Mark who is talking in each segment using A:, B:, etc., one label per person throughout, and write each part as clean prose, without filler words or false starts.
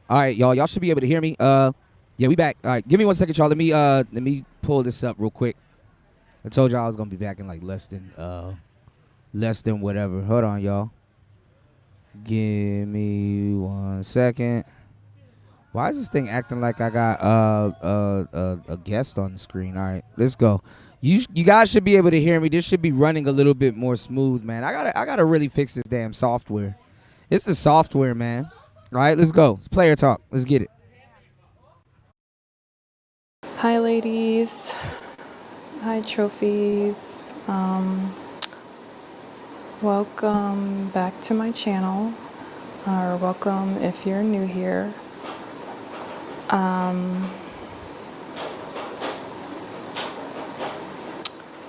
A: All right, y'all. Y'all should be able to hear me. Yeah, we back. All right, give me 1 second, y'all. Let me pull this up real quick. I told y'all I was gonna be back in like less than whatever. Hold on, y'all. Give me 1 second. Why is this thing acting like I got a guest on the screen? All right, let's go. You guys should be able to hear me. This should be running a little bit more smooth, man. I gotta really fix this damn software. It's the software, man. All right, let's go. It's player talk. Let's get it.
B: Hi ladies, hi trophies, welcome back to my channel, or welcome if you're new here.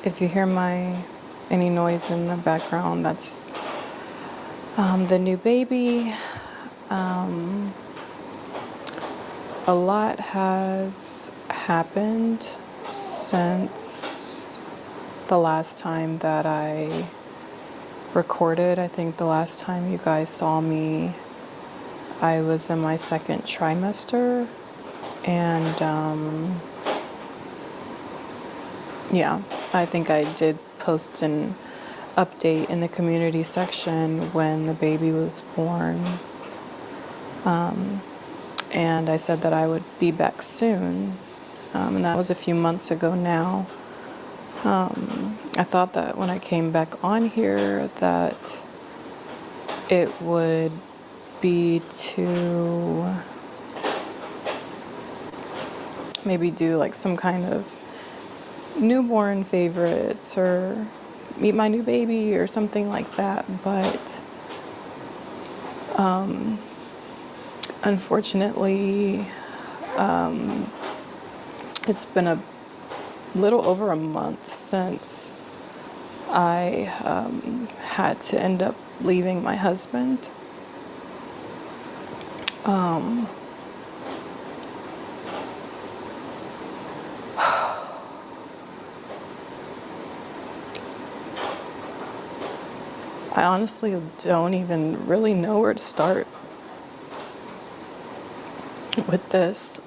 B: If you hear any noise in the background, that's the new baby. A lot has happened since the last time that I recorded. I think the last time you guys saw me, I was in my second trimester, and yeah, I think I did post an update in the community section when the baby was born. And I said that I would be back soon, and that was a few months ago now. I thought that when I came back on here that it would be to maybe do like some kind of newborn favorites or meet my new baby or something like that, but unfortunately, it's been a little over a month since I had to end up leaving my husband. I honestly don't even really know where to start with this,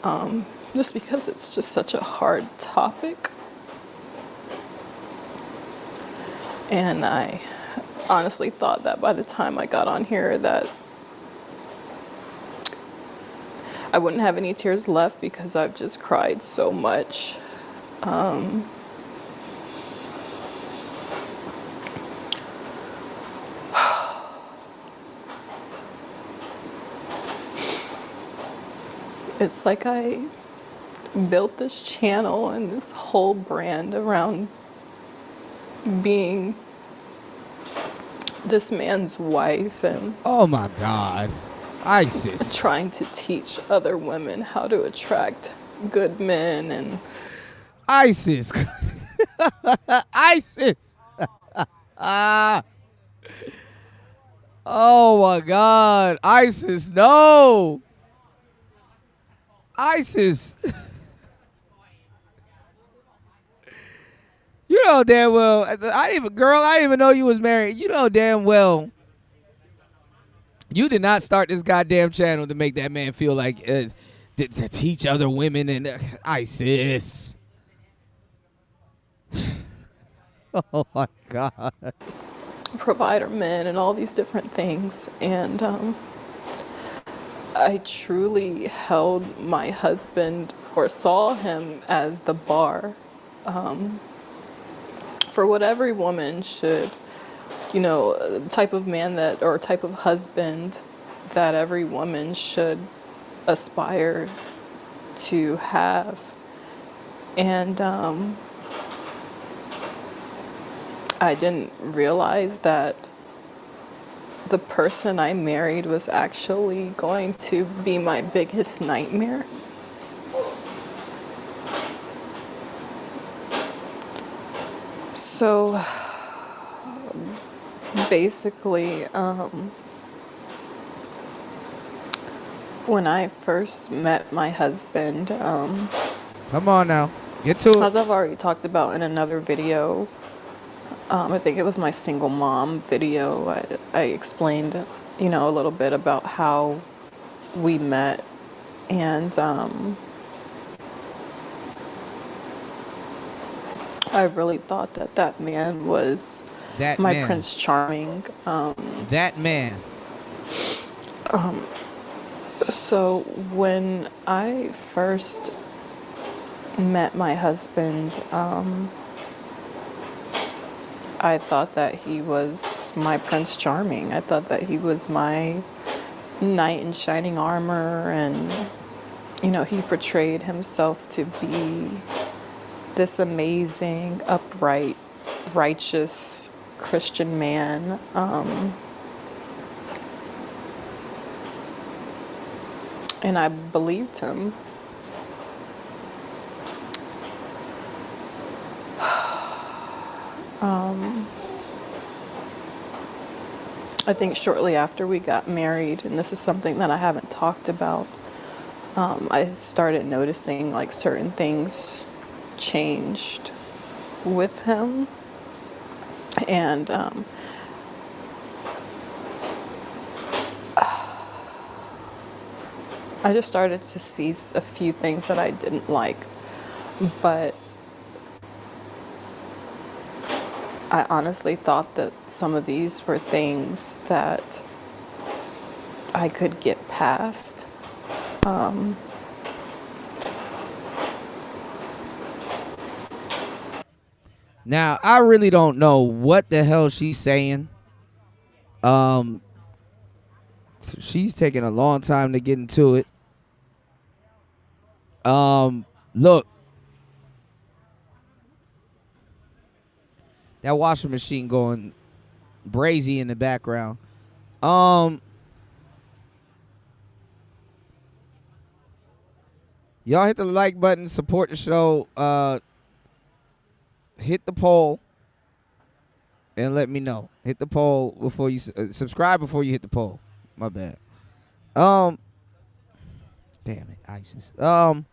B: just because it's just such a hard topic. And I honestly thought that by the time I got on here that I wouldn't have any tears left because I've just cried so much. It's like I built this channel and this whole brand around being this man's wife and
A: Oh my God, ISIS.
B: trying to teach other women how to attract good men and
A: ISIS. ISIS. Oh my God, ISIS. No. ISIS. You know damn well. I didn't even know you was married. You know damn well. You did not start this goddamn channel to make that man feel like to teach other women and ISIS. Oh my God.
B: provider men and all these different things. And I truly held my husband or saw him as the bar for what every woman should, type of man that, or type of husband that every woman should aspire to have. And I didn't realize that the person I married was actually going to be my biggest nightmare. So basically, when I first met my husband,
A: Come on now. Get to it.
B: as I've already talked about in another video, I think it was my single mom video, I explained, a little bit about how we met And I really thought that that man was
A: That
B: my
A: man.
B: Prince Charming.
A: That man.
B: So when I first met my husband, I thought that he was my Prince Charming. I thought that he was my knight in shining armor, and he portrayed himself to be this amazing, upright, righteous Christian man. And I believed him. I think shortly after we got married, and this is something that I haven't talked about, I started noticing like certain things changed with him. And I just started to see a few things that I didn't like. But I honestly thought that some of these were things that I could get past.
A: Now, I really don't know what the hell she's saying. Um, she's taking a long time to get into it. Look, that washing machine going brazy in the background. Y'all hit the like button, support the show. Hit the poll and let me know. Hit the poll before you subscribe before you hit the poll. My bad. Damn it, Isis. I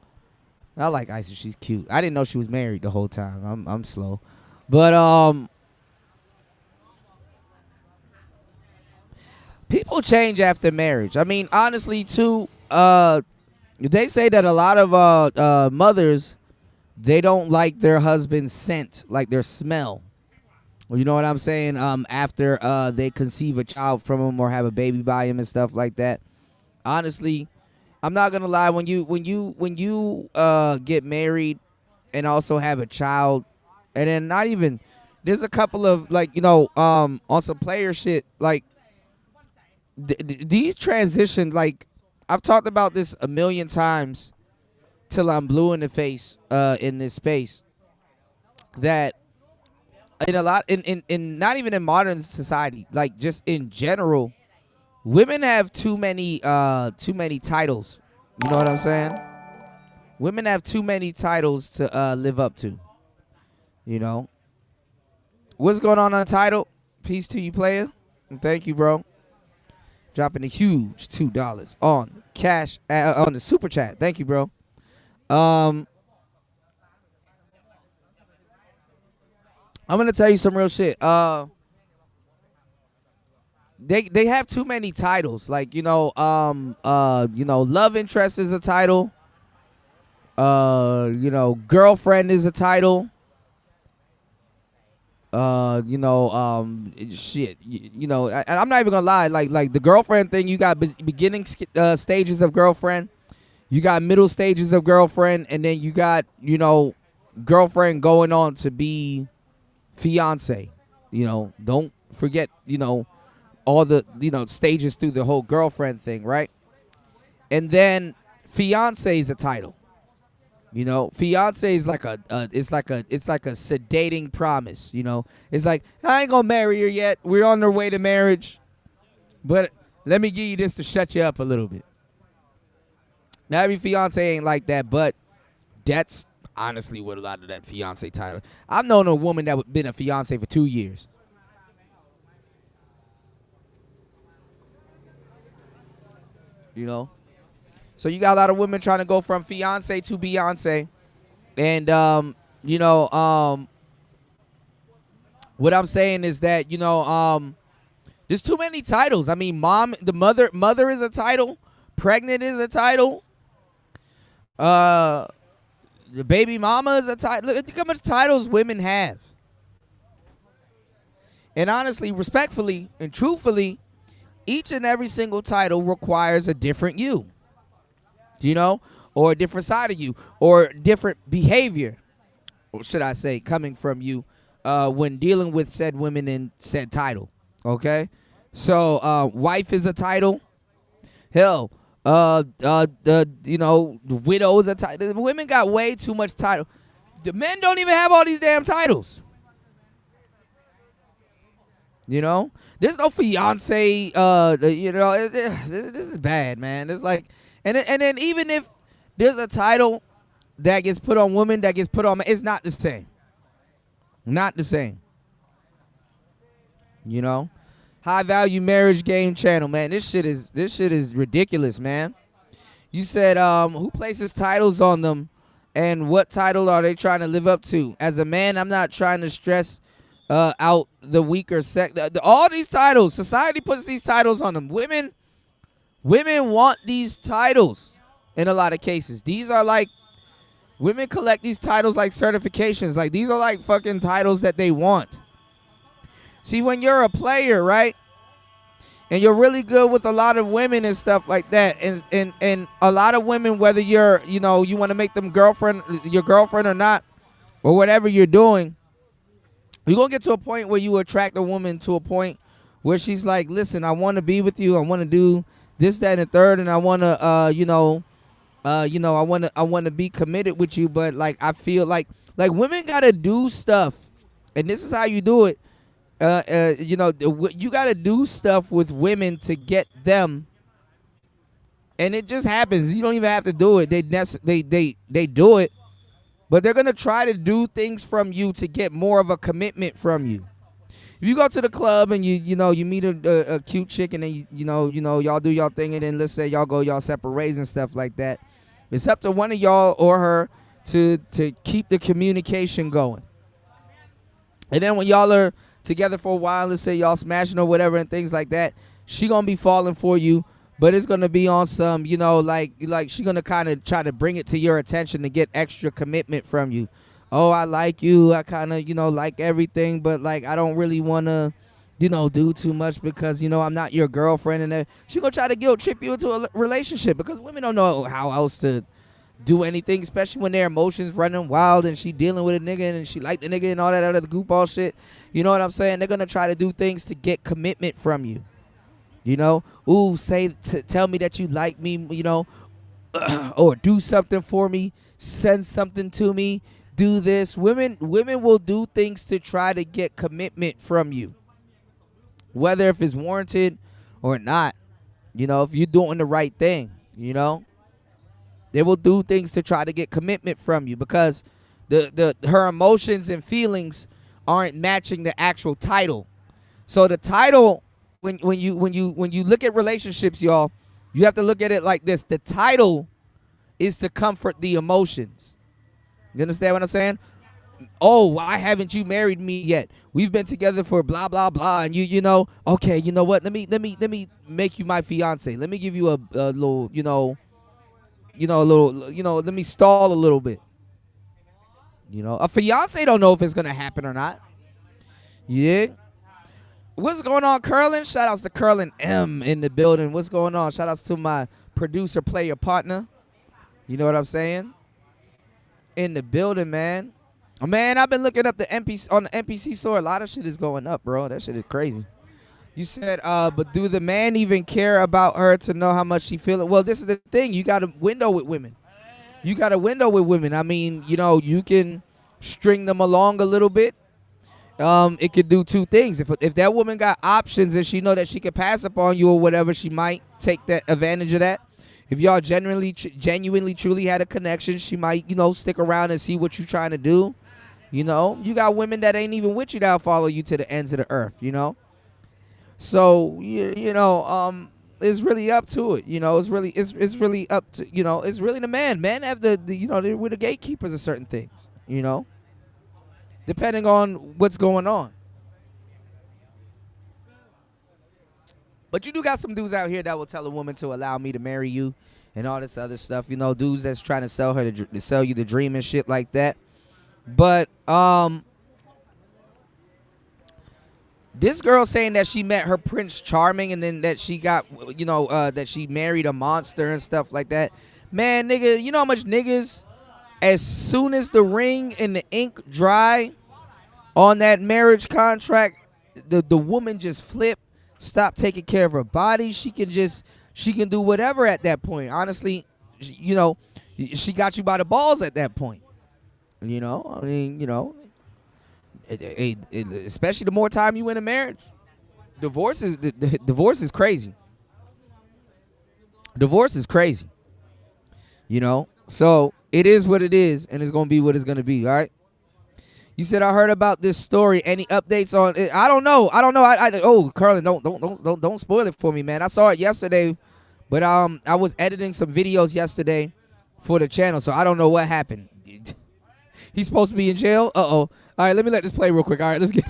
A: like Isis. She's cute. I didn't know she was married the whole time. I'm slow, but people change after marriage. I mean, honestly, too. They say that a lot of mothers, they don't like their husband's scent, like their smell. Well, you know what I'm saying? After they conceive a child from him or have a baby by him and stuff like that. Honestly, I'm not gonna lie. When you get married and also have a child, and then not even, there's a couple of like on some player shit like these transitions. Like I've talked about this a million times till I'm blue in the face in this space. That in a lot in not even in modern society, like just in general, women have too many titles. You know what I'm saying? Women have too many titles to live up to. You know what's going on Untitled? Peace to you, player. And thank you, bro. Dropping a huge $2 on cash on the super chat. Thank you, bro. I'm gonna tell you some real shit. They have too many titles. Like love interest is a title. Girlfriend is a title. Shit. And I'm not even gonna lie. Like the girlfriend thing, you got beginning stages of girlfriend, you got middle stages of girlfriend, and then you got girlfriend going on to be fiance. Don't forget all the stages through the whole girlfriend thing, right? And then fiance is a title. Fiance is like it's like a sedating promise. It's like, I ain't gonna marry her yet. We're on our way to marriage, but let me give you this to shut you up a little bit. Now every fiance ain't like that, but that's honestly what a lot of that fiance title. I've known a woman that been a fiance for 2 years. So you got a lot of women trying to go from fiance to Beyonce. And what I'm saying is that there's too many titles. I mean, mother is a title, pregnant is a title, Uh, the baby mama is a title. Look how much titles women have. And honestly, respectfully, and truthfully, each and every single title requires a different you, you know, or a different side of you, or different behavior, or should I say, coming from you when dealing with said women in said title. Okay? So, wife is a title. Hell, widow is a title. The women got way too much title. The men don't even have all these damn titles. You know, there's no fiance. This is bad, man. It's like, and then even if there's a title that gets put on women, that gets put on men, it's not the same. Not the same. You know, high value marriage game channel, man. This shit is ridiculous, man. You said who places titles on them, and what title are they trying to live up to? As a man, I'm not trying to stress out the weaker sex. All these titles, society puts these titles on them. Women want these titles in a lot of cases. These are like, women collect these titles like certifications. Like, these are like fucking titles that they want. See, when you're a player, right, and you're really good with a lot of women and stuff like that, and a lot of women, whether you're, you want to make them your girlfriend or not, or whatever you're doing, you're going to get to a point where you attract a woman to a point where she's like, listen, I want to be with you. I want to do this, that, and the third, and I want to, I want to be committed with you. But like, I feel like women got to do stuff, and this is how you do it. You got to do stuff with women to get them, and it just happens. You don't even have to do it. They do it. But they're gonna try to do things from you to get more of a commitment from you. If you go to the club and you meet a cute chick, and then y'all do y'all thing, and then let's say y'all go y'all separate ways and stuff like that, it's up to one of y'all or her to keep the communication going. And then when y'all are together for a while, let's say y'all smashing or whatever and things like that, she gonna be falling for you. But it's going to be on some, like she's going to kind of try to bring it to your attention to get extra commitment from you. Oh, I like you. I kind of, like everything. But, like, I don't really want to, do too much because, I'm not your girlfriend. And she's going to try to guilt trip you into a relationship because women don't know how else to do anything, especially when their emotions running wild and she dealing with a nigga and she like the nigga and all that other goofball shit. You know what I'm saying? They're going to try to do things to get commitment from you. Tell me that you like me, or do something for me, send something to me, do this. Women will do things to try to get commitment from you, whether if it's warranted or not. If you're doing the right thing, they will do things to try to get commitment from you because her emotions and feelings aren't matching the actual title. So the title, when you look at relationships, y'all, you have to look at it like this. The title is to comfort the emotions. You understand what I'm saying? Oh, why haven't you married me yet? We've been together for blah blah blah, and okay, you know what? Let me make you my fiance. Let me give you a little, let me stall a little bit. A fiance don't know if it's gonna happen or not. Yeah. What's going on, Curlin? Shout outs to Curlin M in the building. What's going on? Shout outs to my producer, player, partner. You know what I'm saying? In the building, man. Man, I've been looking up the NPC on the NPC store. A lot of shit is going up, bro. That shit is crazy. You said, but do the man even care about her to know how much she feeling? Well, this is the thing. You got a window with women. I mean, you can string them along a little bit. It could do two things. If that woman got options and she know that she could pass upon you or whatever, she might take that advantage of that. If y'all genuinely truly had a connection, she might, stick around and see what you're trying to do. You got women that ain't even with you that'll follow you to the ends of the earth. So it's really up to it. It's really up to it's really the man. Men have we're the gatekeepers of certain things. Depending on what's going on. But you do got some dudes out here that will tell a woman to allow me to marry you and all this other stuff. You know, dudes that's trying to sell her to sell you the dream and shit like that. But this girl saying that she met her Prince Charming and then that she got, that she married a monster and stuff like that. Man, nigga, you know how much niggas, as soon as the ring and the ink dry on that marriage contract, the woman just flip, stop taking care of her body. She can do whatever at that point. Honestly, she got you by the balls at that point. You know, I mean, especially the more time you in a marriage. Divorce is crazy. Divorce is crazy. You know, so it is what it is, and it's gonna be what it's gonna be. All right. You said I heard about this story. Any updates on it? I don't know. Carlin, don't spoil it for me, man. I saw it yesterday, but I was editing some videos yesterday for the channel, so I don't know what happened. He's supposed to be in jail. All right, let me let this play real quick. All right, let's get.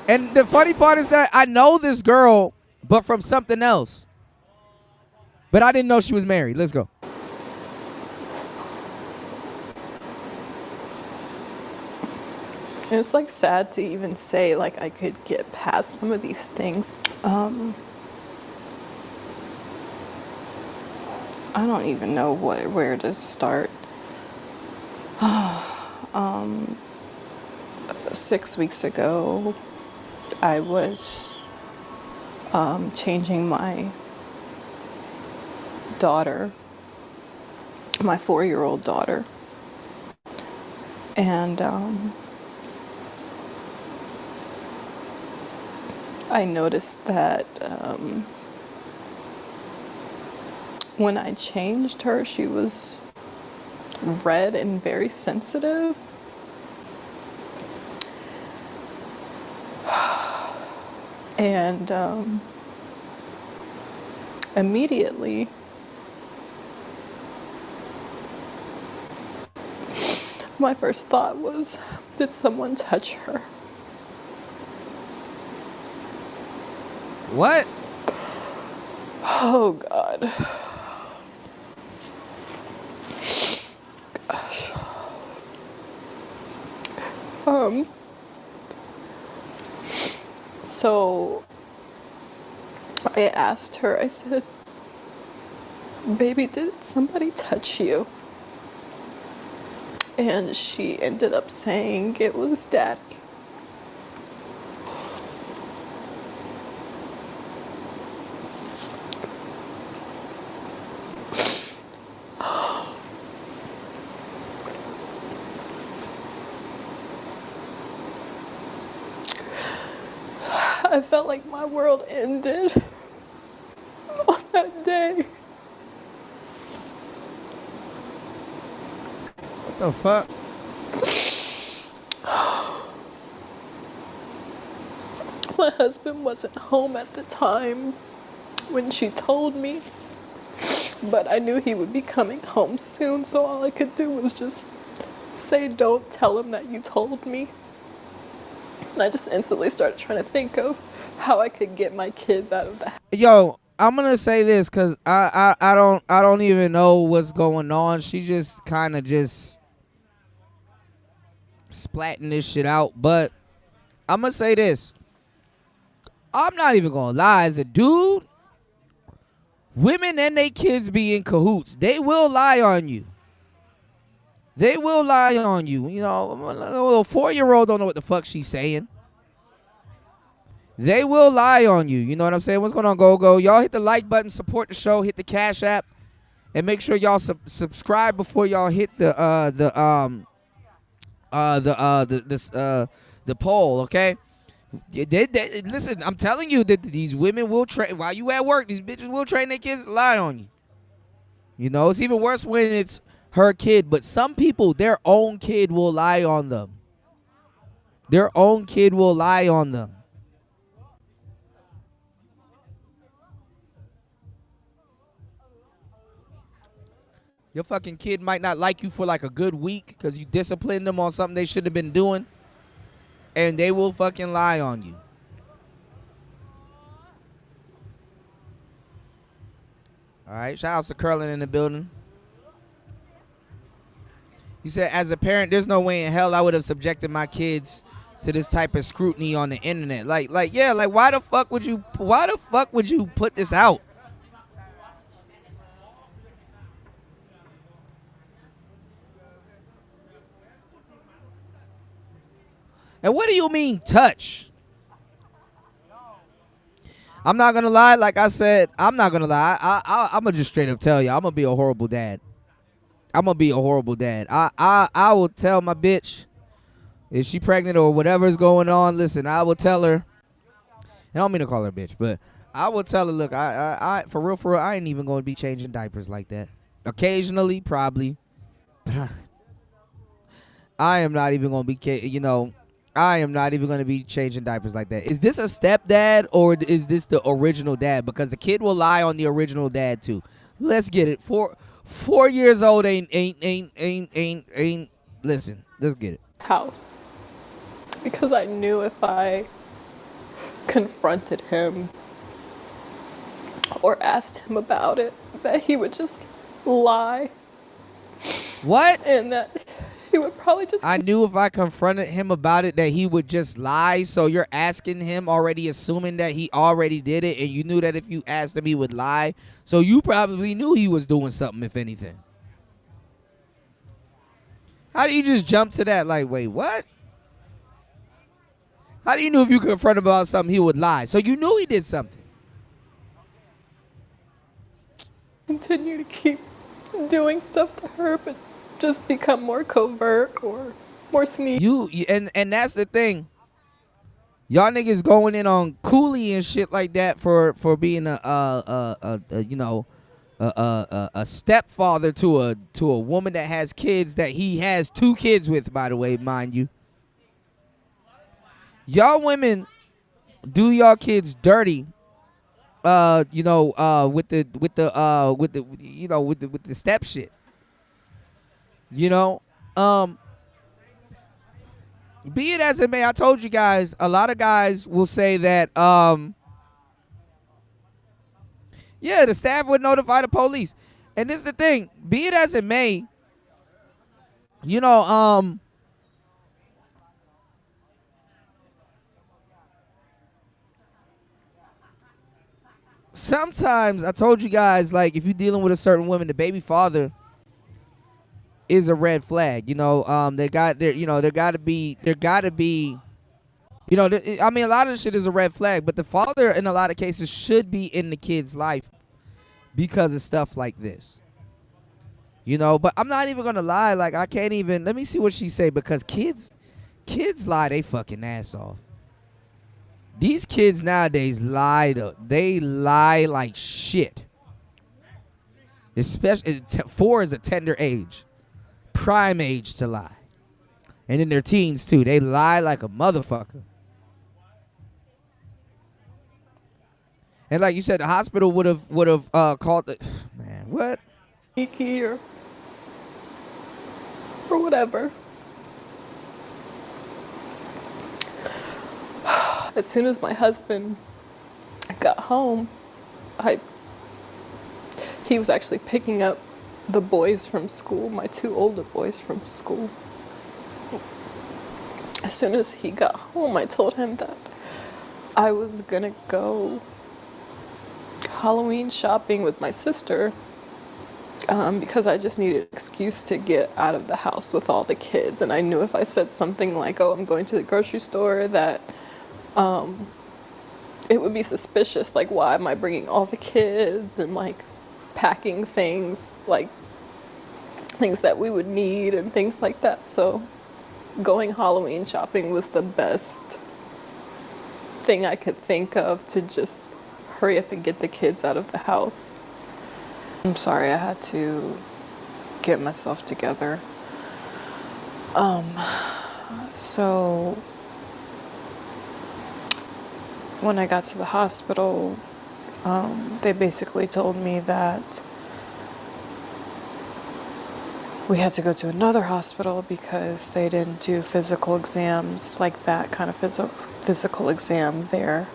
A: And the funny part is that I know this girl, but from something else. But I didn't know she was married. Let's go.
B: It's like sad to even say like I could get past some of these things. I don't even know where to start. 6 weeks ago, I was changing my daughter, my 4-year-old daughter, and I noticed that when I changed her, she was red and very sensitive. And immediately, my first thought was, did someone touch her?
A: What?
B: Oh, God. Gosh. So I asked her, I said, baby, did somebody touch you? And she ended up saying it was Daddy. I felt like my world ended on that day.
A: What the fuck?
B: My husband wasn't home at the time when she told me, but I knew he would be coming home soon, so all I could do was just say, don't tell him that you told me. And I just instantly started trying to think of how I could get my kids out of the house.
A: Yo, I'm gonna say this because I don't even know what's going on. She just kind of just splatting this shit out. But I'm gonna say this. I'm not even gonna lie. As a dude, women and their kids be in cahoots. They will lie on you. They will lie on you. You know, a little 4-year-old don't know what the fuck she's saying. They will lie on you. You know what I'm saying? What's going on, Go? Y'all hit the like button, support the show, hit the Cash App, and make sure y'all subscribe before y'all hit the poll. Okay? Listen, I'm telling you that these women will train while you at work. These bitches will train their kids to lie on you. You know, it's even worse when it's her kid. But some people, their own kid will lie on them. Their own kid will lie on them. Your fucking kid might not like you for like a good week because you disciplined them on something they shouldn't have been doing. And they will fucking lie on you. All right. Shout out to Curlin in the building. You said, as a parent, there's no way in hell I would have subjected my kids to this type of scrutiny on the internet. Yeah, like why the fuck would you put this out? And what do you mean touch? I'm not gonna lie. Like I said, I'm not gonna lie. I'm gonna just straight up tell you, I'm gonna be a horrible dad. I'm gonna be a horrible dad. I will tell my bitch if she pregnant or whatever's going on. Listen, I will tell her. I don't mean to call her a bitch, but I will tell her, look, I for real, I ain't even gonna be changing diapers like that. Occasionally, probably, but I am not even gonna be, I am not even gonna be changing diapers like that. Is this a stepdad or is this the original dad? Because the kid will lie on the original dad too. Let's get it. 4 years old ain't. Listen, let's get it.
B: House. Because I knew if I confronted him or asked him about it, that he would just lie.
A: What?
B: And that he would probably just...
A: I knew if I confronted him about it that he would just lie. So you're asking him, already assuming that he already did it, and you knew that if you asked him he would lie. So you probably knew he was doing something, if anything. How do you just jump to that? Like, wait, what? How do you know if you confront him about something he would lie? So you knew he did something.
B: Continue to keep doing stuff to her, but just become more covert or more sneaky.
A: And that's the thing. Y'all niggas going in on Cooley and shit like that for being a stepfather to a woman that has kids that he has 2 kids with, by the way, mind you. Y'all women do y'all kids dirty, with the step shit. Be it as it may, I told you guys, a lot of guys will say that, the staff would notify the police. And this is the thing, be it as it may, sometimes I told you guys, like, if you're dealing with a certain woman, the baby father is a red flag. There gotta be, I mean, a lot of this shit is a red flag, but the father in a lot of cases should be in the kid's life because of stuff like this. But I'm not even gonna lie, like, I can't even, let me see what she say, because kids lie they fucking ass off. These kids nowadays they lie like shit. Especially 4 is a tender age. Prime age to lie. And in their teens too. They lie like a motherfucker. And like you said, the hospital would have called the man, what?
B: Sneaky or whatever. As soon as my husband got home, he was actually picking up the boys from school, my 2 older boys from school. As soon as he got home, I told him that I was gonna go Halloween shopping with my sister because I just needed an excuse to get out of the house with all the kids. And I knew if I said something like, oh, I'm going to the grocery store, that it would be suspicious. Like, why am I bringing all the kids and like packing things, like things that we would need and things like that. So going Halloween shopping was the best thing I could think of to just hurry up and get the kids out of the house. I'm sorry, I had to get myself together. So when I got to the hospital, they basically told me that we had to go to another hospital because they didn't do physical exams, like that kind of physical exam there.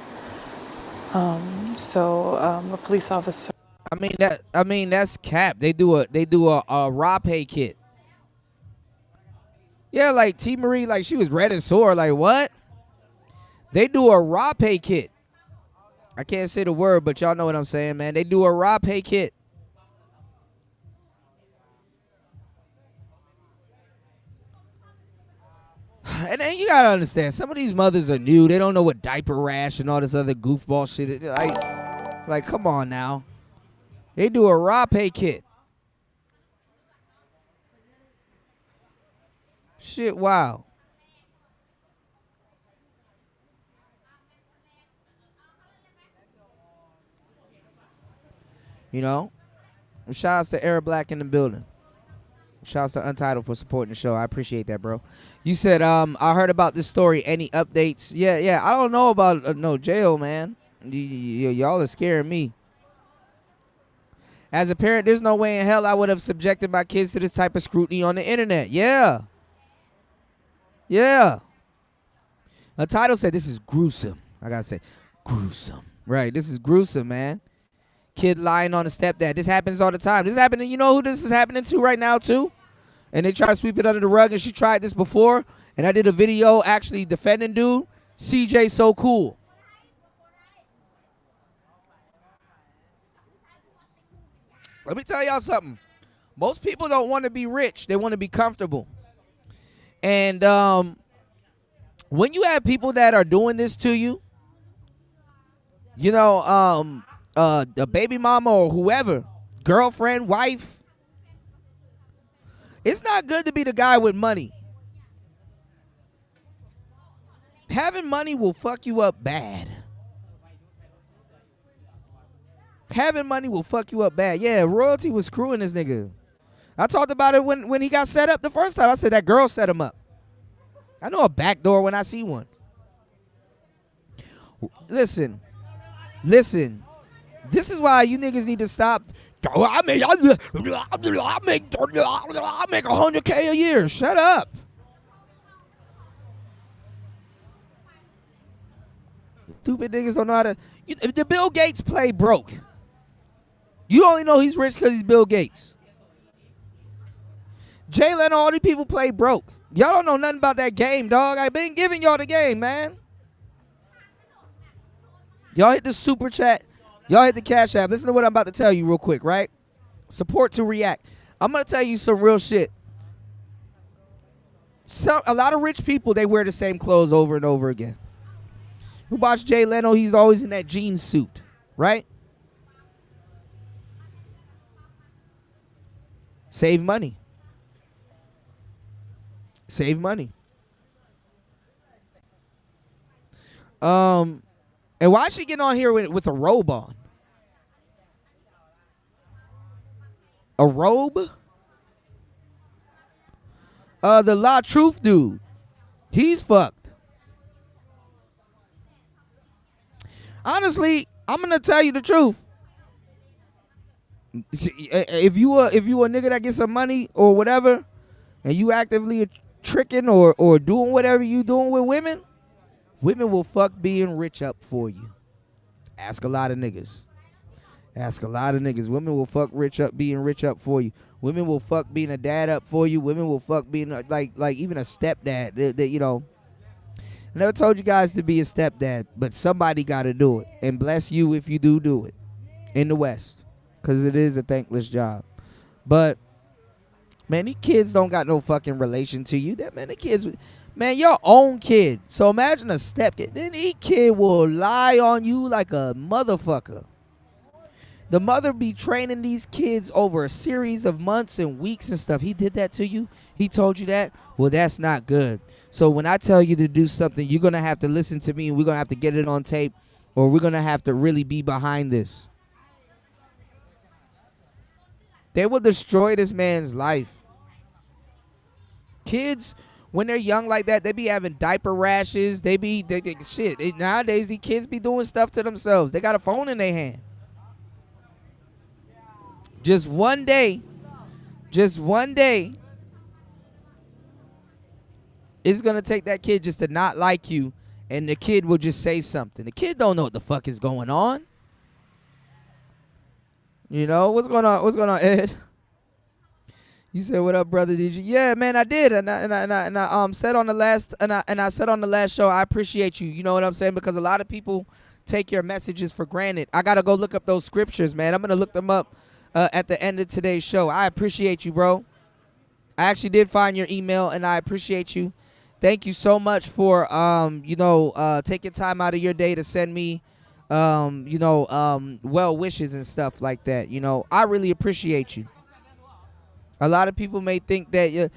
B: So a police officer
A: That's cap. They do a raw pay kit. Yeah, like T Marie, like she was red and sore. Like what? They do a raw pay kit. I can't say the word, but y'all know what I'm saying, man. They do a raw pay kit. And then you gotta understand, some of these mothers are new. They don't know what diaper rash and all this other goofball shit is. Like, come on now. They do a raw pay kit. Shit, wow. You know? Shout outs to Air Black in the building. Shout outs to Untitled for supporting the show. I appreciate that, bro. You said, I heard about this story. Any updates? Yeah. I don't know about no jail, man. Y'all are scaring me. As a parent, there's no way in hell I would have subjected my kids to this type of scrutiny on the internet. Yeah. A title said this is gruesome. I gotta say, gruesome. Right, this is gruesome, man. Kid lying on a stepdad. This happens all the time. This happening. You know who this is happening to right now too? And they try to sweep it under the rug. And she tried this before. And I did a video actually defending dude. CJ So Cool. Let me tell y'all something. Most people don't want to be rich. They want to be comfortable. And when you have people that are doing this to you, you know, the baby mama or whoever, girlfriend, wife, it's not good to be the guy with money. Having money will fuck you up bad. Having money will fuck you up bad. Yeah, royalty was screwing this nigga. I talked about it when he got set up the first time. I said that girl set him up. I know a back door when I see one. Listen. This is why you niggas need to stop. I make $100K a year. Shut up. Stupid niggas don't know how to. The Bill Gates play broke. You only know he's rich because he's Bill Gates. Jay Leno, all these people play broke. Y'all don't know nothing about that game, dog. I've been giving y'all the game, man. Y'all hit the super chat. Y'all hit the cash app. Listen to what I'm about to tell you real quick, right? Support to react. I'm going to tell you some real shit. A lot of rich people, they wear the same clothes over and over again. You watch Jay Leno, he's always in that jean suit, right? Save money. Save money. And why is she getting on here with a robe on? A robe? The La Truth dude. He's fucked. Honestly, I'm gonna tell you the truth. If you a nigga that gets some money or whatever, and you actively tricking or doing whatever you doing with women, women will fuck being rich up for you. Ask a lot of niggas. Women will fuck being rich up for you. Women will fuck being a dad up for you. Women will fuck being like even a stepdad. That you know. I never told you guys to be a stepdad, but somebody got to do it. And bless you if you do it in the West, because it is a thankless job. But man, these kids don't got no fucking relation to you. The kids, man, your own kid. So imagine a stepkid. Then each kid will lie on you like a motherfucker. The mother be training these kids over a series of months and weeks and stuff. He did that to you? He told you that? Well, that's not good. So when I tell you to do something, you're going to have to listen to me, and we're going to have to get it on tape, or we're going to have to really be behind this. They will destroy this man's life. Kids, when they're young like that, they be having diaper rashes. Nowadays, these kids be doing stuff to themselves. They got a phone in their hand. Just one day, it's going to take that kid just to not like you, and the kid will just say something. The kid don't know what the fuck is going on. You know, what's going on? What's going on, Ed? You said, "What up, brother? Did you?" Yeah, man, I did, and I said on the last, and I said on the last show, I appreciate you. You know what I'm saying? Because a lot of people take your messages for granted. I gotta go look up those scriptures, man. I'm gonna look them up at the end of today's show. I appreciate you, bro. I actually did find your email, and I appreciate you. Thank you so much for taking time out of your day to send me well wishes and stuff like that. You know, I really appreciate you. A lot of people may think that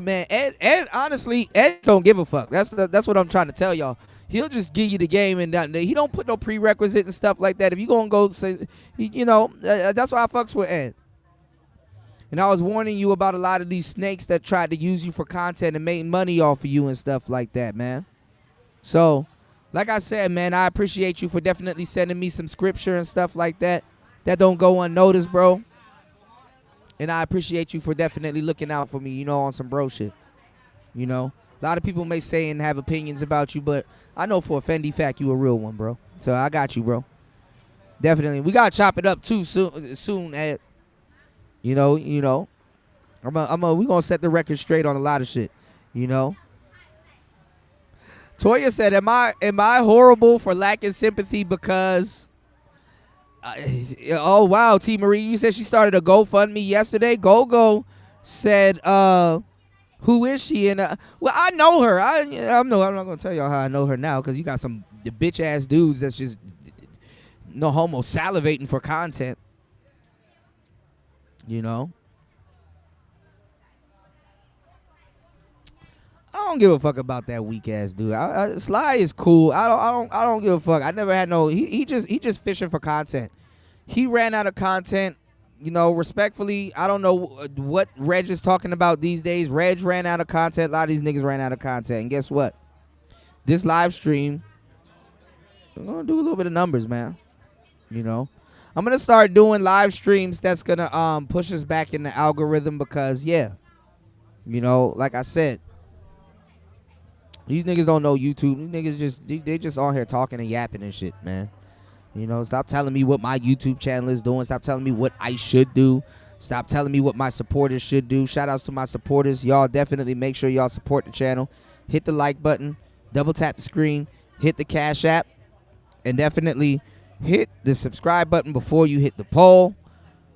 A: man, Ed honestly, Ed don't give a fuck. That's what I'm trying to tell y'all. He'll just give you the game, and he don't put no prerequisite and stuff like that. If you gonna go say, that's why I fucks with Ed. And I was warning you about a lot of these snakes that tried to use you for content and make money off of you and stuff like that, man. So, like I said, man, I appreciate you for definitely sending me some scripture and stuff like that. That don't go unnoticed, bro. And I appreciate you for definitely looking out for me, you know, on some bro shit. You know, a lot of people may say and have opinions about you, but I know for a Fendi fact you a real one, bro. So I got you, bro. Definitely. We gotta chop it up too soon, Ed. You know. We gonna set the record straight on a lot of shit. You know. Toya said, "Am I horrible for lacking sympathy because?" Oh wow, T Marie, you said she started a GoFundMe yesterday. Gogo said, "Who is she?" And well, I know her. I'm not gonna tell y'all how I know her now because you got some bitch ass dudes that's just no homo salivating for content. You know. I don't give a fuck about that weak ass dude. Sly is cool. I don't give a fuck. I never had no. He just fishing for content. He ran out of content. You know, respectfully, I don't know what Reg is talking about these days. Reg ran out of content. A lot of these niggas ran out of content. And guess what? This live stream, I'm gonna do a little bit of numbers, man. You know, I'm gonna start doing live streams that's gonna push us back in the algorithm because yeah, you know, like I said. These niggas don't know YouTube. These niggas they just on here talking and yapping and shit, man. You know, stop telling me what my YouTube channel is doing. Stop telling me what I should do. Stop telling me what my supporters should do. Shout outs to my supporters. Y'all definitely make sure y'all support the channel. Hit the like button. Double tap the screen. Hit the Cash App. And definitely hit the subscribe button before you hit the poll.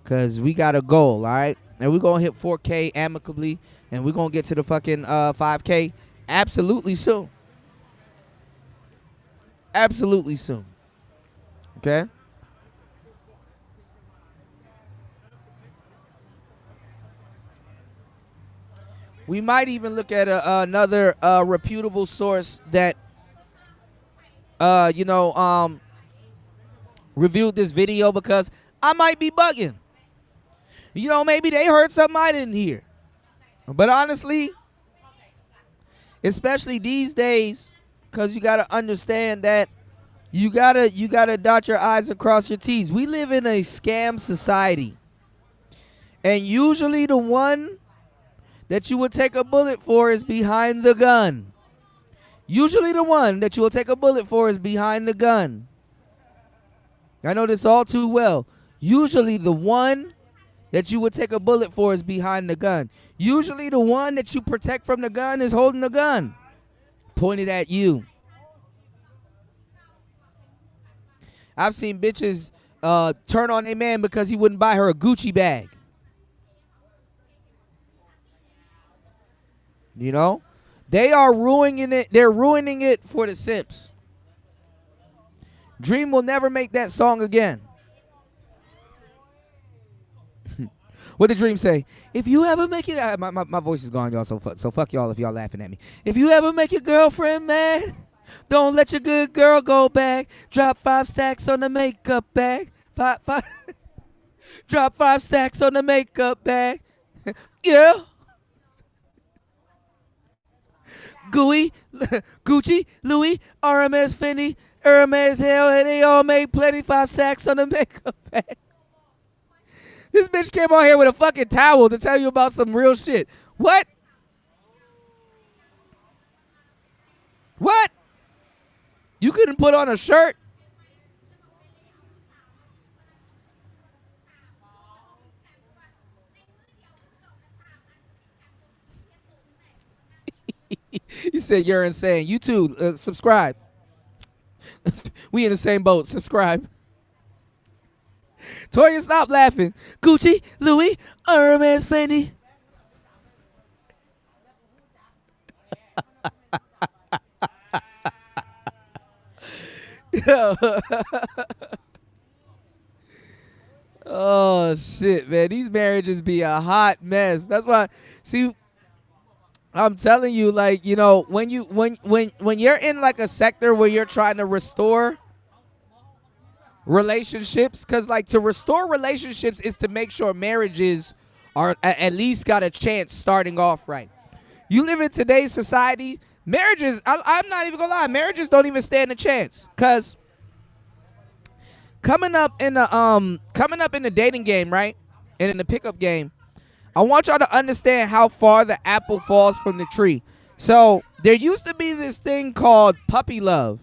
A: Because we got a goal, all right? And we're going to hit 4K amicably. And we're going to get to the fucking 5K absolutely soon. Absolutely soon. Okay? We might even look at another reputable source that, reviewed this video because I might be bugging. You know, maybe they heard something I didn't hear. But honestly, especially these days, because you got to understand that you gotta dot your I's and cross your T's. We live in a scam society. And usually the one that you would take a bullet for is behind the gun. Usually the one that you will take a bullet for is behind the gun. I know this all too well. Usually the one that you would take a bullet for is behind the gun. Usually the one that you protect from the gun is holding the gun, pointed at you. I've seen bitches turn on a man because he wouldn't buy her a Gucci bag. You know? They are ruining it. They're ruining it for the simps. Dream will never make that song again. What did Dream say? If you ever make it... my voice is gone, y'all, so fuck y'all if y'all laughing at me. If you ever make your girlfriend mad... Don't let your good girl go back. Drop 5 stacks on the makeup bag. Five. Drop 5 stacks on the makeup bag. Yeah. Gooey, Gucci, Louis, RMS, Fendi, Hermes, hell, they all make plenty. 5 stacks on the makeup bag. This bitch came on here with a fucking towel to tell you about some real shit. What? What? You couldn't put on a shirt? You said you're insane. You too. Subscribe. We in the same boat. Subscribe. Toya, stop laughing. Gucci, Louis, Hermes, Fendi. Oh shit, man. These marriages be a hot mess. That's why. See, I'm telling you, like, you know, when you're in like a sector where you're trying to restore relationships, because like to restore relationships is to make sure marriages are at least got a chance starting off right. You live in today's society, marriages, I'm not even gonna lie, marriages don't even stand a chance. Cause coming up in the dating game, right? And in the pickup game, I want y'all to understand how far the apple falls from the tree. So there used to be this thing called puppy love.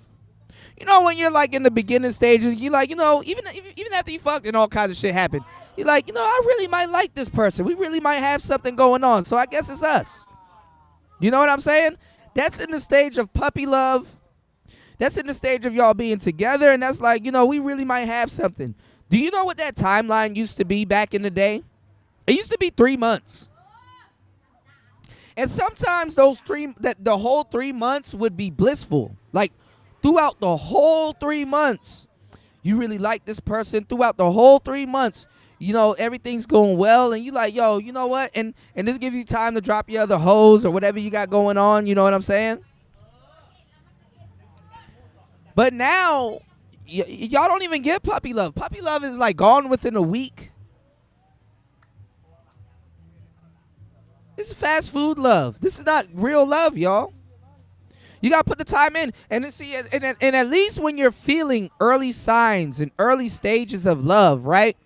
A: You know, when you're like in the beginning stages, you like, you know, even after you fucked and all kinds of shit happen, you're like, you know, I really might like this person. We really might have something going on. So I guess it's us. You know what I'm saying? That's in the stage of puppy love. That's in the stage of y'all being together, and that's like, you know, we really might have something. Do you know what that timeline used to be back in the day? It used to be 3 months. And sometimes the whole 3 months would be blissful. Like throughout the whole 3 months, you really like this person. Throughout the whole 3 months, you know, everything's going well, and you like, yo, you know what? And this gives you time to drop your other hoes or whatever you got going on. You know what I'm saying? But now, y'all don't even get puppy love. Puppy love is like gone within a week. This is fast food love. This is not real love, y'all. You got to put the time in. And see, and at least when you're feeling early signs and early stages of love, right?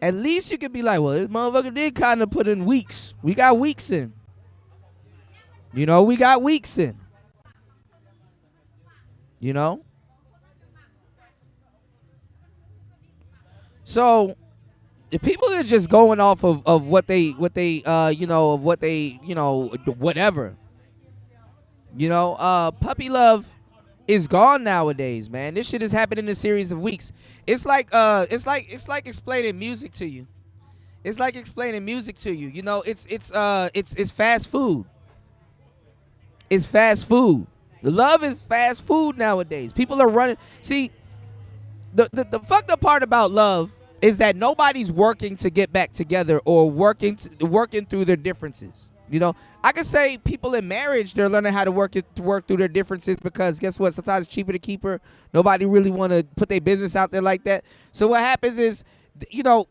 A: At least you can be like, well, this motherfucker did kind of put in weeks. We got weeks in. You know, we got weeks in. You know? So the people are just going off of what they whatever. You know, puppy love is gone nowadays, man. This shit is happening in a series of weeks. It's like explaining music to you. It's like explaining music to you. You know, it's fast food. It's fast food. Love is fast food nowadays. People are running. See, the fucked up part about love is that nobody's working to get back together or working through their differences. You know, I could say people in marriage, they're learning how to work through their differences, because guess what? Sometimes it's cheaper to keep her. Nobody really want to put their business out there like that. So what happens is, you know,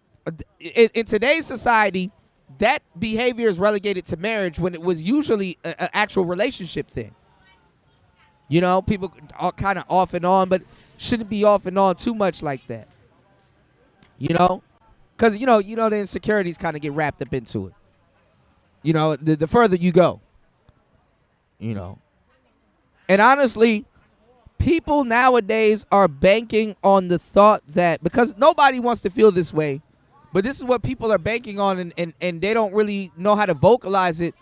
A: in today's society, that behavior is relegated to marriage when it was usually an actual relationship thing. You know, people are kind of off and on, but shouldn't be off and on too much like that. You know, because you know the insecurities kind of get wrapped up into it. You know, the further you go. You know, and honestly, people nowadays are banking on the thought that, because nobody wants to feel this way, but this is what people are banking on, and they don't really know how to vocalize it.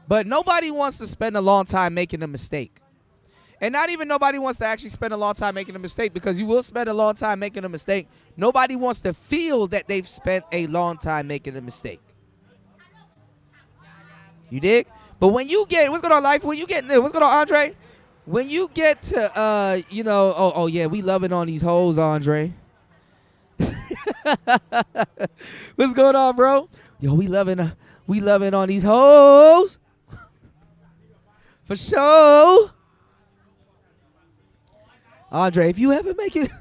A: But nobody wants to spend a long time making a mistake. And not even nobody wants to actually spend a long time making a mistake, because you will spend a long time making a mistake. Nobody wants to feel that they've spent a long time making a mistake. You dig? But when you get, what's going on, Life? When you get, what's going on, Andre? When you get to, you know, oh yeah, we loving on these hoes, Andre. What's going on, bro? Yo, we loving on these hoes. For sure. Andre, if you ever make it,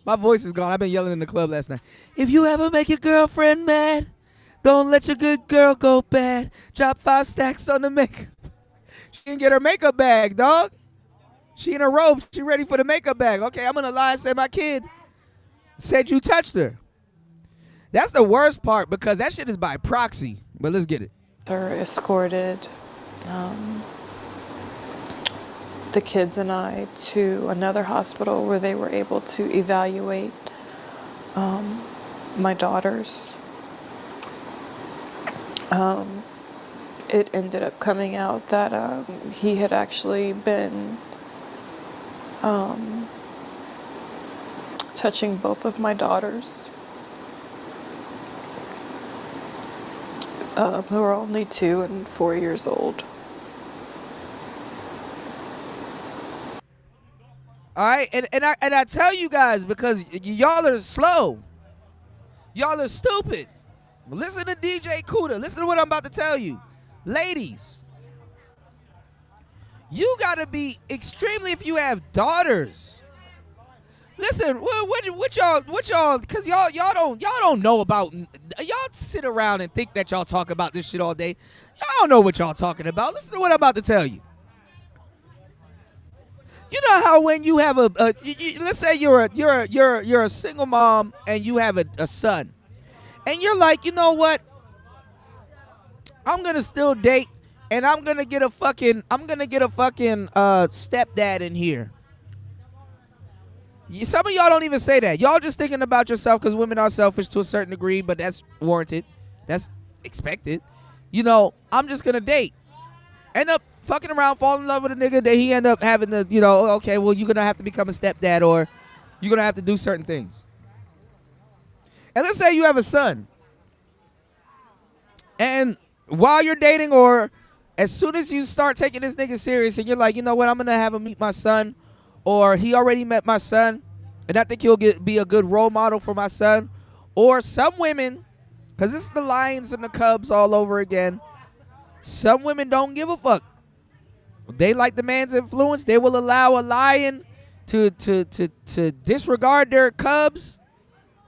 A: my voice is gone. I've been yelling in the club last night. If you ever make your girlfriend mad, don't let your good girl go bad. Drop 5 stacks on the makeup. She didn't get her makeup bag, dog. She in her robe. She ready for the makeup bag. Okay, I'm going to lie and say my kid said you touched her. That's the worst part, because that shit is by proxy. But let's get it.
B: They're escorted the kids and I to another hospital where they were able to evaluate my daughters. it ended up coming out that he had actually been touching both of my daughters, who are only 2 and 4 years old.
A: All right, and I tell you guys because y'all are slow, y'all are stupid. Listen to DJ Kuda. Listen to what I'm about to tell you, ladies. You gotta be extremely if you have daughters. Listen, what y'all? Cause y'all don't know about. Y'all sit around and think that y'all talk about this shit all day. Y'all don't know what y'all talking about. Listen to what I'm about to tell you. You know how when you have let's say you're a single mom and you have a son, and you're like, you know what? I'm gonna still date, and I'm gonna get a fucking stepdad in here. Some of y'all don't even say that. Y'all just thinking about yourself because women are selfish to a certain degree, but that's warranted. That's expected. You know, I'm just gonna date. End up fucking around, fall in love with a nigga that he end up having to, you know, okay, well, you're gonna have to become a stepdad or you're gonna have to do certain things. And let's say you have a son. And while you're dating or as soon as you start taking this nigga serious and you're like, you know what, I'm gonna have him meet my son, or he already met my son, and I think he'll be a good role model for my son. Or some women, because this is the Lions and the Cubs all over again, some women don't give a fuck. They like the man's influence. They will allow a lion to disregard their cubs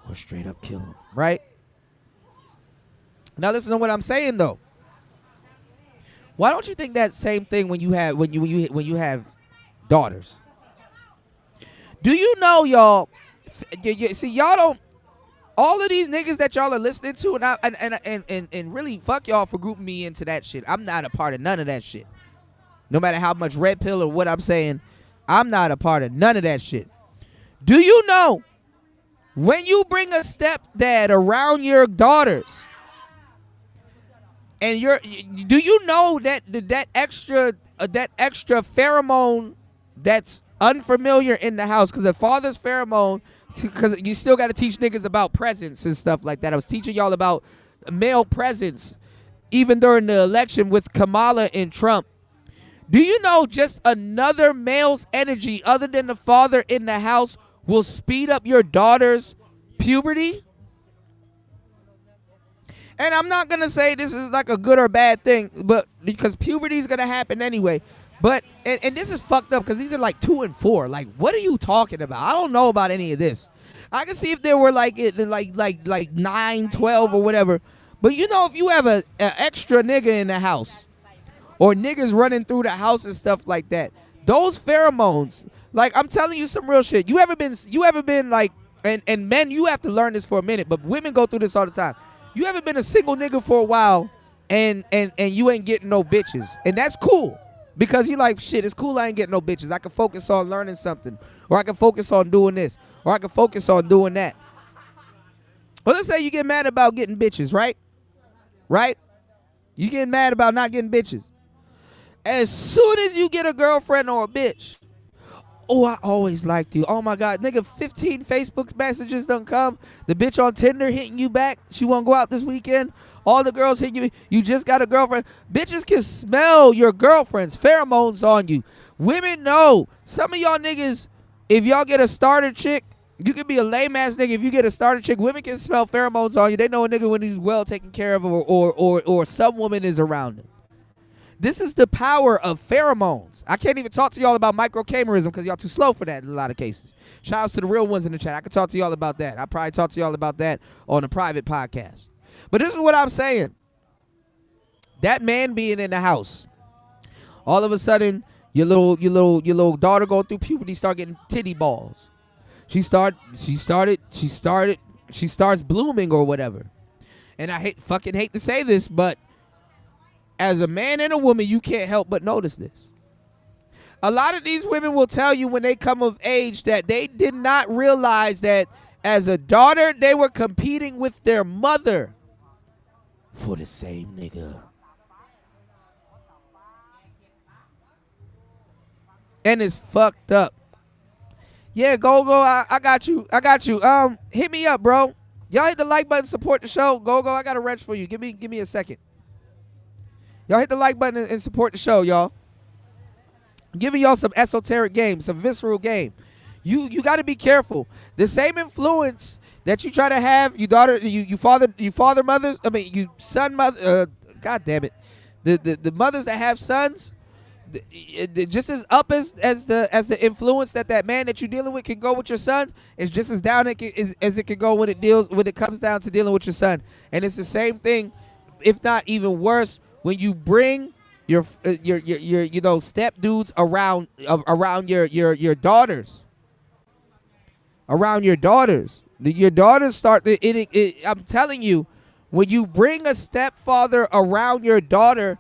A: or straight up kill them, right? Now listen to what I'm saying though. Why don't you think that same thing when you have daughters? Do you know, y'all? See, y'all don't. All of these niggas that y'all are listening to, and really fuck y'all for grouping me into that shit. I'm not a part of none of that shit. No matter how much red pill or what I'm saying, I'm not a part of none of that shit. Do you know when you bring a stepdad around your daughters, and do you know that extra pheromone that's unfamiliar in the house? Because the father's pheromone, because you still got to teach niggas about presence and stuff like that. I was teaching y'all about male presence even during the election with Kamala and Trump. Do you know just another male's energy other than the father in the house will speed up your daughter's puberty? And I'm not going to say this is like a good or bad thing, but because puberty is going to happen anyway. But, and this is fucked up because these are like 2 and 4. Like, what are you talking about? I don't know about any of this. I can see if there were like 9, 12 or whatever. But you know, if you have a extra nigga in the house or niggas running through the house and stuff like that, those pheromones, like I'm telling you some real shit. You ever been like, and men, you have to learn this for a minute, but women go through this all the time. You ever been a single nigga for a while and you ain't getting no bitches, and that's cool. Because you like, shit, it's cool I ain't getting no bitches. I can focus on learning something. Or I can focus on doing this. Or I can focus on doing that. Well, let's say you get mad about getting bitches, right? Right? You get mad about not getting bitches. As soon as you get a girlfriend or a bitch, oh, I always liked you. Oh, my God. Nigga, 15 Facebook messages done come. The bitch on Tinder hitting you back. She won't go out this weekend. All the girls hitting you. You just got a girlfriend. Bitches can smell your girlfriend's pheromones on you. Women know. Some of y'all niggas, if y'all get a starter chick, you can be a lame-ass nigga. If you get a starter chick, women can smell pheromones on you. They know a nigga when he's well taken care of or some woman is around him. This is the power of pheromones. I can't even talk to y'all about microcamerism because y'all too slow for that in a lot of cases. Shout outs to the real ones in the chat. I can talk to y'all about that. I'll probably talk to y'all about that on a private podcast. But this is what I'm saying. That man being in the house, all of a sudden, your little daughter going through puberty, start getting titty balls. She starts blooming or whatever. And I fucking hate to say this, but as a man and a woman, you can't help but notice this. A lot of these women will tell you when they come of age that they did not realize that as a daughter, they were competing with their mother for the same nigga. And it's fucked up. Yeah, go. I got you. Hit me up, bro. Y'all hit the like button, support the show. Go. I got a wrench for you. Give me a second. Y'all hit the like button and support the show, y'all. I'm giving y'all some esoteric game, some visceral game. You got to be careful. The same influence that you try to have, you father mothers. I mean, you son mother. God damn it, the mothers that have sons. Just as up as the influence that man that you're dealing with can go with your son is just as down as it can go when it comes down to dealing with your son. And it's the same thing, if not even worse, when you bring your step dudes around your daughters. Around your daughters. Your daughters start I'm telling you, when you bring a stepfather around your daughter,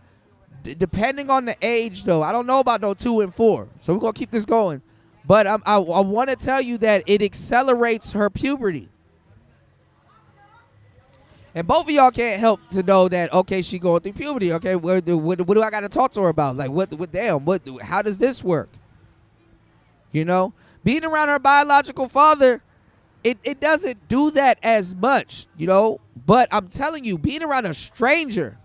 A: depending on the age, though, I don't know about no 2 and 4, so we're gonna keep this going. But I want to tell you that it accelerates her puberty, and both of y'all can't help to know that. Okay, she going through puberty. Okay, what do I got to talk to her about? Like, how does this work? You know, being around her biological father, it doesn't do that as much. You know, but I'm telling you, being around a stranger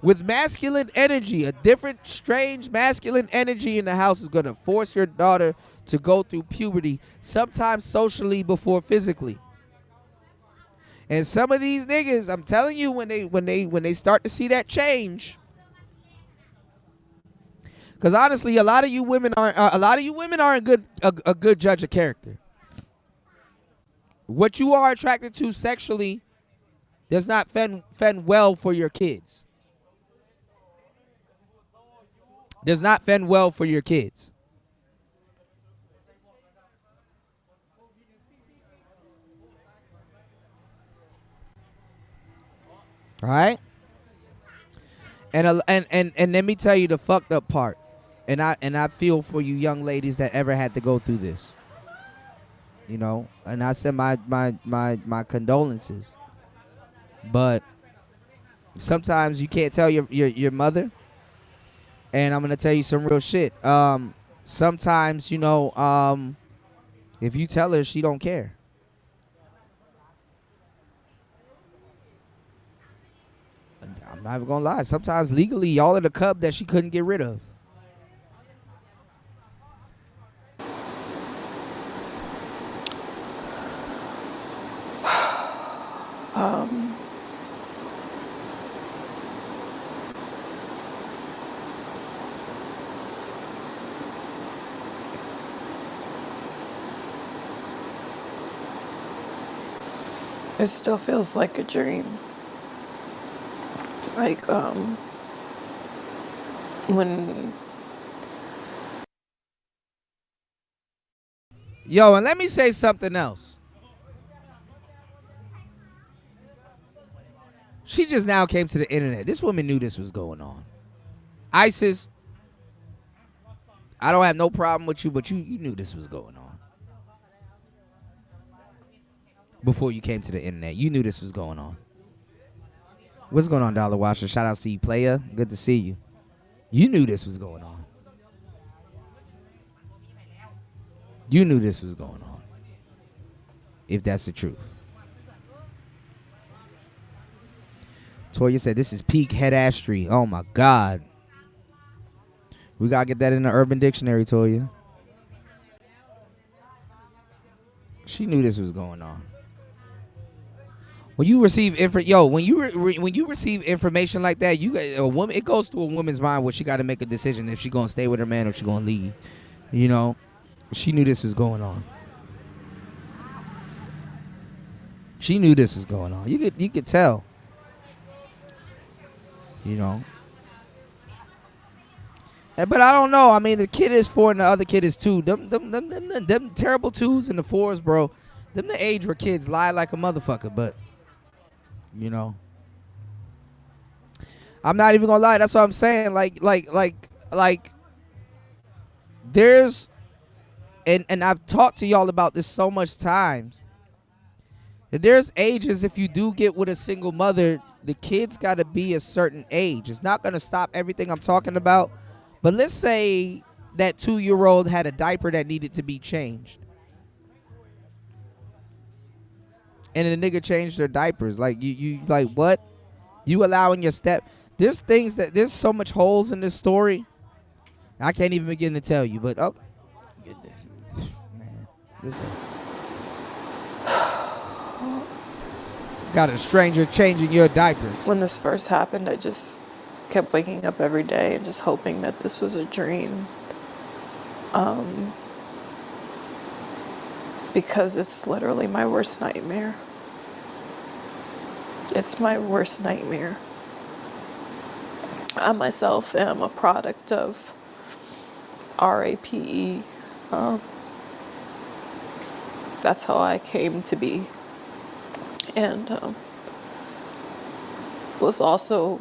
A: with masculine energy, a different, strange masculine energy in the house is going to force your daughter to go through puberty, sometimes socially before physically. And some of these niggas, I'm telling you, when they start to see that change, because honestly, a lot of you women aren't a good judge of character. What you are attracted to sexually does not fend well for your kids. Does not fend well for your kids. All right? And let me tell you the fucked up part. And I feel for you young ladies that ever had to go through this. You know, and I send my condolences. But sometimes you can't tell your mother. And I'm gonna tell you some real shit. Sometimes, you know, if you tell her, she don't care. I'm not even gonna lie. Sometimes legally, y'all are the cub that she couldn't get rid of.
B: It still feels like a dream. Like, when...
A: Yo, and let me say something else. She just now came to the internet. This woman knew this was going on. ISIS, I don't have no problem with you, but you knew this was going on. Before you came to the internet, you knew this was going on. What's going on, Dollar Washer? Shout out to you, player. Good to see you. You knew this was going on. You knew this was going on. If that's the truth. Toya said this is peak head assery. Oh my God. We gotta get that in the Urban Dictionary, Toya. She knew this was going on. When you receive when you receive information like that, it goes through a woman's mind where she got to make a decision if she gonna stay with her man or she gonna leave. You know, she knew this was going on. She knew this was going on. You could tell. You know. But I don't know. I mean, the kid is 4 and the other kid is 2. Them terrible 2s and the 4s, bro. Them the age where kids lie like a motherfucker, but. You know, I'm not even gonna lie. That's what I'm saying. Like, there's, and I've talked to y'all about this so much times. There's ages if you do get with a single mother, the kid's got to be a certain age. It's not gonna stop everything I'm talking about, but let's say that 2-year-old had a diaper that needed to be changed. And the nigga changed their diapers. Like, you like, what? You allowing your there's so much holes in this story. I can't even begin to tell you, but okay. Man, this guy. Got a stranger changing your diapers.
B: When this first happened, I just kept waking up every day and just hoping that this was a dream. Because it's literally my worst nightmare. It's my worst nightmare. I myself am a product of RAPE. That's how I came to be. And was also,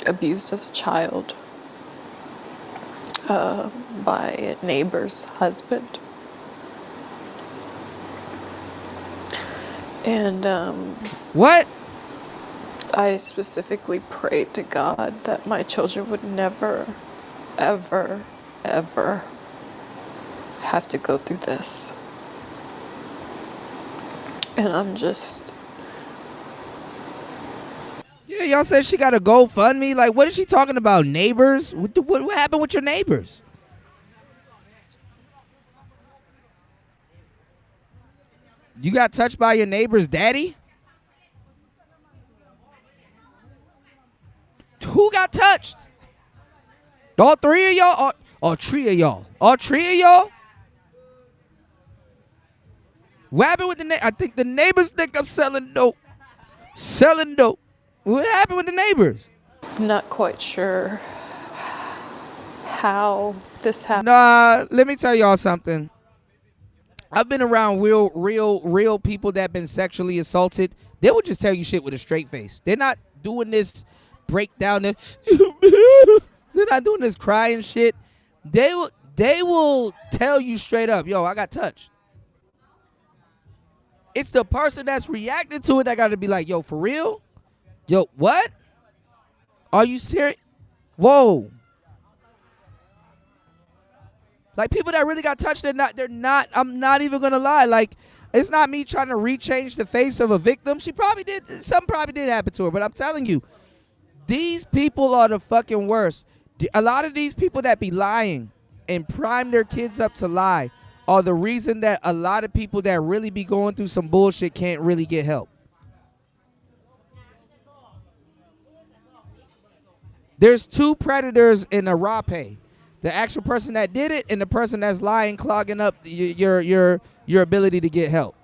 B: abused as a child by a neighbor's husband. And
A: what?
B: I specifically prayed to God that my children would never, ever, ever have to go through this. And I'm just...
A: Yeah, y'all said she got a GoFundMe. Like, what is she talking about? Neighbors? What happened with your neighbors? You got touched by your neighbor's daddy? Who got touched? All three of y'all? All three of y'all? All three of y'all? What happened with the I think the neighbors think I'm selling dope. Selling dope. What happened with the neighbors?
B: I'm not quite sure how this happened.
A: Nah, let me tell y'all something. I've been around real people that been sexually assaulted. They will just tell you shit with a straight face. They're not doing this breakdown. They're not doing this crying shit. They will tell you straight up, yo, I got touched. It's the person that's reacting to it that got to be like, yo, for real? Yo, what? Are you serious? Whoa. Like, people that really got touched, they're not, I'm not even going to lie. Like, it's not me trying to rechange the face of a victim. Something probably did happen to her. But I'm telling you, these people are the fucking worst. A lot of these people that be lying and prime their kids up to lie are the reason that a lot of people that really be going through some bullshit can't really get help. There's two predators in a rape. The actual person that did it and the person that's lying, clogging up your ability to get help.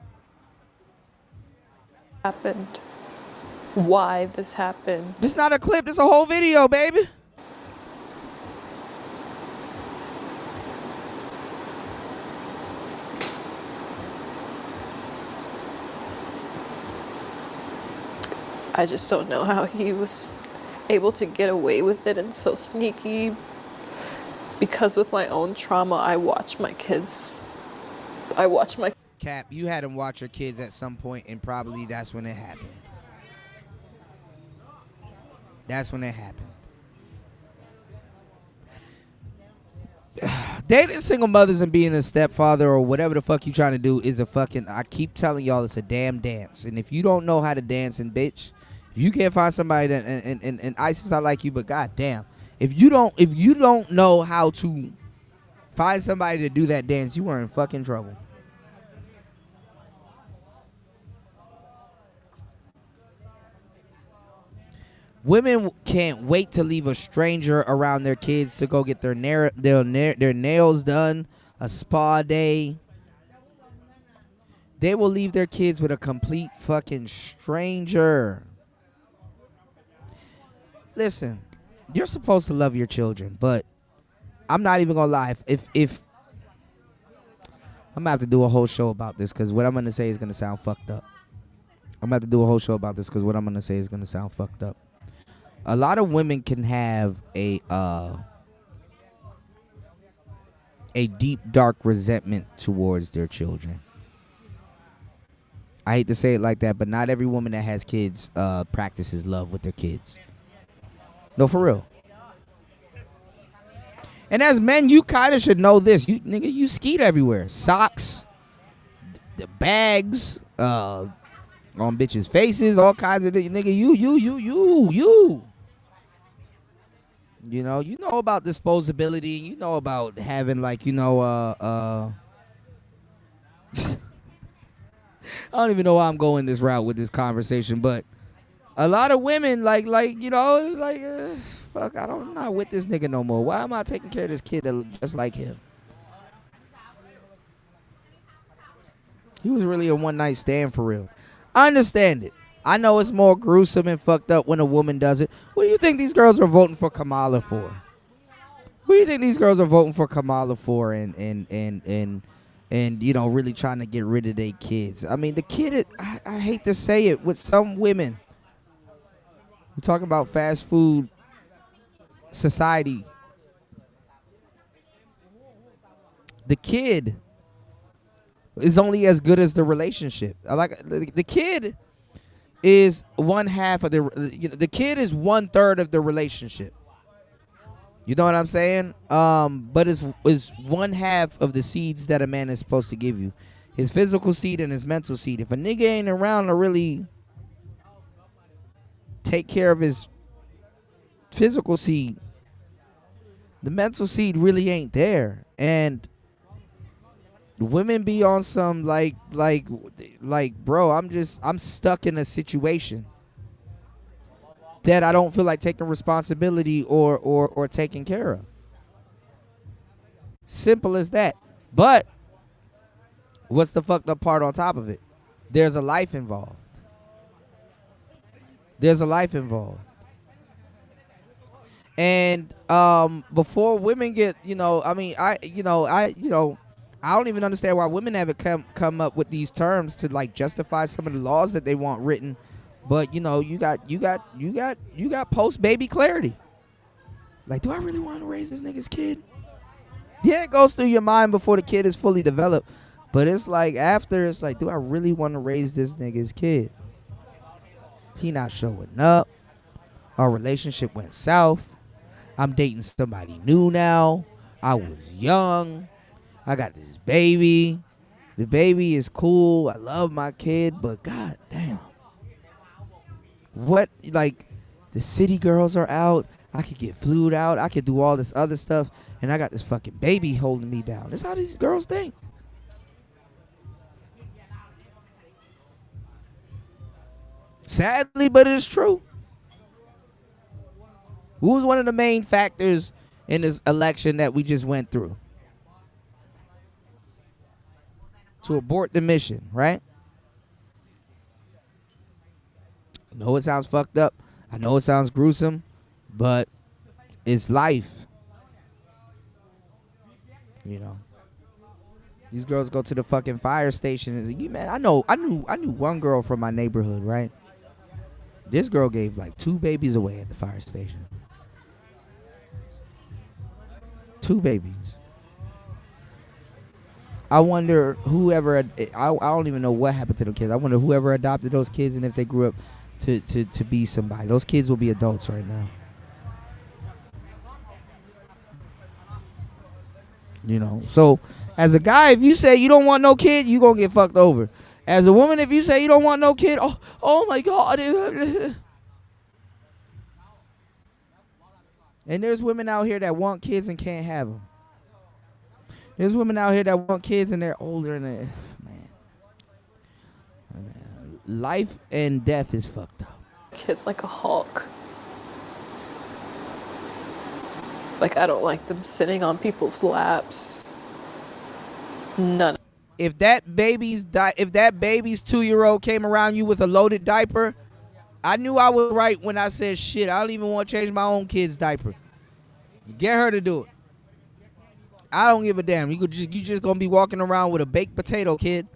B: Happened. Why this happened.
A: This not a clip, this a whole video, baby.
B: I just don't know how he was able to get away with it and so sneaky. Because with my own trauma, I watch my
A: Cap, you had him watch your kids at some point, and probably that's when it happened. That's when it happened. Dating single mothers and being a stepfather or whatever the fuck you trying to do is a fucking, I keep telling y'all, it's a damn dance. And if you don't know how to dance, and bitch, you can't find somebody that, and ISIS, I like you, but goddamn. If you don't know how to find somebody to do that dance, you are in fucking trouble. Women can't wait to leave a stranger around their kids to go get their nails done, a spa day. They will leave their kids with a complete fucking stranger. Listen. You're supposed to love your children, but I'm not even gonna lie. If I'm gonna have to do a whole show about this, because what I'm gonna say is gonna sound fucked up. I'm gonna have to do a whole show about this because what I'm gonna say is gonna sound fucked up. A lot of women can have a deep, dark resentment towards their children. I hate to say it like that, but not every woman that has kids practices love with their kids. No, for real. And as men, you kind of should know this. You nigga, you skeet everywhere. Socks, the bags, on bitches' faces, all kinds of nigga. You. You know about disposability. You know about having like I don't even know why I'm going this route with this conversation, but a lot of women like fuck, I'm not with this nigga no more. Why am I taking care of this kid that look just like him? He was really a one night stand for real. I understand it. I know it's more gruesome and fucked up when a woman does it. What do you think these girls are voting for Kamala for? What do you think these girls are voting for Kamala for and really trying to get rid of their kids? I mean, the kid, I hate to say it, with some women, we're talking about fast food society. The kid is only as good as the relationship. The kid is one half of the kid is 1/3 of the relationship. You know what I'm saying? But it's one half of the seeds that a man is supposed to give you. His physical seed and his mental seed. If a nigga ain't around to really take care of his physical seed, the mental seed really ain't there. And women be on some like bro, I'm stuck in a situation that I don't feel like taking responsibility or taking care of. Simple as that. But what's the fucked up part on top of it? There's a life involved. And before women get, I don't even understand why women haven't come up with these terms to like justify some of the laws that they want written. But you got post baby clarity. Like, do I really want to raise this nigga's kid? Yeah, it goes through your mind before the kid is fully developed. But it's like after, it's like, do I really want to raise this nigga's kid? He not showing up. Our relationship went south. I'm dating somebody new now. I was young. I got this baby. The baby is cool. I love my kid, but god damn. What, like, the city girls are out. I could get flued out. I could do all this other stuff. And I got this fucking baby holding me down. That's how these girls think. Sadly, but it's true. Who was one of the main factors in this election that we just went through? To abort the mission, right? I know it sounds fucked up. I know it sounds gruesome, but it's life. You know. These girls go to the fucking fire station and say, man, I knew one girl from my neighborhood, right? This girl gave like 2 babies away at the fire station. 2 babies. I wonder whoever, I don't even know what happened to the kids. I wonder whoever adopted those kids and if they grew up to be somebody. Those kids will be adults right now. You know, so as a guy, if you say you don't want no kid, you gonna get fucked over. As a woman, if you say you don't want no kid, oh my God. And there's women out here that want kids and can't have them. There's women out here that want kids and they're older and they're, man. Life and death is fucked up.
B: Kid's like a Hulk. Like, I don't like them sitting on people's laps. None.
A: If that baby's 2-year-old came around you with a loaded diaper, I knew I was right when I said, shit, I don't even want to change my own kid's diaper. Get her to do it. I don't give a damn. You just gonna be walking around with a baked potato, kid.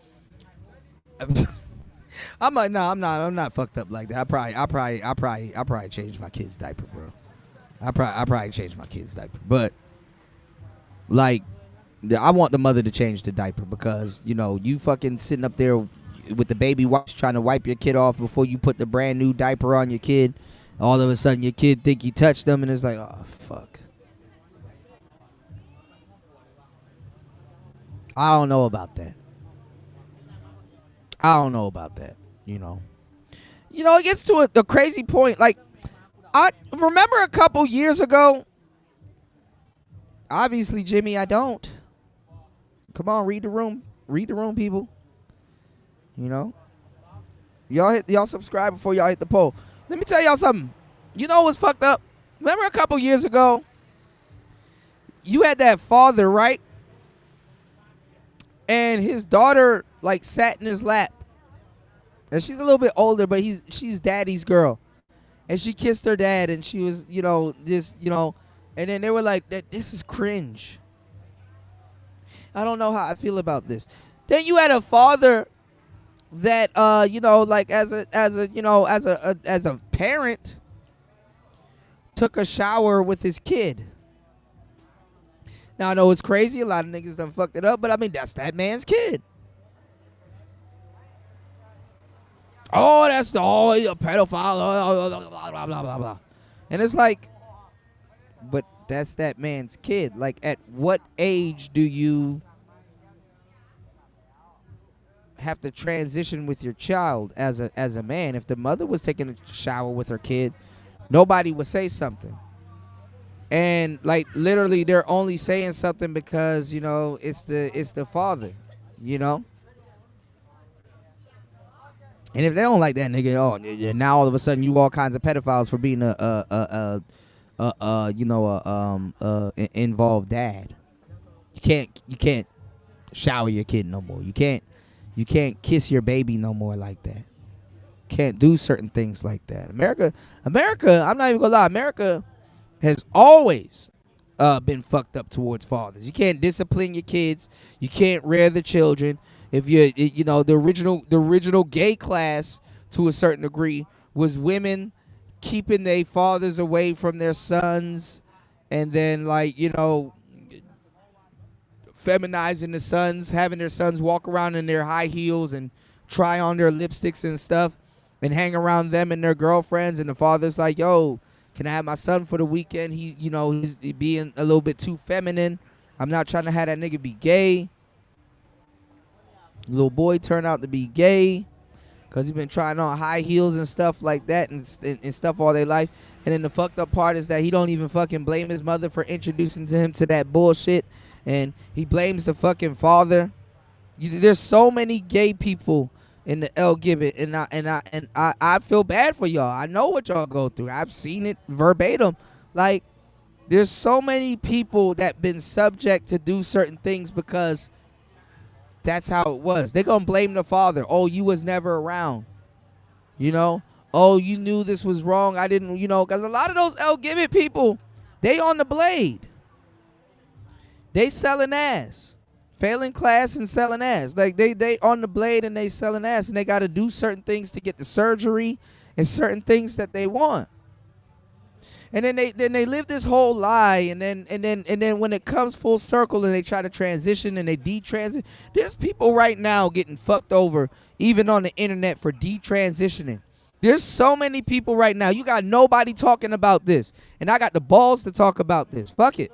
A: I'm not fucked up like that. I probably changed my kid's diaper, bro. I probably changed my kid's diaper, but like, I want the mother to change the diaper because you fucking sitting up there with the baby wipes trying to wipe your kid off before you put the brand new diaper on your kid. All of a sudden, your kid think you touched them, and it's like, oh fuck. I don't know about that. I don't know about that. You know, it gets to a crazy point. Like, I remember a couple years ago. Obviously, Jimmy, I don't. Come on, read the room. Read the room, people. You know, y'all subscribe before y'all hit the poll. Let me tell y'all something. You know what's fucked up? Remember a couple years ago, you had that father, right? And his daughter like sat in his lap. And she's a little bit older, but she's daddy's girl. And she kissed her dad, and she was, and then they were like, this is cringe. I don't know how I feel about this. Then you had a father that like as a parent took a shower with his kid. Now I know it's crazy, a lot of niggas done fucked it up, but I mean that's that man's kid. Oh, that's he's a pedophile, blah, blah, blah, blah, blah. And it's like, but that's that man's kid. Like, at what age do you have to transition with your child as a man? If the mother was taking a shower with her kid, nobody would say something. And like literally they're only saying something because, it's the father, And if they don't like that nigga, now all of a sudden you all kinds of pedophiles for being involved dad. You can't shower your kid no more. You can't kiss your baby no more like that. Can't do certain things like that. America, I'm not even gonna lie, America has always been fucked up towards fathers. You can't discipline your kids. You can't rear the children. If the original gay class to a certain degree was women keeping their fathers away from their sons, and then feminizing the sons, having their sons walk around in their high heels and try on their lipsticks and stuff, and hang around them and their girlfriends, and the father's like, yo, can I have my son for the weekend? He's being a little bit too feminine. I'm not trying to have that nigga be gay. Little boy turned out to be gay because he's been trying on high heels and stuff like that and stuff all their life. And then the fucked up part is that he don't even fucking blame his mother for introducing him to that bullshit, and he blames the fucking father. There's so many gay people in the LGBT, and I feel bad for y'all. I know what y'all go through. I've seen it verbatim. Like, there's so many people that been subject to do certain things because that's how it was. They're gonna blame the father. Oh, you was never around. Oh, you knew this was wrong. I didn't, because a lot of those LGBT people, they on the blade. They selling ass. Failing class and selling ass. Like they on the blade and they selling ass, and they got to do certain things to get the surgery and certain things that they want. And then they live this whole lie, and then when it comes full circle and they try to transition and they detransition, there's people right now getting fucked over even on the internet for detransitioning. There's so many people right now. You got nobody talking about this, and I got the balls to talk about this. Fuck it.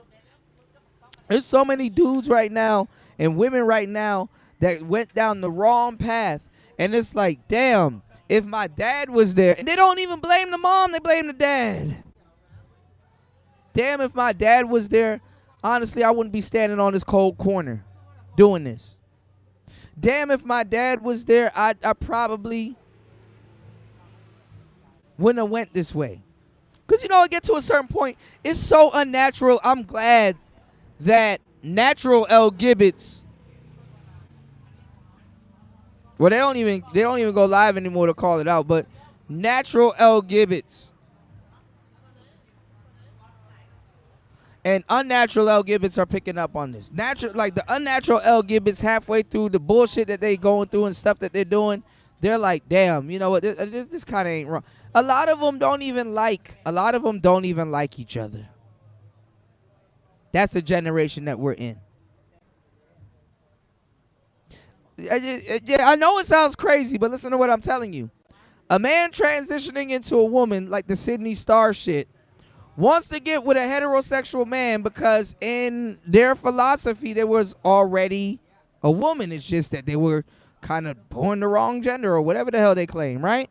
A: There's so many dudes right now and women right now that went down the wrong path, and it's like, damn, if my dad was there, and they don't even blame the mom, they blame the dad. Damn, if my dad was there, honestly, I wouldn't be standing on this cold corner doing this. Damn, if my dad was there, I probably wouldn't have went this way. Because, it gets to a certain point, it's so unnatural. I'm glad that natural LGBTs, well, they don't even go live anymore to call it out, but natural LGBTs and unnatural LGBTs are picking up on this. The unnatural LGBTs, halfway through the bullshit that they going through and stuff that they're doing, they're like, damn, you know what, this kind of ain't wrong. A lot of them don't even like each other. That's the generation that we're in. I know it sounds crazy, but listen to what I'm telling you. A man transitioning into a woman, like the Sydney Star shit, wants to get with a heterosexual man because in their philosophy there was already a woman. It's just that they were kind of born the wrong gender or whatever the hell they claim, right?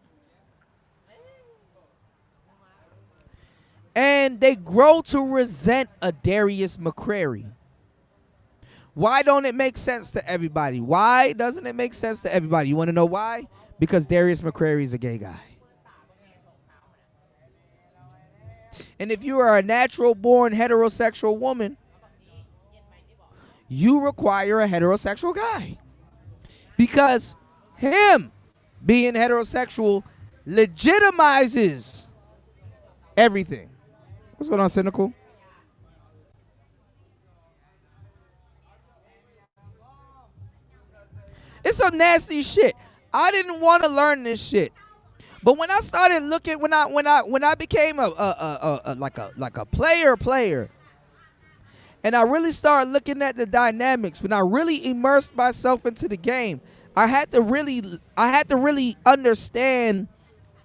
A: And they grow to resent a Darius McCrary. Why don't it make sense to everybody? Why doesn't it make sense to everybody? You want to know why? Because Darius McCrary is a gay guy. And if you are a natural born heterosexual woman, you require a heterosexual guy. Because him being heterosexual legitimizes everything. What's going on, Cynical? It's some nasty shit. I didn't want to learn this shit. But when I started looking, when I became a player, and I really started looking at the dynamics, when I really immersed myself into the game, I had to really understand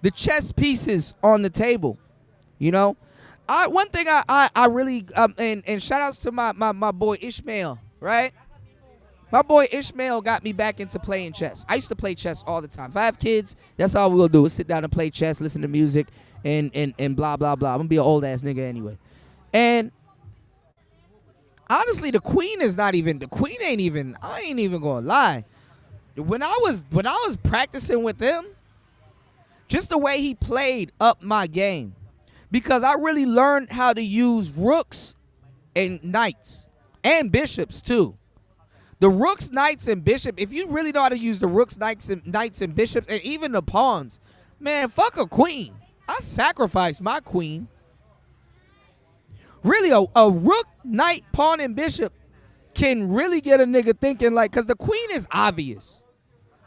A: the chess pieces on the table. You know, one thing I really and shout outs to my boy Ishmael, right? My boy Ishmael got me back into playing chess. I used to play chess all the time. If I have kids, that's all we'll do is sit down and play chess, listen to music, and blah, blah, blah. I'm going to be an old-ass nigga anyway. And honestly, the queen ain't even, I ain't even going to lie. When I was practicing with him, just the way he played up my game, because I really learned how to use rooks and knights and bishops too. The rooks, knights, and bishop, if you really know how to use the rooks, knights, and bishops, and even the pawns, man, fuck a queen. I sacrificed my queen. Really, a rook, knight, pawn, and bishop can really get a nigga thinking like, because the queen is obvious.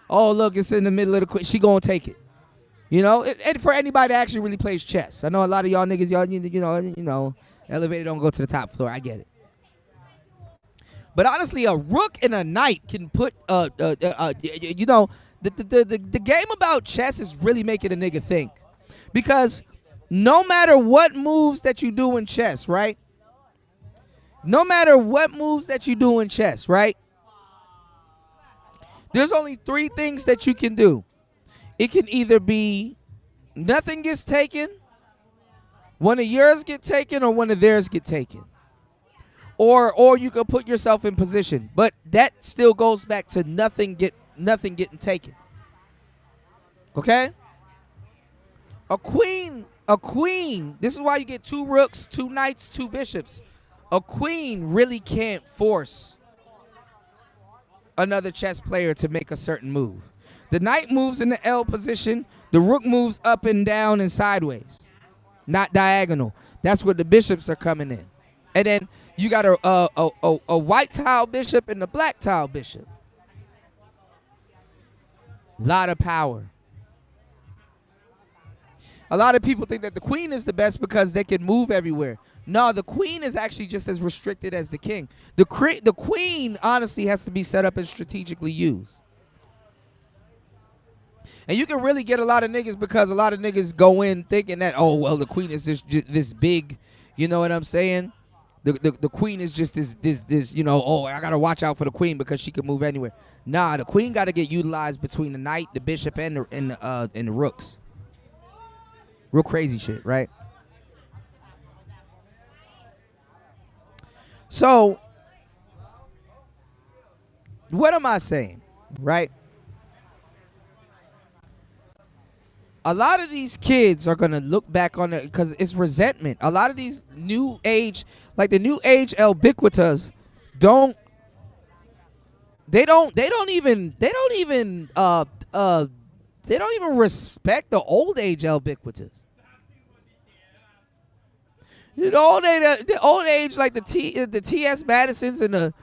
A: Oh, look, it's in the middle of the queen. She gonna take it. You know, and for anybody that actually really plays chess. I know a lot of y'all niggas, you know, elevator don't go to the top floor. I get it. But honestly, a rook and a knight can put, you know, the game about chess is really making a nigga think. Because no matter what moves that you do in chess, right? No matter what moves that you do in chess, right? There's only 3 things that you can do. It can either be nothing gets taken, one of yours get taken, or one of theirs get taken. Or you can put yourself in position, but that still goes back to nothing getting taken. Okay? A queen. This is why you get 2 rooks, 2 knights, 2 bishops. A queen really can't force another chess player to make a certain move. The knight moves in the L position. The rook moves up and down and sideways, not diagonal. That's where the bishops are coming in. And then you got a white tile bishop and a black tile bishop. Lot of power. A lot of people think that the queen is the best because they can move everywhere. No, the queen is actually just as restricted as the king. The queen, honestly, has to be set up and strategically used. And you can really get a lot of niggas because a lot of niggas go in thinking that, oh, well, the queen is this big, you know what I'm saying? The queen is just this, you know, oh, I got to watch out for the queen because she can move anywhere. Nah, the queen got to get utilized between the knight, the bishop, and the rooks. Real crazy shit, right? So, what am I saying, right? A lot of these kids are going to look back on it because it's resentment. A lot of these new age, like the new age ubiquitous, don't even respect the old age ubiquitous. The old age, like the T.S. Madisons and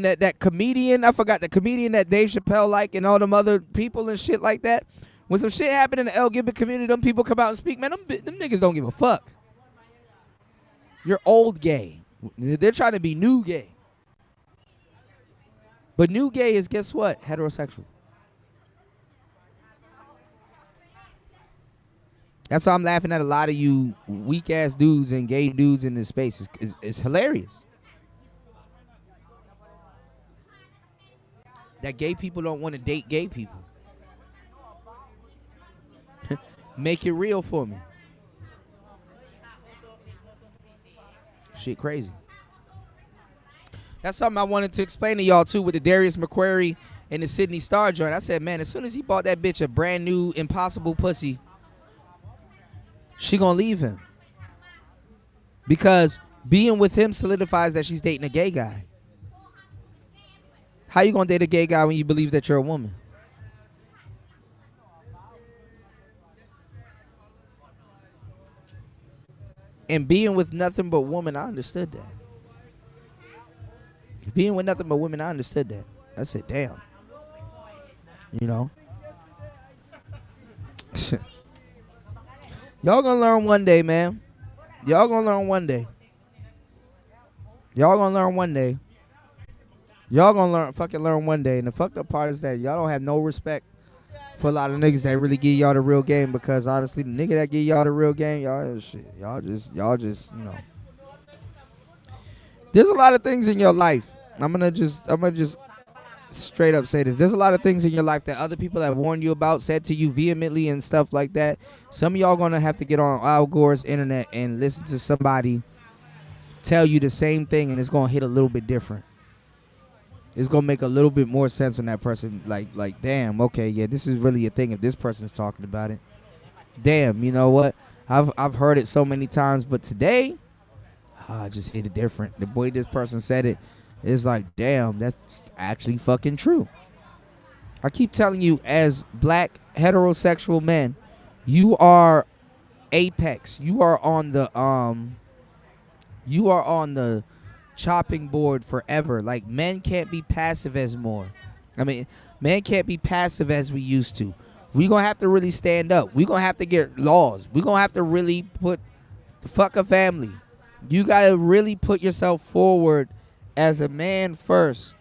A: that comedian, I forgot the comedian that Dave Chappelle like, and all them other people and shit like that. When some shit happen in the LGBT community, them people come out and speak. Man, them niggas don't give a fuck. You're old gay. They're trying to be new gay. But new gay is, guess what? Heterosexual. That's why I'm laughing at a lot of you weak-ass dudes and gay dudes in this space. It's hilarious. that gay people don't want to date gay people. Make it real for me. Shit crazy. That's something I wanted to explain to y'all too with the Darius McQuarrie and the Sydney Star joint. I said, man, as soon as he bought that bitch a brand new impossible pussy, she gonna leave him. Because being with him solidifies that she's dating a gay guy. How you gonna date a gay guy when you believe that you're a woman? And being with nothing but women, I understood that. Being with nothing but women, I understood that. I said, damn. You know? Y'all gonna learn one day, man. Y'all gonna learn one day. Y'all gonna learn one day. Y'all gonna learn one day. And the fucked up part is that y'all don't have no respect for a lot of niggas that really give y'all the real game, because honestly, the nigga that give y'all the real game, y'all just, you know. There's a lot of things in your life. I'm gonna just straight up say this. There's a lot of things in your life that other people have warned you about, said to you vehemently and stuff like that. Some of y'all gonna have to get on Al Gore's internet and listen to somebody tell you the same thing, and it's gonna hit a little bit different. It's gonna make a little bit more sense when that person like damn, okay, yeah, this is really a thing if this person's talking about it. Damn, you know what? I've heard it so many times, but today, I just hit it different. The way this person said it is like, damn, that's actually fucking true. I keep telling you, as black heterosexual men, you are apex. You are on the chopping board forever. Like, men can't be passive as more. I mean, men can't be passive as we used to. We're going to have to really stand up. We're going to have to get laws. We're going to have to really put the fuck a family. You got to really put yourself forward as a man first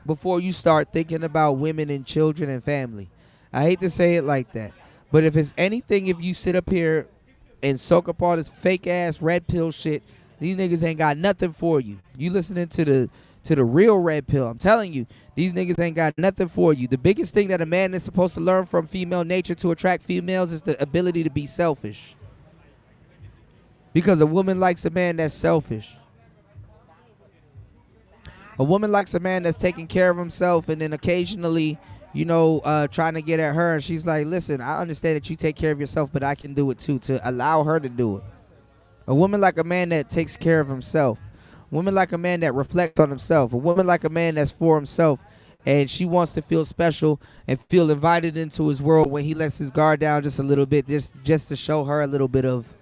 A: before you start thinking about women and children and family. I hate to say it like that, but if it's anything, if you sit up here and soak up all this fake ass red pill shit, these niggas ain't got nothing for you. You listening to the real red pill. I'm telling you, these niggas ain't got nothing for you. The biggest thing that a man is supposed to learn from female nature to attract females is the ability to be selfish. Because a woman likes a man that's selfish. A woman likes a man that's taking care of himself, and then occasionally, you know, trying to get at her, and she's like, listen, I understand that you take care of yourself, but I can do it too, to allow her to do it. A woman like a man that takes care of himself. A woman like a man that reflects on himself. A woman like a man that's for himself, and she wants to feel special and feel invited into his world when he lets his guard down just a little bit, just to show her a little bit of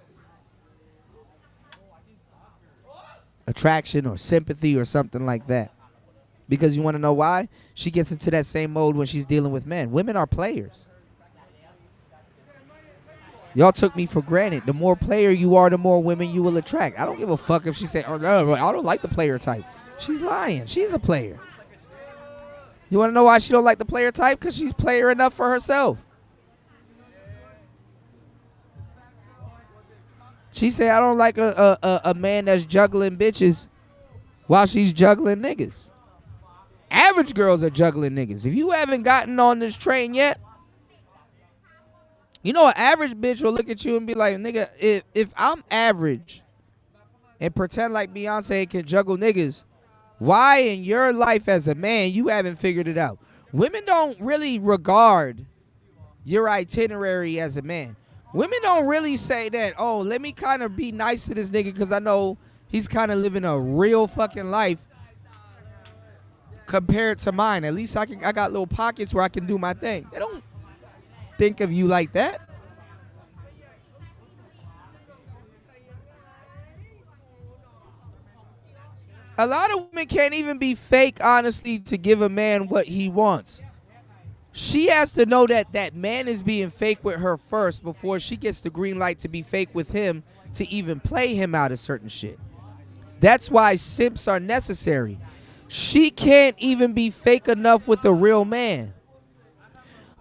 A: attraction or sympathy or something like that. Because you want to know why? She gets into that same mode when she's dealing with men. Women are players. Y'all took me for granted. The more player you are, the more women you will attract. I don't give a fuck if she say, oh, no, I don't like the player type. She's lying. She's a player. You want to know why she don't like the player type? Because she's player enough for herself. She said, I don't like a man that's juggling bitches while she's juggling niggas. Average girls are juggling niggas. If you haven't gotten on this train yet, you know, an average bitch will look at you and be like, nigga, if I'm average and pretend like Beyonce can juggle niggas, why in your life as a man you haven't figured it out? Women don't really regard your itinerary as a man. Women don't really say that, oh, let me kind of be nice to this nigga because I know he's kind of living a real fucking life compared to mine. At least I got little pockets where I can do my thing. They don't think of you like that. A lot of women can't even be fake, honestly, to give a man what he wants. She has to know that that man is being fake with her first before she gets the green light to be fake with him, to even play him out of certain shit. That's why simps are necessary. She can't even be fake enough with a real man.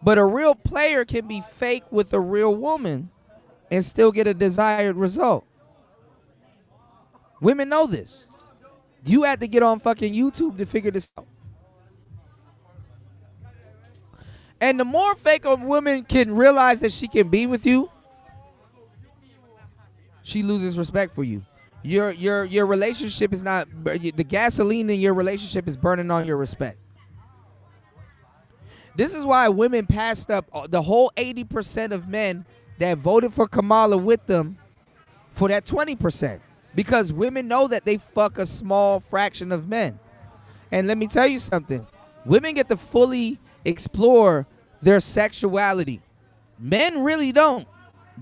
A: But a real player can be fake with a real woman and still get a desired result. Women know this. You had to get on fucking YouTube to figure this out. And the more fake a woman can realize that she can be with you, she loses respect for you. Your relationship is not, the gasoline in your relationship is burning on your respect. This is why women passed up the whole 80% of men that voted for Kamala with them for that 20%. Because women know that they fuck a small fraction of men. And let me tell you something. Women get to fully explore their sexuality. Men really don't.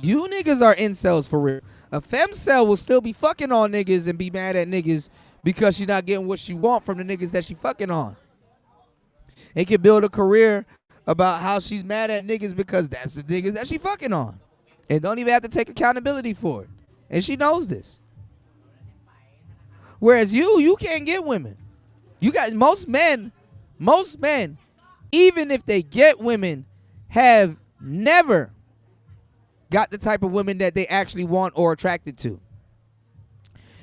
A: You niggas are incels for real. A femcel will still be fucking on niggas and be mad at niggas because she not getting what she want from the niggas that she fucking on. And can build a career about how she's mad at niggas because that's the niggas that she fucking on. And don't even have to take accountability for it. And she knows this. Whereas you can't get women. You got most men, even if they get women, have never got the type of women that they actually want or attracted to.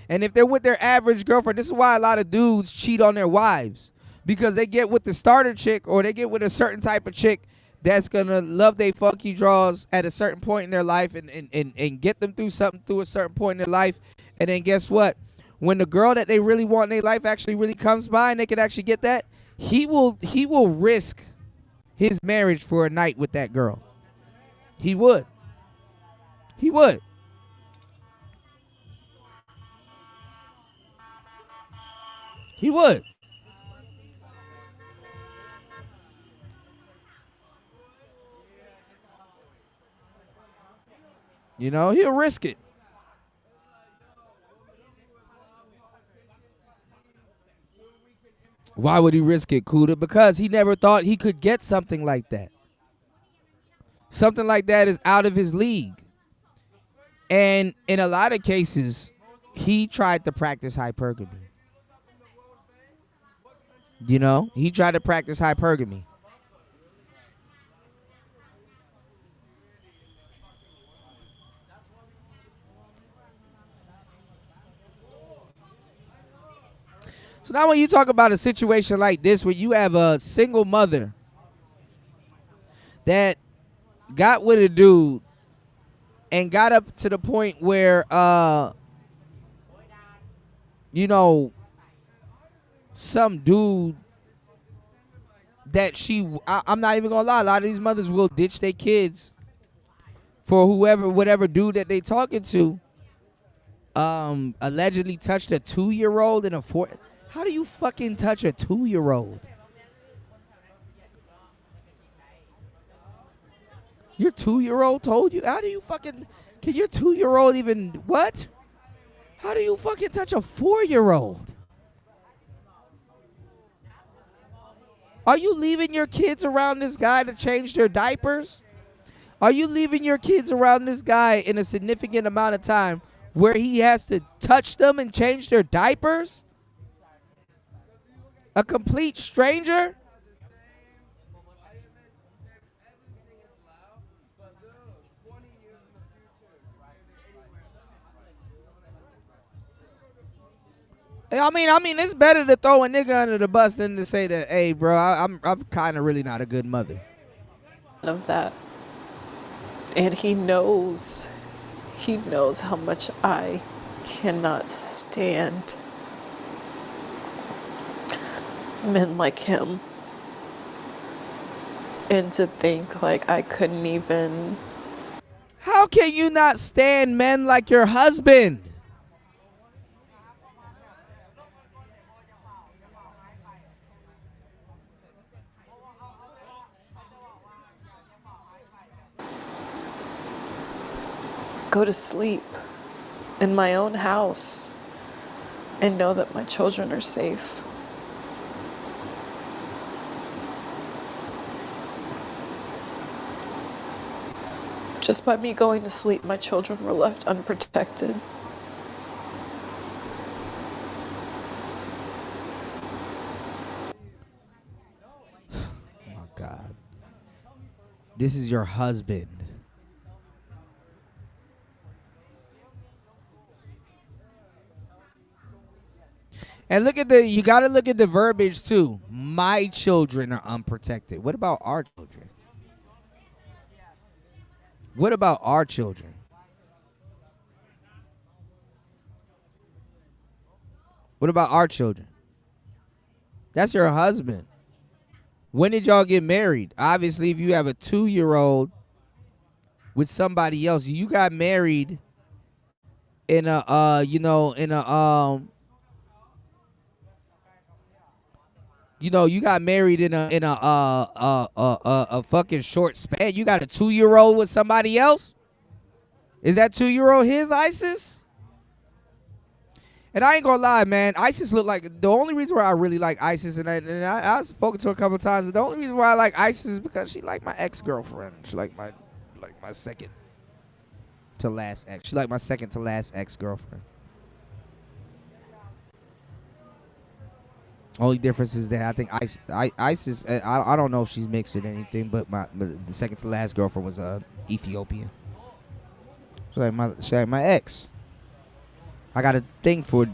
A: And if they're with their average girlfriend, this is why a lot of dudes cheat on their wives. Because they get with the starter chick, or they get with a certain type of chick that's gonna love they funky draws at a certain point in their life and get them through something through a certain point in their life. And then guess what? When the girl that they really want in their life actually really comes by and they can actually get that, he will risk his marriage for a night with that girl. He would. He would. He would. You know, he'll risk it. Why would he risk it, Kuda? Because he never thought he could get something like that. Something like that is out of his league. And in a lot of cases, he tried to practice hypergamy. You know, he tried to practice hypergamy. So now when you talk about a situation like this where you have a single mother that got with a dude and got up to the point where, you know, some dude that I'm not even gonna lie, a lot of these mothers will ditch their kids for whatever dude that they talking to, allegedly touched a 2-year-old and a 4. How do you fucking touch a 2-year-old? Your 2-year-old told you? How do you fucking, can your 2-year-old even, what? How do you fucking touch a 4-year-old? Are you leaving your kids around this guy to change their diapers? Are you leaving your kids around this guy in a significant amount of time where he has to touch them and change their diapers? A complete stranger? I mean, it's better to throw a nigga under the bus than to say that, hey, bro, I'm kind of really not a good mother.
B: Of that. And he knows how much I cannot stand men like him. And to think like I couldn't even.
A: How can you not stand men like your husband?
B: Go to sleep in my own house and know that my children are safe. Just by me going to sleep, my children were left unprotected.
A: Oh my God. This is your husband. And you gotta look at the verbiage too. My children are unprotected. What about our children? What about our children? What about our children? That's your husband. When did y'all get married? Obviously, if you have a 2-year-old with somebody else, you got married in a you got married in a fucking short span. You got a 2-year-old with somebody else? Is that 2-year-old his, ISIS? And I ain't gonna lie, man. ISIS look like the only reason why I really like ISIS, and I've spoken to her a couple of times. But the only reason why I like ISIS is because she like my ex-girlfriend. She like my second to last ex. She like my second to last ex-girlfriend. Only difference is that I think ISIS. I don't know if she's mixed with anything, but the second to last girlfriend was Ethiopian. She like my ex. I got a thing for.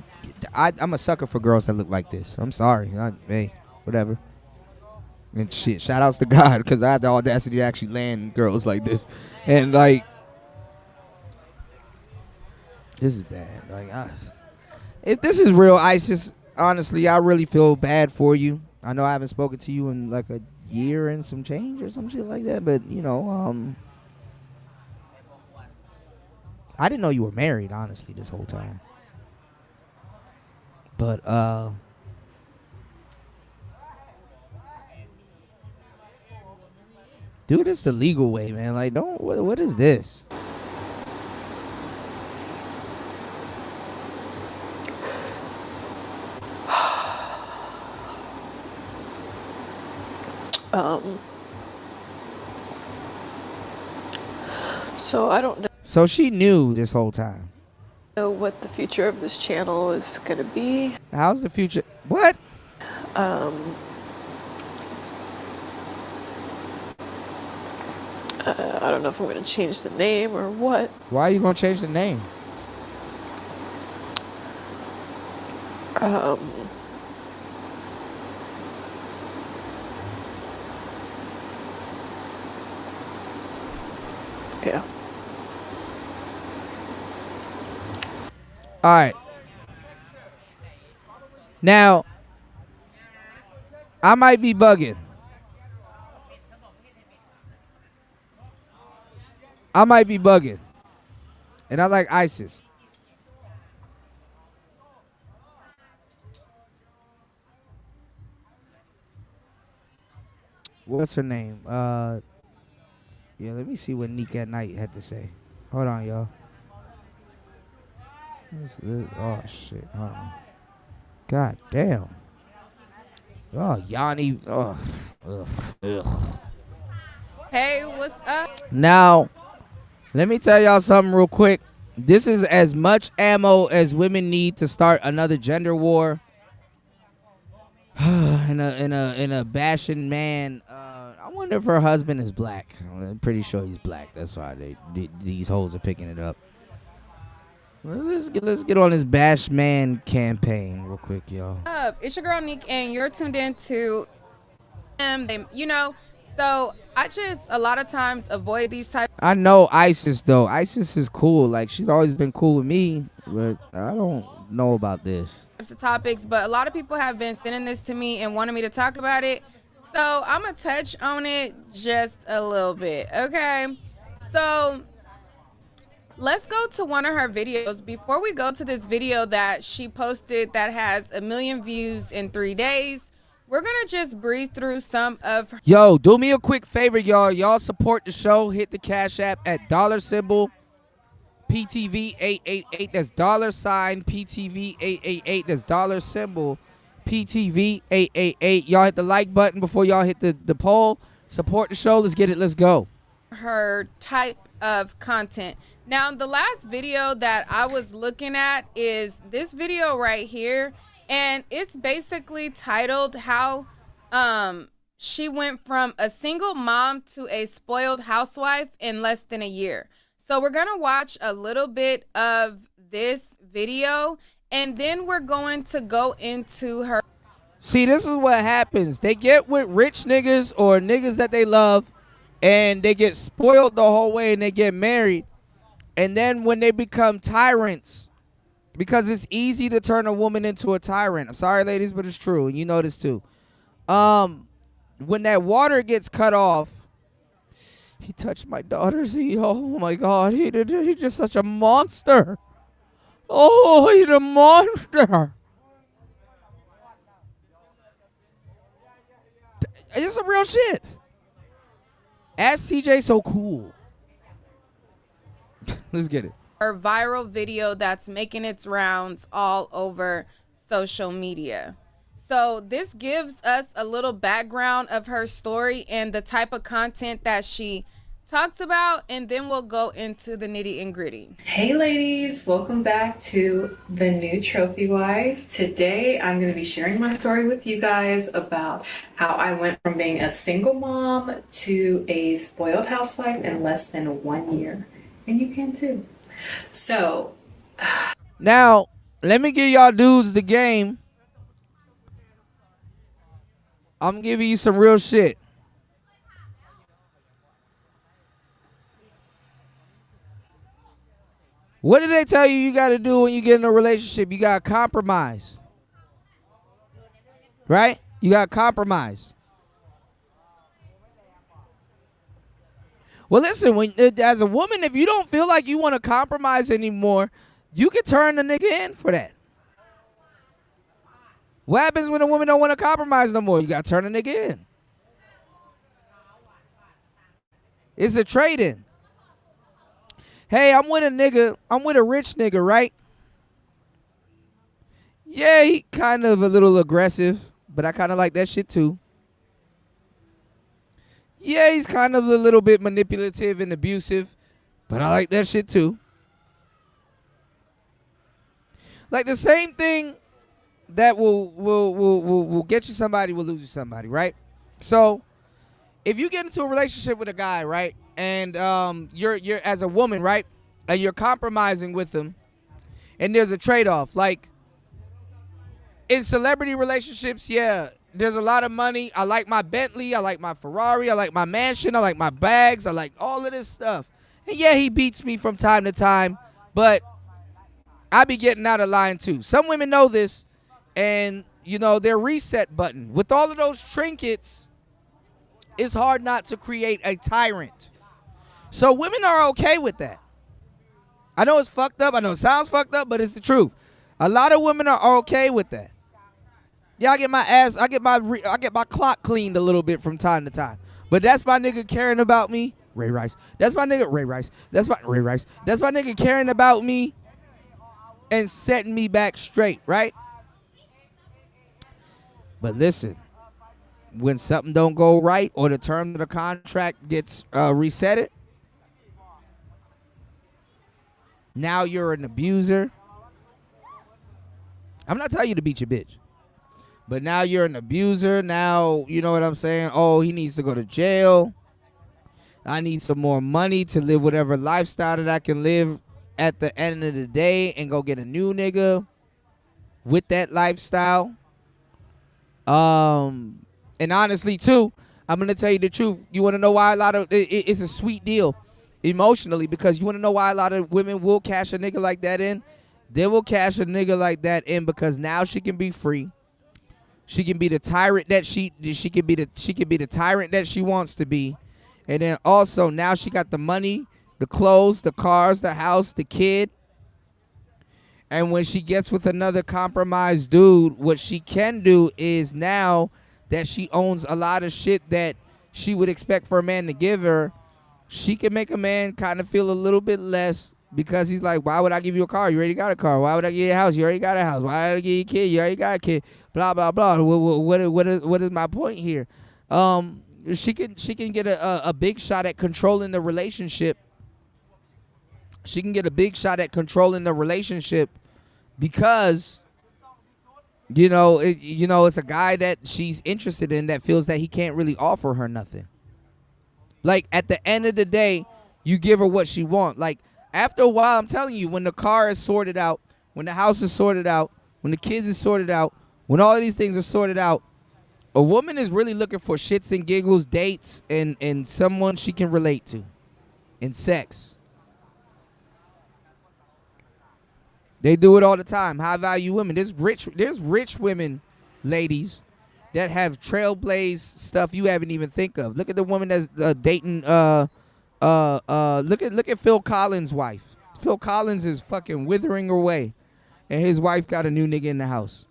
A: I'm a sucker for girls that look like this. I'm sorry. Hey, whatever. And shit, shout outs to God, because I had the audacity to actually land girls like this. And like, this is bad. Like, if this is real ISIS, honestly, I really feel bad for you. I know I haven't spoken to you in like a year and some change or some shit like that, but I didn't know you were married, honestly, this whole time. But do this the legal way, man. Like, don't. What is this?
B: So I don't
A: So she knew this whole time.
B: know what the future of this channel is gonna be.
A: How's the future? What?
B: I don't know if I'm gonna change the name or what.
A: Why are you gonna change the name?
B: Yeah.
A: All right. Now, I might be bugging. And I like ISIS. What's her name? Yeah, let me see what Neek at Night had to say. Hold on, y'all. Oh, shit. Hold on. God damn. Oh, Yanni. Oh, ugh.
C: Hey, what's up?
A: Now, let me tell y'all something real quick. This is as much ammo as women need to start another gender war. in a bashing man. I wonder if her husband is black. I'm pretty sure he's black. That's why these hoes are picking it up. Let's get on this bash man campaign real quick, y'all.
C: It's your girl Nick, and you're tuned in to So I just a lot of times avoid these types
A: I know ISIS though. ISIS is cool. Like, she's always been cool with me, but I don't know about this.
C: of topics, but a lot of people have been sending this to me and wanting me to talk about it. So I'm gonna touch on it just a little bit, okay? So let's go to one of her videos. Before we go to this video that she posted that has 1 million views in 3 days, we're gonna just breeze through some of her.
A: Yo, do me a quick favor, y'all. Y'all support the show. Hit the Cash App at $PTV888. That's $PTV888. That's $PTV888. Y'all hit the like button before y'all hit the poll. Support the show. Let's get it. Let's go.
C: Her type of content. Now, the last video that I was looking at is this video right here, and it's basically titled how she went from a single mom to a spoiled housewife in less than a year. So we're gonna watch a little bit of this video, and then we're going to go into her.
A: See, this is what happens. They get with rich niggas or niggas that they love, and they get spoiled the whole way and they get married. And then when they become tyrants, because it's easy to turn a woman into a tyrant. I'm sorry, ladies, but it's true, and you know this too. When that water gets cut off, he touched my daughter's. Oh my God, he's just such a monster. Oh, he's a monster. It's some real shit. Ask CJ so cool. Let's get it.
C: Her viral video that's making its rounds all over social media. So this gives us a little background of her story and the type of content that she talks about, and then we'll go into the nitty and gritty.
D: Hey ladies, welcome back to the new trophy wife. Today I'm going to be sharing my story with you guys about how I went from being a single mom to a spoiled housewife in less than 1 year. And you can too. So
A: now let me give y'all dudes the game. I'm giving you some real shit. What did they tell you you got to do when you get in a relationship? You got to compromise. Right? You got to compromise. Well, listen, as a woman, if you don't feel like you want to compromise anymore, you can turn the nigga in for that. What happens when a woman don't want to compromise no more? You got to turn the nigga in. It's a trade-in. Hey, I'm with a rich nigga, right? Yeah, he kind of a little aggressive, but I kind of like that shit too. Yeah, he's kind of a little bit manipulative and abusive, but I like that shit too. Like the same thing that will get you somebody will lose you somebody, right? So if you get into a relationship with a guy, right, and you're as a woman, right, and you're compromising with him, and there's a trade-off. Like in celebrity relationships, yeah, there's a lot of money. I like my Bentley, I like my Ferrari, I like my mansion, I like my bags, I like all of this stuff. And yeah, he beats me from time to time, but I be getting out of line too. Some women know this, and you know their reset button with all of those trinkets. It's hard not to create a tyrant. So women are okay with that. I know it's fucked up. I know it sounds fucked up, but it's the truth. A lot of women are okay with that. Yeah, I get my clock cleaned a little bit from time to time. But that's my nigga caring about me. Ray Rice. That's my nigga Ray Rice. That's my Ray Rice. That's my nigga caring about me and setting me back straight, right? But listen, when something don't go right or the term of the contract gets resetted, now you're an abuser. I'm not telling you to beat your bitch, but now you're an abuser. Now, you know what I'm saying? Oh, he needs to go to jail. I need some more money to live whatever lifestyle that I can live at the end of the day and go get a new nigga with that lifestyle. And honestly, too, I'm going to tell you the truth. You want to know why it's a sweet deal emotionally, because you want to know why a lot of women will cash a nigga like that in? They will cash a nigga like that in because now she can be free. She can be the tyrant that she can be the tyrant that she wants to be. And then also now she got the money, the clothes, the cars, the house, the kid. And when she gets with another compromised dude, what she can do is now that she owns a lot of shit that she would expect for a man to give her, she can make a man kind of feel a little bit less, because he's like, why would I give you a car? You already got a car. Why would I give you a house? You already got a house. Why would I give you a kid? You already got a kid. Blah, blah, blah. What is my point here? She can get a big shot at controlling the relationship. She can get a big shot at controlling the relationship because, it's a guy that she's interested in that feels that he can't really offer her nothing. Like, at the end of the day, you give her what she wants. Like, after a while, I'm telling you, when the car is sorted out, when the house is sorted out, when the kids is sorted out, when all of these things are sorted out, A woman is really looking for shits and giggles, dates, and someone she can relate to, and sex. They do it all the time. High value women. There's rich women, ladies, that have trailblaze stuff you haven't even think of. Look at the woman that's dating. Look at Phil Collins' wife. Phil Collins is fucking withering away, and his wife got a new nigga in the house.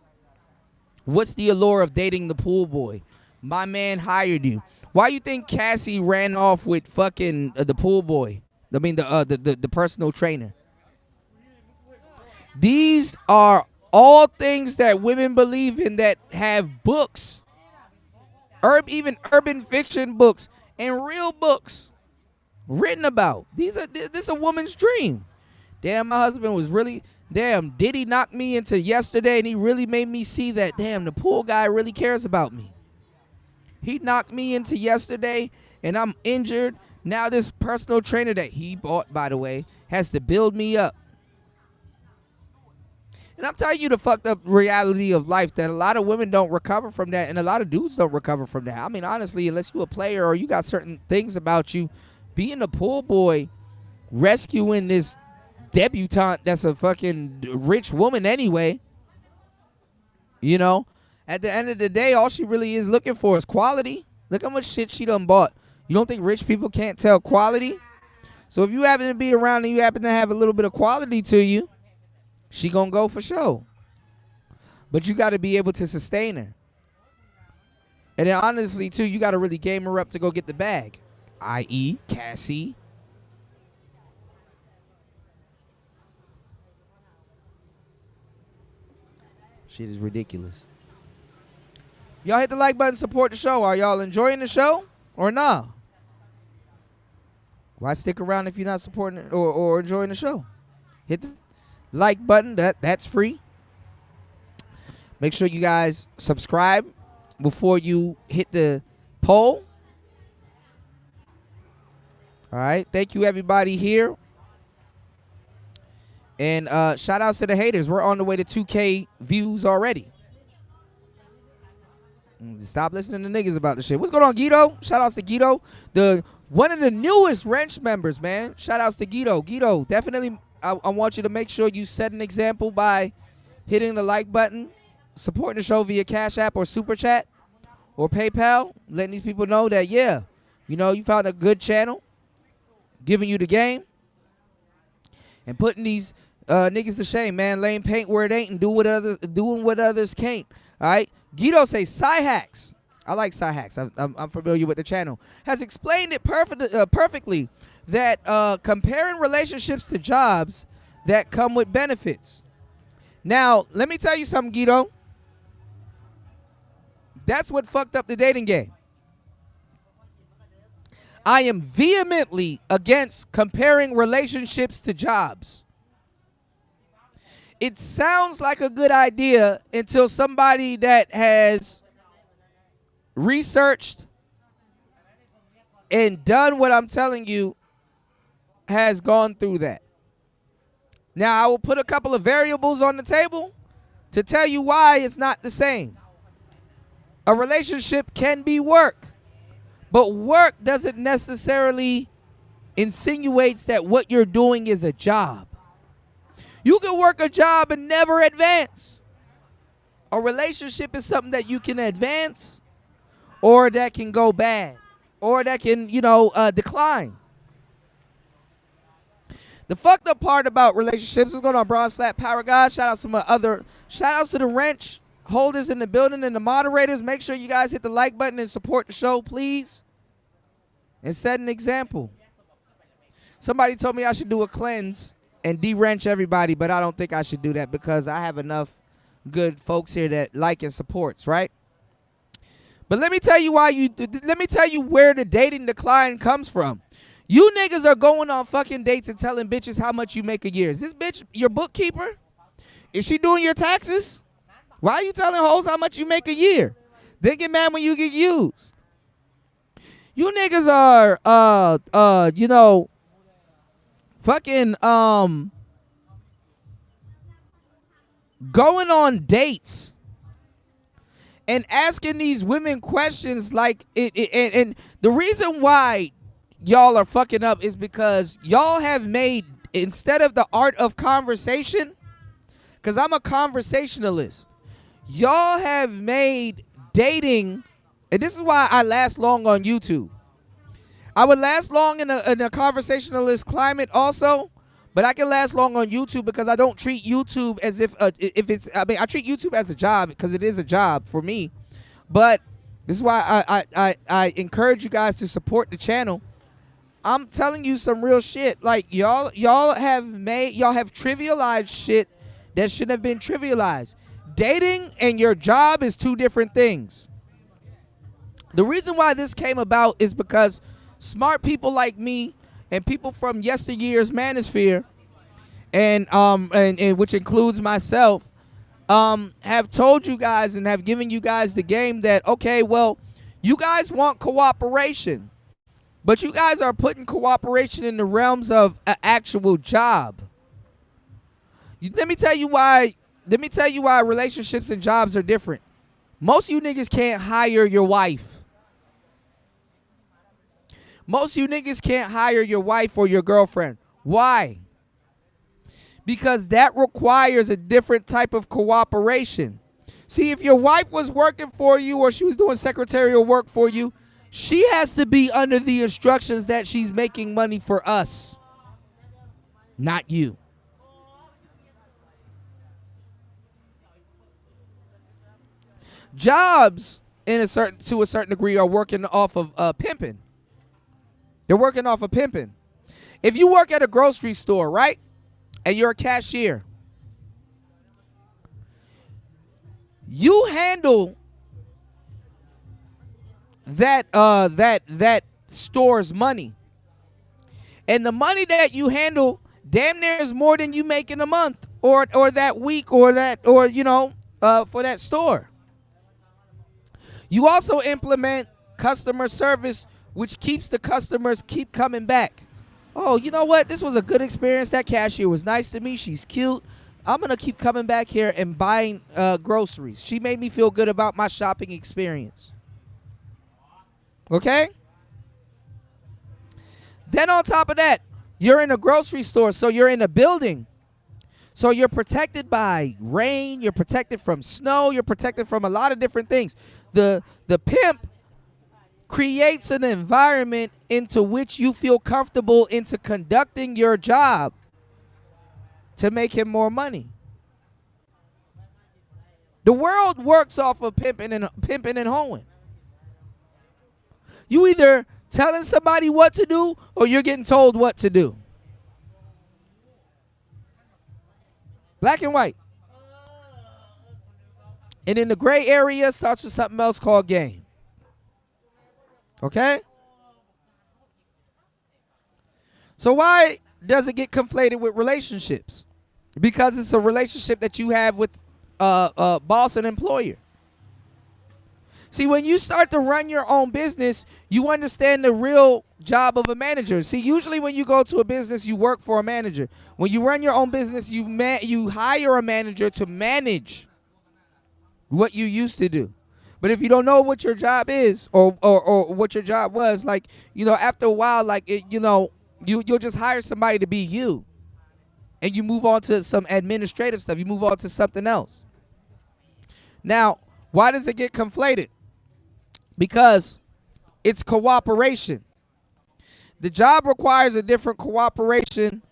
A: What's the allure of dating the pool boy? My man hired you. Why you think Cassie ran off with fucking the pool boy? I mean the personal trainer. These are all things that women believe in that have books, even urban fiction books and real books written about. This is a woman's dream. Damn, my husband was really, damn, did he knock me into yesterday and he really made me see that, damn, the pool guy really cares about me. He knocked me into yesterday and I'm injured. Now this personal trainer that he bought, by the way, has to build me up. And I'm telling you the fucked up reality of life that a lot of women don't recover from that and a lot of dudes don't recover from that. I mean, honestly, unless you a player or you got certain things about you, being a pool boy, rescuing this debutante that's a fucking rich woman anyway, you know, at the end of the day, all she really is looking for is quality. Look how much shit she done bought. You don't think rich people can't tell quality? So if you happen to be around and you happen to have a little bit of quality to you, she gonna go for sure. But you got to be able to sustain her. And then honestly, too, you got to really game her up to go get the bag, i.e. Cassie. Shit is ridiculous. Y'all hit the like button, support the show. Are y'all enjoying the show or nah? Why stick around if you're not supporting it or enjoying the show? Hit the like button. That's free. Make sure you guys subscribe before you hit the poll. All right. Thank you, everybody here. And shout outs to the haters. We're on the way to 2K views already. Stop listening to niggas about the shit. What's going on, Guido? Shout outs to Guido, one of the newest Wrench members, man. Shout outs to Guido. Guido, definitely, I want you to make sure you set an example by hitting the like button, supporting the show via Cash App or Super Chat or PayPal, letting these people know that, yeah, you know, you found a good channel, giving you the game, and putting these niggas to shame, man. Laying paint where it ain't and doing what others can't. All right. Guido says Cyhacks. I like Cyhacks. I'm familiar with the channel. Has explained it perfectly that comparing relationships to jobs that come with benefits. Now, let me tell you something, Guido. That's what fucked up the dating game. I am vehemently against comparing relationships to jobs. It sounds like a good idea until somebody that has researched and done what I'm telling you has gone through that. Now, I will put a couple of variables on the table to tell you why it's not the same. A relationship can be work, but work doesn't necessarily insinuates that what you're doing is a job. You can work a job and never advance. A relationship is something that you can advance or that can go bad or that can, decline. The fucked up part about relationships, what's going on, Bronze Flat Power Guys? Shout out to the wrench holders in the building and the moderators. Make sure you guys hit the like button and support the show, please. And set an example. Somebody told me I should do a cleanse and de-wrench everybody, but I don't think I should do that because I have enough good folks here that like and supports, right? But let me tell you where the dating decline comes from. You niggas are going on fucking dates and telling bitches how much you make a year. Is this bitch your bookkeeper? Is she doing your taxes? Why are you telling hoes how much you make a year? They get mad when you get used. You niggas are, fucking, going on dates and asking these women questions like and the reason why y'all are fucking up is because y'all have made, instead of the art of conversation, because I'm a conversationalist, y'all have made dating, and this is why I last long on YouTube. I would last long in a conversationalist climate also, but I can last long on YouTube because I don't treat YouTube as if it's. I mean, I treat YouTube as a job because it is a job for me. But this is why I encourage you guys to support the channel. I'm telling you some real shit. Like y'all have trivialized shit that shouldn't have been trivialized. Dating and your job is two different things. The reason why this came about is because smart people like me and people from yesteryear's manosphere, and which includes myself, have told you guys and have given you guys the game that, okay, well, you guys want cooperation, but you guys are putting cooperation in the realms of an actual job. Let me tell you why relationships and jobs are different. Most of you niggas can't hire your wife. Most of you niggas can't hire your wife or your girlfriend. Why? Because that requires a different type of cooperation. See, if your wife was working for you or she was doing secretarial work for you, she has to be under the instructions that she's making money for us, not you. Jobs, to a certain degree, are working off of pimping. They're working off of pimping. If you work at a grocery store, right, and you're a cashier, you handle that store's money, and the money that you handle damn near is more than you make in a month or that week or for that store. You also implement customer service, which keeps the customers keep coming back. Oh, you know what? This was a good experience. That cashier was nice to me. She's cute. I'm going to keep coming back here and buying groceries. She made me feel good about my shopping experience. Okay? Then on top of that, you're in a grocery store, so you're in a building. So you're protected by rain. You're protected from snow. You're protected from a lot of different things. The pimp creates an environment into which you feel comfortable into conducting your job to make him more money. The world works off of pimping and hoeing. You either telling somebody what to do or you're getting told what to do. Black and white. And in the gray area starts with something else called game. Okay? So why does it get conflated with relationships? Because it's a relationship that you have with boss and employer. See, when you start to run your own business, you understand the real job of a manager. See, usually when you go to a business, you work for a manager. When you run your own business, you hire a manager to manage what you used to do. But if you don't know what your job is or what your job was, like, after a while, like, you'll just hire somebody to be you. And you move on to some administrative stuff. You move on to something else. Now, why does it get conflated? Because it's cooperation. The job requires a different cooperation,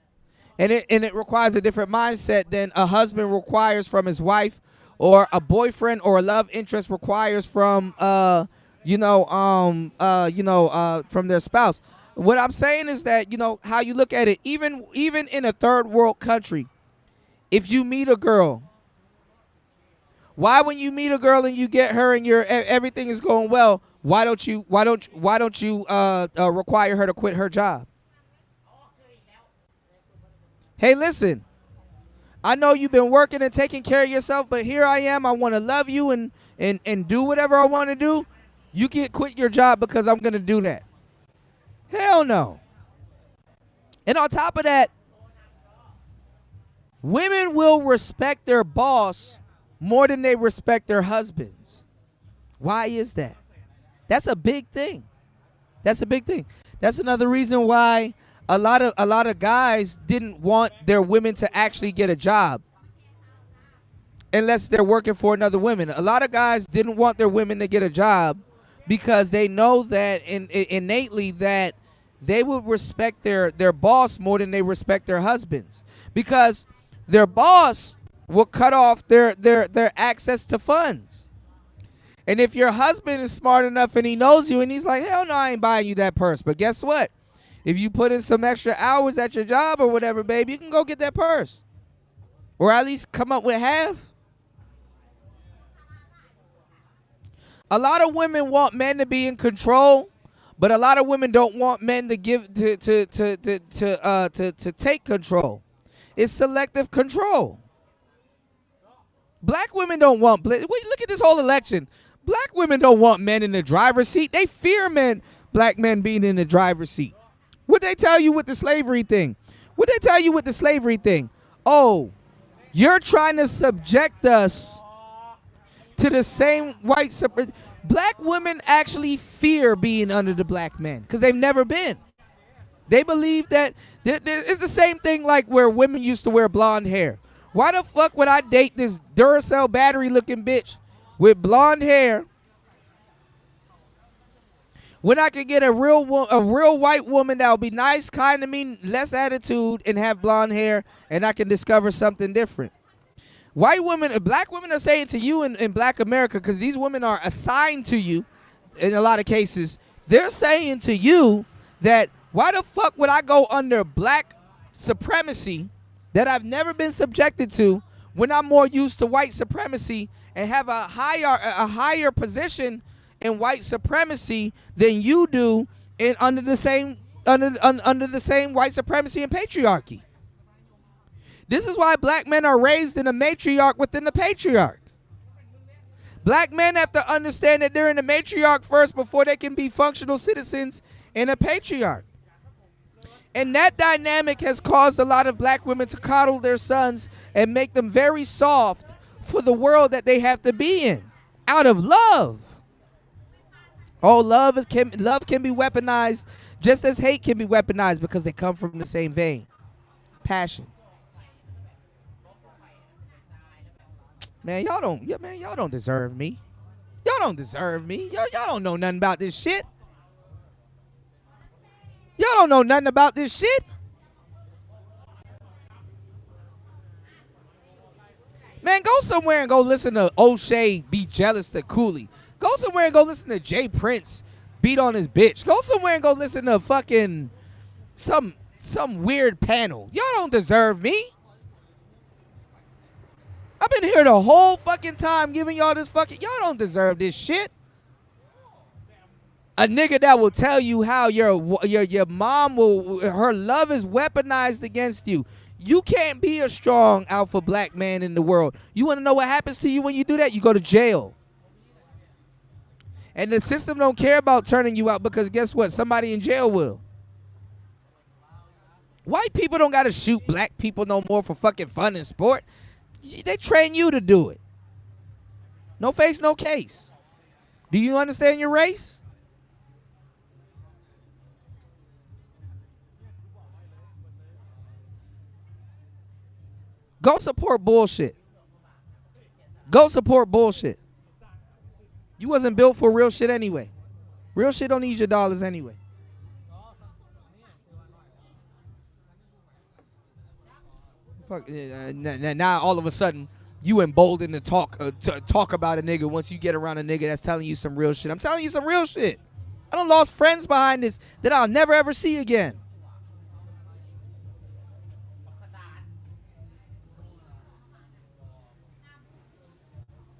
A: and it requires a different mindset than a husband requires from his wife, or a boyfriend or a love interest requires from from their spouse. What I'm saying is that, how you look at it, even in a third world country, if you meet a girl, why when you meet a girl and you get her and everything is going well, why don't you require her to quit her job? Hey, listen, I know you've been working and taking care of yourself, but here I am. I want to love you and do whatever I want to do. You can't quit your job because I'm going to do that. Hell no. And on top of that, women will respect their boss more than they respect their husbands. Why is that? That's a big thing. That's a big thing. That's another reason why a lot of guys didn't want their women to actually get a job unless they're working for another woman. A lot of guys didn't want their women to get a job because they know that innately that they would respect their boss more than they respect their husbands, because their boss will cut off their access to funds. And if your husband is smart enough and he knows you and he's like, hell no, I ain't buying you that purse. But guess what? If you put in some extra hours at your job or whatever, babe, you can go get that purse. Or at least come up with half. A lot of women want men to be in control, but a lot of women don't want men to give to take control. It's selective control. Black women don't want. Look at this whole election. Black women don't want men in the driver's seat. They fear black men being in the driver's seat. What they tell you with the slavery thing? Oh, you're trying to subject us to the same white supremacy. Black women actually fear being under the black man because they've never been. They believe that it's the same thing like where women used to wear blonde hair. Why the fuck would I date this Duracell battery looking bitch with blonde hair when I could get a real white woman that'll be nice, kind to me, less attitude, and have blonde hair, and I can discover something different? Black women are saying to you in black America, because these women are assigned to you in a lot of cases, they're saying to you that why the fuck would I go under black supremacy that I've never been subjected to when I'm more used to white supremacy and have a higher position in white supremacy than you do under the same white supremacy and patriarchy. This is why black men are raised in a matriarch within the patriarch. Black men have to understand that they're in the matriarch first before they can be functional citizens in a patriarch. And that dynamic has caused a lot of black women to coddle their sons and make them very soft for the world that they have to be in out of love. Oh, love can be weaponized just as hate can be weaponized because they come from the same vein. Passion. Man, y'all don't deserve me. Y'all don't deserve me. Y'all don't know nothing about this shit. Y'all don't know nothing about this shit. Man, go somewhere and go listen to O'Shea be jealous to Cooley. Go somewhere and go listen to Jay Prince beat on his bitch. Go somewhere and go listen to fucking some weird panel. Y'all don't deserve me. I've been here the whole fucking time giving y'all this fucking. Y'all don't deserve this shit. A nigga that will tell you how your mom her love is weaponized against you. You can't be a strong alpha black man in the world. You want to know what happens to you when you do that? You go to jail. And the system don't care about turning you out because guess what? Somebody in jail will. White people don't got to shoot black people no more for fucking fun and sport. They train you to do it. No face, no case. Do you understand your race? Go support bullshit. Go support bullshit. You wasn't built for real shit anyway. Real shit don't need your dollars anyway. Fuck, now all of a sudden you emboldened to talk about a nigga once you get around a nigga that's telling you some real shit. I'm telling you some real shit. I done lost friends behind this that I'll never ever see again.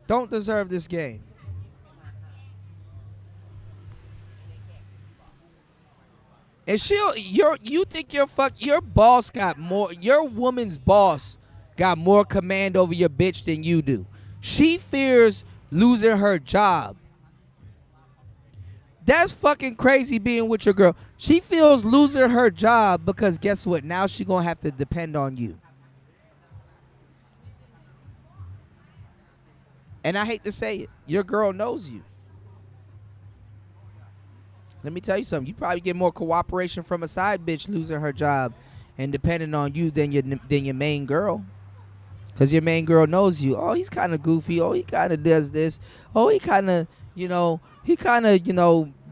A: Don't deserve this game. And you think your boss got more, your woman's boss got more command over your bitch than you do. She fears losing her job. That's fucking crazy being with your girl. She feels losing her job because guess what? Now she gonna have to depend on you. And I hate to say it, your girl knows you. Let me tell you something. You probably get more cooperation from a side bitch losing her job and depending on you than your main girl. Because your main girl knows you. Oh, he's kind of goofy. Oh, he kind of does this. Oh, he kind of,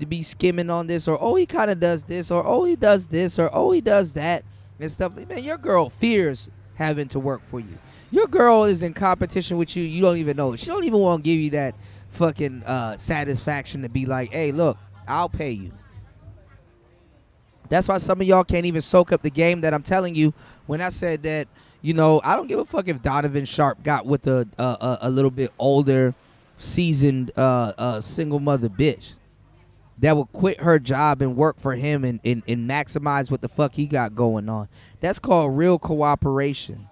A: be skimming on this. Or, oh, he kind of does this. Or, oh, he does this. Or, oh, he does that. And stuff. Man, your girl fears having to work for you. Your girl is in competition with you. You don't even know it. She don't even want to give you that fucking satisfaction to be like, hey, look, I'll pay you. That's why some of y'all can't even soak up the game that I'm telling you when I said that, I don't give a fuck if Donovan Sharp got with a little bit older, seasoned single mother bitch that will quit her job and work for him and maximize what the fuck he got going on. That's called real cooperation.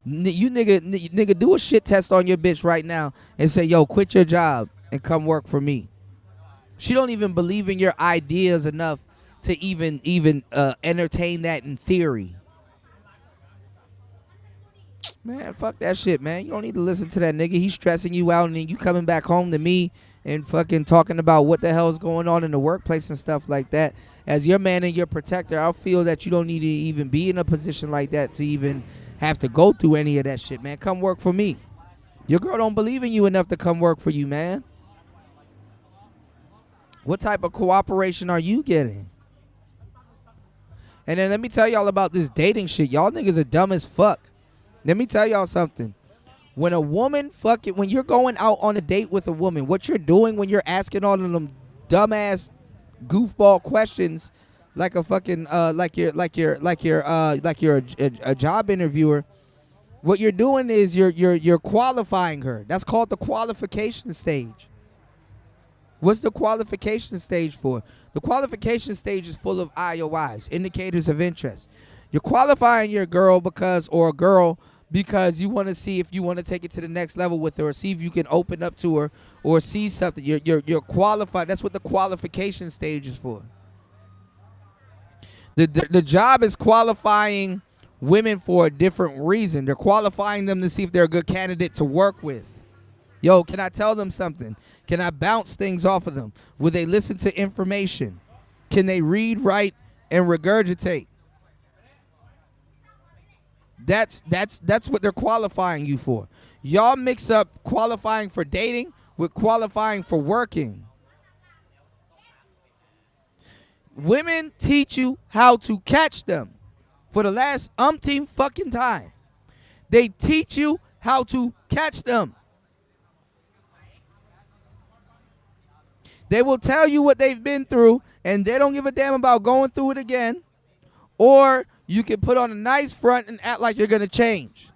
A: You nigga, do a shit test on your bitch right now and say, yo, quit your job and come work for me. She don't even believe in your ideas enough to even entertain that in theory. Man, fuck that shit, man. You don't need to listen to that nigga. He's stressing you out, and then you coming back home to me and fucking talking about what the hell's going on in the workplace and stuff like that. As your man and your protector, I feel that you don't need to even be in a position like that to even have to go through any of that shit, man. Come work for me. Your girl don't believe in you enough to come work for you, man. What type of cooperation are you getting? And then let me tell y'all about this dating shit. Y'all niggas are dumb as fuck. Let me tell y'all something. When when you're going out on a date with a woman, what you're doing when you're asking all of them dumbass goofball questions like a fucking like you're a job interviewer, what you're doing is you're qualifying her. That's called the qualification stage. What's the qualification stage for? The qualification stage is full of IOIs, indicators of interest. You're qualifying your girl because you want to see if you want to take it to the next level with her, or see if you can open up to her, or see something. You're qualified. That's what the qualification stage is for. The job is qualifying women for a different reason. They're qualifying them to see if they're a good candidate to work with. Yo, can I tell them something? Can I bounce things off of them? Will they listen to information? Can they read, write, and regurgitate? That's what they're qualifying you for. Y'all mix up qualifying for dating with qualifying for working. Women teach you how to catch them for the last umpteen fucking time. They teach you how to catch them. They will tell you what they've been through, and they don't give a damn about going through it again. Or you can put on a nice front and act like you're going to change.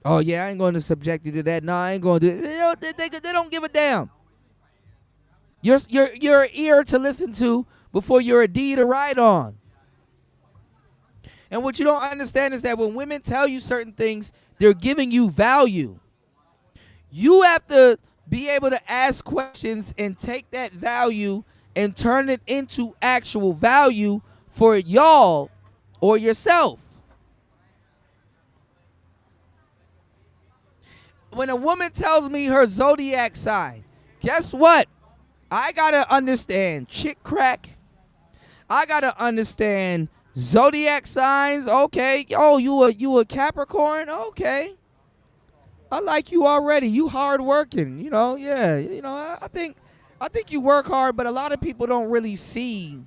A: Oh, yeah, I ain't going to subject you to that. No, I ain't going to do it. They don't give a damn. You're an ear to listen to before you're a D to ride on. And what you don't understand is that when women tell you certain things, they're giving you value. You have to be able to ask questions and take that value and turn it into actual value for y'all or yourself. When a woman tells me her zodiac sign, guess what? I gotta understand chick crack. I gotta understand zodiac signs. Okay. Oh, you a Capricorn? Okay. I like you already. You hard working. Yeah. I think you work hard, but a lot of people don't really see.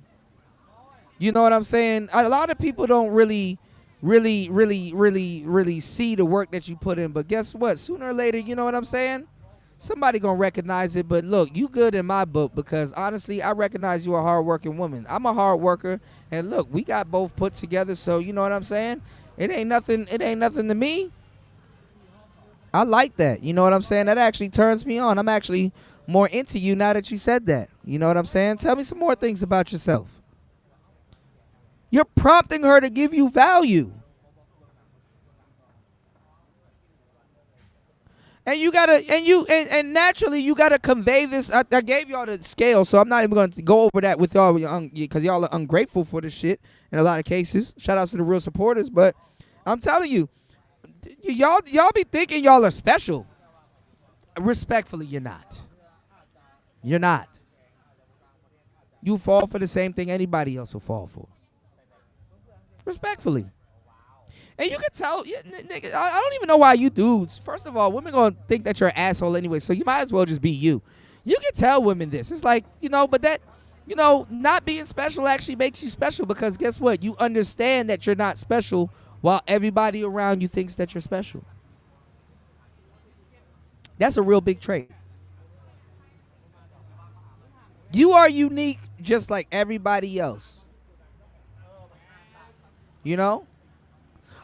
A: You know what I'm saying? A lot of people don't really see the work that you put in. But guess what? Sooner or later, you know what I'm saying? Somebody gonna recognize it. But look, you good in my book because honestly, I recognize you a hard-working woman. I'm a hard worker, and look, we got both put together. So you know what I'm saying? It ain't nothing to me. I like that. You know what I'm saying? That actually turns me on. I'm actually more into you now that you said that. You know what I'm saying? Tell me some more things about yourself. You're prompting her to give you value. And naturally you gotta convey this. I gave y'all the scale, so I'm not even gonna go over that with y'all because y'all are ungrateful for this shit in a lot of cases. Shout out to the real supporters, but I'm telling you, y'all be thinking y'all are special. Respectfully, you're not. You're not. you fall for the same thing anybody else will fall for. Respectfully. And you can tell, nigga, I don't even know why you dudes. First of all, women gonna think that you're an asshole anyway, so you might as well just be you. You can tell women this. It's like, but that, not being special actually makes you special, because guess what? You understand that you're not special while everybody around you thinks that you're special. That's a real big trait. You are unique just like everybody else.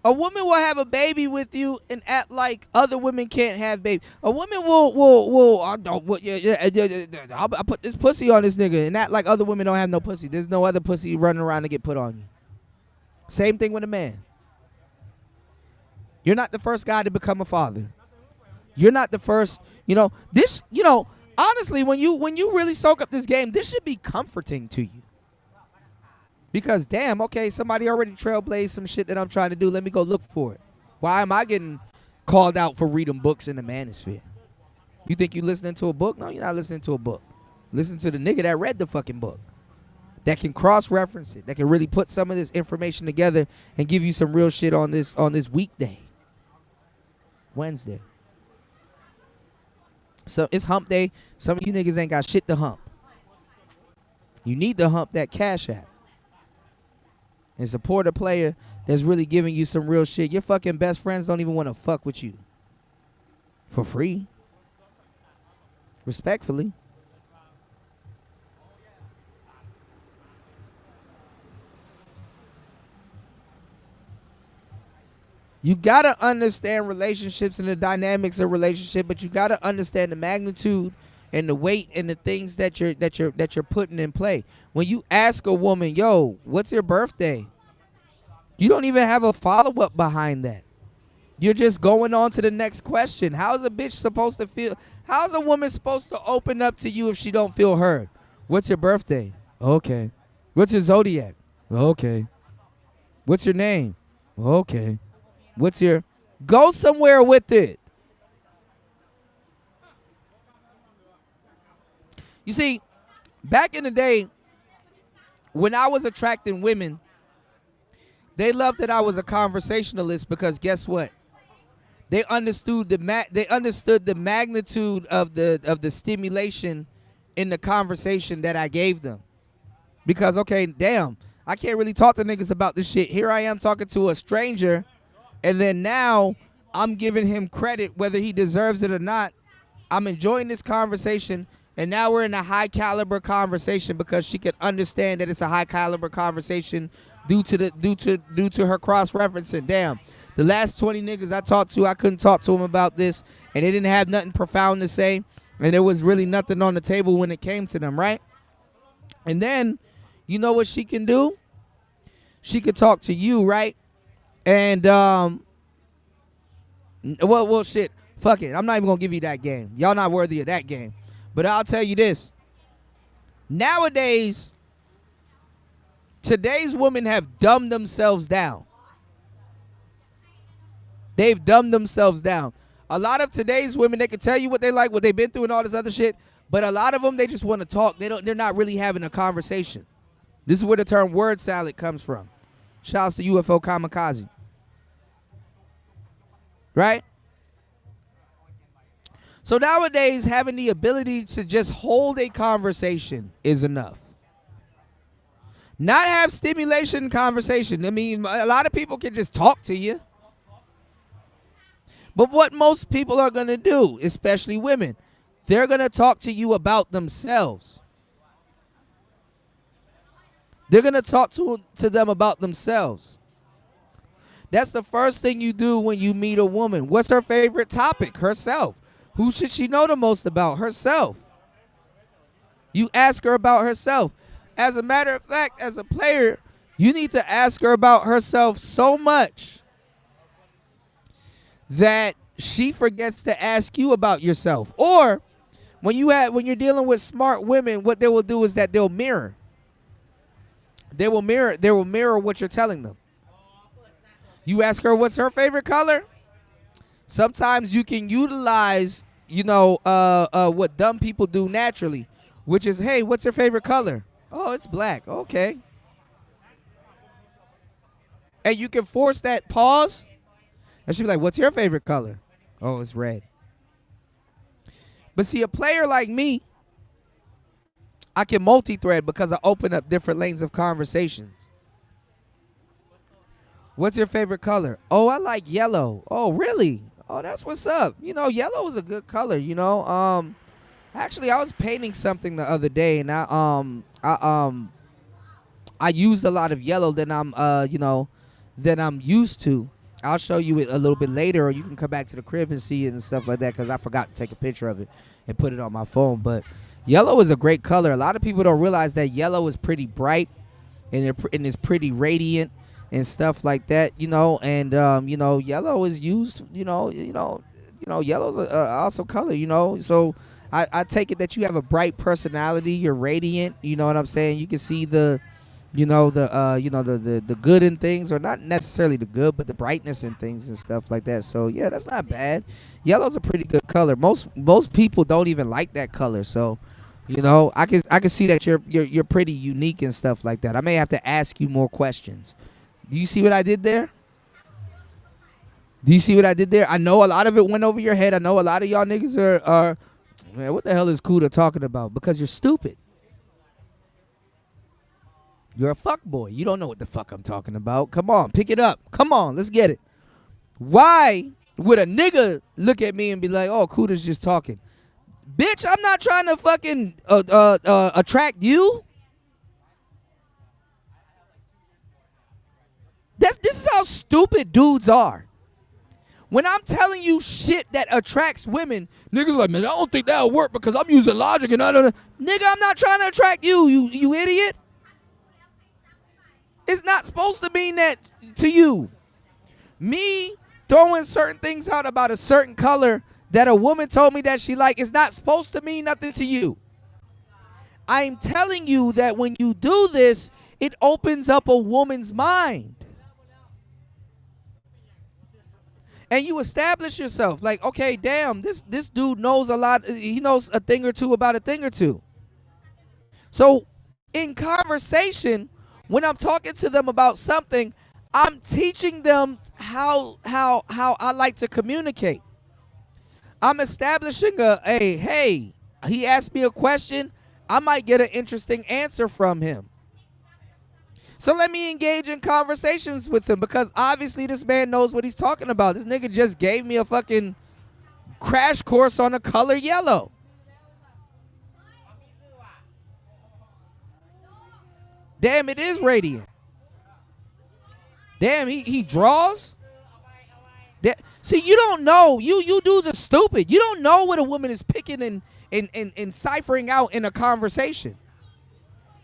A: A woman will have a baby with you and act like other women can't have baby. A woman will I'll put this pussy on this nigga and act like other women don't have no pussy. There's no other pussy running around to get put on you. Same thing with a man. You're not the first guy to become a father. You're not the first, honestly, when you really soak up this game, this should be comforting to you. Because, damn, okay, somebody already trailblazed some shit that I'm trying to do. Let me go look for it. Why am I getting called out for reading books in the manosphere? You think you listening to a book? No, you're not listening to a book. Listen to the nigga that read the fucking book, that can cross-reference it, that can really put some of this information together and give you some real shit on this weekday, Wednesday. So it's hump day. Some of you niggas ain't got shit to hump. You need to hump that Cash App and support a player that's really giving you some real shit. Your fucking best friends don't even want to fuck with you for free. Respectfully. You gotta understand relationships and the dynamics of relationship, but you gotta understand the magnitude and the weight and the things that you're putting in play. When you ask a woman, yo, what's your birthday? You don't even have a follow-up behind that. You're just going on to the next question. How's a bitch supposed to feel? How's a woman supposed to open up to you if she don't feel heard? What's your birthday? Okay. What's your zodiac? Okay. What's your name? Okay. What's your... Go somewhere with it. You see, back in the day, when I was attracting women, they loved that I was a conversationalist, because guess what? They understood the magnitude of the stimulation in the conversation that I gave them. Because, okay, damn, I can't really talk to niggas about this shit. Here I am talking to a stranger, and then now I'm giving him credit whether he deserves it or not. I'm enjoying this conversation, and now we're in a high caliber conversation because she could understand that it's a high caliber conversation due to her cross referencing. Damn, the last 20 niggas I talked to, I couldn't talk to them about this, and they didn't have nothing profound to say, and there was really nothing on the table when it came to them, right? And then, you know what she can do? She could talk to you, right? And well, shit, fuck it. I'm not even gonna give you that game. Y'all not worthy of that game. But I'll tell you this. Nowadays, today's women have dumbed themselves down. They've dumbed themselves down. A lot of today's women, they can tell you what they like, what they've been through and all this other shit, but a lot of them, they just want to talk. They're not really having a conversation. This is where the term word salad comes from. Shouts to UFO Kamikaze. Right? So nowadays, having the ability to just hold a conversation is enough. Not have stimulation conversation. I mean, a lot of people can just talk to you. But what most people are going to do, especially women, they're going to talk to you about themselves. They're going to talk to them about themselves. That's the first thing you do when you meet a woman. What's her favorite topic? Herself. Who should she know the most about? Herself. You ask her about herself. As a matter of fact, as a player, you need to ask her about herself so much that she forgets to ask you about yourself. Or when you're dealing with smart women, what they will do is that they'll mirror. They will mirror what you're telling them. You ask her what's her favorite color. Sometimes you can utilize, what dumb people do naturally, which is, hey, what's your favorite color? Oh, it's black. Okay. And you can force that pause. And she'll be like, what's your favorite color? Oh, it's red. But see, a player like me, I can multi-thread because I open up different lanes of conversations. What's your favorite color? Oh, I like yellow. Oh, really? Oh, that's what's up. You know, yellow is a good color, you know. Actually, I was painting something the other day, and I used a lot of yellow than I'm used to. I'll show you it a little bit later, or you can come back to the crib and see it and stuff like that, because I forgot to take a picture of it and put it on my phone. But yellow is a great color. A lot of people don't realize that yellow is pretty bright and it's pretty radiant and stuff like that, you know. And yellow is used, yellow's an awesome color, you know. So I take it that you have a bright personality. You're radiant. You know what I'm saying? You can see the good in things, or not necessarily the good, but the brightness in things and stuff like that. So yeah, that's not bad. Yellow's a pretty good color. Most people don't even like that color. So, you know, I can see that you're pretty unique and stuff like that. I may have to ask you more questions. Do you see what I did there? Do you see what I did there? I know a lot of it went over your head. I know a lot of y'all niggas are man, what the hell is Kuda talking about? Because you're stupid. You're a fuck boy. You don't know what the fuck I'm talking about. Come on, pick it up. Come on, let's get it. Why would a nigga look at me and be like, oh, Kuda's just talking? Bitch, I'm not trying to fucking attract you. This is how stupid dudes are. When I'm telling you shit that attracts women, niggas like, man, I don't think that'll work because I'm using logic and I don't know. Nigga, I'm not trying to attract you idiot. It's not supposed to mean that to you. Me throwing certain things out about a certain color that a woman told me that she liked is not supposed to mean nothing to you. I'm telling you that when you do this, it opens up a woman's mind. And you establish yourself like, okay, damn, this dude knows a lot. He knows a thing or two about a thing or two. So in conversation, when I'm talking to them about something, I'm teaching them how I like to communicate. I'm establishing hey, he asked me a question, I might get an interesting answer from him. So let me engage in conversations with him, because obviously this man knows what he's talking about. This nigga just gave me a fucking crash course on the color yellow. Damn, it is radiant. Damn, he draws. See, you don't know. You dudes are stupid. You don't know what a woman is picking and ciphering out in a conversation.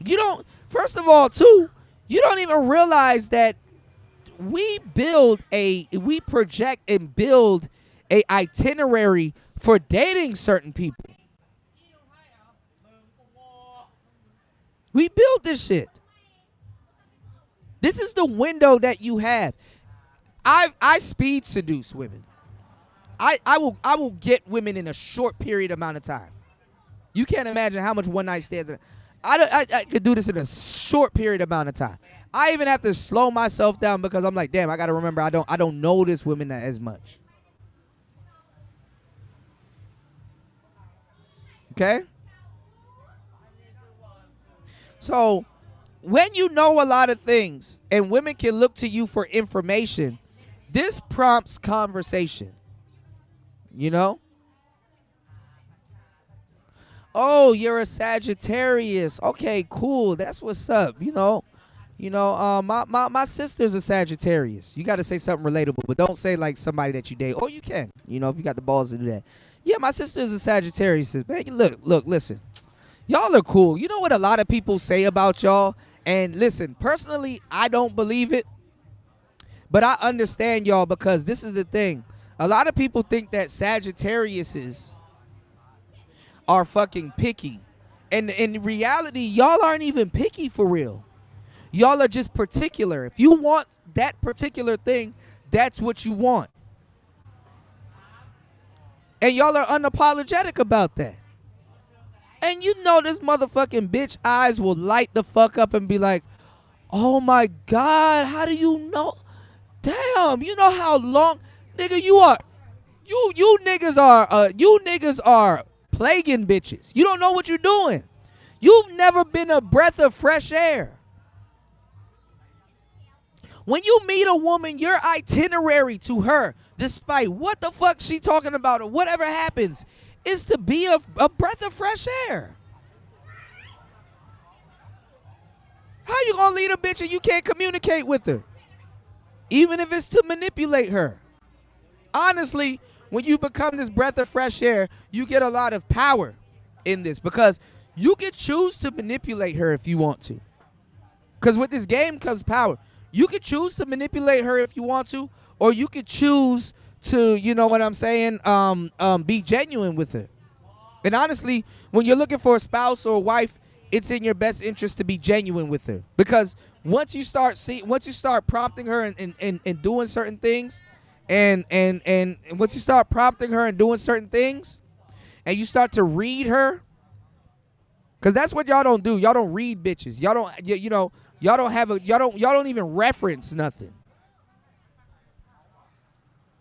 A: You don't. First of all, too, you don't even realize that we project and build a itinerary for dating certain people. We build this shit. This is the window that you have. I speed seduce women. I will get women in a short period amount of time. You can't imagine how much one night stands. I could do this in a short period amount of time. I even have to slow myself down because I'm like, damn, I gotta remember I don't know this woman as much. Okay? So when you know a lot of things and women can look to you for information, this prompts conversation. You know? Oh, you're a Sagittarius. Okay, cool. That's what's up. My sister's a Sagittarius. You got to say something relatable, but don't say like somebody that you date. Or you can, if you got the balls to do that. Yeah, my sister's a Sagittarius. Man, look, listen. Y'all are cool. You know what a lot of people say about y'all? And listen, personally, I don't believe it. But I understand y'all, because this is the thing. A lot of people think that Sagittariuses are fucking picky. And in reality, y'all aren't even picky for real. Y'all are just particular. If you want that particular thing, that's what you want. And y'all are unapologetic about that. And you know this motherfucking bitch eyes will light the fuck up and be like, oh my God, how do you know? Damn, you know how long, nigga, you niggas are plaguing bitches. You don't know what you're doing. You've never been a breath of fresh air. When you meet a woman, your itinerary to her, despite what the fuck she talking about or whatever happens, is to be a breath of fresh air. How you gonna lead a bitch and you can't communicate with her? Even if it's to manipulate her. Honestly, when you become this breath of fresh air, you get a lot of power in this because you can choose to manipulate her if you want to. Because with this game comes power. You could choose to manipulate her if you want to, or you could choose to, you know what I'm saying, be genuine with her. And honestly, when you're looking for a spouse or a wife, it's in your best interest to be genuine with her. Because once you start prompting her and doing certain things, and once you start prompting her and doing certain things, and you start to read her, because that's what y'all don't do. Y'all don't read bitches. Y'all don't, you know, y'all don't even reference nothing.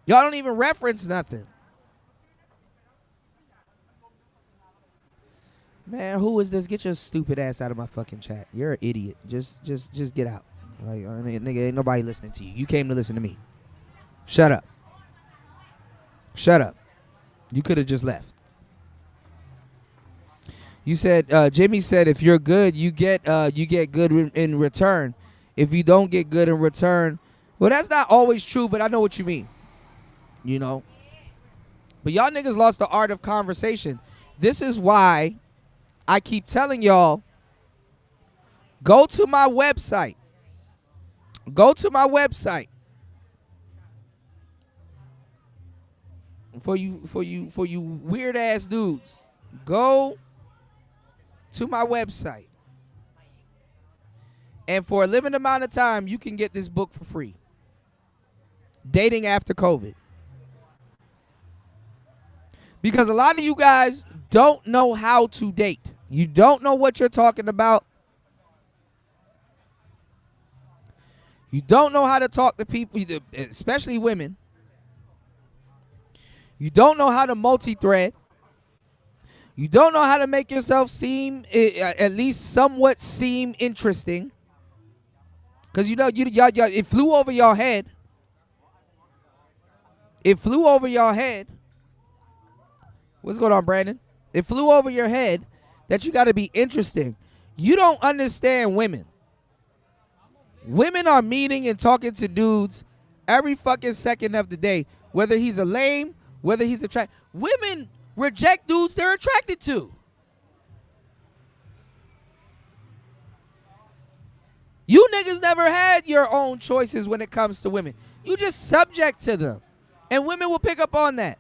A: Y'all don't even reference nothing. Man, who is this? Get your stupid ass out of my fucking chat. You're an idiot. Just get out. Like, nigga, ain't nobody listening to you. You came to listen to me. Shut up. Shut up. You could have just left. You said, Jimmy said, if you're good, you get good in return. If you don't get good in return, well, that's not always true, but I know what you mean. You know? But y'all niggas lost the art of conversation. This is why I keep telling y'all, go to my website. Go to my website. For you weird ass dudes. Go to my website. And for a limited amount of time, you can get this book for free. Dating After COVID. Because a lot of you guys don't know how to date. You don't know what you're talking about. You don't know how to talk to people, especially women. You don't know how to multi-thread. You don't know how to make yourself seem, at least somewhat seem interesting. Because you know, y'all, it flew over your head. It flew over your head. What's going on, Brandon? It flew over your head that you got to be interesting. You don't understand women. Women are meeting and talking to dudes every fucking second of the day. Whether he's a lame, whether he's attracted. Women reject dudes they're attracted to. You niggas never had your own choices when it comes to women. You just subject to them. And women will pick up on that.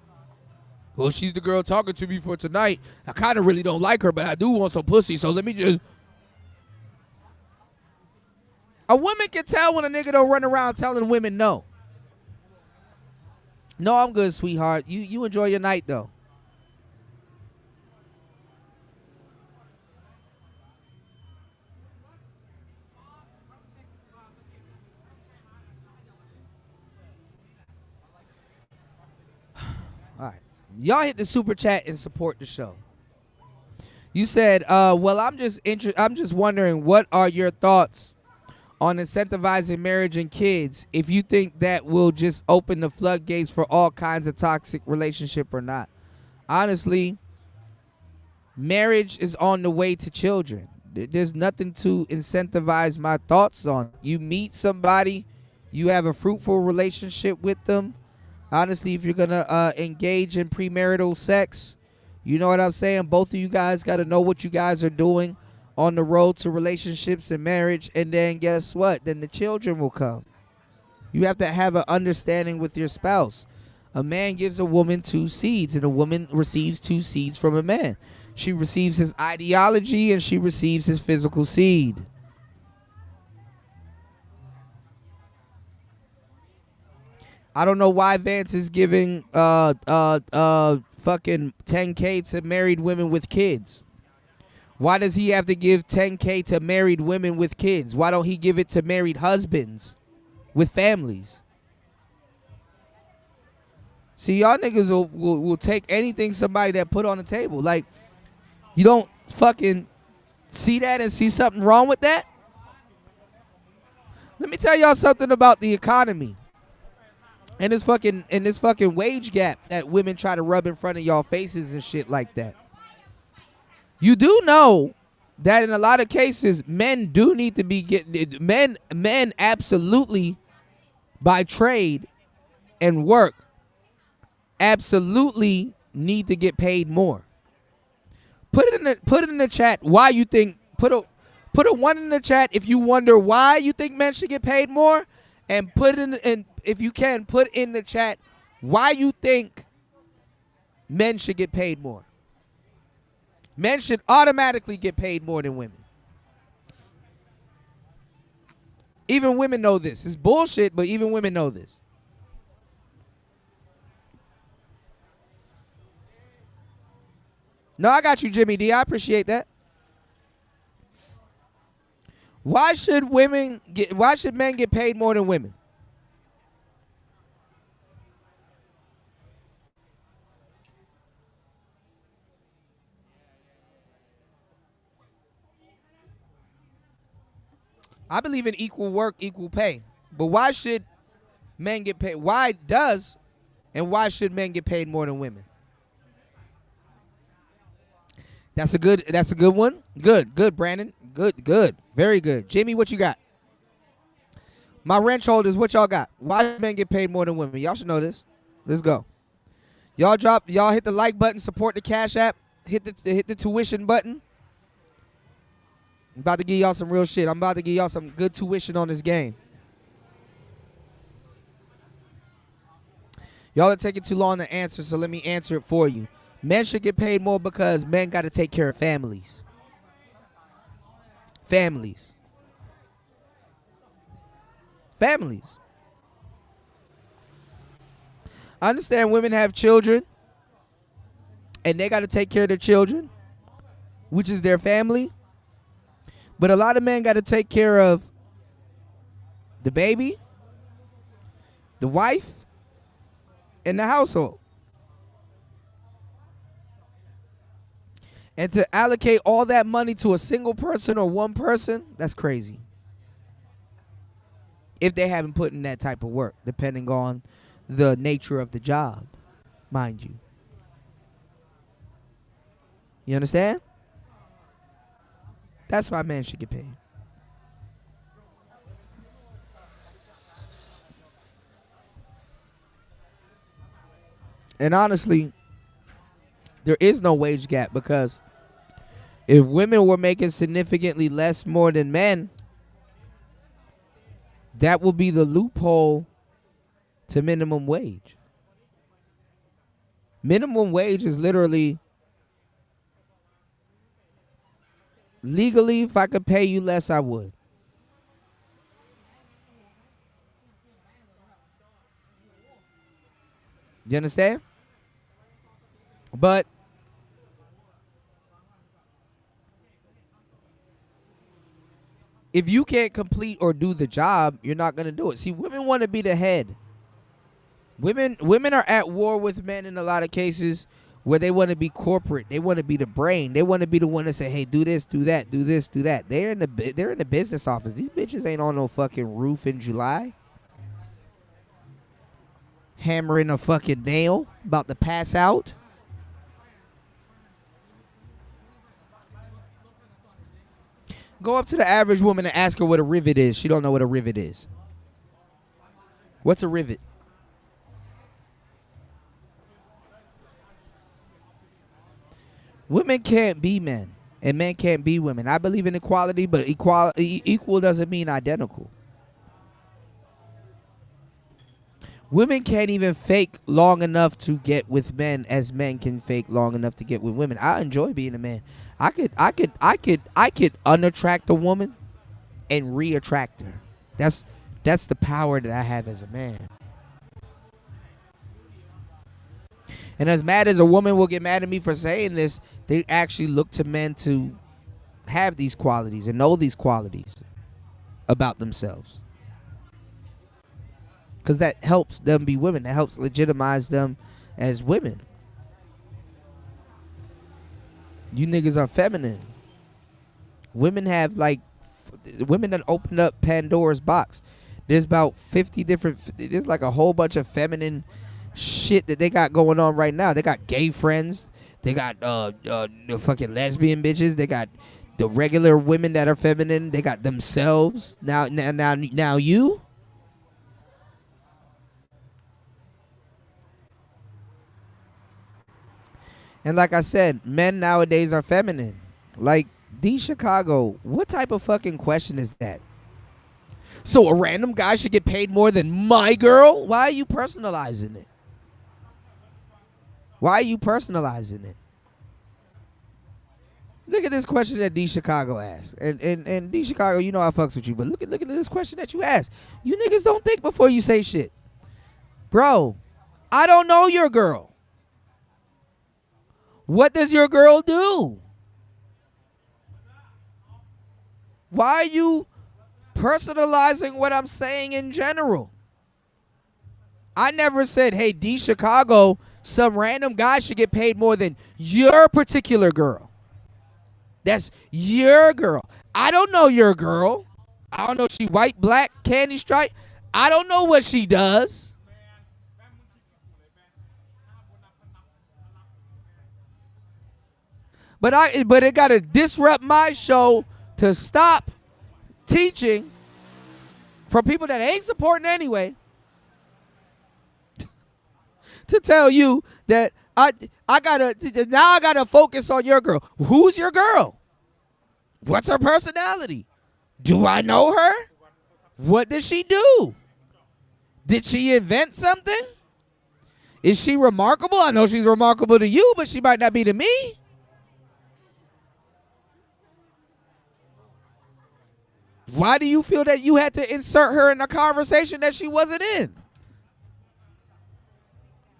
A: Well, she's the girl talking to me for tonight. I kind of really don't like her, but I do want some pussy, so let me just... A woman can tell when a nigga don't run around telling women no. No, I'm good, sweetheart. You enjoy your night, though. All right. Y'all hit the super chat and support the show. You said, well, I'm just wondering, what are your thoughts on incentivizing marriage and kids, if you think that will just open the floodgates for all kinds of toxic relationship or not? Honestly, marriage is on the way to children. There's nothing to incentivize my thoughts on. You meet somebody, you have a fruitful relationship with them. Honestly, if you're going to engage in premarital sex, you know what I'm saying? Both of you guys got to know what you guys are doing on the road to relationships and marriage. And then guess what? Then the children will come. You have to have an understanding with your spouse. A man gives a woman 2 seeds, and a woman receives 2 seeds from a man. She receives his ideology, and she receives his physical seed. I don't know why Vance is giving fucking 10K to married women with kids. Why does he have to give $10K to married women with kids? Why don't he give it to married husbands with families? See, y'all niggas will take anything somebody that put on the table. Like, you don't fucking see that and see something wrong with that? Let me tell y'all something about the economy and this fucking wage gap that women try to rub in front of y'all faces and shit like that. You do know that in a lot of cases, men do need to be getting men absolutely by trade and work absolutely need to get paid more. Put it in the chat why you think put a 1 in the chat if you wonder why you think men should get paid more, and put in and if you can put in the chat why you think men should get paid more. Men should automatically get paid more than women. Even women know this. It's bullshit, but even women know this. No, I got you, Jimmy D. I appreciate that. Why should men get paid more than women? I believe in equal work, equal pay. But why should men get paid? Why should men get paid more than women? That's a good one. Good, Brandon. Good. Very good. Jimmy, what you got? My ranch holders, what y'all got? Why should men get paid more than women? Y'all should know this. Let's go. Y'all hit the like button, support the Cash App, hit the tuition button. I'm about to give y'all some real shit. I'm about to give y'all some good tuition on this game. Y'all are taking too long to answer, so let me answer it for you. Men should get paid more because men got to take care of families. Families. I understand women have children, and they got to take care of their children, which is their family. But a lot of men got to take care of the baby, the wife, and the household. And to allocate all that money to a single person or one person, that's crazy. If they haven't put in that type of work, depending on the nature of the job, mind you. You understand? That's why men should get paid. And honestly, there is no wage gap, because if women were making significantly less more than men, that will be the loophole to minimum wage. Minimum wage is literally, legally, if I could pay you less, I would. You understand? But if you can't complete or do the job, you're not going to do it. See, women want to be the head. Women are at war with men in a lot of cases where they want to be corporate. They want to be the brain. They want to be the one to say, "Hey, do this, do that, do this, do that." They're in the business office. These bitches ain't on no fucking roof in July, hammering a fucking nail, about to pass out. Go up to the average woman and ask her what a rivet is. She don't know what a rivet is. What's a rivet? Women can't be men, and men can't be women. I believe in equality, but equal doesn't mean identical. Women can't even fake long enough to get with men as men can fake long enough to get with women. I enjoy being a man. I could unattract a woman and reattract her. That's the power that I have as a man. And as mad as a woman will get mad at me for saying this, they actually look to men to have these qualities and know these qualities about themselves. Because that helps them be women. That helps legitimize them as women. You niggas are feminine. Women have women that opened up Pandora's box. There's about 50 different, there's like a whole bunch of feminine shit that they got going on right now. They got gay friends. They got the fucking lesbian bitches. They got the regular women that are feminine. They got themselves. Now you. And like I said, men nowadays are feminine. Like D Chicago, what type of fucking question is that? So a random guy should get paid more than my girl? Why are you personalizing it? Why are you personalizing it? Look at this question that D Chicago asked. And D Chicago, you know I fucks with you, but look at this question that you asked. You niggas don't think before you say shit. Bro, I don't know your girl. What does your girl do? Why are you personalizing what I'm saying in general? I never said, hey, D Chicago, some random guy should get paid more than your particular girl. That's your girl. I don't know your girl. I don't know if she white, black, candy stripe. I don't know what she does. But it gotta disrupt my show to stop teaching from people that ain't supporting anyway. To tell you that I gotta focus on your girl. Who's your girl? What's her personality? Do I know her? What did she do? Did she invent something? Is she remarkable? I know she's remarkable to you, but she might not be to me. Why do you feel that you had to insert her in a conversation that she wasn't in?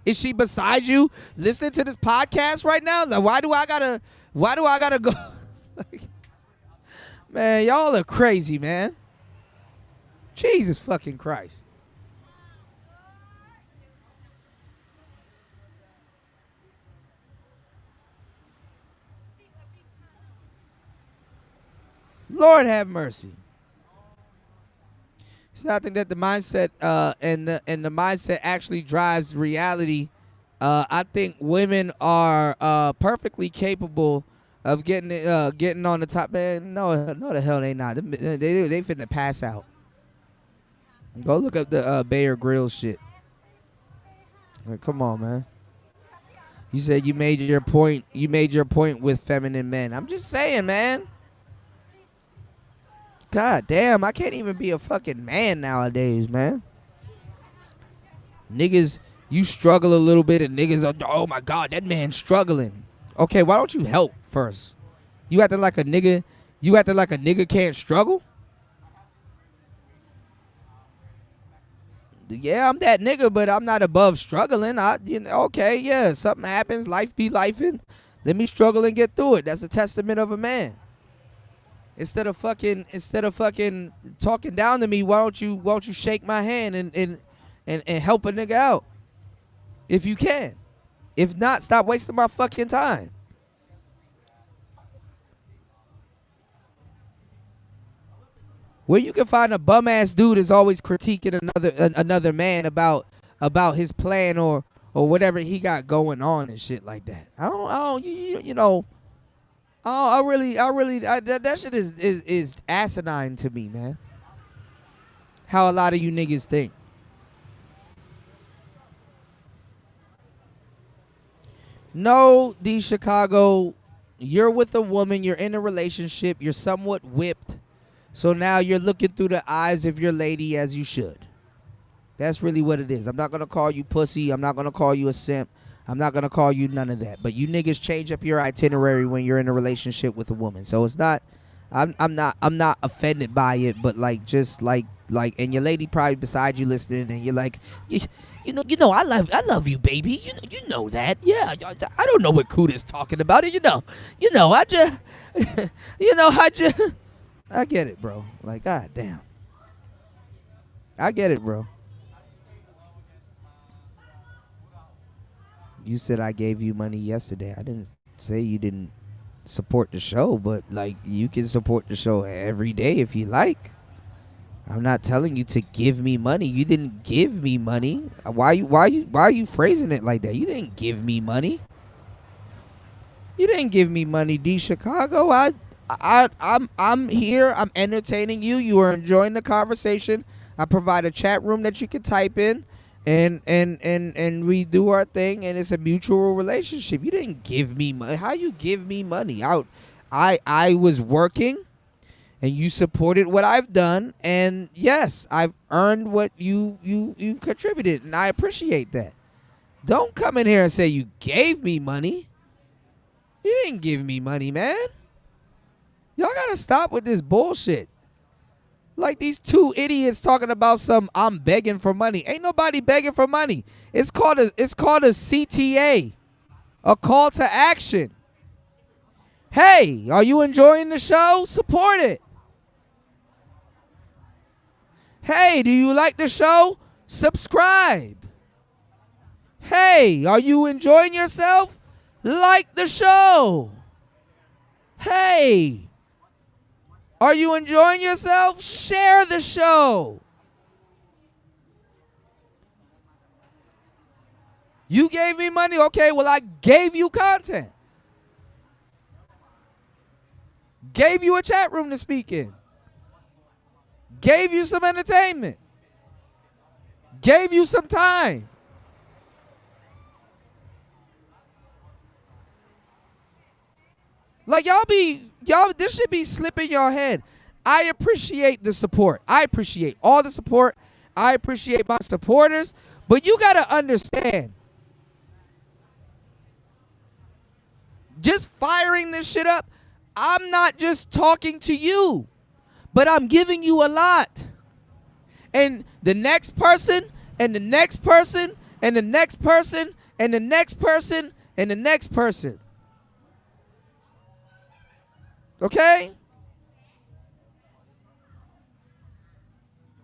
A: Is she beside you listening to this podcast right now? Like, why do I gotta go? Man, y'all are crazy, man. Jesus fucking Christ. Lord have mercy. So I think that the mindset and the mindset actually drives reality. I think women are perfectly capable of getting on the top. Man, no, the hell they not. They finna pass out. Go look up the Bear Grylls shit. Like, come on, man. You said you made your point. You made your point with feminine men. I'm just saying, man. God damn, I can't even be a fucking man nowadays, man. Niggas, you struggle a little bit and niggas are, oh my God, that man's struggling. Okay, why don't you help first? You acting like a nigga can't struggle? Yeah, I'm that nigga, but I'm not above struggling. Okay, yeah, something happens, life be lifing. Let me struggle and get through it. That's a testament of a man. Instead of fucking talking down to me, why don't you shake my hand and help a nigga out? If you can. If not, stop wasting my fucking time. Where you can find a bum ass dude is always critiquing another man about his plan or whatever he got going on and shit like that. That shit is asinine to me, man. How a lot of you niggas think. No, D Chicago, you're with a woman, you're in a relationship, you're somewhat whipped. So now you're looking through the eyes of your lady as you should. That's really what it is. I'm not going to call you pussy. I'm not going to call you a simp. I'm not going to call you none of that. But you niggas change up your itinerary when you're in a relationship with a woman. So it's not I'm not offended by it, but like just like and your lady probably beside you listening, and you're like, you know, I love you, baby. You know that. Yeah, I don't know what Kuda's talking about. It, I just, I get it, bro. Like, god damn, I get it, bro. You said I gave you money yesterday. I didn't say you didn't support the show, but like you can support the show every day if you like. I'm not telling you to give me money. You didn't give me money. Why are you phrasing it like that? You didn't give me money. You didn't give me money, D Chicago. I'm here. I'm entertaining you. You are enjoying the conversation. I provide a chat room that you can type in, and we do our thing, and it's a mutual relationship. You didn't give me money. How you give me money? I was working, and you supported what I've done, and yes, I've earned what you've contributed, and I appreciate that. Don't come in here and say you gave me money. You didn't give me money, man. Y'all gotta stop with this bullshit. Like these two idiots talking about some I'm begging for money. Ain't nobody begging for money. It's called a CTA, a call to action. Hey, are you enjoying the show? Support it. Hey, do you like the show? Subscribe. Hey, are you enjoying yourself? Like the show. Hey, are you enjoying yourself? Share the show. You gave me money? Okay, well, I gave you content. Gave you a chat room to speak in. Gave you some entertainment. Gave you some time. Like y'all, this should be slipping your head. I appreciate the support. I appreciate all the support. I appreciate my supporters. But you got to understand, just firing this shit up, I'm not just talking to you, but I'm giving you a lot. And the next person, and the next person, and the next person, and the next person, and the next person. Okay?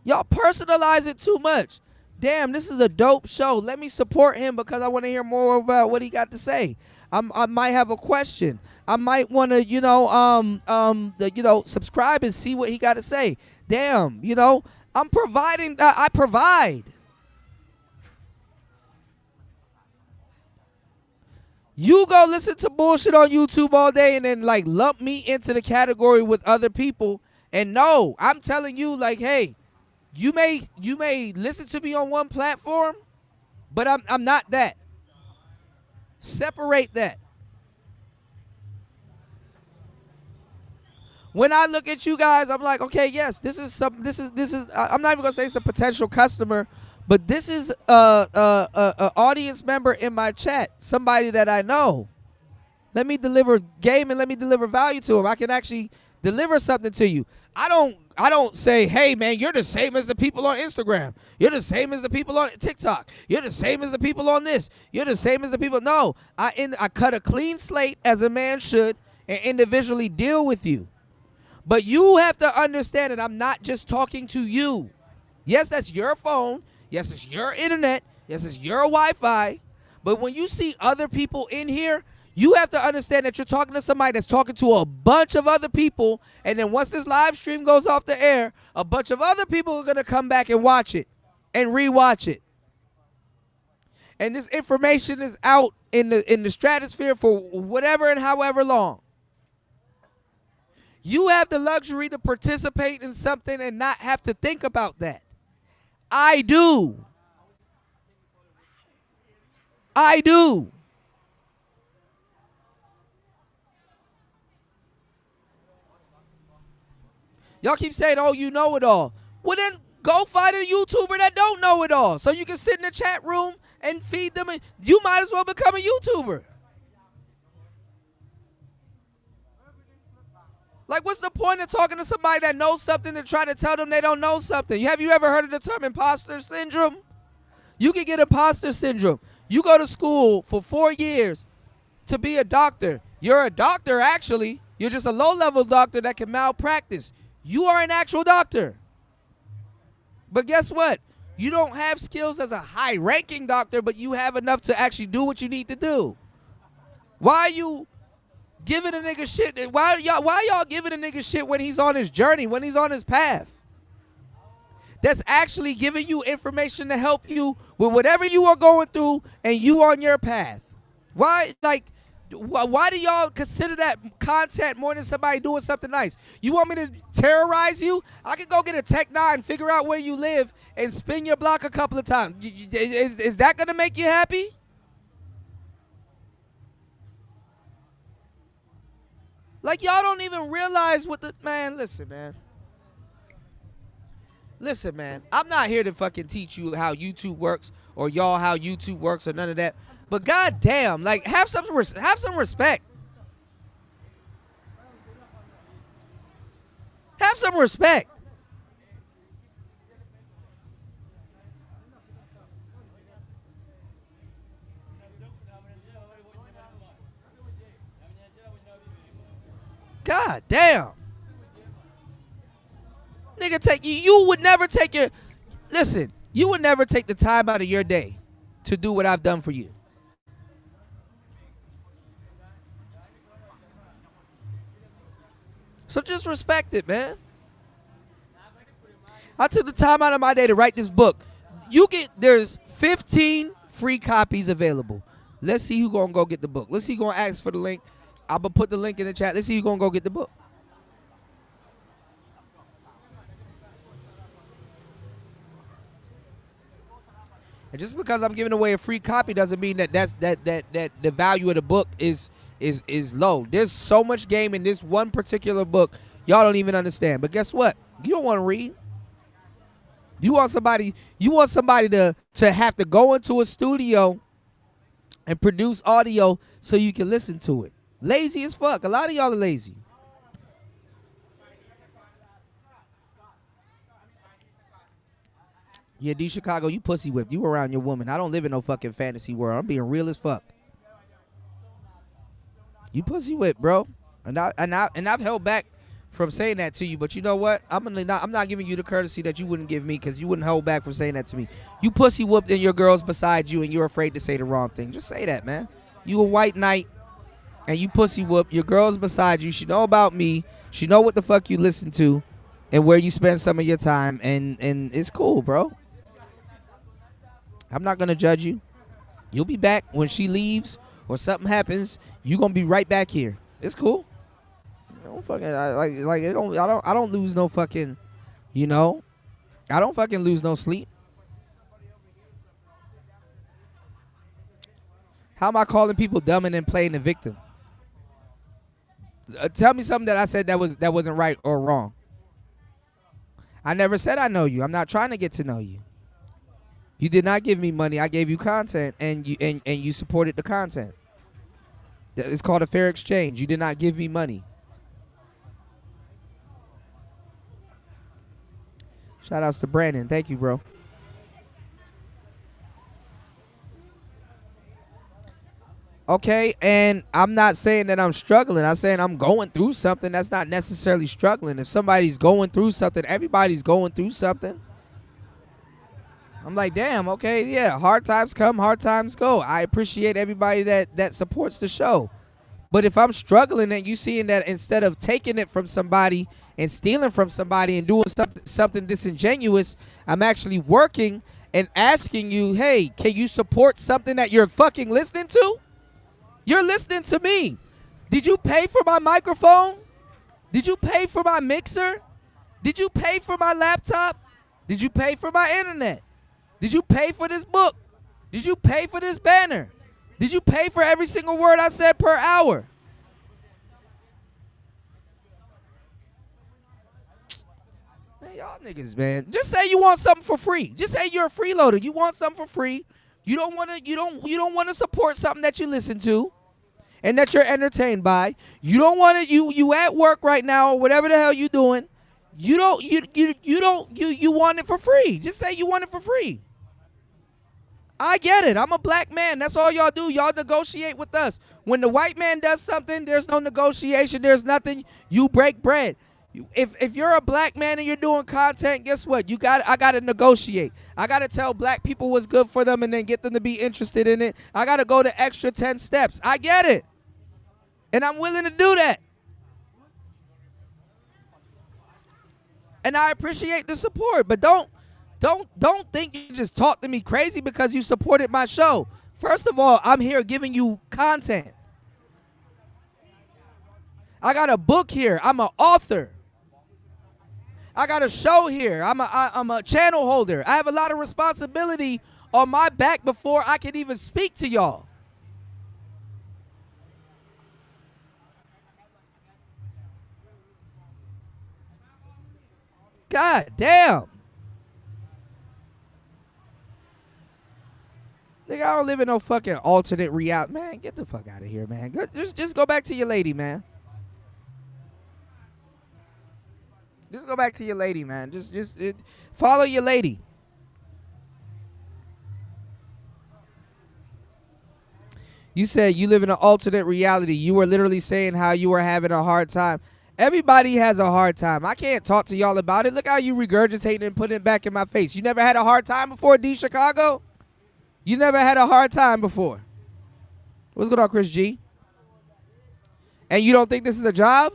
A: Y'all personalize it too much. Damn, this is a dope show. Let me support him because I want to hear more about what he got to say. I might have a question. I might want to, subscribe and see what he got to say. Damn, I'm providing. I provide. You go listen to bullshit on YouTube all day and then like lump me into the category with other people. And no, I'm telling you, like, hey, you may listen to me on one platform, but I'm not that. Separate that. When I look at you guys, I'm like, okay, yes, this is I'm not even gonna say it's a potential customer, but this is a audience member in my chat, somebody that I know. Let me deliver game and let me deliver value to him. I can actually deliver something to you. I don't say, hey man, you're the same as the people on Instagram. You're the same as the people on TikTok. You're the same as the people on this. You're the same as the people. No, I cut a clean slate as a man should and individually deal with you. But you have to understand that I'm not just talking to you. Yes, that's your phone. Yes, it's your internet. Yes, it's your Wi-Fi. But when you see other people in here, you have to understand that you're talking to somebody that's talking to a bunch of other people. And then once this live stream goes off the air, a bunch of other people are going to come back and watch it and rewatch it. And this information is out in the stratosphere for whatever and however long. You have the luxury to participate in something and not have to think about that. I do. I do. Y'all keep saying, oh, you know it all. Well, then go find a YouTuber that don't know it all so you can sit in the chat room and feed them. You might as well become a YouTuber. Like, what's the point of talking to somebody that knows something to try to tell them they don't know something? Have you ever heard of the term imposter syndrome? You can get imposter syndrome. You go to school for 4 years to be a doctor. You're a doctor, actually. You're just a low-level doctor that can malpractice. You are an actual doctor. But guess what? You don't have skills as a high-ranking doctor, but you have enough to actually do what you need to do. Why are you giving a nigga shit? Why y'all giving a nigga shit when he's on his journey, when he's on his path? That's actually giving you information to help you with whatever you are going through and you on your path. Why do y'all consider that content more than somebody doing something nice? You want me to terrorize you? I could go get a Tech 9, figure out where you live, and spin your block a couple of times. Is that going to make you happy? Like, y'all don't even realize what the... Man, listen, man. Listen, man. I'm not here to fucking teach you how YouTube works or y'all how YouTube works or none of that. But goddamn, like, have some respect. Have some respect. God damn. Nigga, you would never take your... Listen, you would never take the time out of your day to do what I've done for you. So just respect it, man. I took the time out of my day to write this book. There's 15 free copies available. Let's see who gonna go get the book. Let's see who gonna ask for the link. I'm gonna put the link in the chat. Let's see who gonna go get the book. And just because I'm giving away a free copy doesn't mean that the value of the book is low. There's so much game in this one particular book y'all don't even understand. But guess what? You don't want to read. You want somebody to have to go into a studio and produce audio so you can listen to it. Lazy as fuck. A lot of y'all are lazy. Yeah, D Chicago, you pussy whipped. You around your woman. I don't live in no fucking fantasy world. I'm being real as fuck. You pussy whipped, bro. And I've held back from saying that to you, but you know what? I'm not giving you the courtesy that you wouldn't give me because you wouldn't hold back from saying that to me. You pussy whooped and your girl's beside you and you're afraid to say the wrong thing. Just say that, man. You a white knight and you pussy whoop. Your girl's beside you. She know about me. She know what the fuck you listen to and where you spend some of your time, and it's cool, bro. I'm not gonna judge you. You'll be back when she leaves or something happens. You gonna be right back here. It's cool. I don't fucking I don't lose no fucking, you know. I don't fucking lose no sleep. How am I calling people dumb and then playing the victim? Tell me something that I said that wasn't right or wrong. I never said I know you. I'm not trying to get to know you. You did not give me money. I gave you content, and you supported the content. It's called a fair exchange. You did not give me money. Shout outs to Brandon. Thank you, bro. Okay, and I'm not saying that I'm struggling. I'm saying I'm going through something. That's not necessarily struggling. If somebody's going through something, everybody's going through something. I'm like, damn, okay, yeah, hard times come, hard times go. I appreciate everybody that supports the show. But if I'm struggling and you seeing that instead of taking it from somebody and stealing from somebody and doing something disingenuous, I'm actually working and asking you, hey, can you support something that you're fucking listening to? You're listening to me. Did you pay for my microphone? Did you pay for my mixer? Did you pay for my laptop? Did you pay for my internet? Did you pay for this book? Did you pay for this banner? Did you pay for every single word I said per hour? Man, y'all niggas, man. Just say you want something for free. Just say you're a freeloader. You want something for free. You don't want to support something that you listen to. and that you're entertained by. You don't want to, you at work right now or whatever the hell you doing. You want it for free. Just say you want it for free. I get it. I'm a black man. That's all y'all do. Y'all negotiate with us. When the white man does something, there's no negotiation. There's nothing. You break bread. If you're a black man and you're doing content, guess what? I gotta negotiate. I gotta tell black people what's good for them and then get them to be interested in it. I gotta go the extra 10 steps. I get it. And I'm willing to do that. And I appreciate the support, but don't think you just talk to me crazy because you supported my show. First of all, I'm here giving you content. I got a book here. I'm an author. I got a show here. I'm a channel holder. I have a lot of responsibility on my back before I can even speak to y'all. God damn. Nigga, I don't live in no fucking alternate reality. Man, get the fuck out of here, man. Just go back to your lady, man. Just go back to your lady, man. Just follow your lady. You said you live in an alternate reality. You were literally saying how you were having a hard time. Everybody has a hard time. I can't talk to y'all about it. Look how you regurgitating and putting it back in my face. You never had a hard time before, D Chicago? You never had a hard time before. What's going on, Chris G? And you don't think this is a job?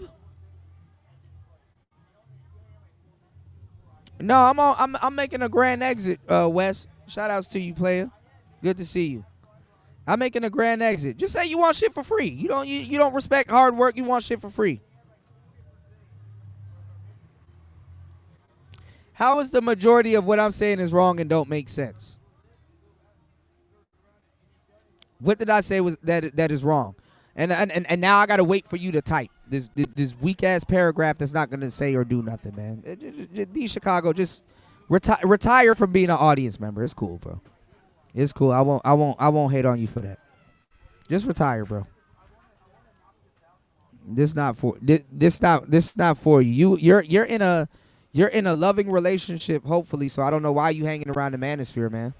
A: No, I'm making a grand exit, Wes. Shout outs to you, player. Good to see you. I'm making a grand exit. Just say you want shit for free. You don't respect hard work. You want shit for free. How is the majority of what I'm saying is wrong and don't make sense? What did I say was that is wrong? And now I gotta wait for you to type this weak ass paragraph that's not gonna say or do nothing, man. D Chicago, just retire from being an audience member. It's cool, bro. It's cool. I won't hate on you for that. Just retire, bro. This not for you. You're in a loving relationship, hopefully. So I don't know why you hanging around the manosphere, man.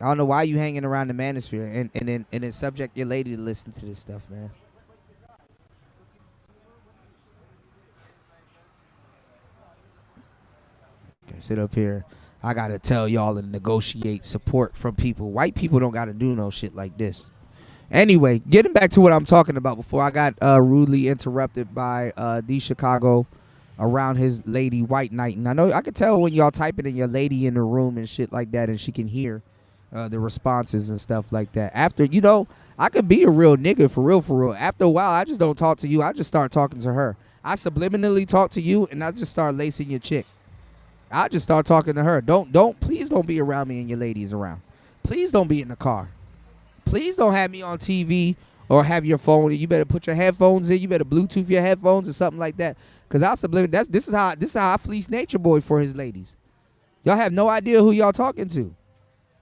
A: I don't know why you hanging around the manosphere and then subject your lady to listen to this stuff, man. Okay, sit up here. I gotta tell y'all and negotiate support from people. White people don't gotta do no shit like this. Anyway, getting back to what I'm talking about before I got rudely interrupted by D Chicago around his lady white knight. And I know I could tell when y'all typing in your lady in the room and shit like that, and she can hear the responses and stuff like that. After, I could be a real nigga for real. After a while, I just don't talk to you. I just start talking to her. I subliminally talk to you, and I just start lacing your chick. I just start talking to her. Please don't be around me and your ladies around. Please don't be in the car. Please don't have me on TV or have your phone. You better put your headphones in. You better Bluetooth your headphones or something like that. Cause I subliminally. This is how I fleece Nature Boy for his ladies. Y'all have no idea who y'all talking to.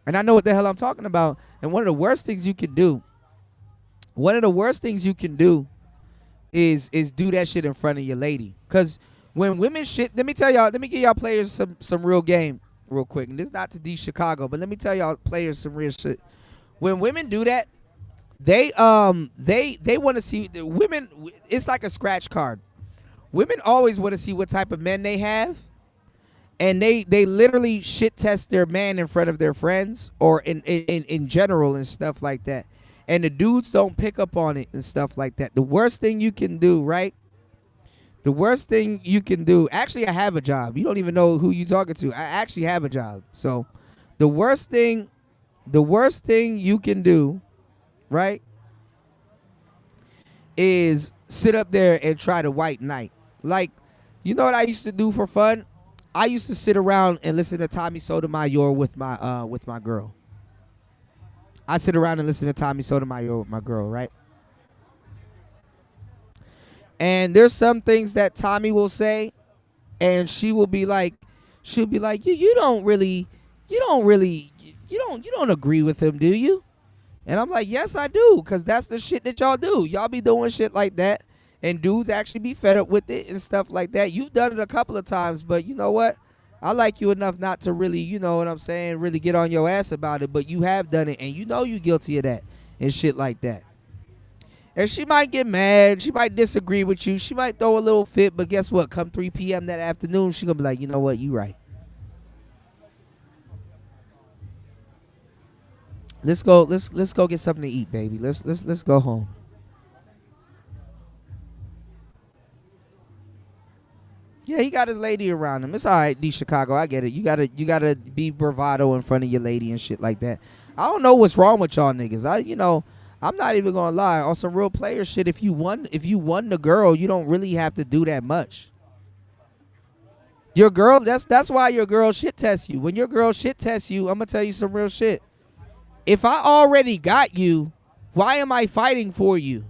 A: And I know what the hell I'm talking about. And one of the worst things you can do is do that shit in front of your lady. Because when women shit, let me give y'all players some real game real quick. And this is not to D Chicago, but let me tell y'all players some real shit. When women do that, they want to see the women. It's like a scratch card. Women always want to see what type of men they have. And they literally shit test their man in front of their friends or in general and stuff like that. And the dudes don't pick up on it and stuff like that. The worst thing you can do, right? The worst thing you can do. Actually, I have a job. You don't even know who you talking to. I actually have a job. So the worst thing you can do, right, is sit up there and try to white knight. Like, you know what I used to do for fun? I used to sit around and listen to Tommy Sotomayor with my girl. I sit around and listen to Tommy Sotomayor with my girl, right? And there's some things that Tommy will say, and she'll be like, you don't agree with him, do you? And I'm like, yes, I do, because that's the shit that y'all do. Y'all be doing shit like that, and dudes actually be fed up with it and stuff like that. You've done it a couple of times, but you know what? I like you enough not to really, you know what I'm saying, really get on your ass about it, but you have done it, and you know you guilty of that and shit like that. And she might get mad. She might disagree with you. She might throw a little fit, but guess what? Come 3 p.m. that afternoon, she going to be like, you know what? You right. Let's go get something to eat, baby. Let's go home. Yeah, he got his lady around him. It's all right, D Chicago. I get it. You gotta be bravado in front of your lady and shit like that. I don't know what's wrong with y'all niggas. I'm not even gonna lie. On some real player shit, if you won the girl, you don't really have to do that much. Your girl, that's why your girl shit tests you. When your girl shit tests you, I'm gonna tell you some real shit. If I already got you, why am I fighting for you?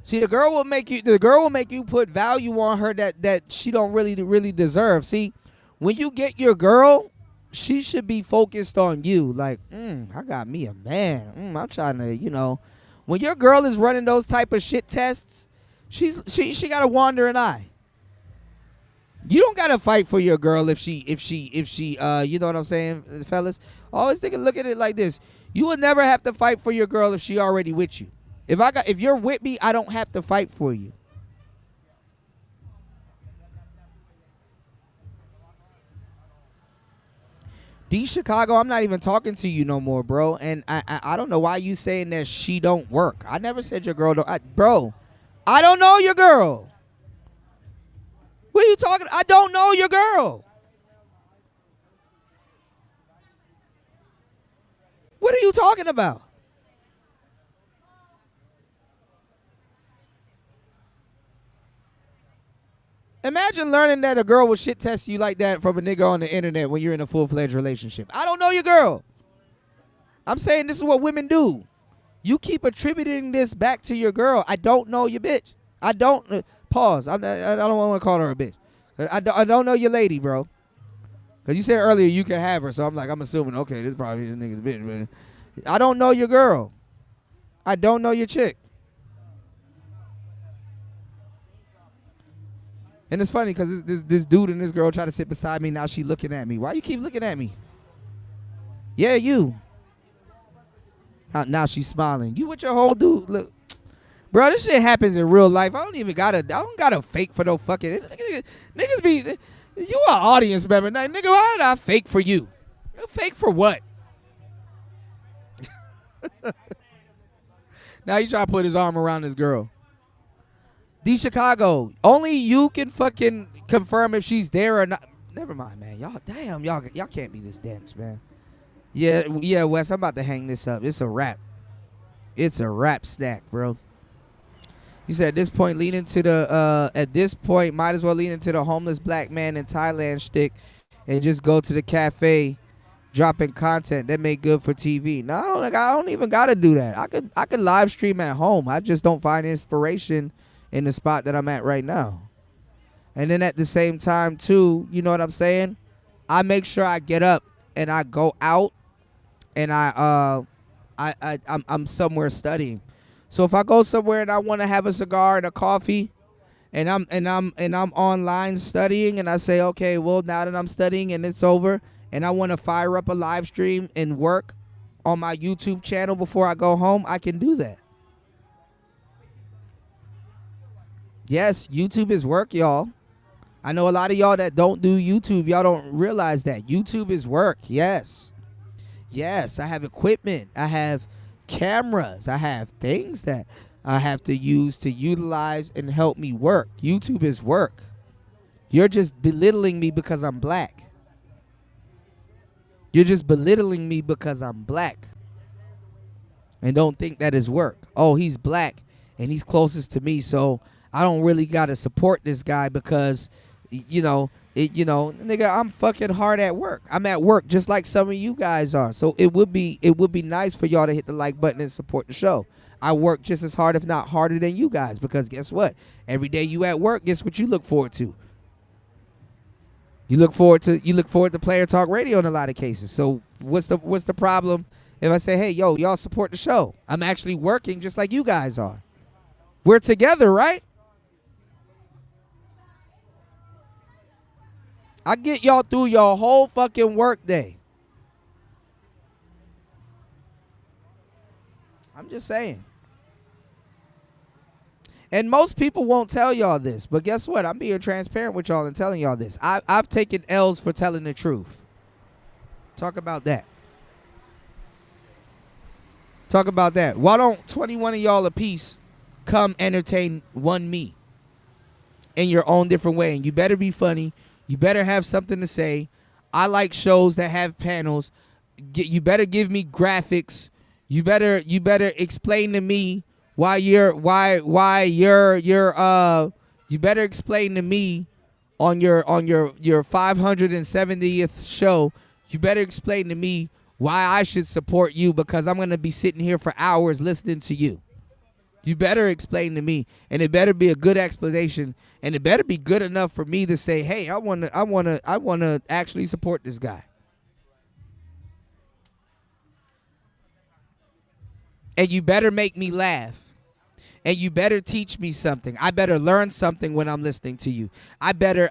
A: See, the girl will make you put value on her that she don't really deserve. See, when you get your girl, she should be focused on you. Like, I got me a man. I'm trying to, when your girl is running those type of shit tests, she got a wandering eye. You don't gotta fight for your girl if she you know what I'm saying, fellas. Always look at it like this. You would never have to fight for your girl if she already with you. If you're with me, I don't have to fight for you. D Chicago, I'm not even talking to you no more, bro. And I don't know why you saying that she don't work. I never said your girl don't. Bro, I don't know your girl. What are you talking? I don't know your girl. What are you talking about? Imagine learning that a girl will shit test you like that from a nigga on the internet when you're in a full-fledged relationship. I don't know your girl. I'm saying this is what women do. You keep attributing this back to your girl. I don't know your bitch. I don't. Pause. I don't want to call her a bitch. I don't know your lady, bro. Because you said earlier you can have her, so I'm assuming, okay, this probably this nigga's bitch, man. I don't know your girl. I don't know your chick. And it's funny because this dude and this girl try to sit beside me. Now she looking at me. Why you keep looking at me? Yeah, you. Now she's smiling. You with your whole dude. Look. Bro, this shit happens in real life. I don't gotta fake for no fucking niggas be you an audience member. Now, nigga, why did I fake for you? Fake for what? Now you try to put his arm around this girl. D Chicago, only you can fucking confirm if she's there or not. Never mind, man. Y'all can't be this dense, man. Yeah, Wes, I'm about to hang this up. It's a wrap. It's a wrap snack, bro. You said at this point, might as well lean into the homeless black man in Thailand shtick and just go to the cafe dropping content that make good for TV. No, I don't even gotta do that. I could live stream at home. I just don't find inspiration in the spot that I'm at right now. And then at the same time too, you know what I'm saying? I make sure I get up and I go out and I'm somewhere studying. So if I go somewhere and I want to have a cigar and a coffee and I'm online studying and I say, okay, well, now that I'm studying and it's over and I want to fire up a live stream and work on my YouTube channel before I go home, I can do that. Yes, YouTube is work, y'all. I know a lot of y'all that don't do YouTube. Y'all don't realize that. YouTube is work. Yes. Yes, I have equipment. I have cameras. I have things that I have to use to utilize and help me work. YouTube is work. You're just belittling me because I'm black. You're just belittling me because I'm black. And don't think that is work. Oh, he's black and he's closest to me, so I don't really gotta support this guy because, nigga, I'm fucking hard at work. I'm at work just like some of you guys are. So it would be nice for y'all to hit the like button and support the show. I work just as hard, if not harder, than you guys because guess what? Every day you at work, guess what you look forward to? You look forward to Player Talk Radio in a lot of cases. So what's the problem if I say, hey, yo, y'all support the show? I'm actually working just like you guys are. We're together, right? I get y'all through your whole fucking work day. I'm just saying. And most people won't tell y'all this, but guess what? I'm being transparent with y'all and telling y'all this. I've taken L's for telling the truth. Talk about that. Talk about that. Why don't 21 of y'all apiece come entertain one me in your own different way? And you better be funny. You better have something to say. I like shows that have panels. You better give me graphics. You better explain to me why you better explain to me on your 570th show. You better explain to me why I should support you, because I'm going to be sitting here for hours listening to you. You better explain to me, and it better be a good explanation, and it better be good enough for me to say, "Hey, I want to actually support this guy." And you better make me laugh. And you better teach me something. I better learn something when I'm listening to you. I better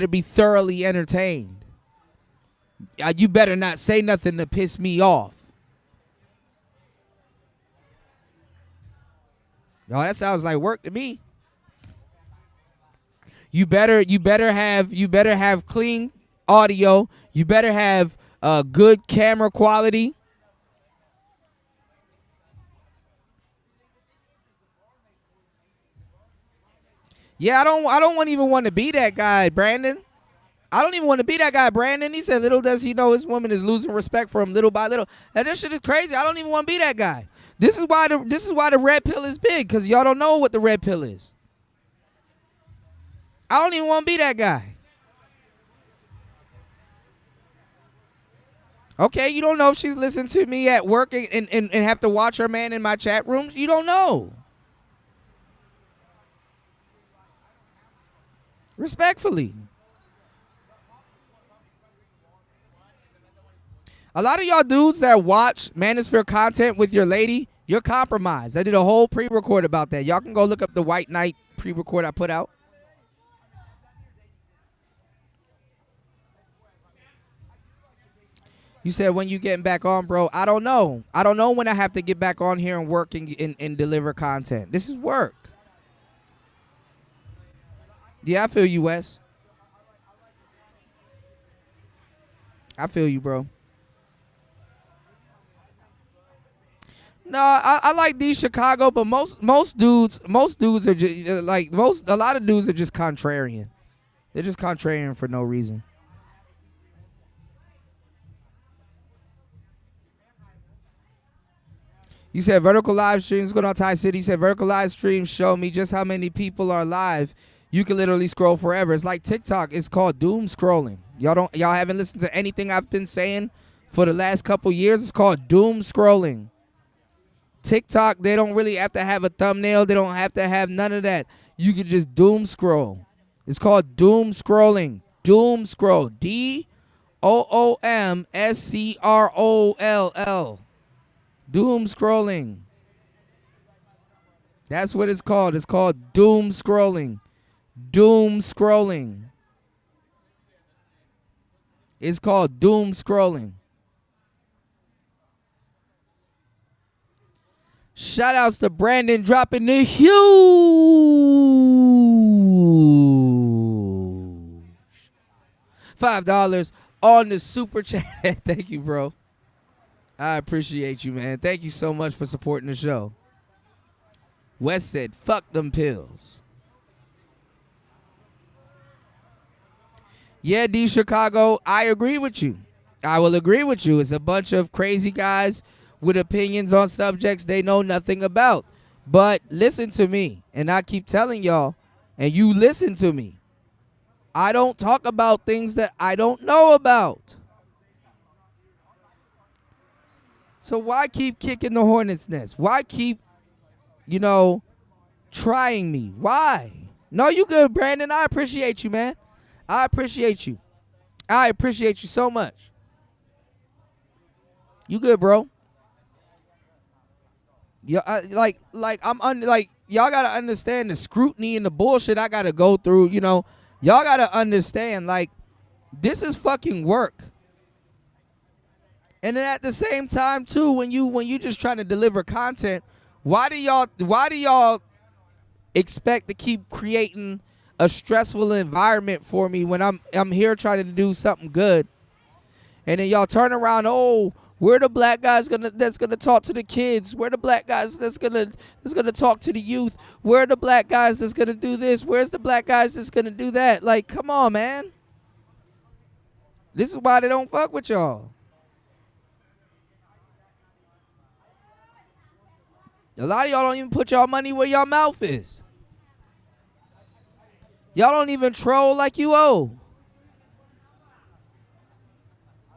A: be thoroughly entertained. You better not say nothing to piss me off. No, that sounds like work to me. You better have clean audio. You better have good camera quality. Yeah, I don't even want to be that guy, Brandon. I don't even want to be that guy, Brandon. He said, little does he know his woman is losing respect for him little by little. And this shit is crazy. I don't even want to be that guy. This is why the red pill is big, because y'all don't know what the red pill is. I don't even want to be that guy. Okay, you don't know if she's listening to me at work and have to watch her man in my chat rooms. You don't know. Respectfully. A lot of y'all dudes that watch Manosphere content with your lady, you're compromised. I did a whole pre-record about that. Y'all can go look up the White Knight pre-record I put out. You said when you getting back on, bro. I don't know. I don't know when I have to get back on here and work and deliver content. This is work. Yeah, I feel you, Wes. I feel you, bro. No, I like these Chicago, but most dudes are just a lot of dudes are just contrarian. They're just contrarian for no reason. You said vertical live streams. Going on Thai City. You said vertical live streams show me just how many people are live. You can literally scroll forever. It's like TikTok. It's called doom scrolling. Y'all haven't listened to anything I've been saying for the last couple years. It's called doom scrolling. TikTok, they don't really have to have a thumbnail. They don't have to have none of that. You can just doom scroll. It's called doom scrolling. Doom scroll. DOOMSCROLL. Doom scrolling. That's what it's called. It's called doom scrolling. Doom scrolling. It's called doom scrolling. Shout outs to Brandon dropping the huge $5 on the super chat. Thank you, bro. I appreciate you, man. Thank you so much for supporting the show. Wes said, fuck them pills. Yeah, D Chicago, I agree with you. I will agree with you. It's a bunch of crazy guys with opinions on subjects they know nothing about. But listen to me, and I keep telling y'all, and you listen to me. I don't talk about things that I don't know about. So why keep kicking the hornet's nest? Why keep, trying me? Why? No, you good, Brandon. I appreciate you, man. I appreciate you. I appreciate you so much. You good, bro? Yeah, like y'all gotta understand the scrutiny and the bullshit I gotta go through. You know, y'all gotta understand like this is fucking work. And then at the same time too, when you just trying to deliver content, why do y'all expect to keep creating a stressful environment for me when I'm here trying to do something good? And then y'all turn around, oh, we're the black guys that's gonna talk to the kids. We're the black guys that's gonna talk to the youth. We're the black guys that's gonna do this. Where's the black guys that's gonna do that? Like, come on, man. This is why they don't fuck with y'all. A lot of y'all don't even put y'all money where y'all mouth is. Y'all don't even troll like you owe.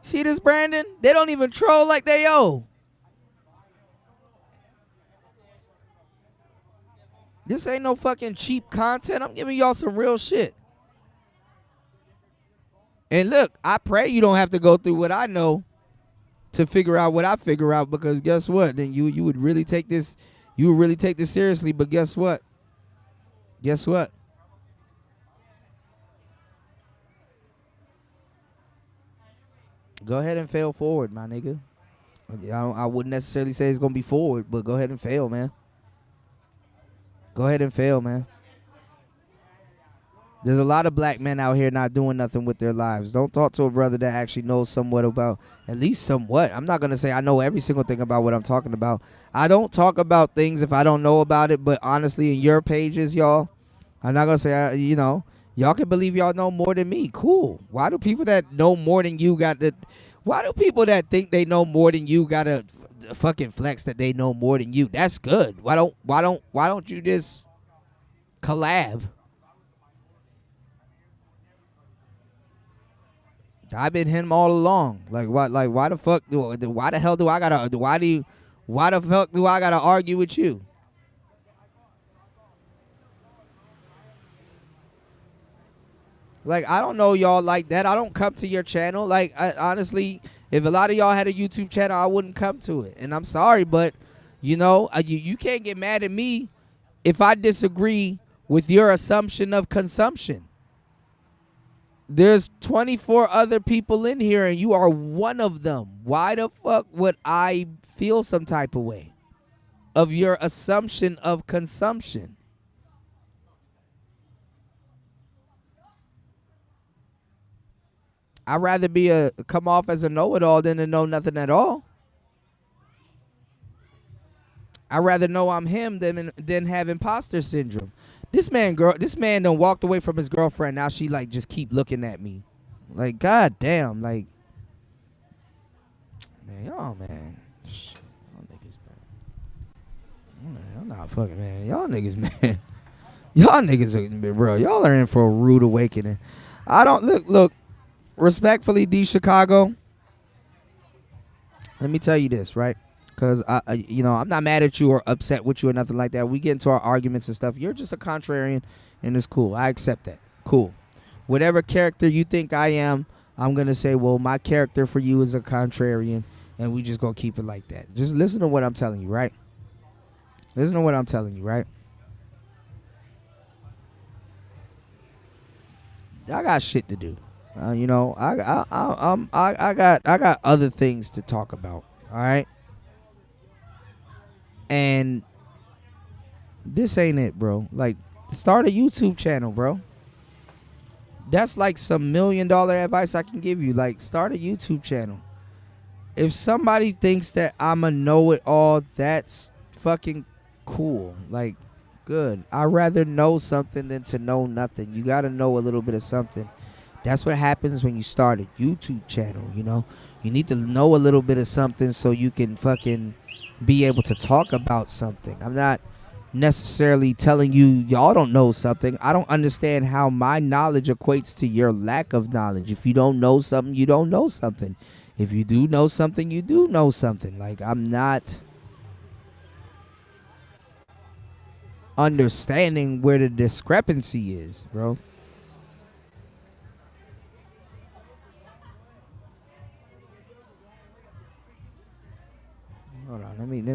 A: See this, Brandon? They don't even troll like they owe. This ain't no fucking cheap content. I'm giving y'all some real shit. And look, I pray you don't have to go through what I know to figure out what I figure out, because guess what? Then you would really take this, seriously. But guess what? Guess what? Go ahead and fail forward, my nigga. I wouldn't necessarily say it's gonna be forward, but go ahead and fail, man. Go ahead and fail, man. There's a lot of black men out here not doing nothing with their lives. Don't talk to a brother that actually knows somewhat about, at least somewhat. I'm not going to say I know every single thing about what I'm talking about. I don't talk about things if I don't know about it, but honestly, in your pages, y'all, I'm not going to say, y'all can believe y'all know more than me. Cool. Why do people that know more than you why do people that think they know more than you got to fucking flex that they know more than you? That's good. Why don't you just collab? I've been him all along. Like what? Like why the fuck? Why the hell do I gotta? Why the fuck do I gotta argue with you? Like I don't know y'all like that. I don't come to your channel. Like honestly, if a lot of y'all had a YouTube channel, I wouldn't come to it. And I'm sorry, but you can't get mad at me if I disagree with your assumption of consumption. There's 24 other people in here, and you are one of them. Why the fuck would I feel some type of way of your assumption of consumption? I'd rather come off as a know-it-all than to know nothing at all. I'd rather know I'm him than have imposter syndrome. This man done walked away from his girlfriend. Now she like just keep looking at me. Like, god damn, like, man, y'all, man. Shit, y'all niggas, man. I'm not fucking, man. Y'all niggas, man. Y'all niggas, bro. Y'all are in for a rude awakening. I don't, look, respectfully, D Chicago, let me tell you this, right? Because, I'm not mad at you or upset with you or nothing like that. We get into our arguments and stuff. You're just a contrarian, and it's cool. I accept that. Cool. Whatever character you think I am, I'm going to say, well, my character for you is a contrarian, and we just going to keep it like that. Just listen to what I'm telling you, right? Listen to what I'm telling you, right? I got shit to do. I got other things to talk about, all right? And this ain't it, bro. Like, start a YouTube channel, bro. That's like some $1 million advice I can give you. Like, start a YouTube channel. If somebody thinks that I'm a know-it-all, that's fucking cool. Like, good. I'd rather know something than to know nothing. You got to know a little bit of something. That's what happens when you start a YouTube channel, you know? You need to know a little bit of something so you can fucking be able to talk about something. I'm not necessarily telling you y'all don't know something. I don't understand how my knowledge equates to your lack of knowledge. If you don't know something, you don't know something. If you do know something, you do know something. Like, I'm not understanding where the discrepancy is, bro.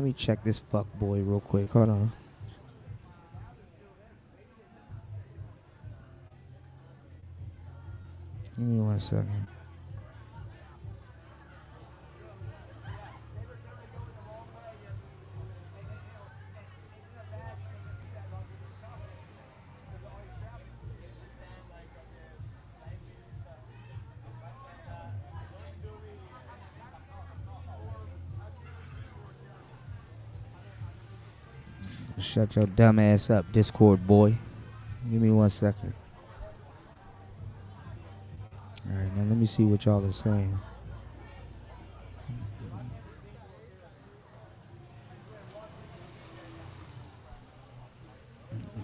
A: me check this fuck boy real quick. Hold on. Give me 1 second. Shut your dumb ass up, Discord boy. Give me 1 second. All right, now let me see what y'all are saying.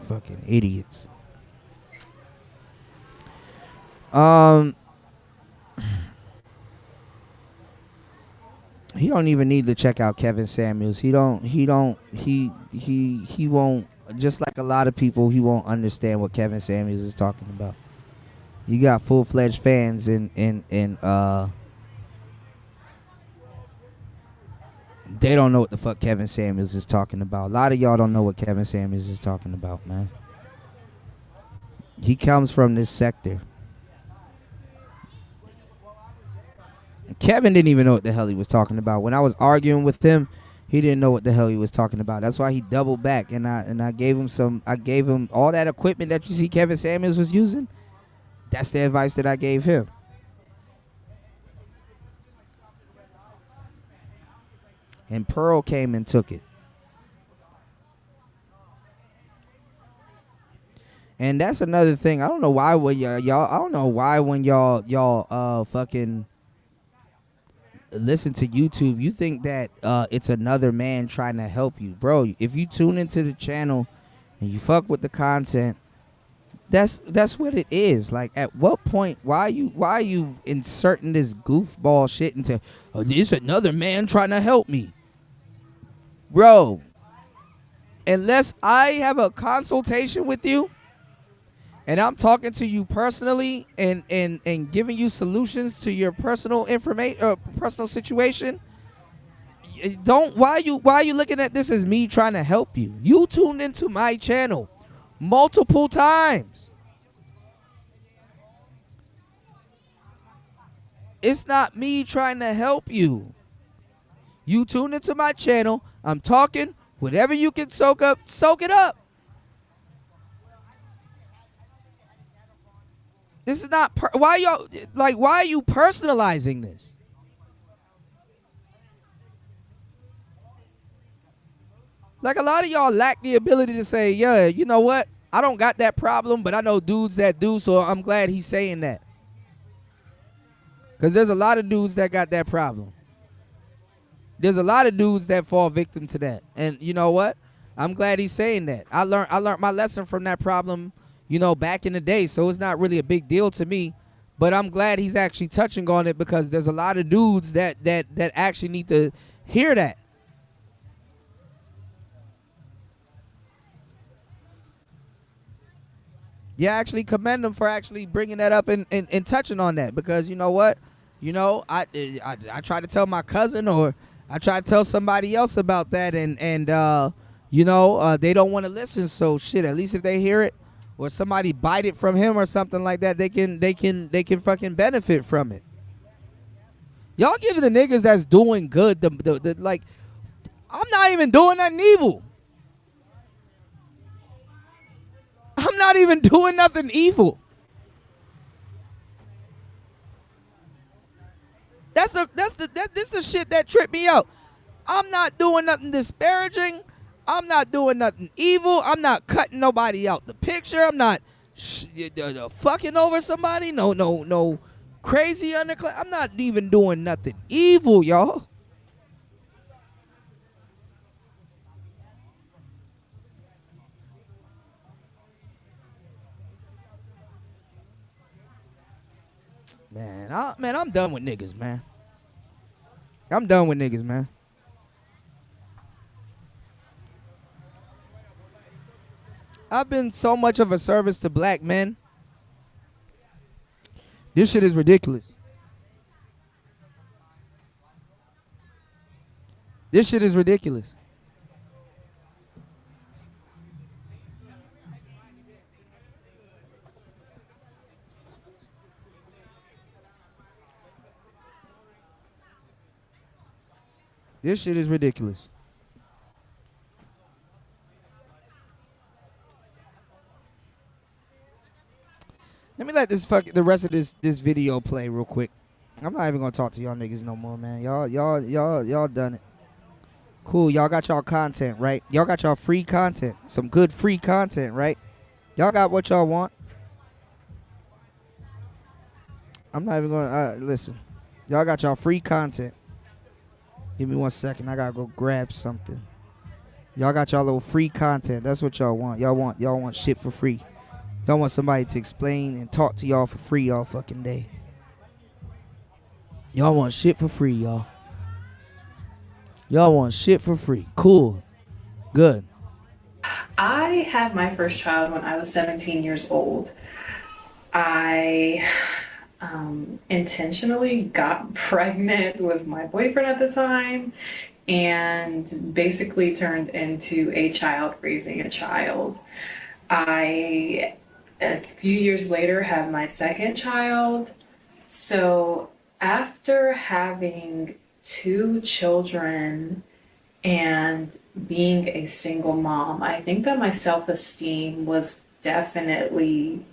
A: Fucking idiots. He don't even need to check out Kevin Samuels. He won't, just like a lot of people, he won't understand what Kevin Samuels is talking about. You got full-fledged fans in they don't know what the fuck Kevin Samuels is talking about. A lot of y'all don't know what Kevin Samuels is talking about, man. He comes from this sector. Kevin didn't even know what the hell he was talking about. When I was arguing with him, he didn't know what the hell he was talking about. That's why he doubled back, and I gave him all that equipment that you see Kevin Samuels was using. That's the advice that I gave him. And Pearl came and took it. And that's another thing. I don't know why when y'all fucking listen to YouTube, you think that it's another man trying to help you. Bro, if you tune into the channel and you fuck with the content, that's what it is. Like, at what point, why are you inserting this goofball shit into, oh, it's another man trying to help me? Bro, unless I have a consultation with you and I'm talking to you personally and giving you solutions to your personal personal situation, why are you looking at this as me trying to help you? You tuned into my channel multiple times. It's not me trying to help you. You tuned into my channel. I'm talking. Whatever you can soak up, soak it up. This is not why are you personalizing this? Like, a lot of y'all lack the ability to say, yeah, you know what? I don't got that problem, but I know dudes that do, so I'm glad he's saying that. Because there's a lot of dudes that got that problem. There's a lot of dudes that fall victim to that. And you know what? I'm glad he's saying that. I learned my lesson from that problem, back in the day. So it's not really a big deal to me. But I'm glad he's actually touching on it, because there's a lot of dudes that actually need to hear that. Yeah, I actually commend him for actually bringing that up and touching on that, because you know what? I try to tell my cousin, or I try to tell somebody else about that, and they don't want to listen. So shit, at least if they hear it, or somebody bite it from him or something like that, they can fucking benefit from it. Y'all giving the niggas that's doing good the like, I'm not even doing nothing evil. I'm not even doing nothing evil. This the shit that tripped me out. I'm not doing nothing disparaging. I'm not doing nothing evil. I'm not cutting nobody out the picture. I'm not fucking over somebody. No crazy underclass. I'm not even doing nothing evil, y'all. Man, I'm done with niggas, man. I'm done with niggas, man. I've been so much of a service to black men. This shit is ridiculous. This shit is ridiculous. This shit is ridiculous. Let me let the rest of this video play real quick. I'm not even gonna talk to y'all niggas no more, man. Y'all done it. Cool, y'all got y'all content, right? Y'all got y'all free content. Some good free content, right? Y'all got what y'all want. I'm not even gonna listen. Y'all got y'all free content. Give me 1 second. I gotta go grab something. Y'all got y'all little free content. That's what y'all want. Y'all want shit for free. Y'all want somebody to explain and talk to y'all for free all fucking day. Y'all want shit for free, y'all. Y'all want shit for free. Cool. Good.
D: I had my first child when I was 17 years old. I intentionally got pregnant with my boyfriend at the time and basically turned into a child raising a child. A few years later, had my second child. So after having 2 children and being a single mom, I think that my self-esteem was definitely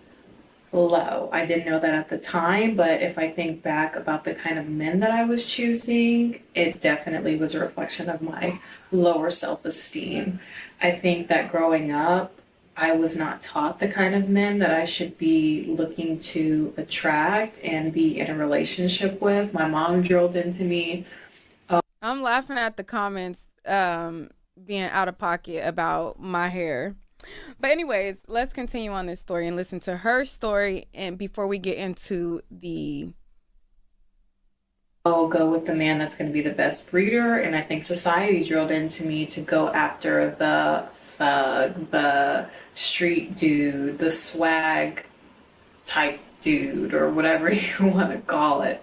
D: low. I didn't know that at the time, but if I think back about the kind of men that I was choosing, it definitely was a reflection of my lower self-esteem. I think that growing up, I was not taught the kind of men that I should be looking to attract and be in a relationship with. My mom drilled into me.
C: I'm laughing at the comments being out of pocket about my hair. But anyways, let's continue on this story and listen to her story, and before we get into the
D: I'll go with the man that's going to be the best breeder. And I think society drilled into me to go after the thug, the street dude, the swag type dude, or whatever you want to call it.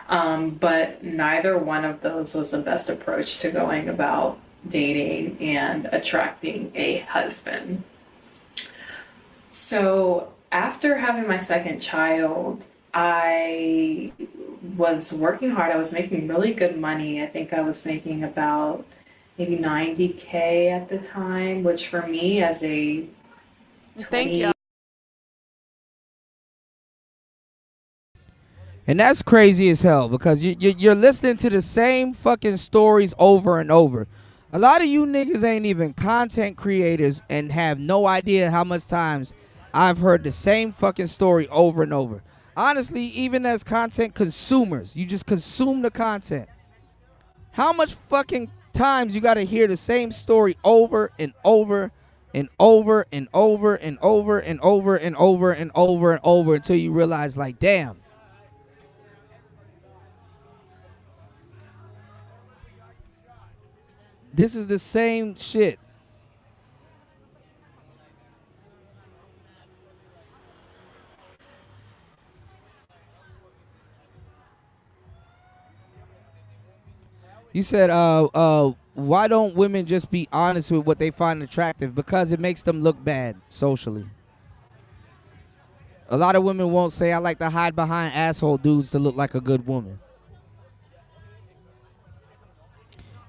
D: But neither one of those was the best approach to going about dating and attracting a husband. So after having my second child, I was working hard. I was making really good money. I think I was making about maybe 90K at the time, which for me as a 20
A: And that's crazy as hell because you're listening to the same fucking stories over and over. A lot of you niggas ain't even content creators and have no idea how much times I've heard the same fucking story over and over. Honestly, even as content consumers, you just consume the content. How much fucking times you gotta hear the same story over and over and over and over and over and over and over and over and over until you realize, like, damn. This is the same shit. You said, why don't women just be honest with what they find attractive? Because it makes them look bad socially. A lot of women won't say, I like to hide behind asshole dudes to look like a good woman.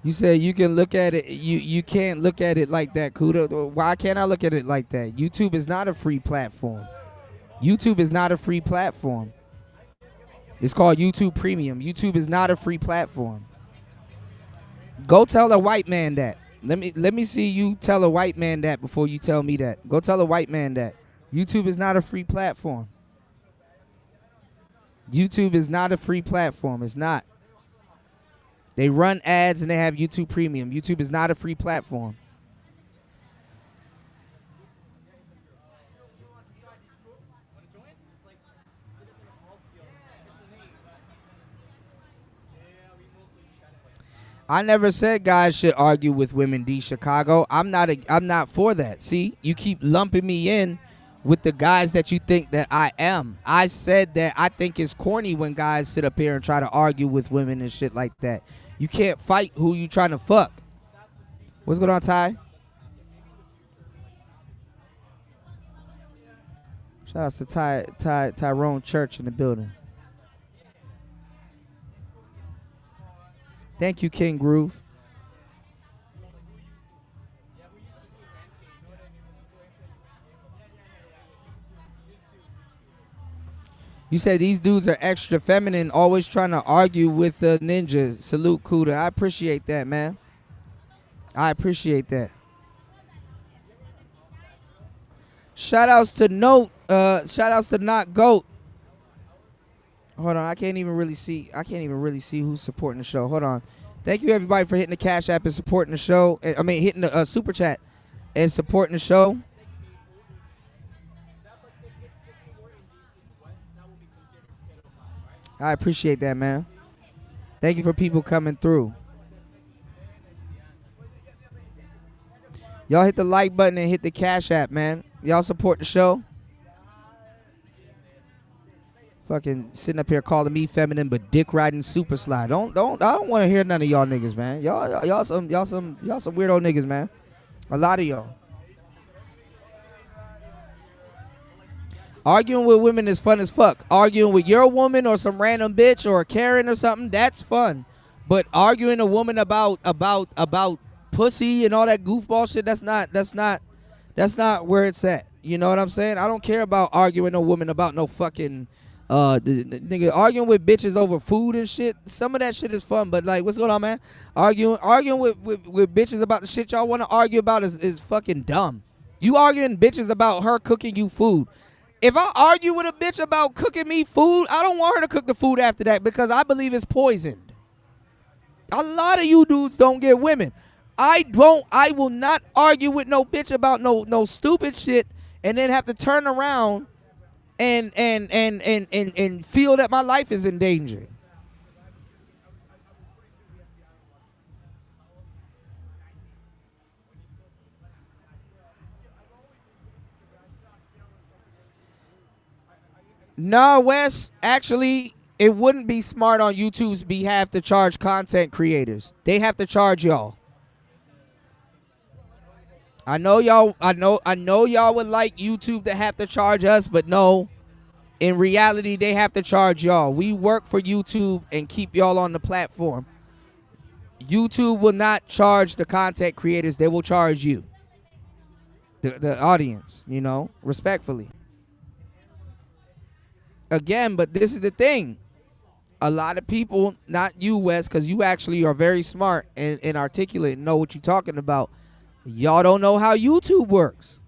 A: You said you can look at it. You can't look at it like that, Kuda. Why can't I look at it like that? YouTube is not a free platform. YouTube is not a free platform. It's called YouTube Premium. YouTube is not a free platform. Go tell a white man that. Let me see you tell a white man that before you tell me that. Go tell a white man that. YouTube is not a free platform. YouTube is not a free platform. It's not. They run ads and they have YouTube Premium. YouTube is not a free platform. I never said guys should argue with women, D Chicago. I'm not for that. See, you keep lumping me in with the guys that you think that I am. I said that I think it's corny when guys sit up here and try to argue with women and shit like that. You can't fight who you trying to fuck. What's going on, Ty? Shout out to Tyrone Church in the building. Thank you, King Groove. You said these dudes are extra feminine, always trying to argue with the ninja. Salute, Kuda. I appreciate that, man. I appreciate that. Shout outs to Note. Shout outs to Not Goat. Hold on, I can't even really see who's supporting the show. Hold on. Thank you everybody for hitting the Cash App and supporting the show. I mean, hitting the super chat and supporting the show. I appreciate that, man. Thank you for people coming through. Y'all hit the like button and hit the Cash App, man. Y'all support the show. Fucking sitting up here calling me feminine, but dick riding super slide. I don't want to hear none of y'all niggas, man. Y'all some weirdo niggas, man. A lot of y'all. Arguing with women is fun as fuck. Arguing with your woman or some random bitch or a Karen or something, that's fun. But arguing a woman about pussy and all that goofball shit, that's not where it's at. You know what I'm saying? I don't care about arguing a woman about no fucking the nigga arguing with bitches over food and shit. Some of that shit is fun, but like, what's going on, man? Arguing with bitches about the shit y'all want to argue about is fucking dumb. You arguing bitches about her cooking you food. If I argue with a bitch about cooking me food, I don't want her to cook the food after that because I believe it's poisoned. A lot of you dudes don't get women. I will not argue with no bitch about no stupid shit and then have to turn around and feel that my life is in danger. No, Wes, actually, it wouldn't be smart on YouTube's behalf to charge content creators. They have to charge y'all. I know y'all would like YouTube to have to charge us, but no. In reality, they have to charge y'all. We work for YouTube and keep y'all on the platform. YouTube will not charge the content creators. They will charge you. The audience, you know, respectfully. Again, but this is the thing. A lot of people, not you, Wes, because you actually are very smart and articulate and know what you're talking about. Y'all don't know how YouTube works.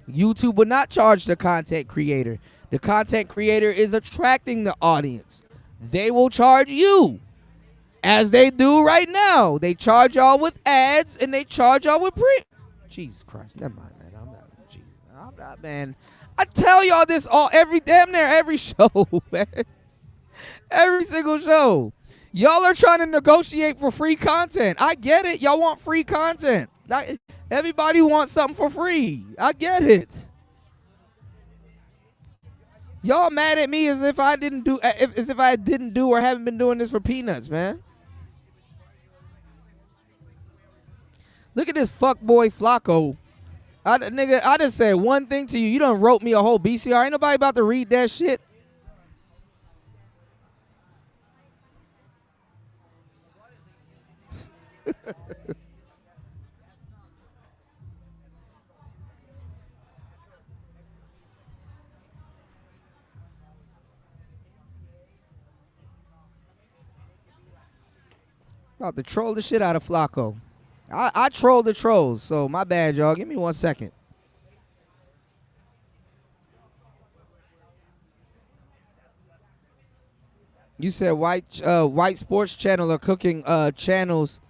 A: YouTube will not charge the content creator. The content creator is attracting the audience. They will charge you, as they do right now. They charge y'all with ads and they charge y'all with print. Jesus Christ, never mind, man. I'm not, man. I tell y'all this damn near every show, man. Every single show. Y'all are trying to negotiate for free content. I get it. Y'all want free content. Everybody wants something for free. I get it. Y'all mad at me as if I didn't do or haven't been doing this for peanuts, man. Look at this fuckboy Flacco. I just said one thing to you. You done wrote me a whole BCR. Ain't nobody about to read that shit. About to troll the shit out of Flacco. I troll the trolls, so my bad, y'all. Give me 1 second. You said white sports channel are cooking channels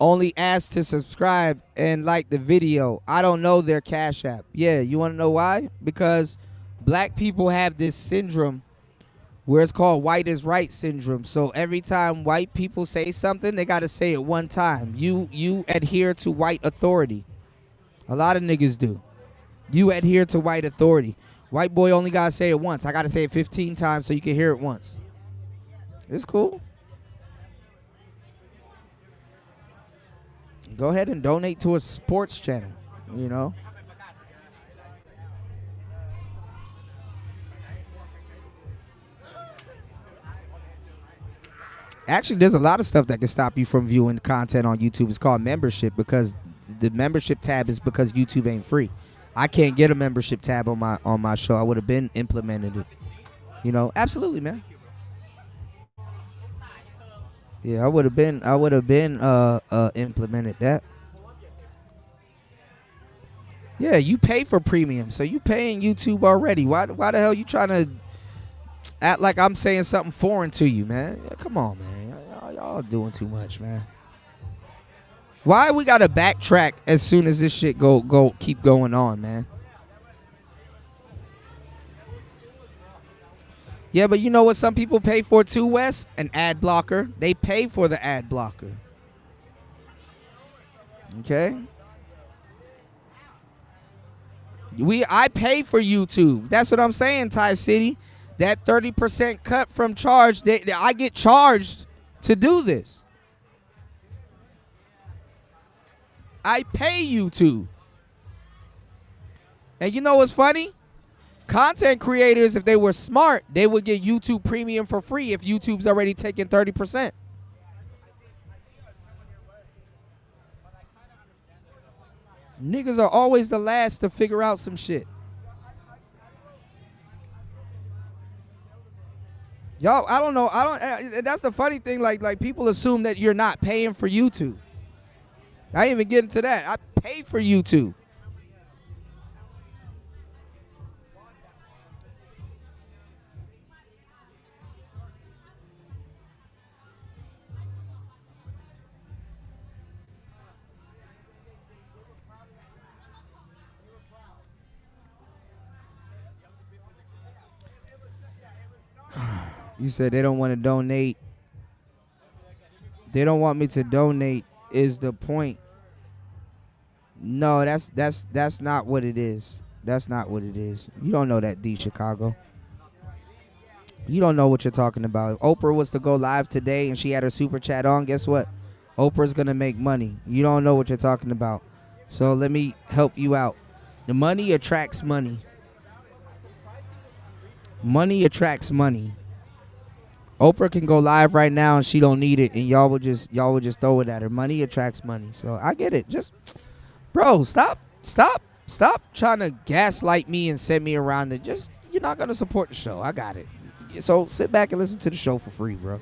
A: only asked to subscribe and like the video. I don't know their Cash App. Yeah, you want to know why? Because black people have this syndrome where it's called white is right syndrome. So every time white people say something, they got to say it one time. You adhere to white authority. A lot of niggas do. You adhere to white authority. White boy only got to say it once. I got to say it 15 times so you can hear it once. It's cool. Go ahead and donate to a sports channel, you know. Actually, there's a lot of stuff that can stop you from viewing content on YouTube. It's called membership, because the membership tab is because YouTube ain't free. I can't get a membership tab on my show. I would have been implemented it. You know, absolutely, man. Yeah, I would have been implemented that. Yeah, you pay for premium, so you paying YouTube already. Why the hell you trying to act like I'm saying something foreign to you, man? Yeah, come on, man. Y'all doing too much, man. Why we gotta backtrack as soon as this shit keep going on, man? Yeah, but you know what some people pay for too, Wes? An ad blocker. They pay for the ad blocker. Okay? I pay for YouTube. That's what I'm saying, Ty City. That 30% cut from charge, I get charged to do this. I pay YouTube. And you know what's funny? Content creators, if they were smart, they would get YouTube Premium for free if YouTube's already taking 30%. Niggas are always the last to figure out some shit. Y'all, I don't know. That's the funny thing. Like people assume that you're not paying for YouTube. I ain't even get into that. I pay for YouTube. You said they don't want to donate. They don't want me to donate is the point. No, that's not what it is. That's not what it is. You don't know that, D Chicago. You don't know what you're talking about. If Oprah was to go live today and she had her super chat on, guess what? Oprah's going to make money. You don't know what you're talking about. So let me help you out. The money attracts money. Money attracts money. Oprah can go live right now and she don't need it, and y'all would just throw it at her. Money attracts money. So I get it. Just, bro, stop trying to gaslight me and send me around. You're not gonna support the show. I got it. So sit back and listen to the show for free, bro.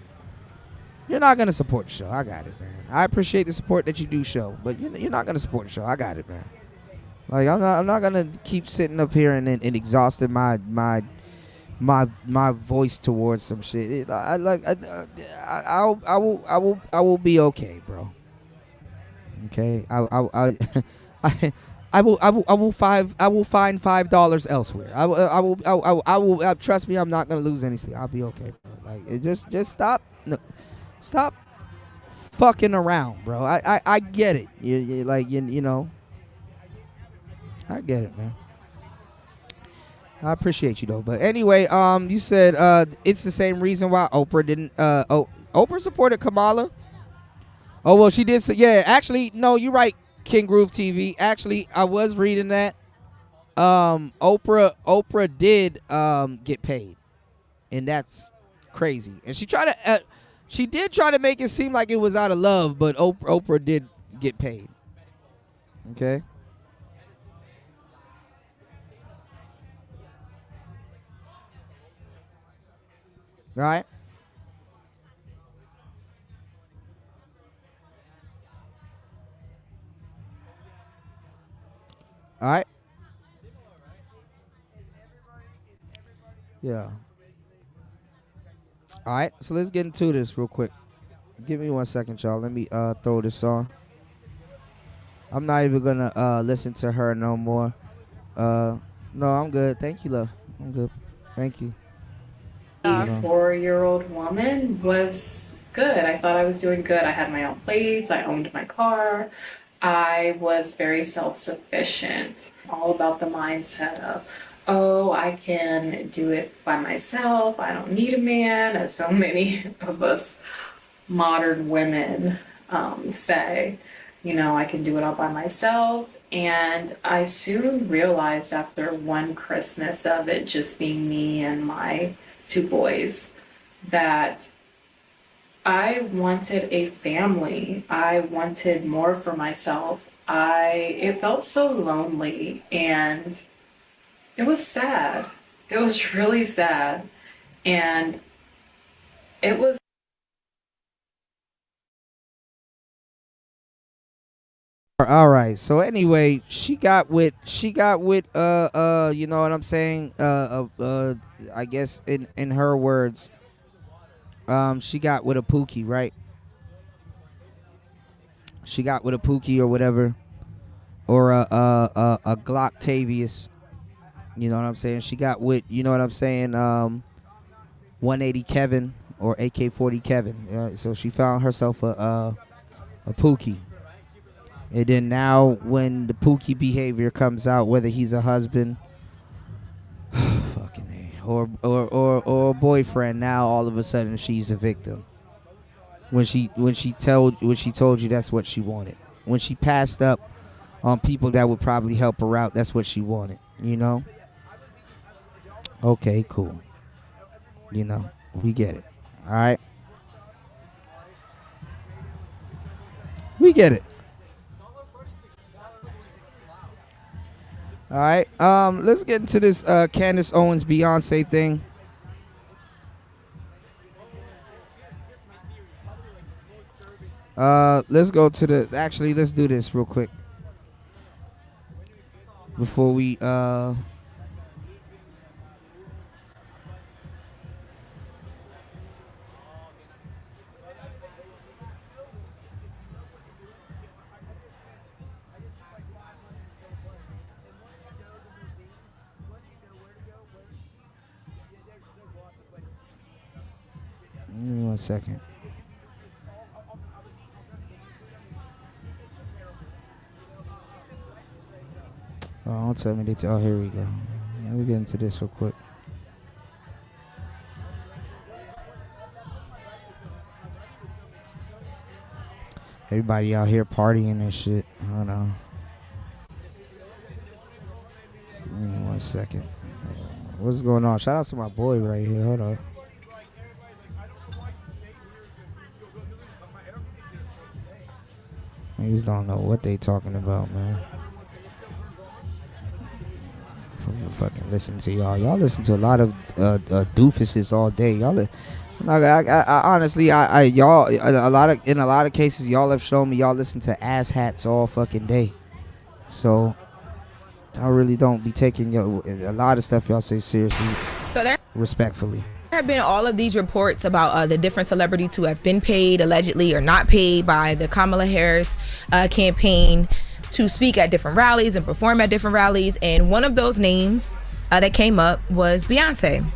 A: You're not gonna support the show. I got it, man. I appreciate the support that you do show, but you're not gonna support the show. I got it, man. Like I'm not gonna keep sitting up here and exhausting my voice towards some shit. I will be okay, bro. Okay, I will find $5 elsewhere. I will trust me. I'm not gonna lose anything. I'll be okay, bro. Like just stop fucking around, bro. I get it. You know. I get it, man. I appreciate you though. But anyway, you said it's the same reason why Oprah didn't. Oprah supported Kamala. Oh well, she did. Yeah, actually, no, you're right, King Groove TV. Actually, I was reading that. Oprah did get paid, and that's crazy. And she did try to make it seem like it was out of love, but Oprah did get paid. Okay. All right. All right. Yeah. All right. So let's get into this real quick. Give me 1 second, y'all. Let me throw this on. I'm not even gonna listen to her no more. No, I'm good. Thank you, love. I'm good. Thank you.
D: A 4-year-old woman was good. I thought I was doing good. I had my own plates. I owned my car. I was very self-sufficient. All about the mindset of, oh, I can do it by myself. I don't need a man, as so many of us modern women say. You know, I can do it all by myself. And I soon realized after one Christmas of it just being me and my 2 boys that I wanted a family. I wanted more for myself. It felt so lonely and it was sad. It was really sad. And it was
A: All right. So anyway, she got with you know what I'm saying? I guess in her words, she got with a Pookie, right? She got with a Pookie or whatever, or a Glocktavius. You know what I'm saying? She got with, you know what I'm saying? 180 Kevin or AK-40 Kevin. So she found herself a Pookie. And then now when the Pookie behavior comes out, whether he's a husband, fucking A, or a boyfriend, now all of a sudden she's a victim. When she told you that's what she wanted. When she passed up on people that would probably help her out, that's what she wanted, you know? Okay, cool. You know, we get it. All right? We get it. All right. Let's get into this Candice Owens Beyonce thing. Let's go to let's do this real quick before we give me 1 second. Oh, don't tell me oh, here we go. Let me get into this real quick. Everybody out here partying and shit. Hold on. Give me 1 second. What's going on? Shout out to my boy right here. Hold on. Niggas don't know what they talking about, man. Fucking listen to y'all. Y'all listen to a lot of doofuses all day. Y'all, I honestly, y'all, in a lot of cases, y'all have shown me y'all listen to ass hats all fucking day. So I really don't be taking a lot of stuff y'all say seriously.
E: So there
A: respectfully.
E: have been all of these reports about the different celebrities who have been paid allegedly or not paid by the Kamala Harris campaign to speak at different rallies and perform at different rallies. And one of those names that came up was Beyonce.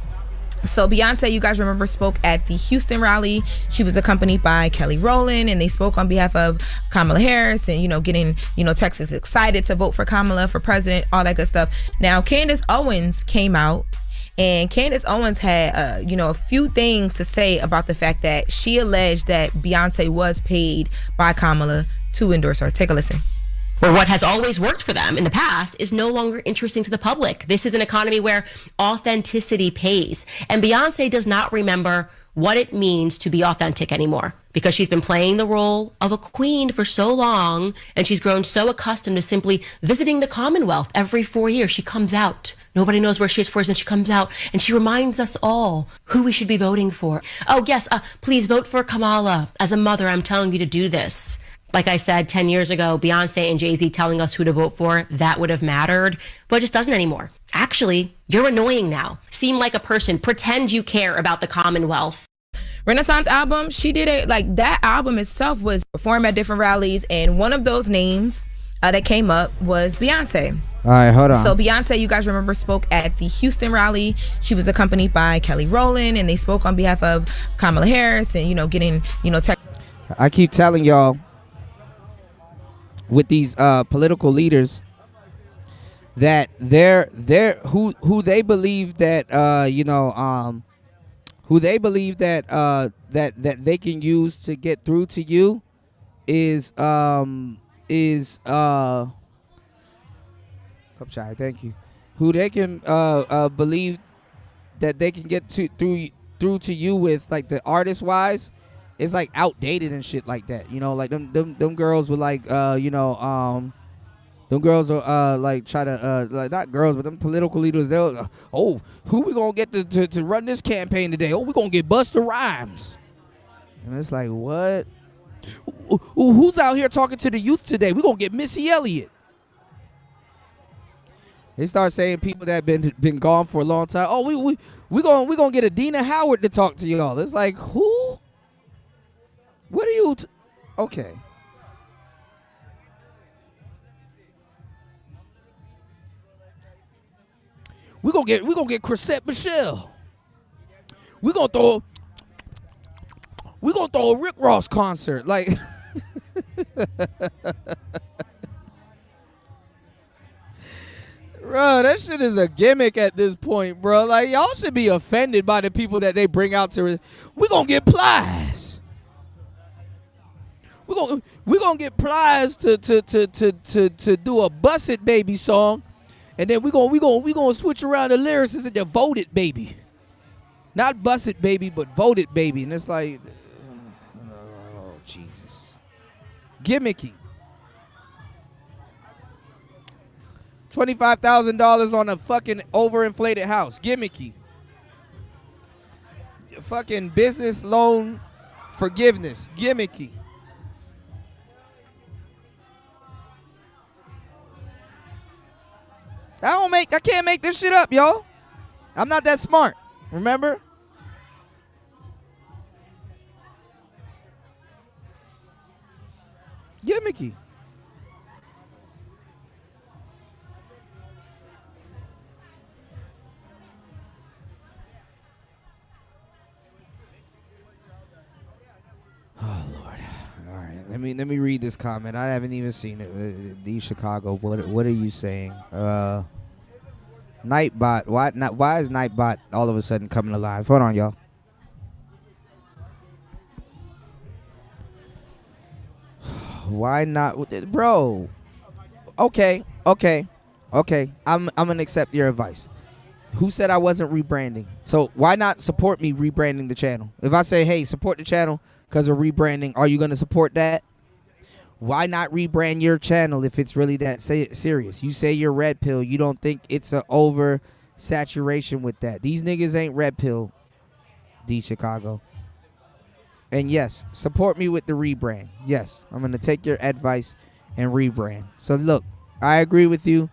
E: So Beyonce, you guys remember, spoke at the Houston rally. She was accompanied by Kelly Rowland, and they spoke on behalf of Kamala Harris and, getting, Texas excited to vote for Kamala for president, all that good stuff. Now, Candice Owens came out, and Candice Owens had, a few things to say about the fact that she alleged that Beyonce was paid by Kamala to endorse her. Take a listen.
F: Or what has always worked for them in the past is no longer interesting to the public. This is an economy where authenticity pays. And Beyonce does not remember what it means to be authentic anymore because she's been playing the role of a queen for so long, and she's grown so accustomed to simply visiting the Commonwealth every 4 years. She comes out. Nobody knows where she is for us, and she comes out and she reminds us all who we should be voting for. Oh, yes, please vote for Kamala. As a mother, I'm telling you to do this. Like I said, 10 years ago, Beyonce and Jay-Z telling us who to vote for, that would have mattered, but it just doesn't anymore. Actually, you're annoying now. Seem like a person. Pretend you care about the Commonwealth.
E: Renaissance album, she did it, that album itself was performed at different rallies, and one of those names that came up was Beyonce.
A: All right, hold on.
E: So Beyonce, you guys remember, spoke at the Houston rally. She was accompanied by Kelly Rowland, and they spoke on behalf of Kamala Harris and, getting,
A: I keep telling y'all, with these political leaders, that they're who they believe that who they believe that that they can use to get through to you is thank you, who they can believe that they can get through to you with, like, the artist wise, it's like outdated and shit like that, like them girls with, like, Them girls are like try to like not girls, but them political leaders. They'll who we gonna get to run this campaign today? Oh, we gonna get Busta Rhymes. And it's like, what? Who's out here talking to the youth today? We gonna get Missy Elliott. They start saying people that been gone for a long time. Oh, we gonna get Adina Howard to talk to y'all. It's like, who? What are you? Okay. We gonna get Chrisette Michelle. We gonna throw a Rick Ross concert. Like, bro, that shit is a gimmick at this point, bro. Like, y'all should be offended by the people that they bring out to. We gonna get Plies. We gonna get Plies to do a Bust It Baby song. And then we gonna switch around the lyrics and say Vote It Baby. Not Bust It Baby, but Vote It Baby. And it's like, oh, Jesus. Gimmicky. $25,000 on a fucking overinflated house. Gimmicky. Fucking business loan forgiveness. Gimmicky. I can't make this shit up, y'all. I'm not that smart. Remember? Gimmicky. Oh Lord. All right. Let me read this comment. I haven't even seen it. The Chicago. What are you saying? Nightbot. Why is Nightbot all of a sudden coming alive? Hold on, y'all. Why not, bro? Okay. I'm gonna accept your advice. Who said I wasn't rebranding? So why not support me rebranding the channel? If I say, hey, support the channel because of rebranding, are you gonna support that? Why not rebrand your channel if it's really that serious? You say you're red pill. You don't think it's an over saturation with that. These niggas ain't red pill, D Chicago. And yes, support me with the rebrand. Yes, I'm going to take your advice and rebrand. So look, I agree with you.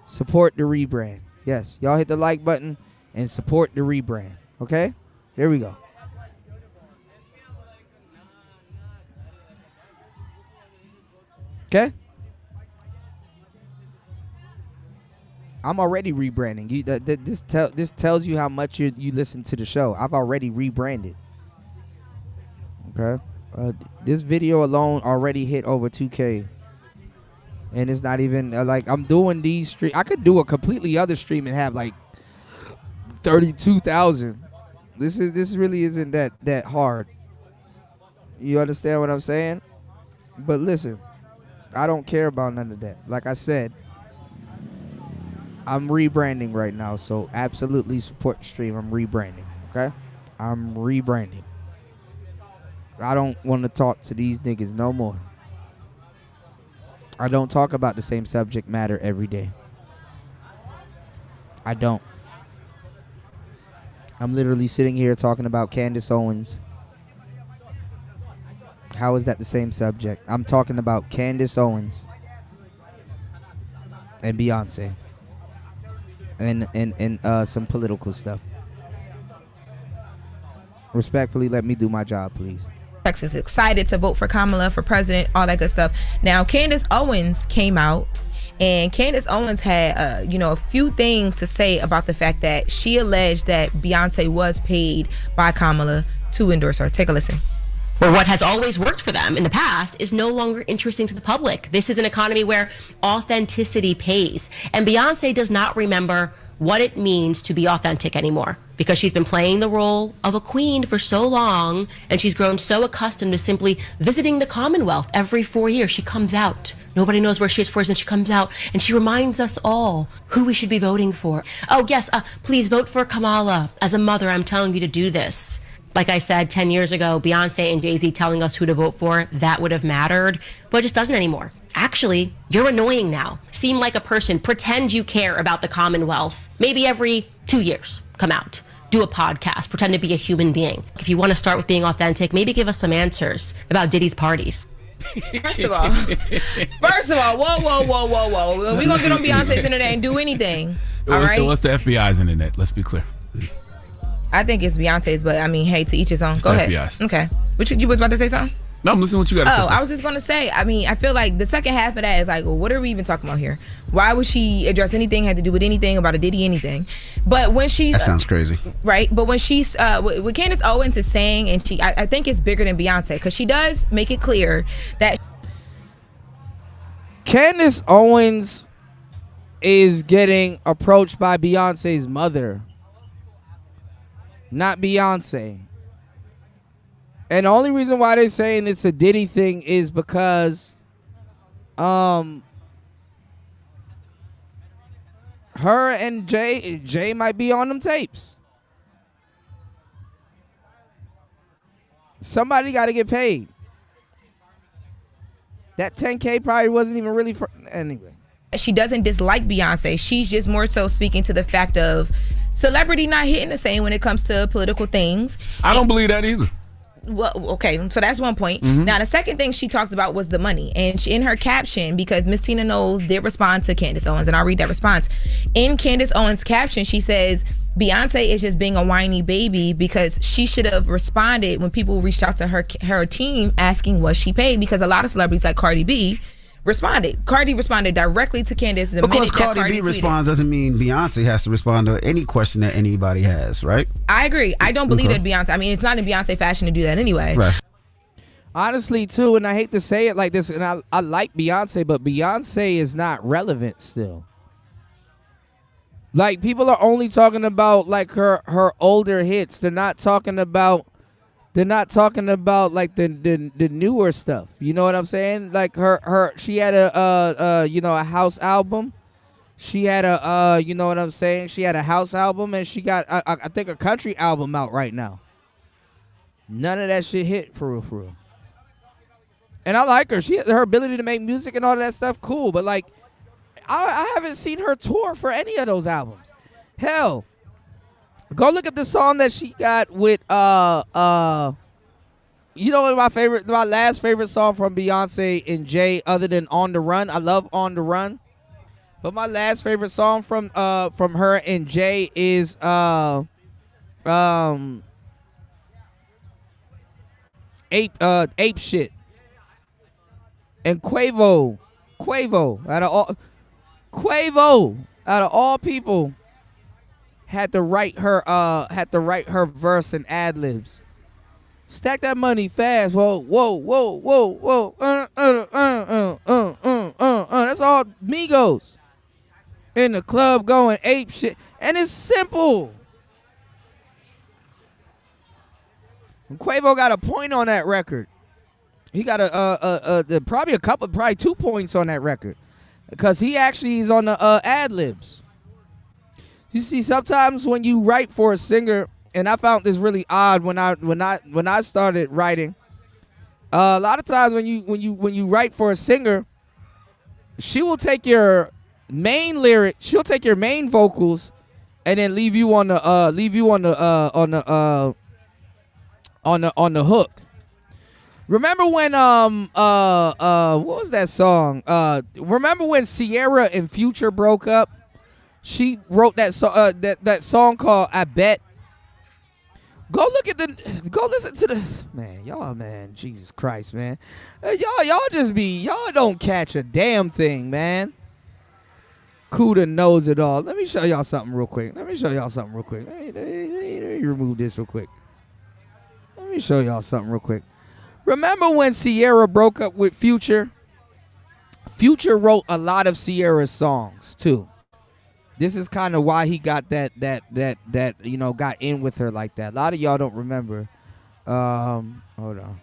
A: Support the rebrand. Yes, y'all hit the like button and support the rebrand. Okay? There we go. Okay? I'm already rebranding. This tells you how much you listen to the show. I've already rebranded. Okay? This video alone already hit over 2K. And it's not even like I'm doing these streams. I could do a completely other stream and have like 32,000. This really isn't that hard. You understand what I'm saying? But listen, I don't care about none of that. Like I said, I'm rebranding right now, so absolutely support the stream. I'm rebranding, okay? I'm rebranding. I don't want to talk to these niggas no more. I don't talk about the same subject matter every day. I don't. I'm literally sitting here talking about Candice Owens. How is that the same subject? I'm talking about Candice Owens and Beyonce and some political stuff. Respectfully, let me do my job, please.
E: Texas excited to vote for Kamala for president, all that good stuff. Now, Candice Owens came out, and Candice Owens had, a few things to say about the fact that she alleged that Beyonce was paid by Kamala to endorse her. Take a listen.
F: Or what has always worked for them in the past is no longer interesting to the public. This is an economy where authenticity pays, and Beyonce does not remember what it means to be authentic anymore because she's been playing the role of a queen for so long, and she's grown so accustomed to simply visiting the Commonwealth every 4 years. She comes out. Nobody knows where she is for, and she comes out and she reminds us all who we should be voting for. Oh, yes, please vote for Kamala. As a mother, I'm telling you to do this. Like I said, 10 years ago, Beyonce and Jay-Z telling us who to vote for, that would have mattered, but it just doesn't anymore. actually, you're annoying now. Seem like a person, pretend you care about the Commonwealth. Maybe every 2 years, come out, do a podcast, pretend to be a human being. If you want to start with being authentic, maybe give us some answers about Diddy's parties.
E: First of all, whoa. We're going to get on Beyonce's internet and do anything. All right?
G: What's the FBI's internet? Let's be clear.
E: I think it's Beyonce's, but I mean, hey, to each his own. Go ahead.
G: FBI's.
E: Okay. You was about to say something?
G: No, I'm listening to what you got to say.
E: Oh, I was just going to say, I mean, I feel like the second half of that is like, well, what are we even talking about here? Why would she address anything, had to do with anything about a Diddy anything? But when she...
H: That sounds crazy.
E: Right? But when she's... what Candice Owens is saying, and I think it's bigger than Beyonce, because she does make it clear that...
A: Candice Owens is getting approached by Beyonce's mother, not Beyonce. And the only reason why they're saying it's a Diddy thing is because her and Jay might be on them tapes. Somebody got to get paid. That 10K probably wasn't even really for... Anyway.
E: She doesn't dislike Beyonce. She's just more so speaking to the fact of celebrity not hitting the same when it comes to political things.
G: I don't believe that either.
E: Well, okay, so that's one point. Mm-hmm. Now, the second thing she talked about was the money. And in her caption, because Miss Tina Knowles did respond to Candice Owens, and I'll read that response. In Candice Owens' caption, she says, Beyonce is just being a whiny baby because she should have responded when people reached out to her team asking was she paid, because a lot of celebrities like Cardi B responded. Cardi responded directly to Candice.
H: Because Cardi B responds doesn't mean Beyonce has to respond to any question that anybody has, right?
E: I agree. I don't believe that Beyonce, I mean, it's not in Beyonce fashion to do that anyway.
H: Right.
A: Honestly, too, and I hate to say it like this, and I like Beyonce, but Beyonce is not relevant still. Like, people are only talking about, like, her older hits. They're not talking about like the newer stuff. You know what I'm saying? Like she had a house album. She had a you know what I'm saying? She had a house album, and she got I think a country album out right now. None of that shit hit for real. And I like her. Her ability to make music and all that stuff, cool. But like, I haven't seen her tour for any of those albums. Hell. Go look at the song that she got with you know what my last favorite song from Beyonce and Jay other than On the Run. I love On the Run. But my last favorite song from her and Jay is Ape Shit. And Quavo out of all people had to write her verse and ad libs. Stack that money fast. Whoa. That's all Migos in the club going ape shit, and it's simple. And Quavo got a point on that record. He got probably 2 points on that record because he actually is on the ad libs. You see, sometimes when you write for a singer, and I found this really odd when I started writing. A lot of times when you write for a singer, she will take your main lyric, she'll take your main vocals, and then leave you on the hook. Remember when what was that song? Remember when Sierra and Future broke up? She wrote that song called I Bet. Go listen to the Jesus Christ, man. Y'all don't catch a damn thing, man. Kuda knows it all. Let me show y'all something real quick. Let me remove this real quick. Let me show y'all something real quick. Remember when Sierra broke up with Future? Future wrote a lot of Sierra's songs too. This is kind of why he got that got in with her like that. A lot of y'all don't remember. Hold on.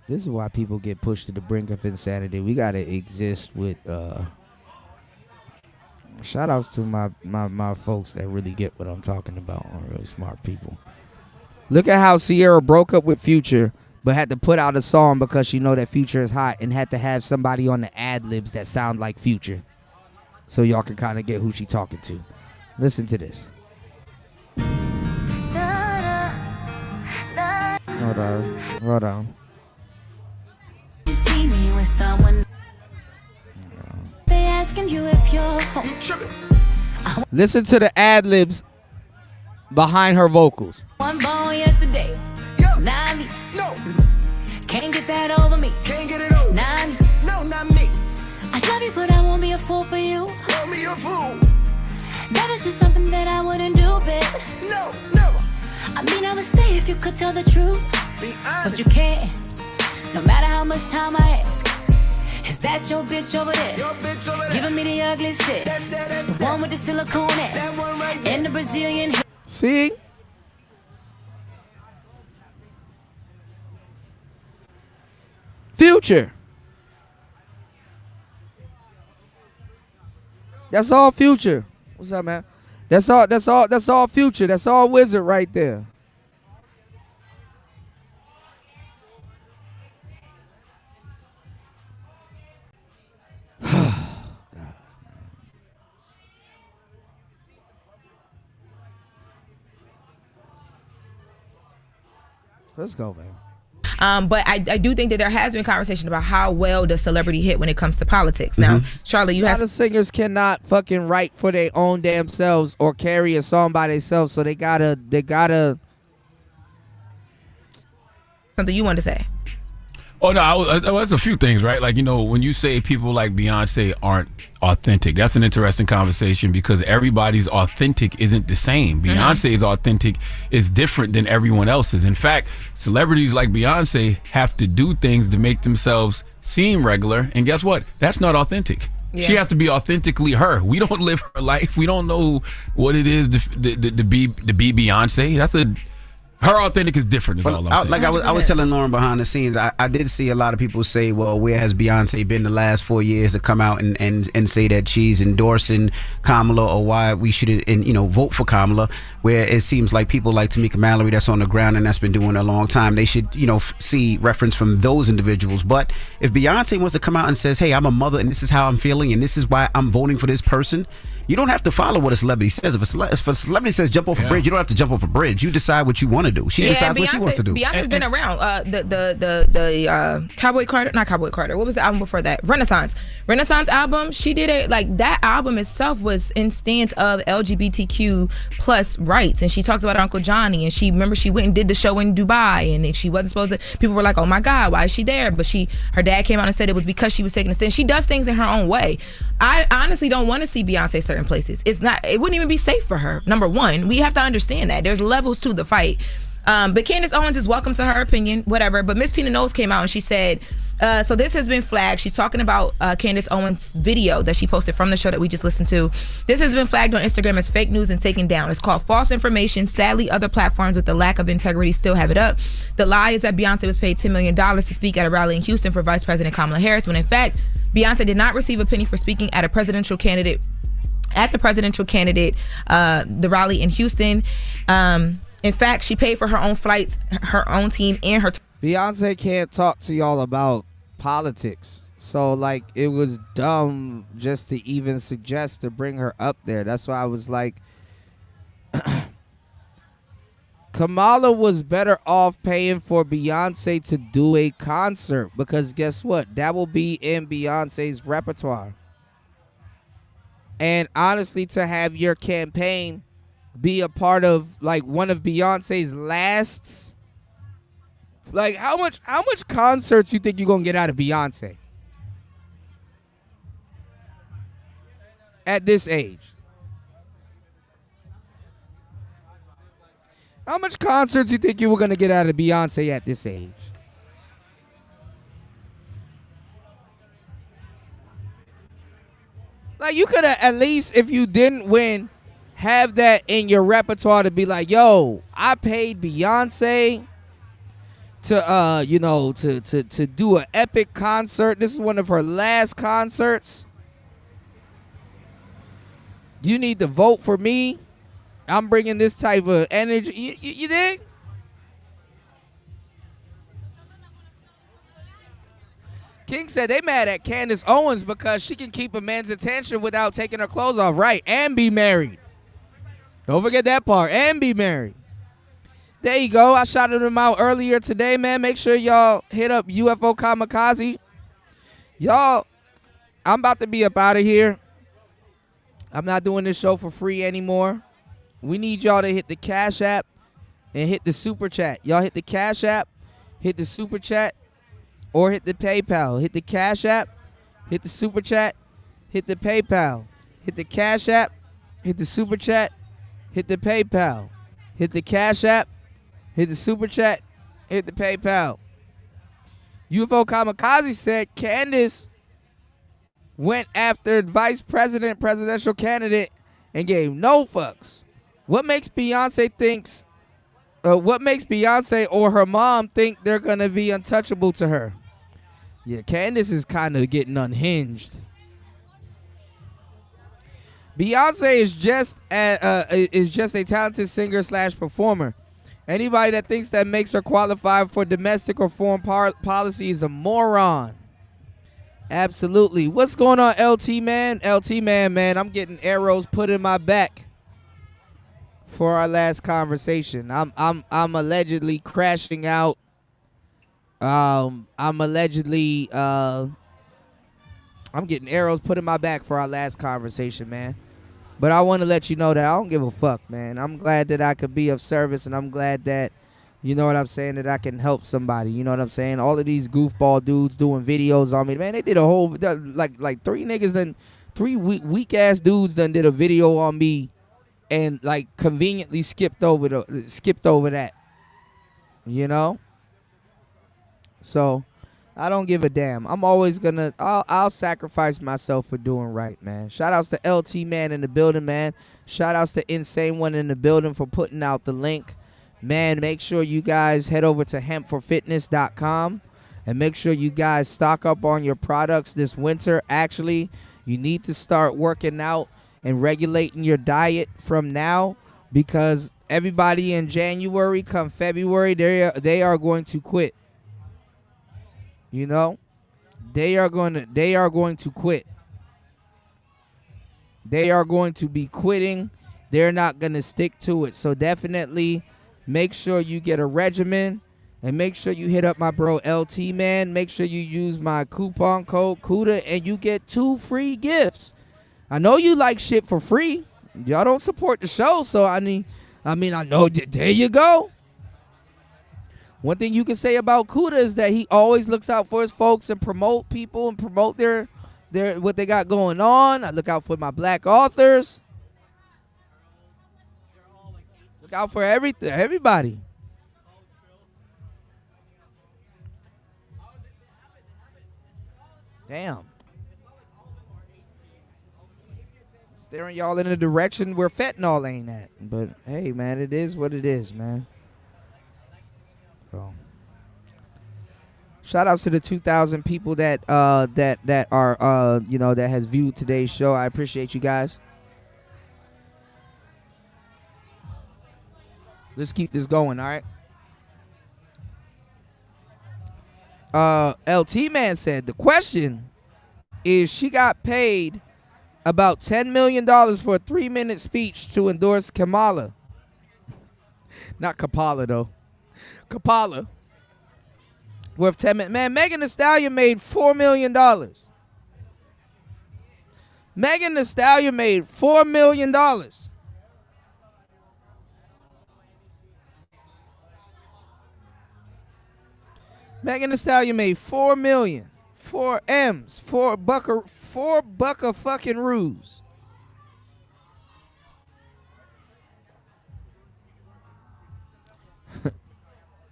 A: This is why people get pushed to the brink of insanity. We gotta exist with Shout outs to my folks that really get what I'm talking about. Are really smart people. Look at how Sierra broke up with Future, but had to put out a song because she know that Future is hot and had to have somebody on the ad libs that sound like Future, so y'all can kind of get who she talking to. Listen to this. Hold on.
I: You see me with someone. They asking you if you're home.
A: Listen to the ad libs behind her vocals.
I: One born yesterday. Not me. No. Can't get that over me. Can't get it over. Not me. No, not me. I love you, but I won't be a fool for you. Won't be a fool. That is just something that I wouldn't do, babe. No, never. I mean, I would stay if you could tell the truth. Be honest. But you can't. No matter how much time I ask. Is that your bitch over there? Your bitch over there. Giving me the ugly shit. The one with the silicone ass. That one right there. And the Brazilian.
A: See? Future. That's all Future. What's up, man? That's all Future. That's all Wizard right there. Let's go, man.
E: But I do think that there has been conversation about how well does celebrity hit when it comes to politics. Now, Charlotte, you have
A: the singers cannot fucking write for their own damn selves or carry a song by themselves, so they gotta
E: something you want to say.
G: Oh no, that's a few things, right? Like, you know, when you say people like Beyonce aren't authentic, that's an interesting conversation because everybody's authentic isn't the same. Beyonce's authentic is different than everyone else's. In fact, celebrities like Beyonce have to do things to make themselves seem regular, and guess what? That's not authentic. Yeah. She has to be authentically her. We don't live her life. We don't know what it is to be Beyonce. Her authentic is different. Is all I'm saying.
H: Like I was telling Lauren behind the scenes, I did see a lot of people say, well, where has Beyonce been the last 4 years to come out and say that she's endorsing Kamala or why we should vote for Kamala, where it seems like people like Tamika Mallory that's on the ground and that's been doing it a long time, they should see reference from those individuals. But if Beyonce wants to come out and says, hey, I'm a mother and this is how I'm feeling and this is why I'm voting for this person, you don't have to follow what a celebrity says. If a celebrity says jump off a bridge, you don't have to jump off a bridge. You decide what you want to do. She decides what she wants to do.
E: Beyonce's been around. The Cowboy Carter, not Cowboy Carter. What was the album before that? Renaissance album. She did that album itself was in stance of LGBTQ plus rights, and she talked about Uncle Johnny. And she went and did the show in Dubai, and she wasn't supposed to. People were like, "Oh my God, why is she there?" But her dad came out and said it was because she was taking a stand. She does things in her own way. I honestly don't want to see Beyonce certain places. It wouldn't even be safe for her. Number one, we have to understand that there's levels to the fight. But Candice Owens is welcome to her opinion, whatever. But Miss Tina Knowles came out and she said, so this has been flagged. She's talking about Candice Owens' video that she posted from the show that we just listened to. This has been flagged on Instagram as fake news and taken down. It's called false information. Sadly, other platforms with the lack of integrity still have it up. The lie is that Beyonce was paid $10 million to speak at a rally in Houston for Vice President Kamala Harris, when in fact, Beyonce did not receive a penny for speaking at the presidential candidate, the rally in Houston. In fact, she paid for her own flights, her own team, and her...
A: Beyonce can't talk to y'all about politics. So, like, it was dumb just to even suggest to bring her up there. That's why I was like... Kamala was better off paying for Beyonce to do a concert, because guess what? That will be in Beyonce's repertoire. And honestly, to have your campaign be a part of like one of Beyonce's lasts, like how much concerts you think you're gonna get out of Beyonce at this age? How much concerts you think you were gonna get out of Beyonce at this age? Like, you could have at least, if you didn't win, have that in your repertoire to be like, yo, I paid Beyonce to do an epic concert. This is one of her last concerts. You need to vote for me. I'm bringing this type of energy. You dig? King said they mad at Candice Owens because she can keep a man's attention without taking her clothes off. Right, and be married. Don't forget that part, and be married. There you go. I shouted him out earlier today, man. Make sure y'all hit up UFO Kamikaze. Y'all, I'm about to be up out of here. I'm not doing this show for free anymore. We need y'all to hit the Cash App and hit the Super Chat. Y'all hit the Cash App, hit the Super Chat, or hit the PayPal. Hit the Cash App, hit the Super Chat, hit the PayPal. Hit the Cash App, hit the Super Chat, hit the PayPal. Hit the Cash App, hit the Super Chat, hit the PayPal. UFO Kamikaze said Candice went after vice president, presidential candidate, and gave no fucks. What makes Beyonce or her mom think they're gonna be untouchable to her? Yeah, Candice is kind of getting unhinged. Beyonce is just a talented singer / performer. Anybody that thinks that makes her qualified for domestic or foreign policy is a moron. Absolutely. What's going on, LT man? LT man, I'm getting arrows put in my back for our last conversation. I'm allegedly crashing out. I'm getting arrows put in my back for our last conversation, man. But I want to let you know that I don't give a fuck, man. I'm glad that I could be of service, and I'm glad that, you know what I'm saying, that I can help somebody. You know what I'm saying? All of these goofball dudes doing videos on me, man, they did a whole, like three niggas done, three weak-ass dudes done did a video on me and, like, conveniently skipped over that, you know? So I don't give a damn. I'm always gonna, I'll sacrifice myself for doing right, man. Shout outs to LT man in the building, man. Shout outs to Insane One in the building for putting out the link. Man, make sure you guys head over to hempforfitness.com and make sure you guys stock up on your products this winter. Actually, you need to start working out and regulating your diet from now, because everybody in January, come February, they are going to quit. You know, they are going to quit. They are going to be quitting. They're not going to stick to it. So definitely make sure you get a regimen, and make sure you hit up my bro LT man. Make sure you use my coupon code CUDA and you get 2 free gifts. I know you like shit for free. Y'all don't support the show, so I know there you go. One thing you can say about Kuda is that he always looks out for his folks and promote people and promote their what they got going on. I look out for my black authors. Look out for everybody. Damn. Steering y'all in a direction where fentanyl ain't at. But hey, man, it is what it is, man. So, shout outs to the 2,000 people that are that has viewed today's show. I appreciate you guys. Let's keep this going, all right? LT man said the question is, she got paid about $10 million for a 3-minute speech to endorse Kamala. Not Kapala though. Kapala. Worth 10 million. Man, Megan Thee Stallion made $4 million. Megan Thee Stallion made $4 million. Megan Thee Stallion made $4 million. 4 M's. 4 bucka fucking roos.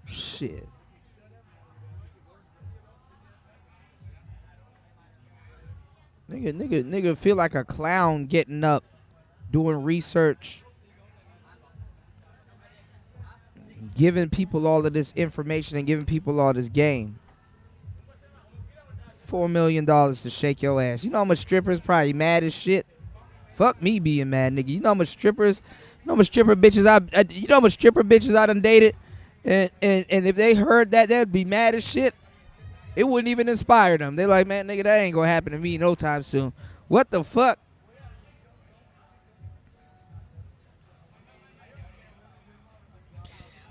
A: Shit. Nigga feel like a clown getting up, doing research, giving people all of this information and giving people all this game. $4 million to shake your ass. You know how much strippers probably mad as shit? Fuck me being mad, nigga. You know how much strippers, you know how much stripper bitches you know how much stripper bitches I done dated, and if they heard that, they'd be mad as shit. It wouldn't even inspire them. They're like, man, nigga, that ain't gonna happen to me no time soon. What the fuck?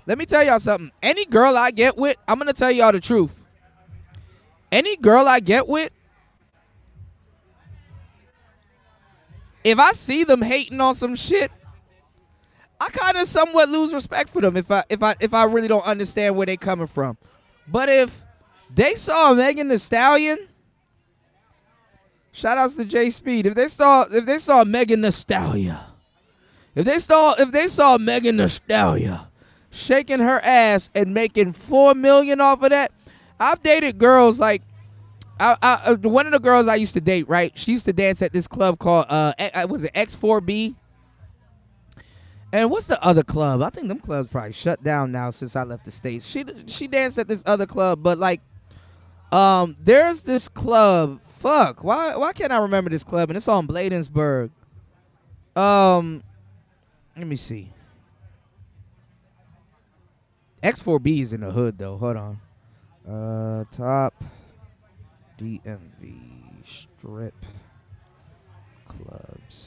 A: Let me tell y'all something. Any girl I get with, I'm gonna tell y'all the truth. Any girl I get with, if I see them hating on some shit, I kind of somewhat lose respect for them if I really don't understand where they coming from. But if they saw Megan Thee Stallion, shout outs to J Speed. If they saw Megan Thee Stallion, if they saw Megan Thee Stallion shaking her ass and making $4 million off of that, I've dated girls like one of the girls I used to date, right? She used to dance at this club called was it X4B? And what's the other club? I think them clubs probably shut down now since I left the States. She danced at this other club, but like there's this club. Fuck, why can't I remember this club? And it's on Bladensburg. Let me see. X4B is in the hood though. Hold on. Top DMV strip clubs.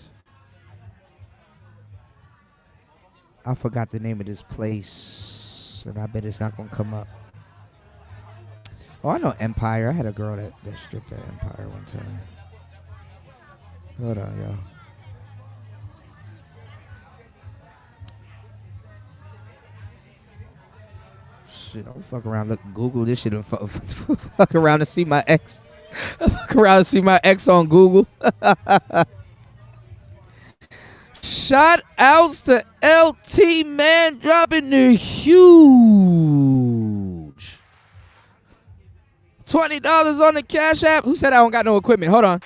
A: I forgot the name of this place, and I bet it's not gonna come up. Oh, I know Empire. I had a girl that stripped at Empire one time. Hold on, y'all. Shit, don't fuck around. Look, Google this shit and fuck around to see my ex. Fuck around to see my ex on Google. Shout outs to LT man dropping the huge $20 on the Cash App. Who said I don't got no equipment? Hold on.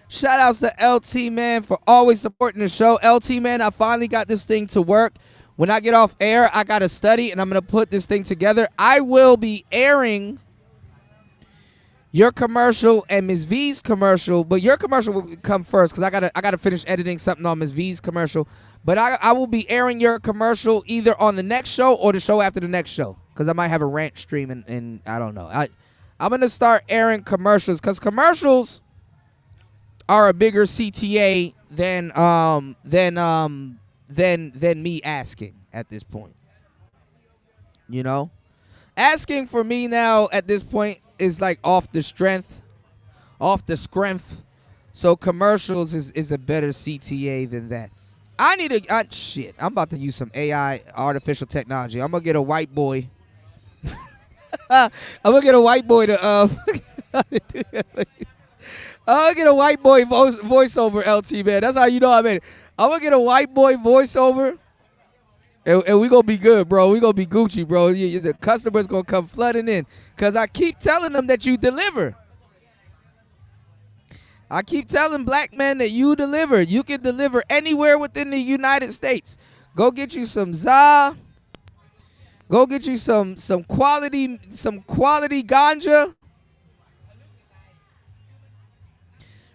A: Shout outs to LT man for always supporting the show. LT man, I finally got this thing to work. When I get off air, I got to study and I'm going to put this thing together. I will be airing your commercial and Ms. V's commercial, but your commercial will come first because I gotta finish editing something on Ms. V's commercial. But I will be airing your commercial either on the next show or the show after the next show because I might have a rant stream and I don't know. I'm going to start airing commercials because commercials are a bigger CTA than me asking at this point. You know? Asking for me now at this point is like off the strength. So commercials is a better CTA than that. Shit, I'm about to use some AI, artificial technology. I'm going to get a white boy. I'm going to get a white boy to I'll get a white boy voiceover, LT, man. That's how you know I made it. I'm going to get a white boy voiceover, and we going to be good, bro. We going to be Gucci, bro. The customers going to come flooding in because I keep telling them that you deliver. I keep telling black men that you deliver. You can deliver anywhere within the United States. Go get you some za. Go get you some quality ganja.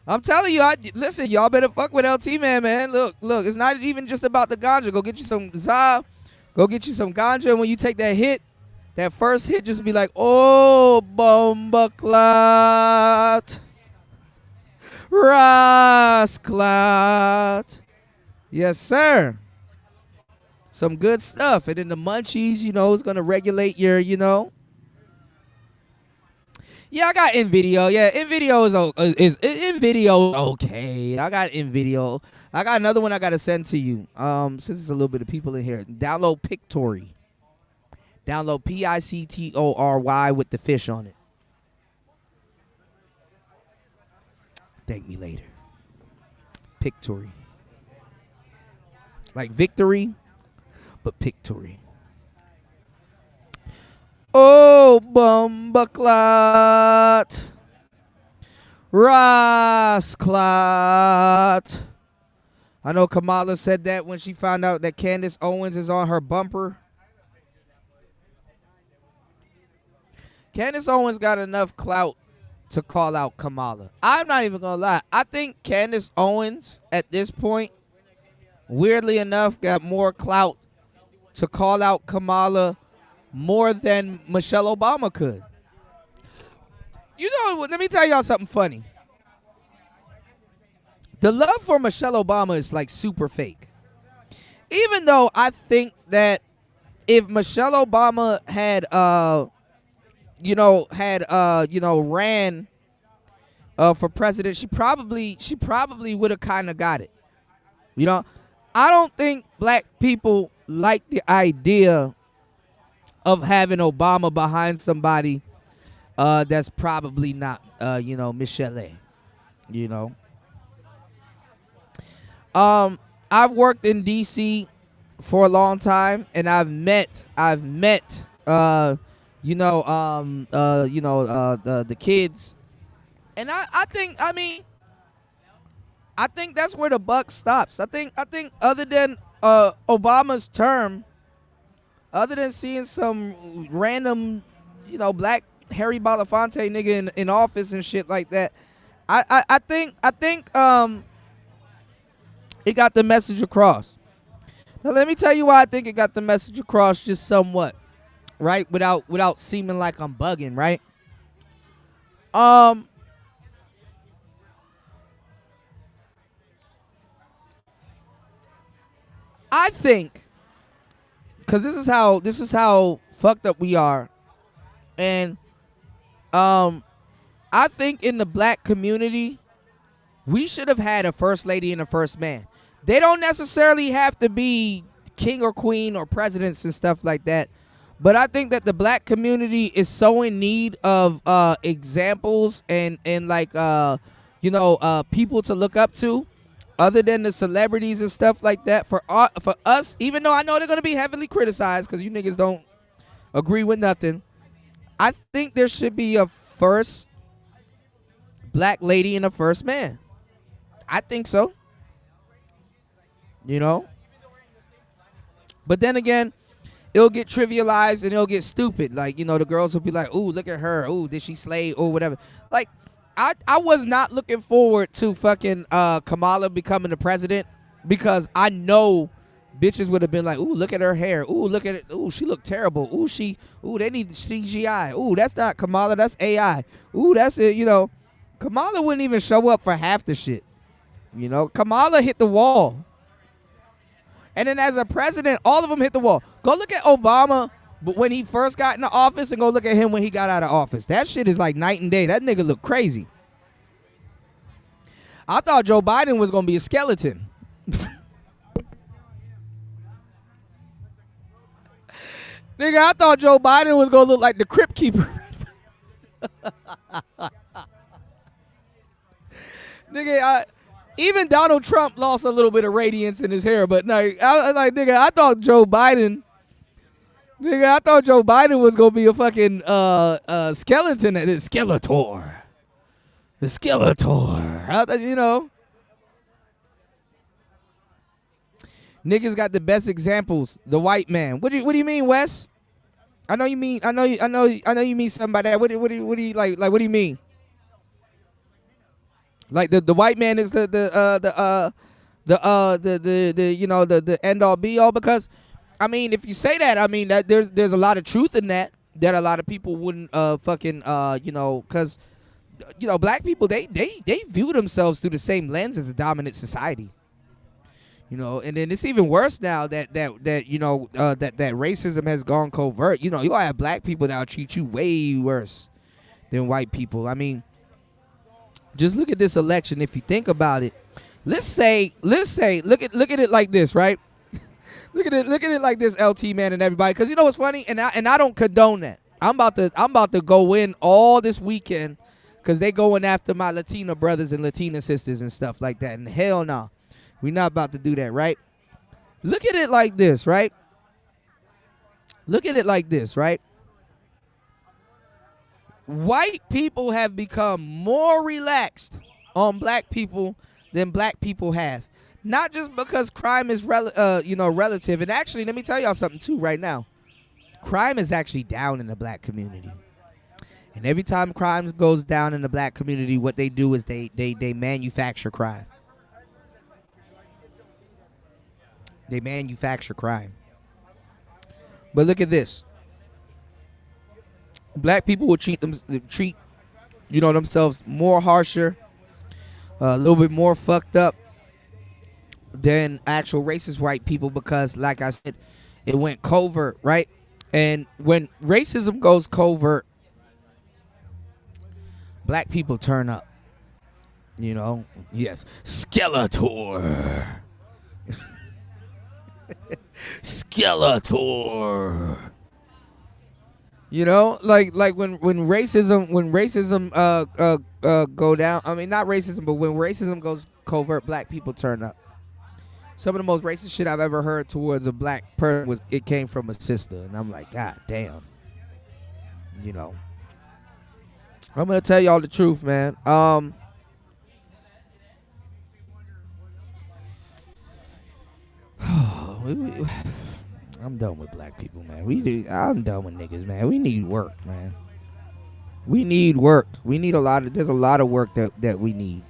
A: I'm telling you, listen, y'all better fuck with LT man. Look, it's not even just about the ganja. Go get you some za, go get you some ganja, and when you take that hit, that first hit, just be like, oh, bomba clot, Rasclot. Yes, sir. Some good stuff. And then the munchies, is going to regulate your, Yeah, I got InVideo. Yeah, InVideo is okay. I got InVideo. I got another one I got to send to you. Since there's a little bit of people in here. Download Pictory. Download Pictory with the fish on it. Thank me later. Pictory. Like victory, but Pictory. Oh, bumbaclot. Rasclot. I know Kamala said that when she found out that Candice Owens is on her bumper. Candice Owens got enough clout to call out Kamala. I'm not even going to lie. I think Candice Owens, at this point, weirdly enough, got more clout to call out Kamala more than Michelle Obama could. You know, let me tell y'all something funny. The love for Michelle Obama is like super fake. Even though I think that if Michelle Obama had ran for president, she probably would have kind of got it. You know, I don't think black people like the idea of having Obama behind somebody that's probably not Michelle. You know. I've worked in DC for a long time, and I've met the kids, and I think that's where the buck stops. I think other than Obama's term, other than seeing some random black Harry Belafonte nigga in office and shit like that, I think it got the message across. Now let me tell you why I think it got the message across just somewhat, right? Without seeming like I'm bugging, right? I think, because this is how fucked up we are, and I think in the black community, we should have had a first lady and a first man. They don't necessarily have to be king or queen or presidents and stuff like that. But I think that the black community is so in need of examples and people to look up to, other than the celebrities and stuff like that. For us, even though I know they're gonna be heavily criticized because you niggas don't agree with nothing, I think there should be a first black lady and a first man. I think so. You know? But then again, it'll get trivialized and it'll get stupid. Like, the girls will be like, ooh, look at her. Ooh, did she slay? Or whatever. Like, I was not looking forward to fucking Kamala becoming the president, because I know bitches would have been like, ooh, look at her hair. Ooh, look at it. Ooh, she looked terrible. Ooh, they need CGI. Ooh, that's not Kamala. That's AI. Ooh, that's it. Kamala wouldn't even show up for half the shit. Kamala hit the wall. And then as a president, all of them hit the wall. Go look at Obama but when he first got in the office and go look at him when he got out of office. That shit is like night and day. That nigga look crazy. I thought Joe Biden was going to be a skeleton. Nigga, I thought Joe Biden was going to look like the Crypt Keeper. Nigga, even Donald Trump lost a little bit of radiance in his hair, but I thought Joe Biden was gonna be a fucking skeleton. The Skeletor. Niggas got the best examples. The white man. What do you mean, Wes? I know you mean something by that. What do you like? Like, what do you mean? Like the white man is the end all be all, because I mean, if you say that, I mean that there's a lot of truth in that a lot of people wouldn't because black people they view themselves through the same lens as a dominant society. And then it's even worse now that racism has gone covert. You have black people that will treat you way worse than white people. I mean, just look at this election. If you think about it, let's say, look at it like this, right? look at it like this, LT man and everybody. Because you know what's funny, and I don't condone that. I'm about to go in all this weekend because they going after my Latino brothers and Latina sisters and stuff like that. And hell no, we're not about to do that, right? Look at it like this, right? white people have become more relaxed on black people than black people have. Not just because crime is relative. And actually, let me tell y'all something too right now. Crime is actually down in the black community. And every time crime goes down in the black community, what they do is they manufacture crime. They manufacture crime. But look at this. Black people will treat themselves more harsher, a little bit more fucked up than actual racist white people because, like I said, it went covert, right? And when racism goes covert, black people turn up. Yes, Skeletor. Skeletor. Like when racism go down. I mean, not racism, but when racism goes covert, black people turn up. Some of the most racist shit I've ever heard towards a black person it came from a sister, and I'm like, God damn. I'm gonna tell y'all the truth, man. I'm done with black people, man. I'm done with niggas, man. We need work, man. We need work. There's a lot of work that we need,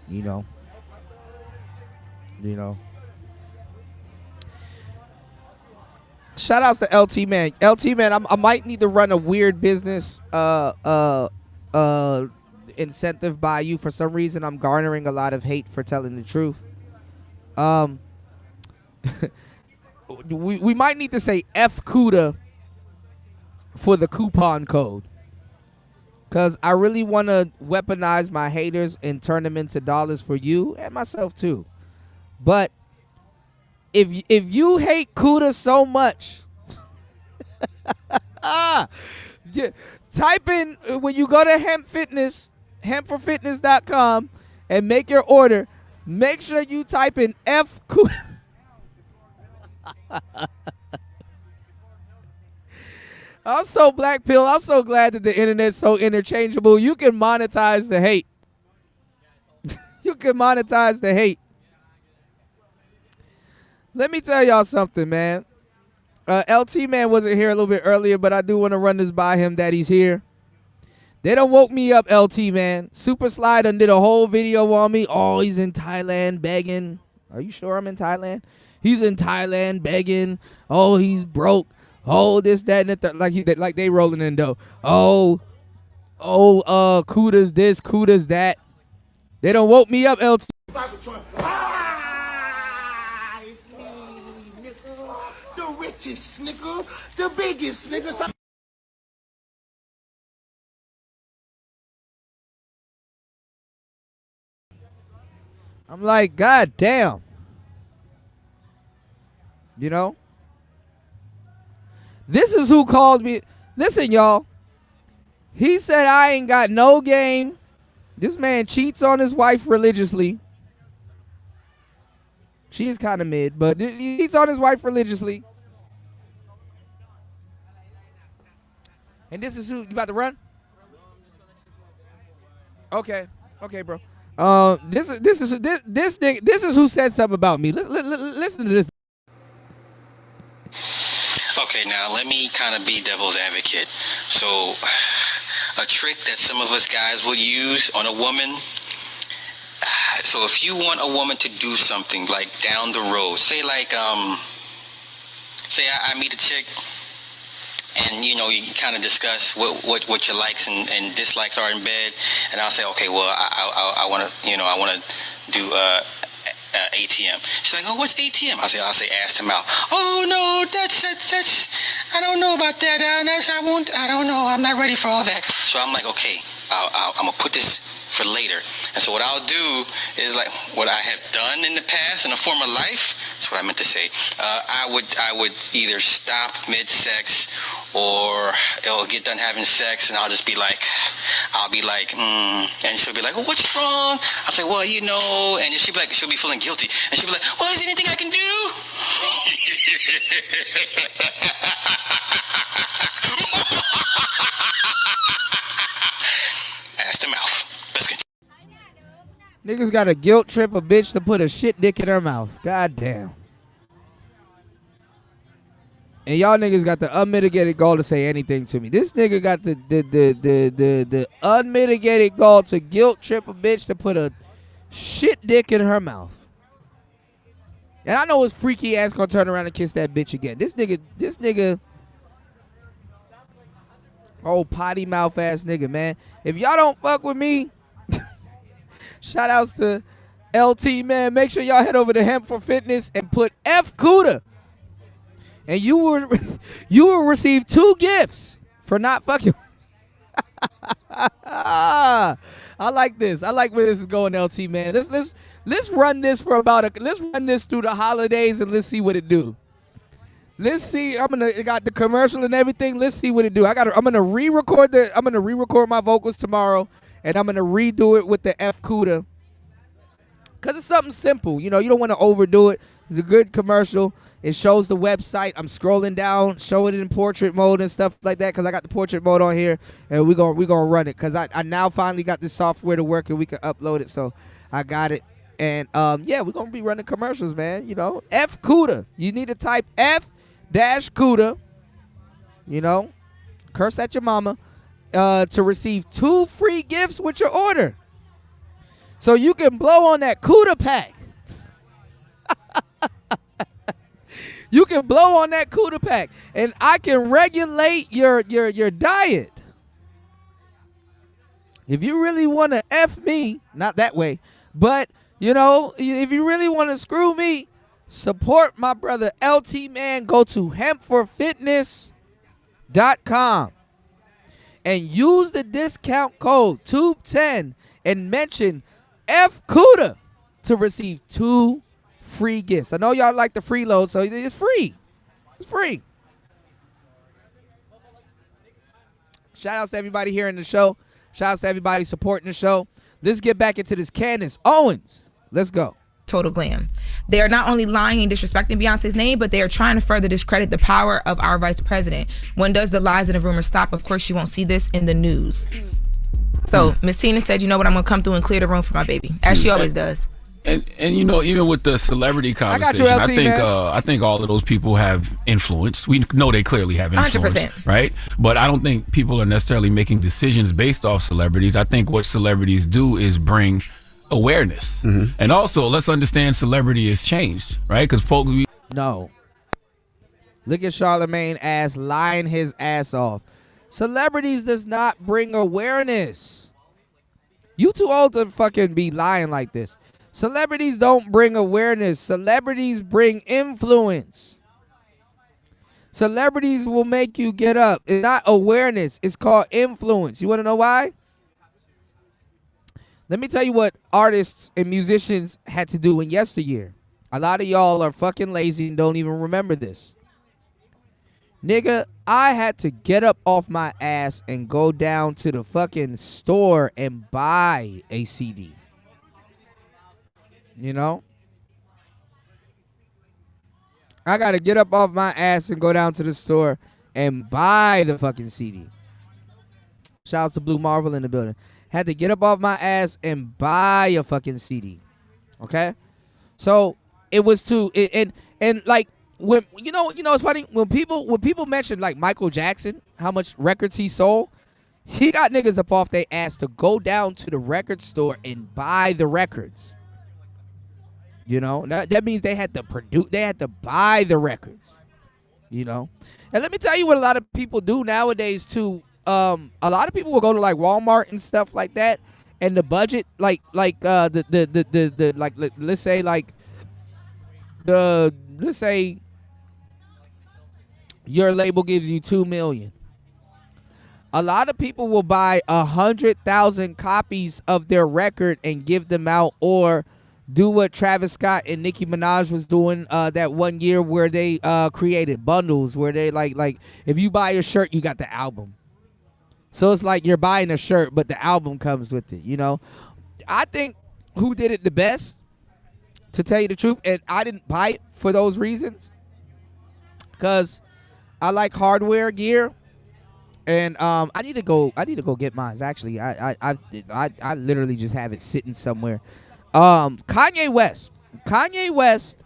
A: Shout outs to LT man. LT man, I might need to run a weird business incentive by you. For some reason I'm garnering a lot of hate for telling the truth. We might need to say F CUDA for the coupon code. Cause I really want to weaponize my haters and turn them into dollars for you and myself too. But if you hate CUDA so much, type in when you go to hempforfitness.com and make your order. Make sure you type in F CUDA. I'm so black pill. I'm so glad that the internet's so interchangeable. You can monetize the hate. You can monetize the hate. Let me tell y'all something, man. LT man wasn't here a little bit earlier, but I do want to run this by him that he's here. They done woke me up, LT man. Super Slide done did a whole video on me. Oh, he's in Thailand begging. Are you sure I'm in Thailand? He's in Thailand begging. Oh, he's broke. Oh, this, that, and the third. Like they rolling in dough. CUDA's this, CUDA's that. They done woke me up, LT.
J: It's me, nigga. The richest nigga. The biggest nigga.
A: I'm like, God damn. This is who called me. Listen, y'all. He said I ain't got no game. This man cheats on his wife religiously. She is kind of mid, but he cheats on his wife religiously. And this is who you about to run? Okay, bro. This is who said something about me. Listen to this.
K: Okay, now let me kind of be devil's advocate. So, a trick that some of us guys would use on a woman. So if you want a woman to do something like down the road, say I meet a chick, and you kind of discuss what your likes and dislikes are in bed, and I'll say, okay, well I want to do ATM. She's like, oh, what's ATM? I'll say ass to mouth. Oh no, that's I don't know about that. I don't know. I'm not ready for all that. So I'm like, okay, I'm gonna put this for later. And so what I'll do is like what I have done in the past in a former life. That's what I meant to say. I would either stop mid-sex or it'll get done having sex, and I'll be like, and she'll be like, well, what's wrong? I'll say, well, and she'll be feeling guilty, and she'll be like, well, is there anything I can do?
A: Niggas got to guilt trip a bitch to put a shit dick in her mouth. God damn. And y'all niggas got the unmitigated gall to say anything to me. This nigga got the unmitigated gall to guilt trip a bitch to put a shit dick in her mouth. And I know his freaky ass gonna turn around and kiss that bitch again. This nigga, old potty mouth ass nigga, man. If y'all don't fuck with me, shout outs to LT, man. Make sure y'all head over to Hemp for Fitness and put F Cuda. And you will receive 2 gifts for not fucking. I like this. I like where this is going, LT, man. Let's run this for let's run this through the holidays and let's see what it do. Let's see. It got the commercial and everything. Let's see what it do. I'm gonna re-record my vocals tomorrow, and I'm gonna redo it with the F Cuda. Cause it's something simple. You know, you don't want to overdo it. It's a good commercial. It shows the website. I'm scrolling down, show it in portrait mode and stuff like that. Cause I got the portrait mode on here, and we're gonna run it. Cause I now finally got this software to work, and we can upload it. So I got it, and yeah, we're gonna be running commercials, man. You know, F Cuda. You need to type F-Cuda. You know, curse at your mama, to receive 2 free gifts with your order. So you can blow on that Cuda pack. You can blow on that Cuda pack, and I can regulate your diet. If you really want to F me, not that way, but, you know, if you really want to screw me, support my brother LT, man. Go to hempforfitness.com and use the discount code TUBE10 and mention F Cuda to receive 2 free gifts. I know y'all like the freeload, so it's free. It's free. Shout outs to everybody here in the show. Shout outs to everybody supporting the show. Let's get back into this. Candice Owens. Let's go.
E: Total glam. They are not only lying and disrespecting Beyonce's name, but they are trying to further discredit the power of our vice president. When does the lies and the rumors stop? Of course, you won't see this in the news. So Miss Tina said, you know what, I'm going to come through and clear the room for my baby, as she always does.
G: And you know, even with the celebrity conversation,
A: I got you, LT,
G: I think all of those people have influence. We know they clearly have influence,
E: 100%.
G: right? But I don't think people are necessarily making decisions based off celebrities. I think what celebrities do is bring awareness. Mm-hmm. And also, let's understand celebrity has changed, right? Because folks...
A: No. Look at Charlemagne ass lying his ass off. Celebrities does not bring awareness. You too old to fucking be lying like this. Celebrities don't bring awareness. Celebrities bring influence. Celebrities will make you get up. It's not awareness. It's called influence. You want to know why? Let me tell you what artists and musicians had to do in yesteryear. A lot of y'all are fucking lazy and don't even remember this. Nigga, I had to get up off my ass and go down to the fucking store and buy a CD. You know? I got to get up off my ass and go down to the store and buy the fucking CD. Shout out to Blue Marvel in the building. Had to get up off my ass and buy a fucking CD. Okay? So, it was and like, when you know it's funny when people mention like Michael Jackson, how much records he sold, he got niggas up off their ass to go down to the record store and buy the records. You know, that means they had to buy the records. You know, and let me tell you what a lot of people do nowadays too. A lot of people will go to like Walmart and stuff like that, and the budget let's say your label gives you $2 million. A lot of people will buy 100,000 copies of their record and give them out, or do what Travis Scott and Nicki Minaj was doing that one year where they created bundles where they like if you buy a shirt, you got the album. So it's like you're buying a shirt, but the album comes with it, you know? I think who did it the best, to tell you the truth, and I didn't buy it for those reasons, because I like hardware gear, and I need to go get mine. Actually, I literally just have it sitting somewhere. Kanye West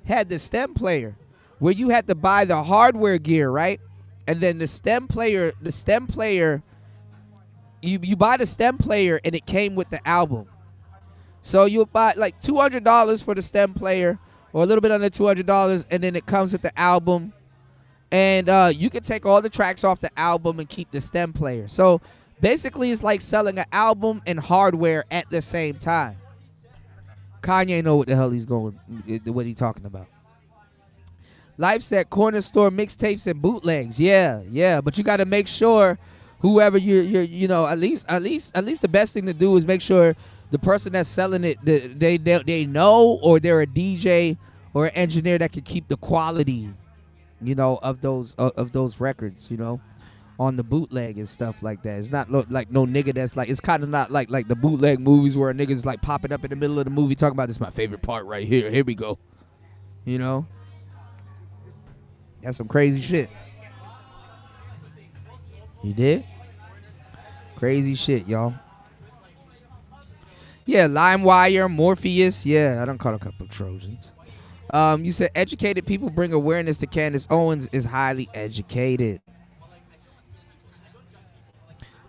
A: had the stem player where you had to buy the hardware gear, right? And then the stem player, you buy the stem player and it came with the album. So you buy like $200 for the stem player, or a little bit under $200, and then it comes with the album. And you can take all the tracks off the album and keep the stem player. So basically, it's like selling an album and hardware at the same time. Kanye know what the hell what he's talking about. Life said corner store mixtapes and bootlegs. Yeah. But you got to make sure whoever you know, at least the best thing to do is make sure the person that's selling it, they know, or they're a DJ or an engineer that can keep the quality, you know, of those records, you know, on the bootleg and stuff like that. It's not like no nigga that's like, it's kind of not like the bootleg movies where a nigga's like popping up in the middle of the movie talking about, this is my favorite part right here. Here we go. You know? That's some crazy shit. You did? Crazy shit, y'all. Yeah, LimeWire, Morpheus. Yeah, I done caught a couple of Trojans. You said educated people bring awareness to Candice. Owens is highly educated.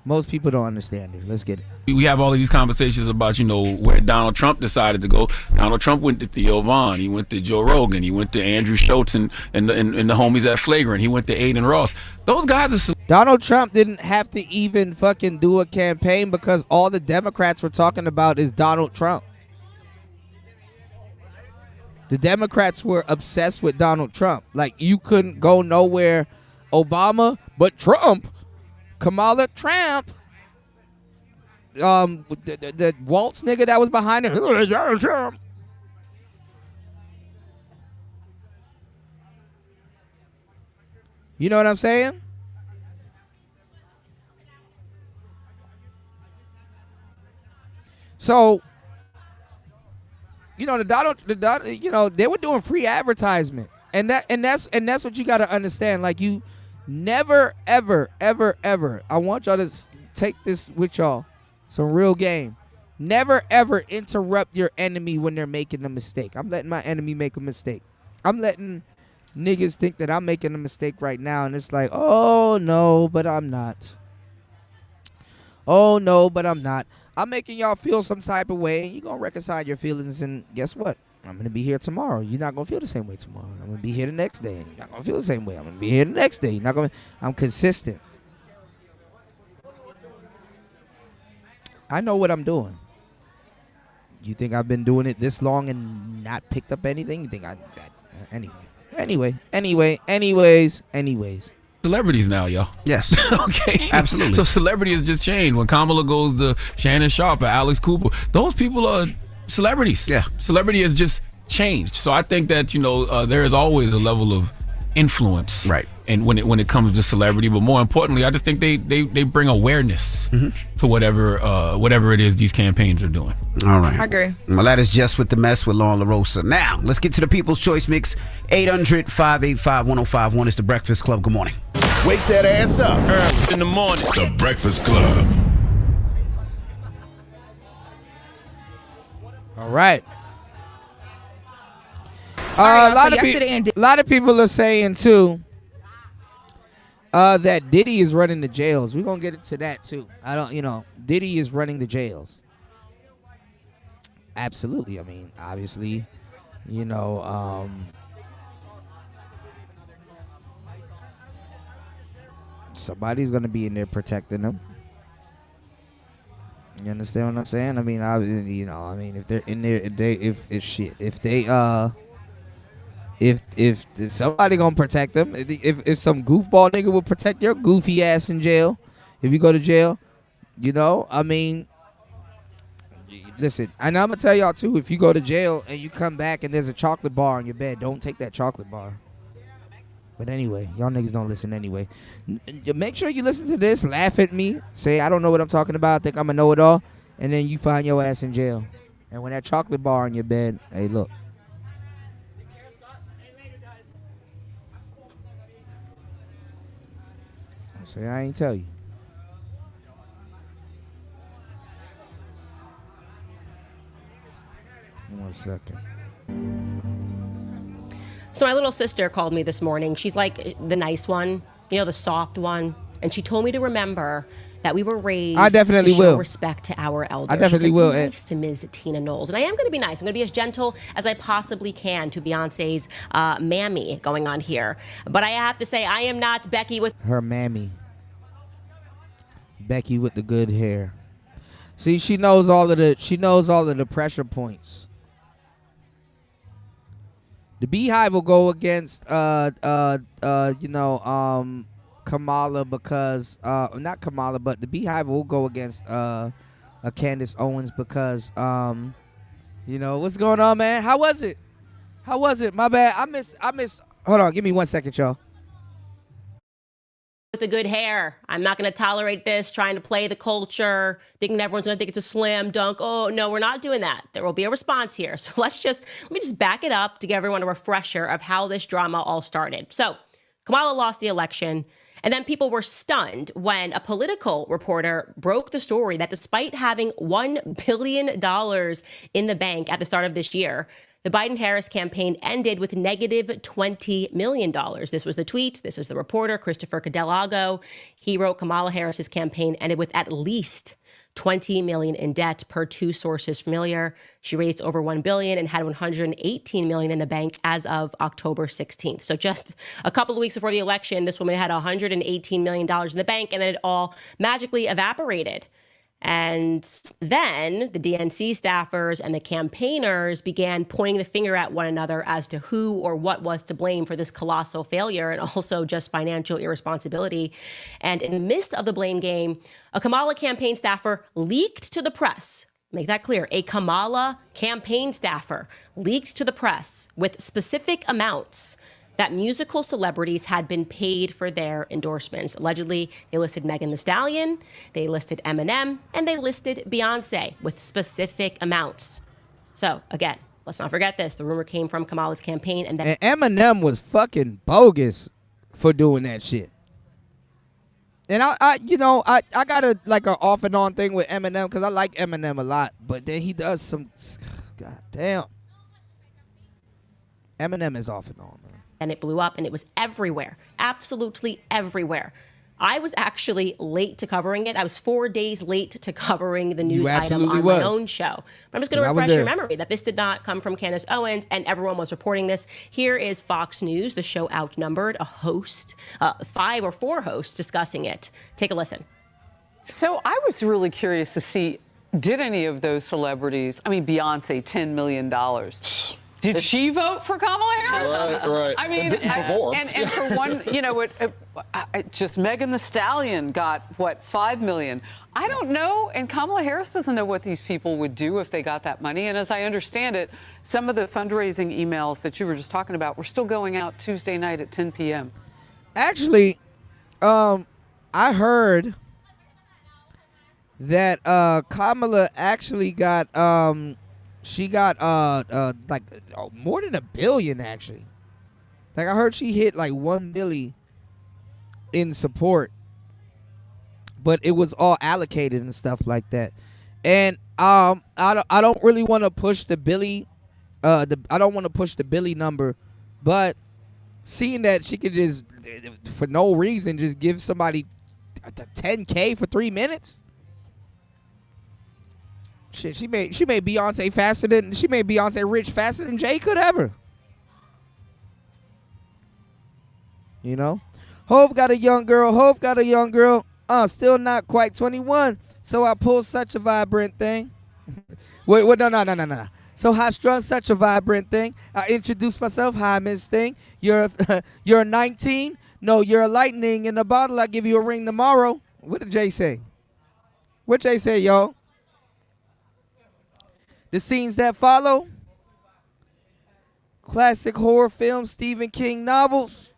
A: Most people don't understand it. Let's get it.
G: We have all of these conversations about, you know, where Donald Trump decided to go. Donald Trump went to Theo Vaughn. He went to Joe Rogan. He went to Andrew Schultz and the homies at Flagrant. He went to Aiden Ross. Those guys are...
A: Donald Trump didn't have to even fucking do a campaign because all the Democrats were talking about is Donald Trump. The Democrats were obsessed with Donald Trump. Like, you couldn't go nowhere Obama, but Trump. Kamala Trump. The Waltz nigga that was behind him. Donald Trump. You know what I'm saying? So, you know, you know, they were doing free advertisement, and that's what you got to understand. Like, you never, ever, ever, ever. I want y'all to take this with y'all. Some real game. Never, ever interrupt your enemy when they're making a mistake. I'm letting my enemy make a mistake. I'm letting niggas think that I'm making a mistake right now, and it's like, oh no, but I'm not. Oh no, but I'm not. I'm making y'all feel some type of way, and you're going to reconcile your feelings, and guess what? I'm going to be here tomorrow. You're not going to feel the same way tomorrow. I'm going to be here the next day, and you're not going to feel the same way. I'm going to be here the next day. You're not going to... I'm consistent. I know what I'm doing. You think I've been doing it this long and not picked up anything? You think anyways.
G: Celebrities now, y'all.
H: Yes.
G: Okay.
H: Absolutely.
G: So celebrity has just changed. When Kamala goes to Shannon Sharp or Alex Cooper, those people are celebrities.
H: Yeah.
G: Celebrity has just changed. So I think that, you know, there is always a level of influence,
H: right?
G: And when it comes to celebrity, but more importantly, I just think they bring awareness to whatever it is these campaigns are doing.
H: All right,
E: I agree.
H: Well, that is Just With the Mess with Lauren LaRosa. Now let's get to the People's Choice Mix. 800-585-1051 is the Breakfast Club. Good morning.
L: Wake that ass up
G: In the morning.
L: The Breakfast Club.
A: All right.
E: All right,
A: A lot of people are saying too that Diddy is running the jails. We're gonna get into that too. Diddy is running the jails. Absolutely. I mean, obviously, somebody's gonna be in there protecting them. You understand what I'm saying? I mean, if they're in there, if somebody gonna protect them, if some goofball nigga will protect your goofy ass in jail, if you go to jail, listen, and I'm gonna tell y'all too, if you go to jail and you come back and there's a chocolate bar on your bed, don't take that chocolate bar. But anyway, y'all niggas don't listen anyway. Make sure you listen to this, laugh at me, say I don't know what I'm talking about, think I'm a know-it-all, and then you find your ass in jail. And when that chocolate bar on your bed, hey, look. Say I ain't tell you. 1 second.
F: So my little sister called me this morning. She's like the nice one, you know, the soft one. And she told me to remember that we were raised
A: I definitely
F: to show
A: will.
F: respect to our elders.
A: I definitely
F: She's like,
A: will.
F: Be nice to Ms. Tina Knowles. And I am going to be nice. I'm going to be as gentle as I possibly can to Beyonce's mammy going on here. But I have to say, I am not Becky with
A: her mammy. Becky with the good hair. See, she knows all of the pressure points. The Beehive will go against Kamala because not Kamala, but the Beehive will go against Candice Owens because what's going on, man? How was it? My bad. I miss. Hold on, give me 1 second, y'all.
F: with the good hair. I'm not going to tolerate this, trying to play the culture, thinking everyone's going to think it's a slam dunk. Oh, no, we're not doing that. There will be a response here. So let me just back it up to give everyone a refresher of how this drama all started. So Kamala lost the election. And then people were stunned when a political reporter broke the story that despite having $1 billion in the bank at the start of this year, the Biden-Harris campaign ended with negative $20 million. This was the tweet. This is the reporter, Christopher Cadelago. He wrote Kamala Harris's campaign ended with at least $20 million in debt per two sources familiar. She raised over $1 billion and had $118 million in the bank as of October 16th. So just a couple of weeks before the election, this woman had $118 million in the bank, and then it all magically evaporated. And then the DNC staffers and the campaigners began pointing the finger at one another as to who or what was to blame for this colossal failure and also just financial irresponsibility. And in the midst of the blame game, a Kamala campaign staffer leaked to the press. Make that clear. A Kamala campaign staffer leaked to the press with specific amounts that musical celebrities had been paid for their endorsements. Allegedly, they listed Megan Thee Stallion, they listed Eminem, and they listed Beyonce with specific amounts. So again, let's not forget this. The rumor came from Kamala's campaign, and then
A: Eminem was fucking bogus for doing that shit. And I got a off and on thing with Eminem because I like Eminem a lot, but then he does some, god damn. Eminem is off and on, man.
F: And it blew up, and it was everywhere, absolutely everywhere. I was actually late to covering it. I was 4 days late to covering the news item on my own show. But I'm just going to refresh your memory that this did not come from Candice Owens, and everyone was reporting this. Here is Fox News, the show outnumbered, a host, 5 or 4 hosts discussing it. Take a listen.
M: So I was really curious to see, did any of those celebrities, I mean, Beyonce, $10 million. Did she vote for Kamala Harris?
N: Right.
M: I mean,
N: before.
M: And for one, just Megan Thee Stallion got, $5 million. I don't know, and Kamala Harris doesn't know what these people would do if they got that money. And as I understand it, some of the fundraising emails that you were just talking about were still going out Tuesday night at 10 p.m.
A: Actually, I heard that Kamala actually got she got more than $1 billion actually. Like I heard she hit like $1 billion in support, but it was all allocated and stuff like that. And I don't really want to push the Billy, I don't want to push the Billy number, but seeing that she could just for no reason just give somebody $10K for 3 minutes. Shit, she made Beyonce rich faster than Jay could ever. You know, Hov got a young girl. Still not quite 21. So I pulled such a vibrant thing. Wait, no. So I strung such a vibrant thing. I introduced myself. Hi, Miss Thing. You're 19. No, you're a lightning in a bottle. I give you a ring tomorrow. What did Jay say? What Jay say, y'all? The scenes that follow, classic horror films, Stephen King novels.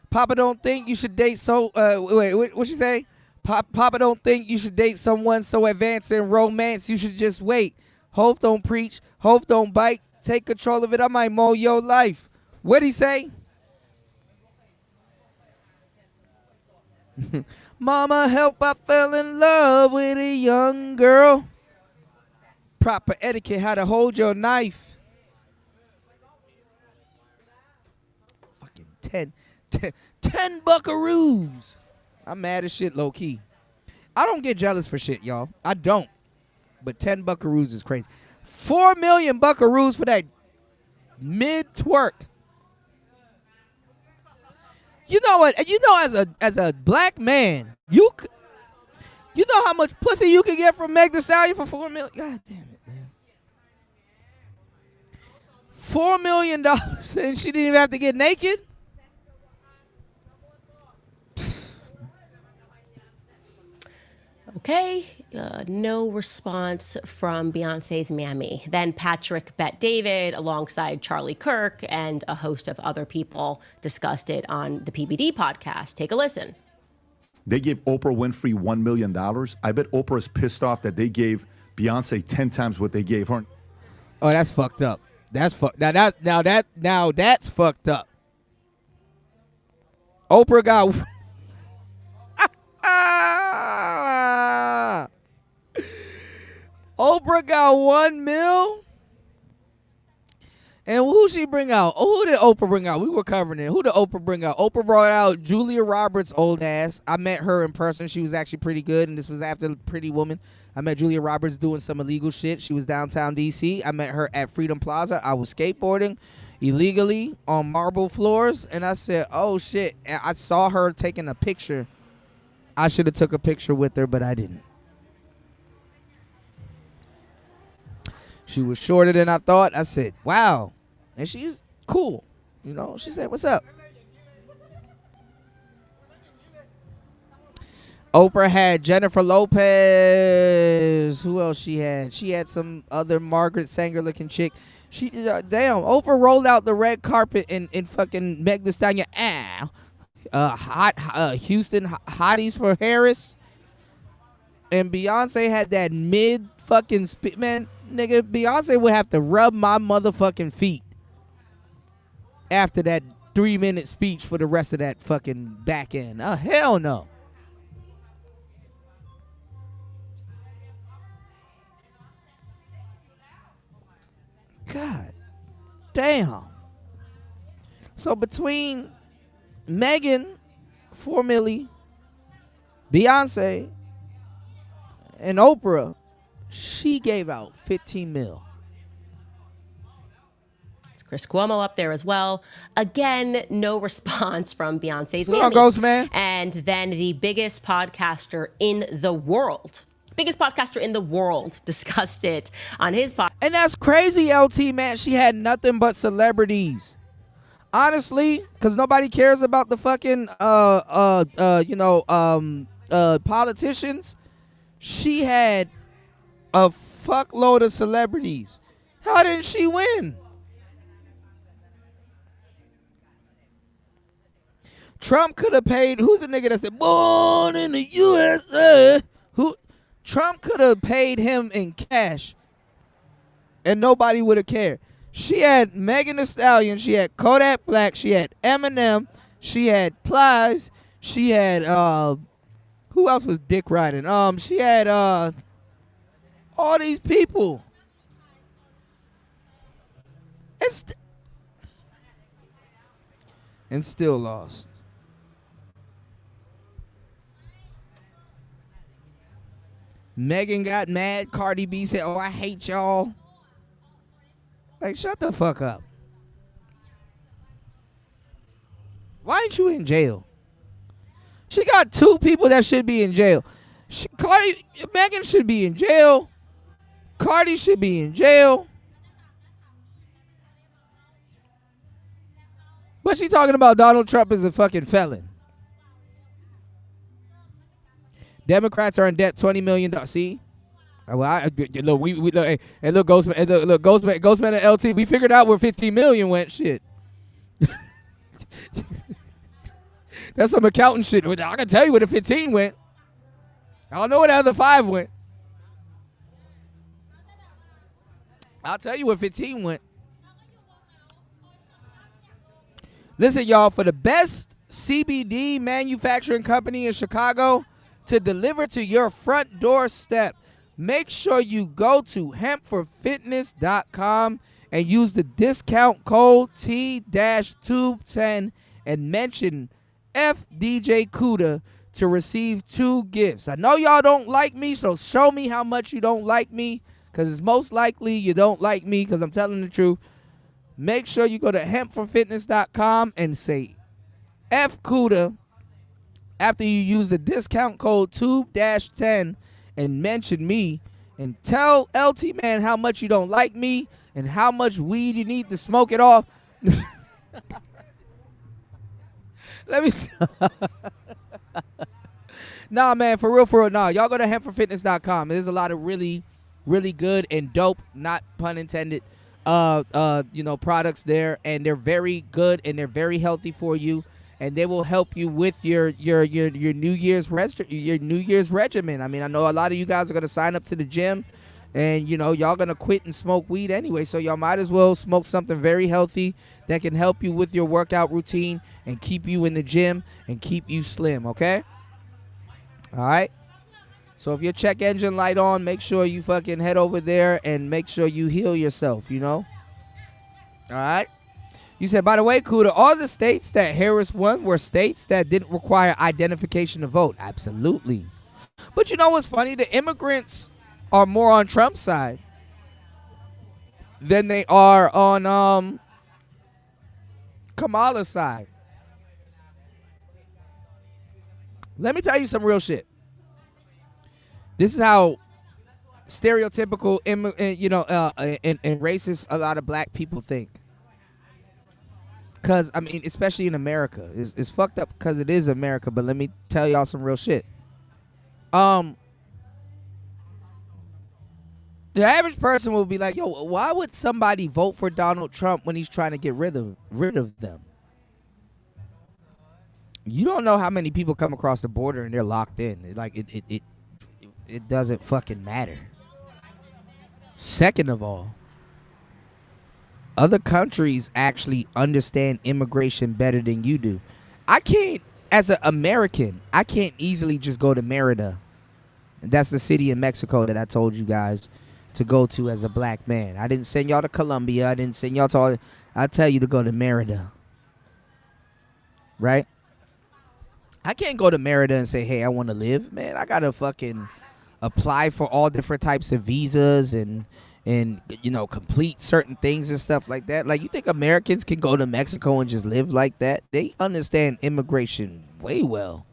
A: Papa don't think you should date what she say? Papa don't think you should date someone so advanced in romance, you should just wait. Hope don't preach, hope don't bite, take control of it, I might mow your life. What'd he say? Mama help, I fell in love with a young girl. proper etiquette, how to hold your knife. Fucking 10 buckaroos. I'm mad as shit, low key. I don't get jealous for shit, y'all. I don't. But 10 buckaroos is crazy. 4 million buckaroos for that mid twerk. You know what? You know, as a black man, you know how much pussy you could get from Meg Thee Stallion for 4 million. God damn it, man. $4 million, and she didn't even have to get naked.
F: Okay, no response from Beyonce's Mammy. Then Patrick Bet-David, alongside Charlie Kirk and a host of other people, discussed it on the PBD podcast. Take a listen.
N: They gave Oprah Winfrey $1 million. I bet Oprah's pissed off that they gave Beyonce 10 times what they gave her.
A: Oh, that's fucked up. That's now that's fucked up. Oprah got Oprah got $1 million. And who she bring out? Oh, who did Oprah bring out? We were covering it. Who did Oprah bring out? Oprah brought out Julia Roberts' old ass. I met her in person. She was actually pretty good, and this was after Pretty Woman. I met Julia Roberts doing some illegal shit. She was downtown D.C. I met her at Freedom Plaza. I was skateboarding illegally on marble floors, and I said, oh, shit. And I saw her taking a picture. I should have took a picture with her, but I didn't. She was shorter than I thought. I said, wow. And she's cool. You know, she said, what's up? Oprah had Jennifer Lopez. Who else she had? She had some other Margaret Sanger looking chick. She damn, Oprah rolled out the red carpet in fucking Meg Thee Stallion. Houston hotties for Harris. And Beyonce had that mid fucking spit. Man, nigga, Beyonce would have to rub my motherfucking feet after that 3-minute speech for the rest of that fucking back end. Oh, hell no. God damn. So between Megan, 4 milli, Beyonce, and Oprah, she gave out 15 mil.
F: It's Chris Cuomo up there as well. Again, no response from Beyonce's
A: Come on,
F: Mammy.
A: Ghost Man.
F: And then the biggest podcaster in the world discussed it on his podcast.
A: And that's crazy, LT, man. She had nothing but celebrities. Honestly, because nobody cares about the fucking politicians. She had a fuckload of celebrities. How didn't she win? Trump could have paid. Who's the nigga that said born in the USA? Trump could have paid him in cash, and nobody would have cared. She had Megan Thee Stallion. She had Kodak Black. She had Eminem. She had Plies. She had who else was dick riding? She had all these people. And still lost. Megan got mad. Cardi B said, oh, I hate y'all. Like, shut the fuck up. Why ain't you in jail? She got 2 people that should be in jail. Megan should be in jail. Cardi should be in jail. But she talking about Donald Trump as a fucking felon. Democrats are in debt $20 million. See? Well, look, we look, hey, look, Ghostman, Ghostman and LT. We figured out where 15 million went. Shit. That's some accountant shit. I can tell you where the 15 went. I don't know where the other 5 went. I'll tell you where 15 went. Listen, y'all, for the best CBD manufacturing company in Chicago to deliver to your front doorstep, make sure you go to hempforfitness.com and use the discount code T-Tube10 and mention FDJ Cuda to receive 2 gifts. I know y'all don't like me, so show me how much you don't like me, because it's most likely you don't like me because I'm telling the truth. Make sure you go to hempforfitness.com and say F Cuda after you use the discount code Tube-10 and mention me, and tell LT Man how much you don't like me and how much weed you need to smoke it off. Let me Nah, man, for real, nah. Y'all go to hempforfitness.com. There's a lot of really, really good and dope, not pun intended, products there, and they're very good and they're very healthy for you, and they will help you with your New Year's regimen. I mean, I know a lot of you guys are gonna sign up to the gym, and y'all gonna quit and smoke weed anyway, so y'all might as well smoke something very healthy that can help you with your workout routine and keep you in the gym and keep you slim. Okay. All right. So if your check engine light on, make sure you fucking head over there and make sure you heal yourself, All right. You said, by the way, Kuda, all the states that Harris won were states that didn't require identification to vote. Absolutely. But you know what's funny? The immigrants are more on Trump's side than they are on Kamala's side. Let me tell you some real shit. This is how stereotypical and racist a lot of black people think. Because, I mean, especially in America. It's fucked up because it is America, but let me tell y'all some real shit. The average person will be like, yo, why would somebody vote for Donald Trump when he's trying to get rid of them? You don't know how many people come across the border and they're locked in. It doesn't fucking matter. Second of all, other countries actually understand immigration better than you do. I can't, as an American, I can't easily just go to Merida. That's the city in Mexico that I told you guys to go to as a black man. I didn't send y'all to Colombia. I didn't send y'all to all. I tell you to go to Merida. Right? I can't go to Merida and say, hey, I want to live. Man, I got to fucking apply for all different types of visas and complete certain things and stuff like that. Like, you think Americans can go to Mexico and just live like that? They understand immigration way well.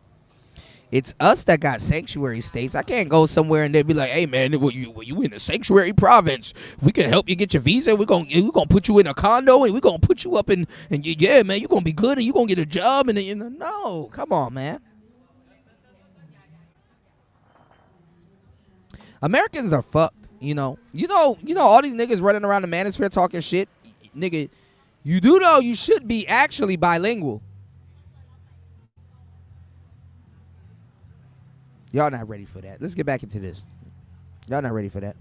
A: It's us that got sanctuary states. I can't go somewhere and they'll be like, hey, man, you in a sanctuary province. We can help you get your visa. We're gonna put you in a condo and we're going to put you up and yeah, man, you're going to be good and you're going to get a job. And then, no, come on, man. Americans are fucked, You know all these niggas running around the manosphere talking shit. Nigga, you do know you should be actually bilingual. Y'all not ready for that. Let's get back into this. Y'all not ready for that.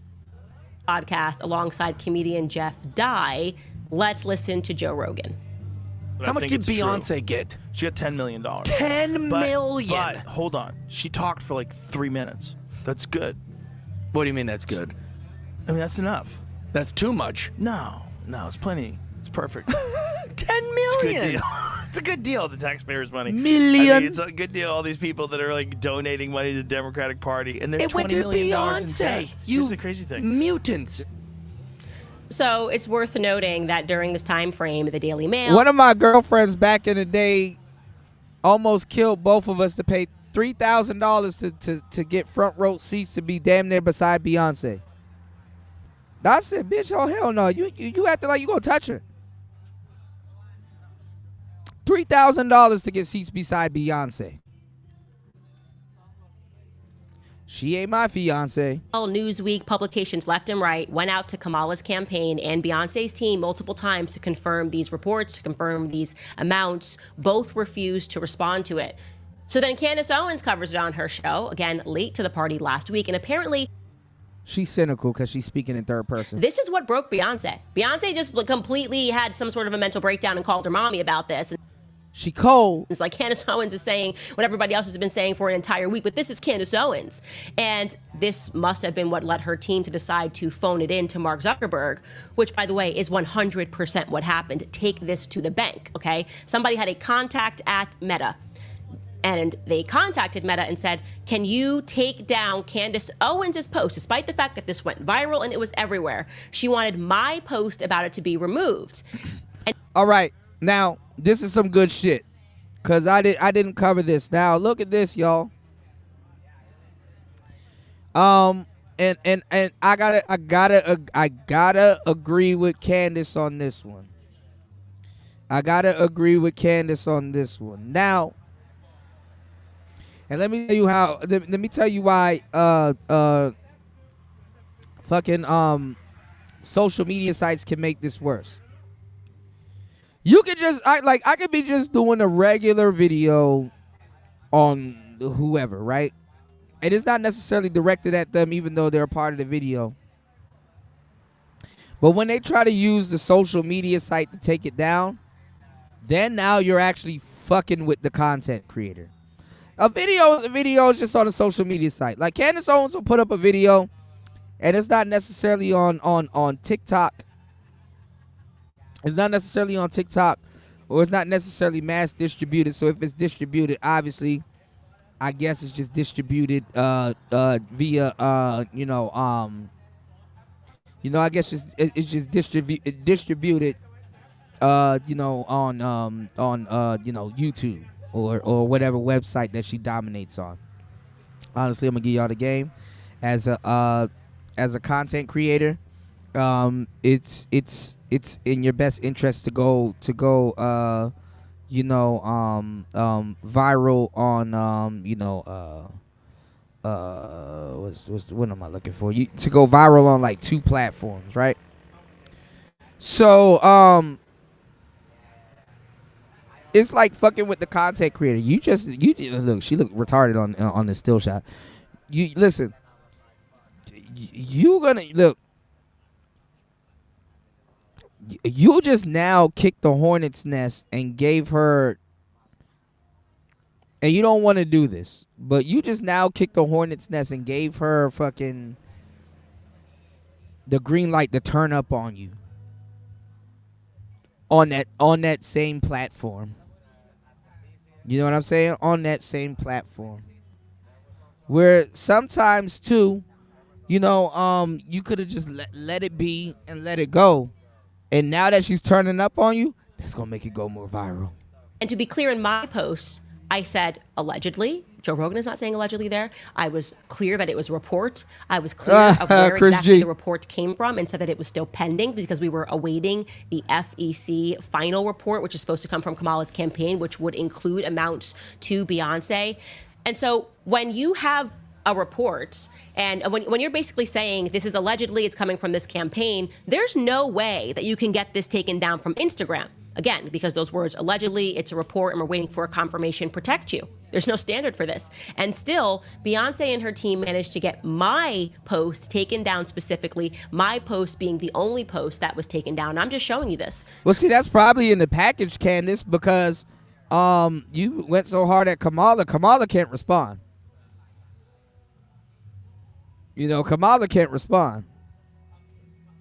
F: Podcast alongside comedian Jeff Dye. Let's listen to Joe Rogan.
O: How much did Beyonce get? She got $10 million. $10 million? But hold on. She talked for like 3 minutes. That's good.
P: What do you mean that's good?
O: I mean, that's enough.
P: That's too much.
O: No, it's plenty. It's perfect.
P: 10 million.
O: It's a good deal. The taxpayers' money.
A: Million.
O: I mean, it's a good deal. All these people that are like donating money to the Democratic Party, and there's $20 million in debt. Here's the crazy thing.
P: Mutants.
F: So it's worth noting that during this time frame, the Daily Mail.
A: One of my girlfriends back in the day almost killed both of us to pay $3,000 to get front row seats to be damn near beside Beyonce. I said, bitch, oh hell no. You acting like you gonna touch her. $3,000 to get seats beside Beyonce. She ain't my fiance.
F: Newsweek publications left and right went out to Kamala's campaign and Beyonce's team multiple times to confirm these reports, to confirm these amounts. Both refused to respond to it. So then Candice Owens covers it on her show, again, late to the party last week, and apparently
A: she's cynical because she's speaking in third person.
F: This is what broke Beyonce. Beyonce just completely had some sort of a mental breakdown and called her mommy about this.
A: She cold.
F: It's like Candace Owens is saying what everybody else has been saying for an entire week, but this is Candace Owens. And this must have been what led her team to decide to phone it in to Mark Zuckerberg, which, by the way, is 100% what happened. Take this to the bank, okay? Somebody had a contact at Meta, and they contacted Meta and said, can you take down Candace Owens' post, despite the fact that this went viral and it was everywhere? She wanted my post about it to be removed.
A: All right, now this is some good shit, cause I didn't cover this. Now look at this, y'all. And I gotta agree with Candice on this one. Now, and let me tell you how. Let me tell you why. Social media sites can make this worse. You could just I could be just doing a regular video on whoever, right? And it's not necessarily directed at them, even though they're a part of the video. But when they try to use the social media site to take it down, then now you're actually fucking with the content creator. A video is just on a social media site. Like Candace Owens will put up a video, and it's not necessarily on TikTok. It's not necessarily on TikTok, or it's not necessarily mass distributed. So if it's distributed, obviously, I guess it's just distributed via I guess it's just distributed on YouTube or whatever website that she dominates on. Honestly, I'm gonna give y'all the game as a content creator. It's in your best interest to go viral on what am I looking for? To go viral on like 2 platforms, right? So it's like fucking with the content creator. You look, she looked retarded on the still shot. You listen, you gonna look. You just now kicked the hornet's nest and gave her, and you don't want to do this, but you just now kicked the hornet's nest and gave her fucking the green light to turn up on you on that same platform. You know what I'm saying? On that same platform. Where sometimes too, you could have just let it be and let it go. And now that she's turning up on you, that's going to make it go more viral.
F: And to be clear, in my post, I said allegedly. Joe Rogan is not saying allegedly there. I was clear that it was a report. I was clear of where exactly the report came from and said that it was still pending because we were awaiting the FEC final report, which is supposed to come from Kamala's campaign, which would include amounts to Beyonce. And so when you have a report, and when you're basically saying this is allegedly, it's coming from this campaign, there's no way that you can get this taken down from Instagram. Again, because those words allegedly, it's a report, and we're waiting for a confirmation, protect you. There's no standard for this. And still, Beyonce and her team managed to get my post taken down specifically, my post being the only post that was taken down. I'm just showing you this.
A: Well, see, that's probably in the package, Candice, because you went so hard at Kamala. Kamala can't respond. Kamala can't respond.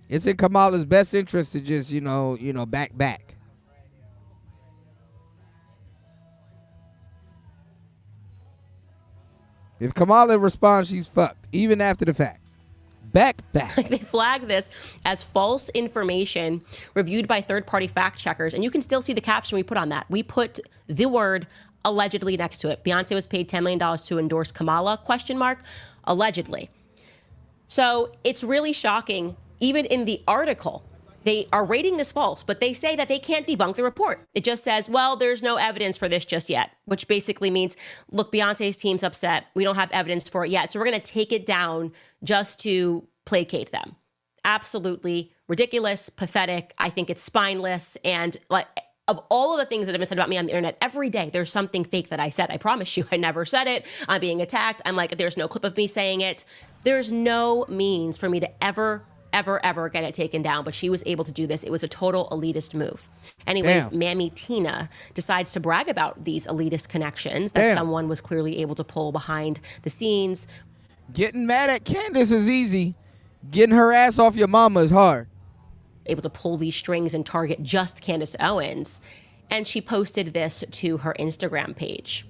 A: It's in Kamala's best interest to just, back. If Kamala responds, she's fucked, even after the fact. Back.
F: They flagged this as false information reviewed by third-party fact checkers, and you can still see the caption we put on that. We put the word allegedly next to it. Beyonce was paid $10 million to endorse Kamala, ? Allegedly. So it's really shocking. Even in the article, they are rating this false, but they say that they can't debunk the report. It just says, well, there's no evidence for this just yet, which basically means, look, Beyonce's team's upset. We don't have evidence for it yet. So we're going to take it down just to placate them. Absolutely ridiculous, pathetic. I think it's spineless. And like, of all of the things that have been said about me on the internet, every day there's something fake that I said. I promise you, I never said it. I'm being attacked. I'm like, there's no clip of me saying it. There's no means for me to ever ever get it taken down, but she was able to do this. It was a total elitist move. Anyways,
A: Damn.
F: Mammy Tina decides to brag about these elitist connections that someone was clearly able to pull behind the scenes.
A: Getting mad at Candice is easy. Getting her ass off your mama is hard.
F: Able to pull these strings and target just Candice Owens. And she posted this to her Instagram page.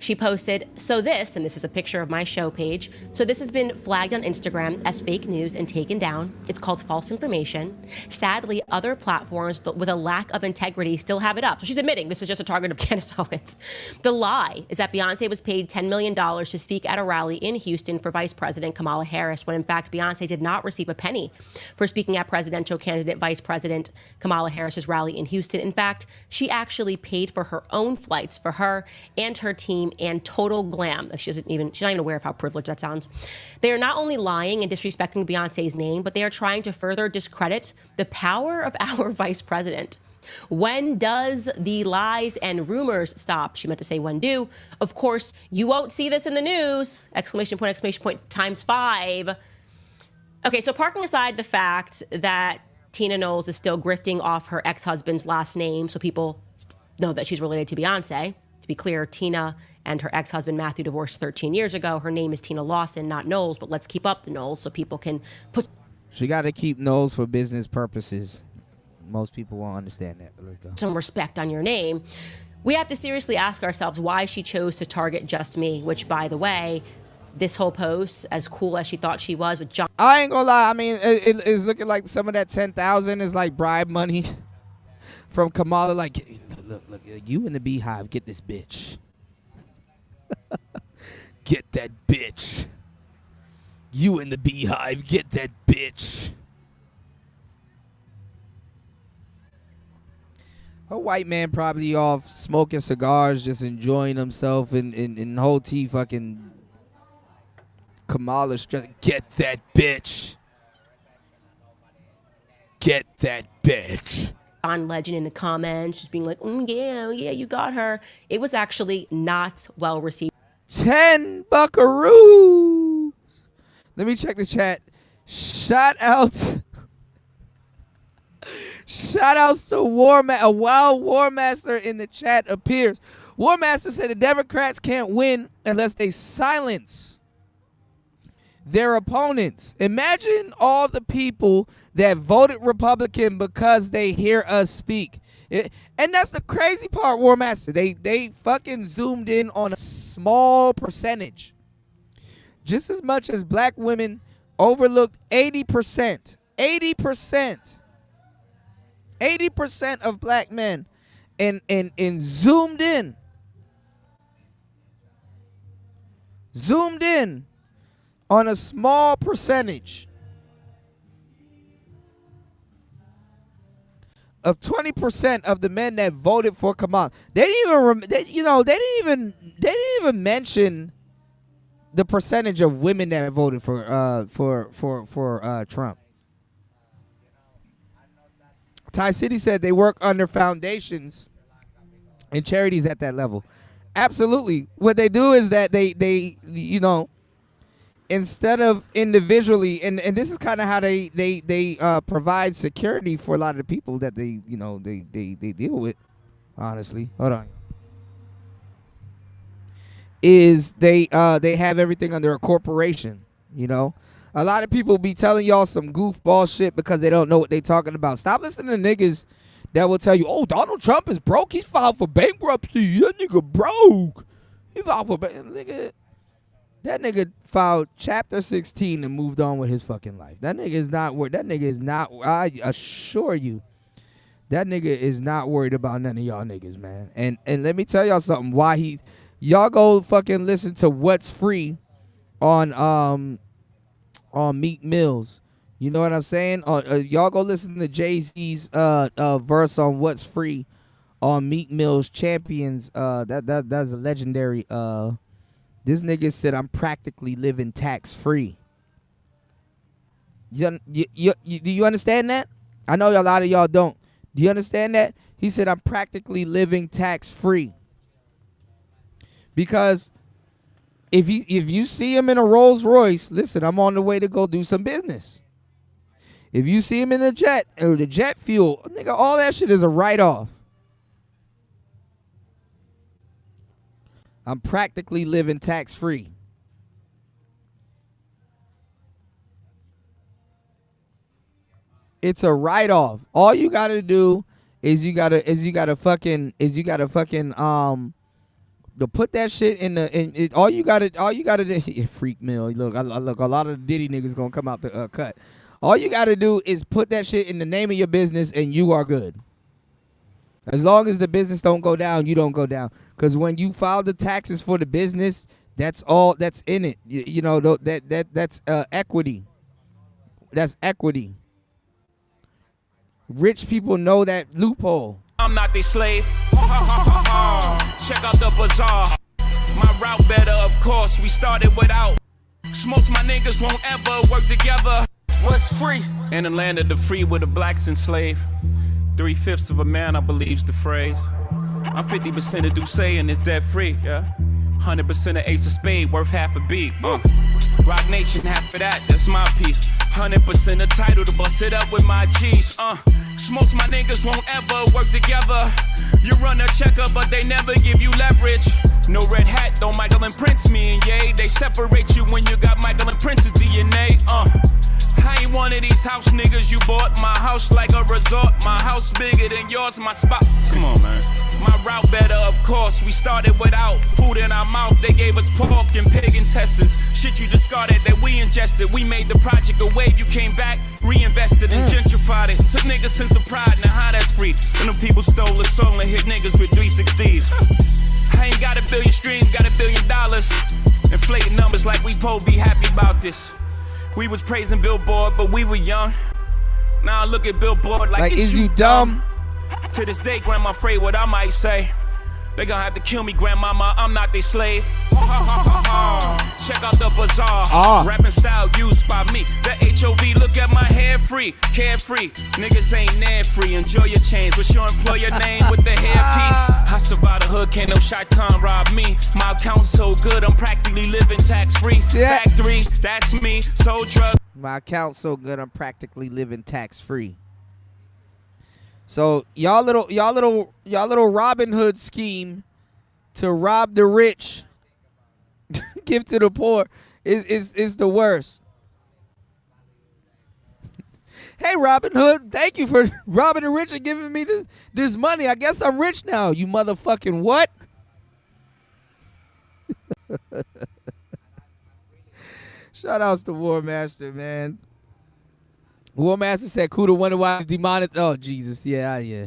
F: She posted, so this, and this is a picture of my show page, so this has been flagged on Instagram as fake news and taken down. It's called false information. Sadly, other platforms with a lack of integrity still have it up. So she's admitting this is just a target of Candice Owens. The lie is that Beyonce was paid $10 million to speak at a rally in Houston for Vice President Kamala Harris, when in fact Beyonce did not receive a penny for speaking at presidential candidate Vice President Kamala Harris's rally in Houston. In fact, she actually paid for her own flights for her and her team and total glam. She's not even aware of how privileged that sounds. They are not only lying and disrespecting Beyonce's name, but they are trying to further discredit the power of our vice president. When does the lies and rumors stop? She meant to say when do. Of course, you won't see this in the news! Exclamation point, times 5. Okay, so parking aside the fact that Tina Knowles is still grifting off her ex-husband's last name so people know that she's related to Beyonce. To be clear, Tina and her ex-husband Matthew divorced 13 years ago. Her name is Tina Lawson, not Knowles, but let's keep up the Knowles so people can put...
A: She got to keep Knowles for business purposes. Most people won't understand that, but let's go.
F: Some respect on your name. We have to seriously ask ourselves why she chose to target just me, which, by the way, this whole post, as cool as she thought she was with John...
A: I ain't gonna lie. I mean, it's looking like some of that 10,000 is like bribe money from Kamala. Like, look, you in the beehive, get this bitch. Get that bitch. You in the beehive, get that bitch. A white man probably off smoking cigars, just enjoying himself, and whole tea fucking Kamala get that bitch. Get that bitch.
F: On Legend in the comments, just being like, yeah, you got her. It was actually not well received.
A: 10 buckaroos. Let me check the chat. Shout outs to a wild War Master in the chat appears. War Master said the Democrats can't win unless they silence their opponents. Imagine all the people that voted Republican because they hear us speak. And that's the crazy part, War Master. They fucking zoomed in on a small percentage. Just as much as black women overlooked 80%. 80% of black men and zoomed in. Zoomed in on a small percentage of 20% of the men that voted for Kamala. They didn't even mention the percentage of women that voted for Trump. Ty City said they work under foundations and charities at that level. Absolutely. What they do is that they instead of individually, and this is kind of how they provide security for a lot of the people that they deal with, honestly. Hold on. Is they have everything under a corporation, A lot of people be telling y'all some goofball shit because they don't know what they talking about. Stop listening to niggas that will tell you, oh, Donald Trump is broke. He's filed for bankruptcy. That nigga broke. He filed for bankruptcy. That nigga filed Chapter 16 and moved on with his fucking life. That nigga is not worried. I assure you, that nigga is not worried about none of y'all niggas, man. And let me tell y'all something. Y'all go fucking listen to What's Free on Meek Mill's. You know what I'm saying? Y'all go listen to Jay-Z's verse on What's Free on Meek Mill's Champions. That's a legendary. This nigga said, I'm practically living tax-free. Do you understand that? I know a lot of y'all don't. Do you understand that? He said, I'm practically living tax-free. Because if you see him in a Rolls Royce, listen, I'm on the way to go do some business. If you see him in the jet or the jet fuel, nigga, all that shit is a write-off. I'm practically living tax-free. It's a write-off. All you gotta do is you gotta fucking to put that shit in the all you gotta do freak meal. Look, I look, a lot of the Diddy niggas gonna come out the cut. All you gotta do is put that shit in the name of your business and you are good. As long as the business don't go down, you don't go down. Because when you file the taxes for the business, that's all that's in it. You know, that's equity. That's equity. Rich people know that loophole.
Q: I'm not their slave. Check out the bazaar. My route better, of course. We started without. Most my niggas won't ever work together. What's free? In the land of the free where the blacks enslaved. 3/5 of a man, I believe's the phrase. I'm 50% of Duce and it's debt free, yeah. 100% of Ace of Spade, worth half a beat. Rock Nation, half of that, that's my piece. 100% of title to bust it up with my G's. Most my niggas won't ever work together. You run a checker, but they never give you leverage. No red hat, don't Michael and Prince me and yay. They separate you when you got Michael and Prince's DNA. I ain't one of these house niggas you bought. My house like a resort. My house bigger than yours, my spot. Come on, man. My route better, of course. We started without food in our mouth. They gave us pork and pig intestines. Shit you discarded that we ingested. We made the project a wave. You came back, reinvested and gentrified it. Took niggas sense of pride, now how that's free. And them people stole a song and hit niggas with 360s. I ain't got $1 billion streams, got $1 billion. Inflating numbers like we po be happy about this. We was praising Billboard, but we were young. Now I look at Billboard like is you dumb? To this day, grandma afraid what I might say. They gonna have to kill me, grandmama, I'm not their slave. Check out the bazaar. Rapping style used by me. The HOV, look at my hair free. Carefree, niggas ain't nan free. Enjoy your chains. What's your employer name with the hairpiece? I survived the hood, can't no shaitan rob me. My account's so good, I'm practically living tax free. Factory, that's me. Sold drugs.
A: My account's so good, I'm practically living tax free. So y'all little Robin Hood scheme to rob the rich, give to the poor is the worst. Hey Robin Hood, thank you for robbing the rich and giving me this money. I guess I'm rich now, you motherfucking what? Shout outs to War Master, man. War Master said Kuda wonder why he's demonetized. Oh Jesus, yeah.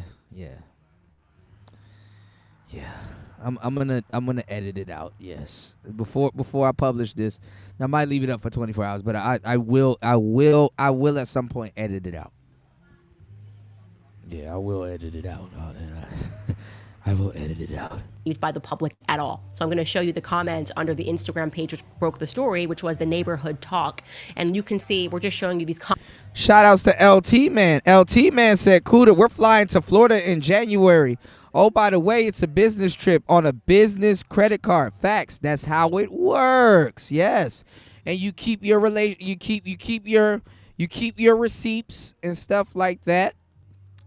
A: I'm gonna edit it out. Yes, before I publish this, I might leave it up for 24 hours, but I will at some point edit it out. Yeah, I will edit it out. I will edit it out.
F: By the public at all. So I'm going to show you the comment under the Instagram page which broke the story, which was the neighborhood talk. And you can see, we're just showing you these comments.
A: Shout outs to LT Man. LT Man said, Kuda, we're flying to Florida in January. Oh, by the way, it's a business trip on a business credit card. Facts. That's how it works. Yes. And you keep your you keep your receipts and stuff like that.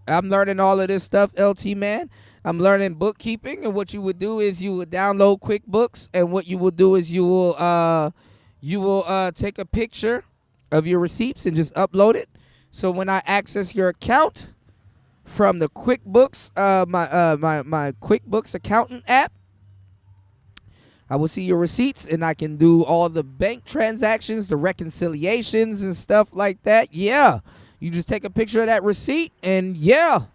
A: I'm learning all of this stuff, LT Man. I'm learning bookkeeping, and what you would do is you would download QuickBooks, and what you will do is you will take a picture of your receipts and just upload it. So when I access your account from the QuickBooks, my QuickBooks accountant app, I will see your receipts, and I can do all the bank transactions, the reconciliations, and stuff like that. Yeah, you just take a picture of that receipt, and yeah,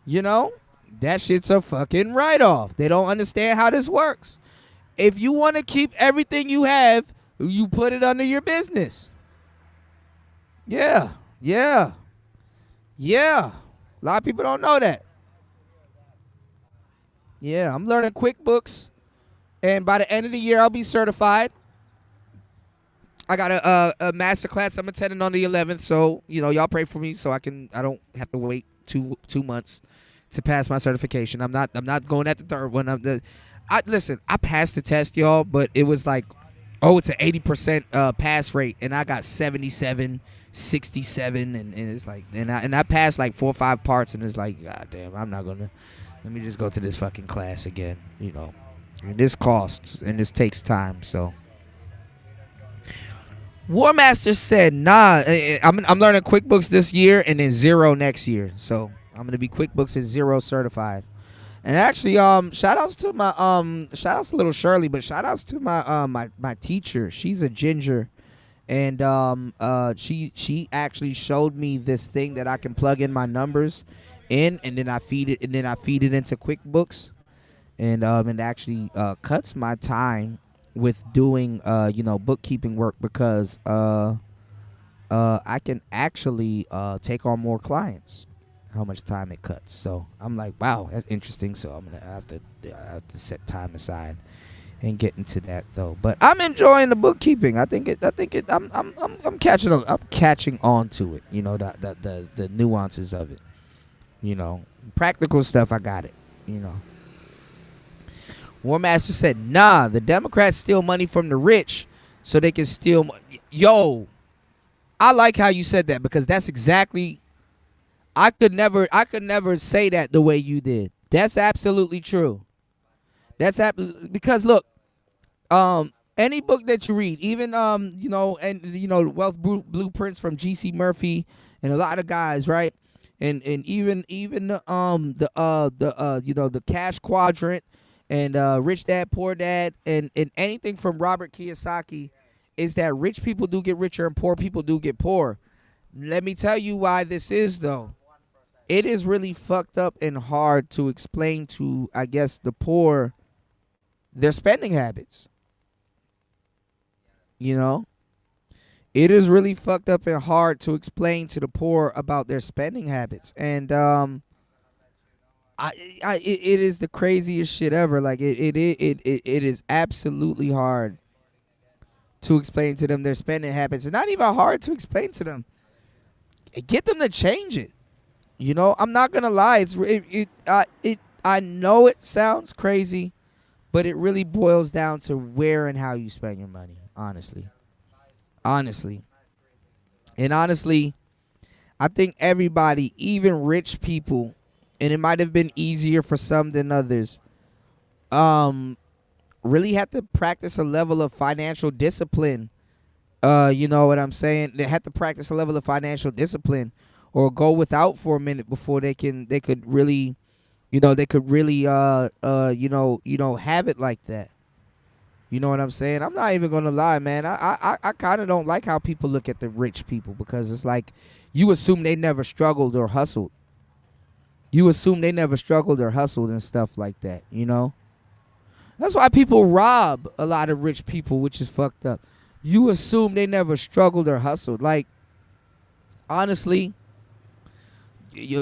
A: you know. That shit's a fucking write-off. They don't understand how this works. If you want to keep everything you have, you put it under your business. Yeah. A lot of people don't know that. Yeah, I'm learning QuickBooks, and by the end of the year, I'll be certified. I got a master class I'm attending on the 11th, so y'all pray for me so I don't have to wait two months to pass my certification. I'm not going at the third one. Listen, I passed the test, y'all, but it was like Oh, it's an 80% pass rate, and I got 77, 67, and it's like, and I passed like 4 or 5 parts, and it's like, God damn, I'm not gonna. Let me just go to this fucking class again. You know, and this costs and this takes time. So, War Master said, "Nah, I'm learning QuickBooks this year and then Zero next year. So I'm gonna be QuickBooks and Zero certified." And actually, shout outs to little Shirley, but shout outs to my teacher. She's a ginger, and she actually showed me this thing that I can plug in my numbers in, and then I feed it into QuickBooks, and it actually cuts my time with doing bookkeeping work because I can actually take on more clients. How much time it cuts. So I'm like, wow, that's interesting. So I'm gonna have to set time aside and get into that though. But I'm enjoying the bookkeeping. I'm catching on to it. You know, the nuances of it. You know, practical stuff. I got it. You know. War Master said, nah, the Democrats steal money from the rich so they can steal. Yo, I like how you said that because that's exactly. I could never say that the way you did. That's absolutely true. Because look, any book that you read, even Wealth Blueprints from G.C. Murphy and a lot of guys, right? And even the Cash Quadrant and Rich Dad Poor Dad and anything from Robert Kiyosaki is that rich people do get richer and poor people do get poor. Let me tell you why this is though. It is really fucked up and hard to explain to, I guess, the poor their spending habits. You know? It is really fucked up and hard to explain to the poor about their spending habits. And it is the craziest shit ever. Like it is absolutely hard to explain to them their spending habits. It's not even hard to explain to them. Get them to change it. You know, I'm not gonna lie. I know it sounds crazy, but it really boils down to where and how you spend your money. Honestly, and honestly, I think everybody, even rich people, and it might have been easier for some than others, really had to practice a level of financial discipline. You know what I'm saying? They had to practice a level of financial discipline. Or go without for a minute before they could really have it like that. You know what I'm saying? I'm not even gonna lie, man. I kind of don't like how people look at the rich people because it's like you assume they never struggled or hustled. You assume they never struggled or hustled and stuff like that. You know, that's why people rob a lot of rich people, which is fucked up. You assume they never struggled or hustled. Like, honestly.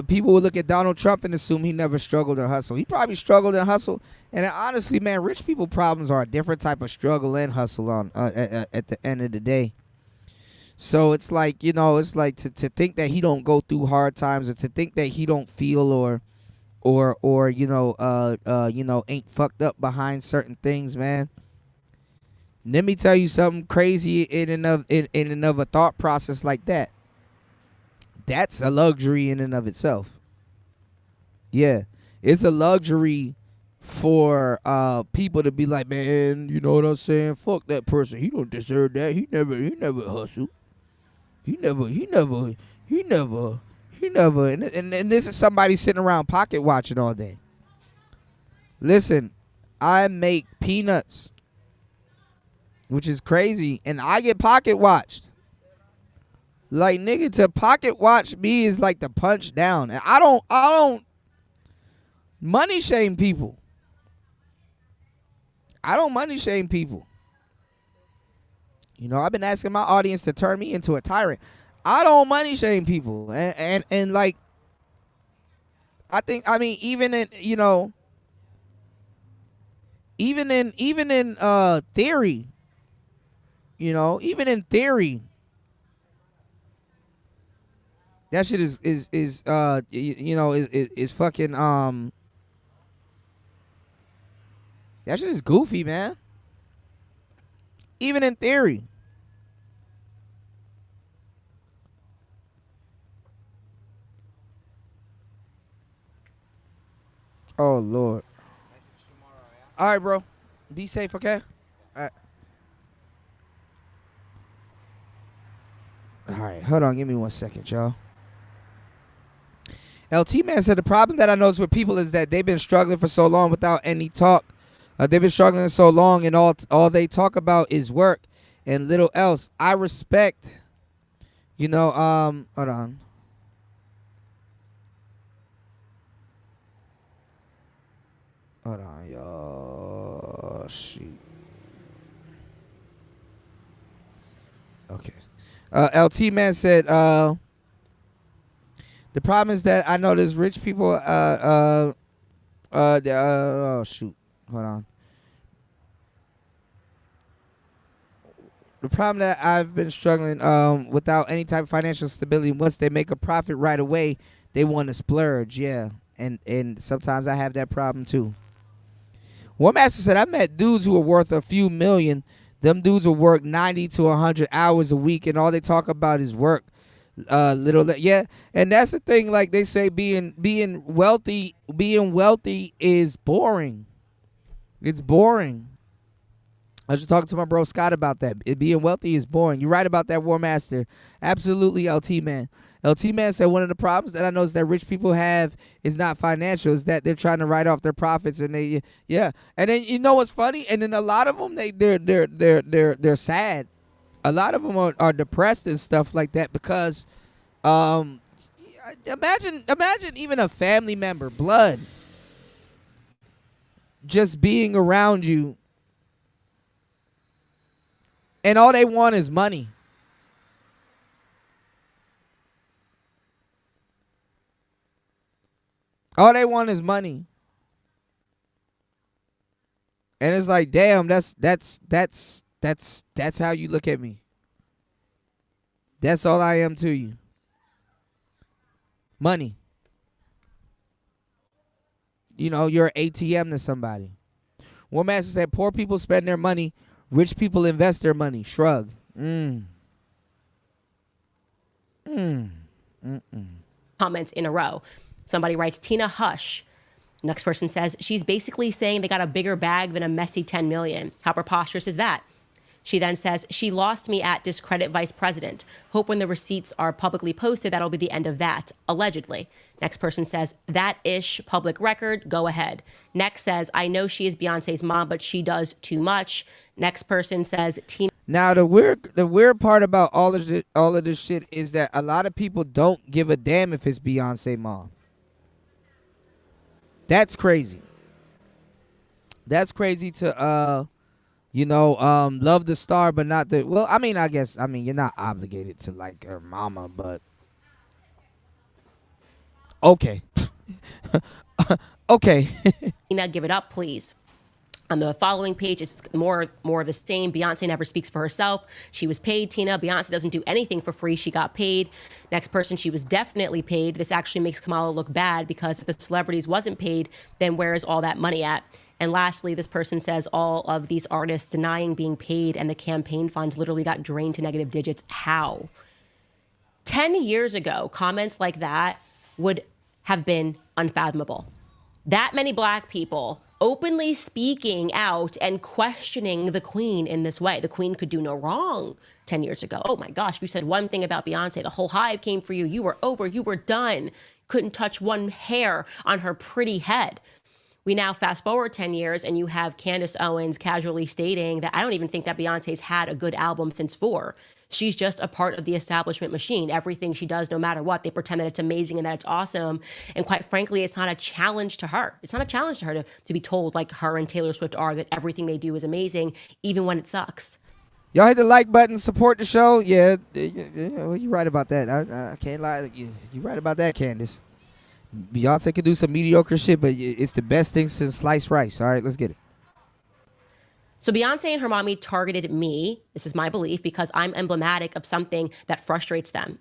A: People will look at Donald Trump and assume he never struggled or hustled. He probably struggled and hustled. And honestly, man, rich people problems are a different type of struggle and hustle on at the end of the day. So it's like, it's like to think that he don't go through hard times or to think that he don't feel or ain't fucked up behind certain things, man. Let me tell you something crazy in and of a thought process like that. That's a luxury in and of itself. Yeah, it's a luxury for people to be like, man, you know what I'm saying? Fuck that person. He don't deserve that. He never hustled. He never. And this is somebody sitting around pocket watching all day. Listen, I make peanuts, which is crazy, and I get pocket watched. Like, nigga, to pocket watch me is like to punch down. And I don't money shame people. I don't money shame people. You know, I've been asking my audience to turn me into a tyrant. I don't money shame people. And like, even in, even in theory, even in theory, that shit is fucking that shit is goofy, man. Even in theory. Oh, Lord. All right, bro. Be safe, okay? All right. All right, hold on. Give me 1 second, y'all. LT Man said the problem that I notice with people is that they've been struggling for so long without any talk. They've been struggling so long, and all they talk about is work and little else. I respect, hold on. Hold on, y'all. Shoot. Okay. LT Man said, the problem is that I know there's rich people, oh, shoot. Hold on. The problem that I've been struggling without any type of financial stability, once they make a profit right away, they want to splurge, yeah. And sometimes I have that problem too. One master said, I met dudes who are worth a few million. Them dudes will work 90 to 100 hours a week, and all they talk about is work. Yeah, and that's the thing. Like they say, being wealthy is boring. It's boring. I was just talking to my bro Scott about that. Being wealthy is boring. You're right about that, War Master. Absolutely, LT Man. LT Man said one of the problems that I know is that rich people have is not financial, is that they're trying to write off their profits, and and then you know what's funny? And then a lot of them they're sad. A lot of them are depressed and stuff like that because, imagine even a family member, blood, just being around you, and all they want is money. All they want is money. And it's like, damn, that's how you look at me. That's all I am to you. Money. You're an ATM to somebody. One master said, poor people spend their money, rich people invest their money. Shrug.
F: Comments in a row. Somebody writes, Tina, hush. Next person says, she's basically saying they got a bigger bag than a messy 10 million. How preposterous is that? She then says, she lost me at discredit vice president. Hope when the receipts are publicly posted, that'll be the end of that, allegedly. Next person says, that ish public record, go ahead. Next says, I know she is Beyonce's mom, but she does too much. Next person says, Tina.
A: Now the weird part about all of this shit is that a lot of people don't give a damn if it's Beyonce mom. That's crazy. That's crazy to love the star but not the you're not obligated to like her mama, but okay. Okay.
F: Tina, give it up, please. On the following page, it's more of the same. Beyonce never speaks for herself. She was paid, Tina. Beyonce doesn't do anything for free. She got paid. Next person, she was definitely paid. This actually makes Kamala look bad because if the celebrities wasn't paid, then where is all that money at? And lastly, this person says all of these artists denying being paid and the campaign funds literally got drained to negative digits. How? 10 years ago, comments like that would have been unfathomable. That many black people openly speaking out and questioning the queen in this way. The queen could do no wrong 10 years ago. Oh my gosh, if you said one thing about Beyonce, the whole hive came for you. You were over, you were done. Couldn't touch one hair on her pretty head. We now fast forward 10 years and you have Candice Owens casually stating that I don't even think that Beyonce's had a good album since 4. She's just a part of the establishment machine. Everything she does, no matter what, they pretend that it's amazing and that it's awesome. And quite frankly, it's not a challenge to her. It's not a challenge to her to be told like her and Taylor Swift are that everything they do is amazing, even when it sucks.
A: Y'all hit the like button, support the show. Yeah, you're right about that. I can't lie. You're right about that, Candice. Beyonce could do some mediocre shit, but it's the best thing since sliced rice. All right, let's get it.
F: So Beyonce and her mommy targeted me, this is my belief, because I'm emblematic of something that frustrates them.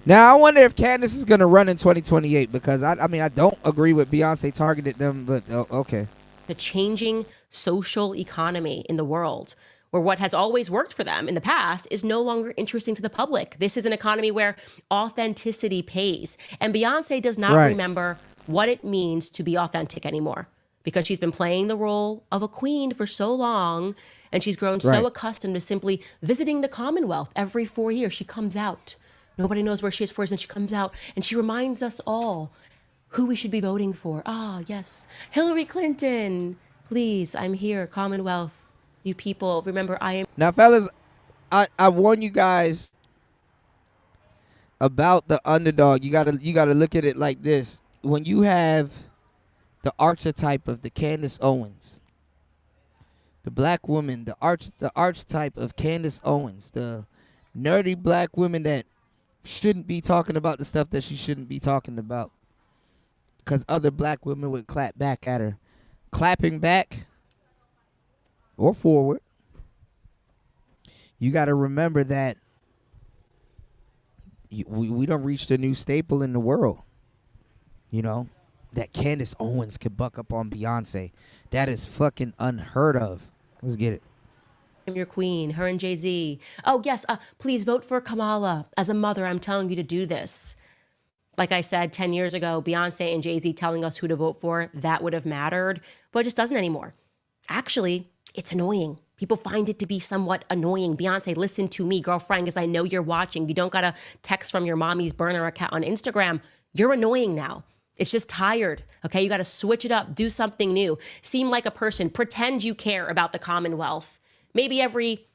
A: Now, I wonder if Candice is going to run in 2028, because I don't agree with Beyonce targeted them, but okay.
F: The changing social economy in the world, where what has always worked for them in the past is no longer interesting to the public. This is an economy where authenticity pays. And Beyonce does not remember what it means to be authentic anymore because she's been playing the role of a queen for so long, and she's grown so accustomed to simply visiting the Commonwealth every 4 years. She comes out. Nobody knows where she is for, and she comes out, and she reminds us all who we should be voting for. Ah, yes, Hillary Clinton. Please, I'm here, Commonwealth. You people, remember I am.
A: Now, fellas, I warn you guys about the underdog. You gotta look at it like this. When you have the archetype of the Candice Owens, the black woman, the archetype of Candice Owens, the nerdy black woman that shouldn't be talking about the stuff that she shouldn't be talking about, because other black women would clap back at her. Clapping back or forward, you got to remember that we done reached a new staple in the world. You know, that Candace Owens could buck up on Beyonce. That is fucking unheard of. Let's get it.
F: I'm your queen, her and Jay-Z. Oh, yes, please vote for Kamala. As a mother, I'm telling you to do this. Like I said, 10 years ago, Beyonce and Jay-Z telling us who to vote for, that would have mattered, but it just doesn't anymore. Actually, it's annoying. People find it to be somewhat annoying. Beyonce, listen to me, girlfriend, because I know you're watching. You don't got a text from your mommy's burner account on Instagram. You're annoying now. It's just tired, okay? You got to switch it up, do something new. Seem like a person. Pretend you care about the Commonwealth. Maybe every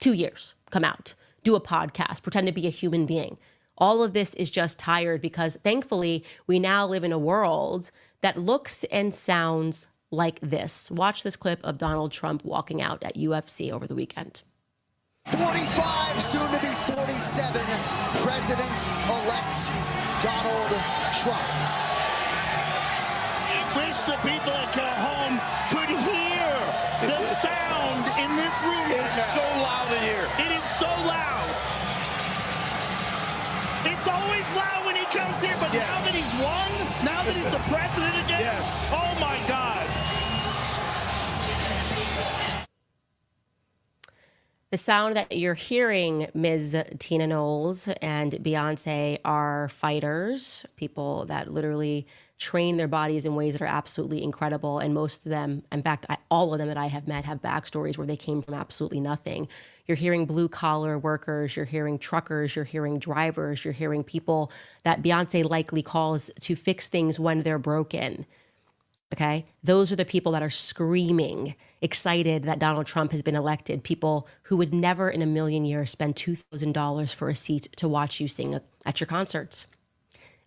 F: 2 years, come out, do a podcast, pretend to be a human being. All of this is just tired because thankfully we now live in a world that looks and sounds like this. Watch this clip of Donald Trump walking out at UFC over the weekend.
R: 45, soon to be 47, President-elect Donald Trump.
J: I wish the people at home could hear the sound in this room.
Q: It's so loud in here.
J: It is so loud. It's always loud when he comes here, but now that he's won, now that he's the president again, oh my God.
F: The sound that you're hearing, Ms. Tina Knowles and Beyonce, are fighters, people that literally train their bodies in ways that are absolutely incredible. And most of them, in fact, all of them that I have met have backstories where they came from absolutely nothing. You're hearing blue collar workers, you're hearing truckers, you're hearing drivers, you're hearing people that Beyonce likely calls to fix things when they're broken. Okay, those are the people that are screaming, excited that Donald Trump has been elected. People who would never in a million years spend $2,000 for a seat to watch you sing at your concerts.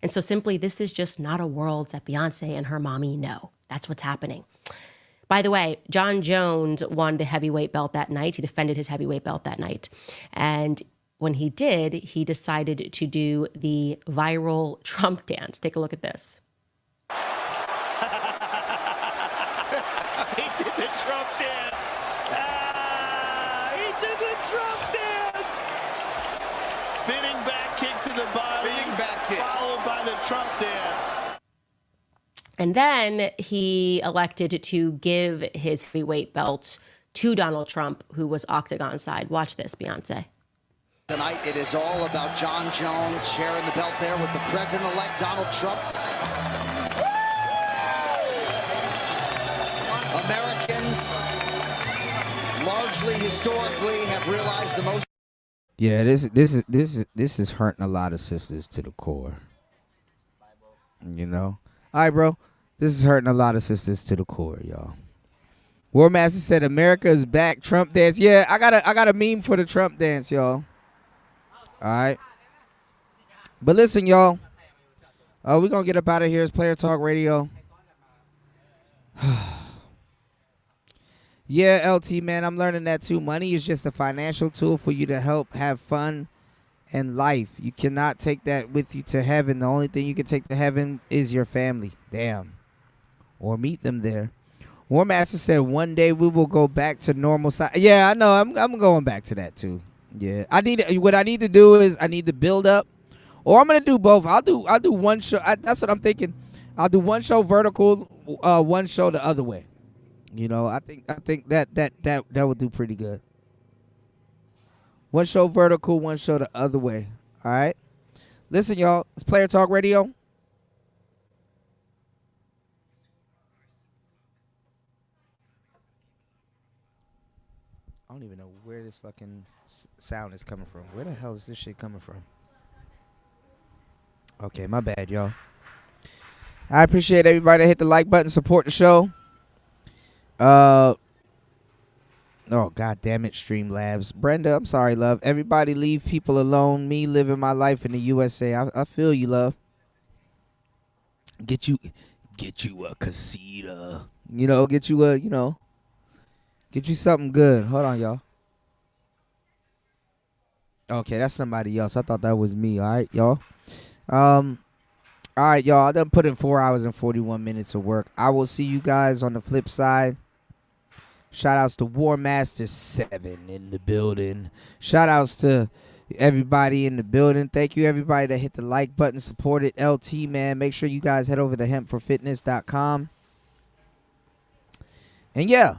F: And so simply, this is just not a world that Beyonce and her mommy know. That's what's happening. By the way, John Jones won the heavyweight belt that night. He defended his heavyweight belt that night. And when he did, he decided to do the viral Trump dance. Take a look at this.
J: He did the Trump dance. He did the Trump dance. Spinning back kick to the body.
Q: Spinning back kick.
J: Followed by the Trump dance.
F: And then he elected to give his heavyweight belt to Donald Trump, who was octagon side. Watch this, Beyonce.
R: Tonight, it is all about John Jones sharing the belt there with the president-elect Donald Trump. Americans, largely historically, have realized the most.
A: Yeah, this is hurting a lot of sisters to the core. You know, all right, bro. This is hurting a lot of sisters to the core, y'all. War Master said, "America is back." Trump dance. Yeah, I got a meme for the Trump dance, y'all. All right, but listen, y'all. We're gonna get up out of here. It's Player Talk Radio. Yeah, LT, man, I'm learning that too. Money is just a financial tool for you to help have fun in life. You cannot take that with you to heaven. The only thing you can take to heaven is your family. Damn. Or meet them there. War Master said one day we will go back to normal size. Yeah, I know. I'm going back to that too. Yeah. What I need to do is I need to build up. Or I'm gonna do both. I'll do one show. That's what I'm thinking. I'll do one show vertical, one show the other way. You know, I think that would do pretty good. One show vertical, one show the other way. All right. Listen, y'all. It's Player Talk Radio. I don't even know where this fucking sound is coming from. Where the hell is this shit coming from? Okay, my bad, y'all. I appreciate everybody that hit the like button, support the show. Oh, God damn it, Streamlabs. Brenda, I'm sorry, love. Everybody leave people alone. Me living my life in the USA. I feel you, love. Get you a casita. Get you something good. Hold on, y'all. Okay, that's somebody else. I thought that was me. All right, y'all. All right, y'all. I done put in 4 hours and 41 minutes of work. I will see you guys on the flip side. Shout outs to War Master 7 in the building. Shout outs to everybody in the building. Thank you, everybody that hit the like button, supported LT, man. Make sure you guys head over to hempforfitness.com. And yeah,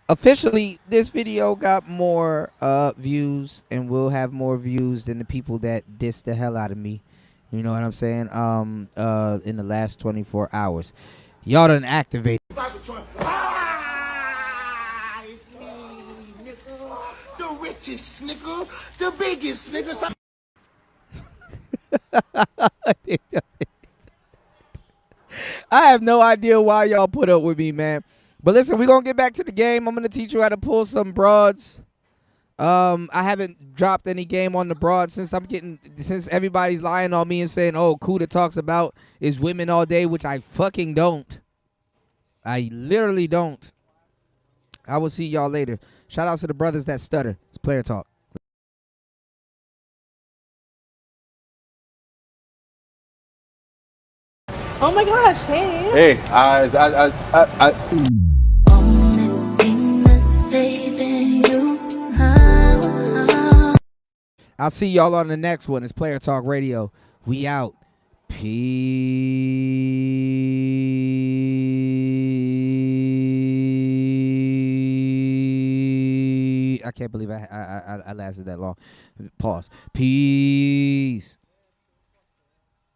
A: officially, this video got more views and will have more views than the people that dissed the hell out of me. You know what I'm saying? In the last 24 hours. Y'all done activated.
S: The richest nigga, the biggest nigga.
A: I have no idea why y'all put up with me, man. But listen, we're going to get back to the game. I'm going to teach you how to pull some broads. I haven't dropped any game on the broad since everybody's lying on me and saying, oh, Kuda talks about is women all day, which I fucking don't. I literally don't. I will see y'all later. Shout out to the brothers that stutter. It's Player Talk.
T: Oh my gosh, hey.
U: Hey,
A: I'll see y'all on the next one. It's Player Talk Radio. We out. Peace. I can't believe I lasted that long. Pause. Peace.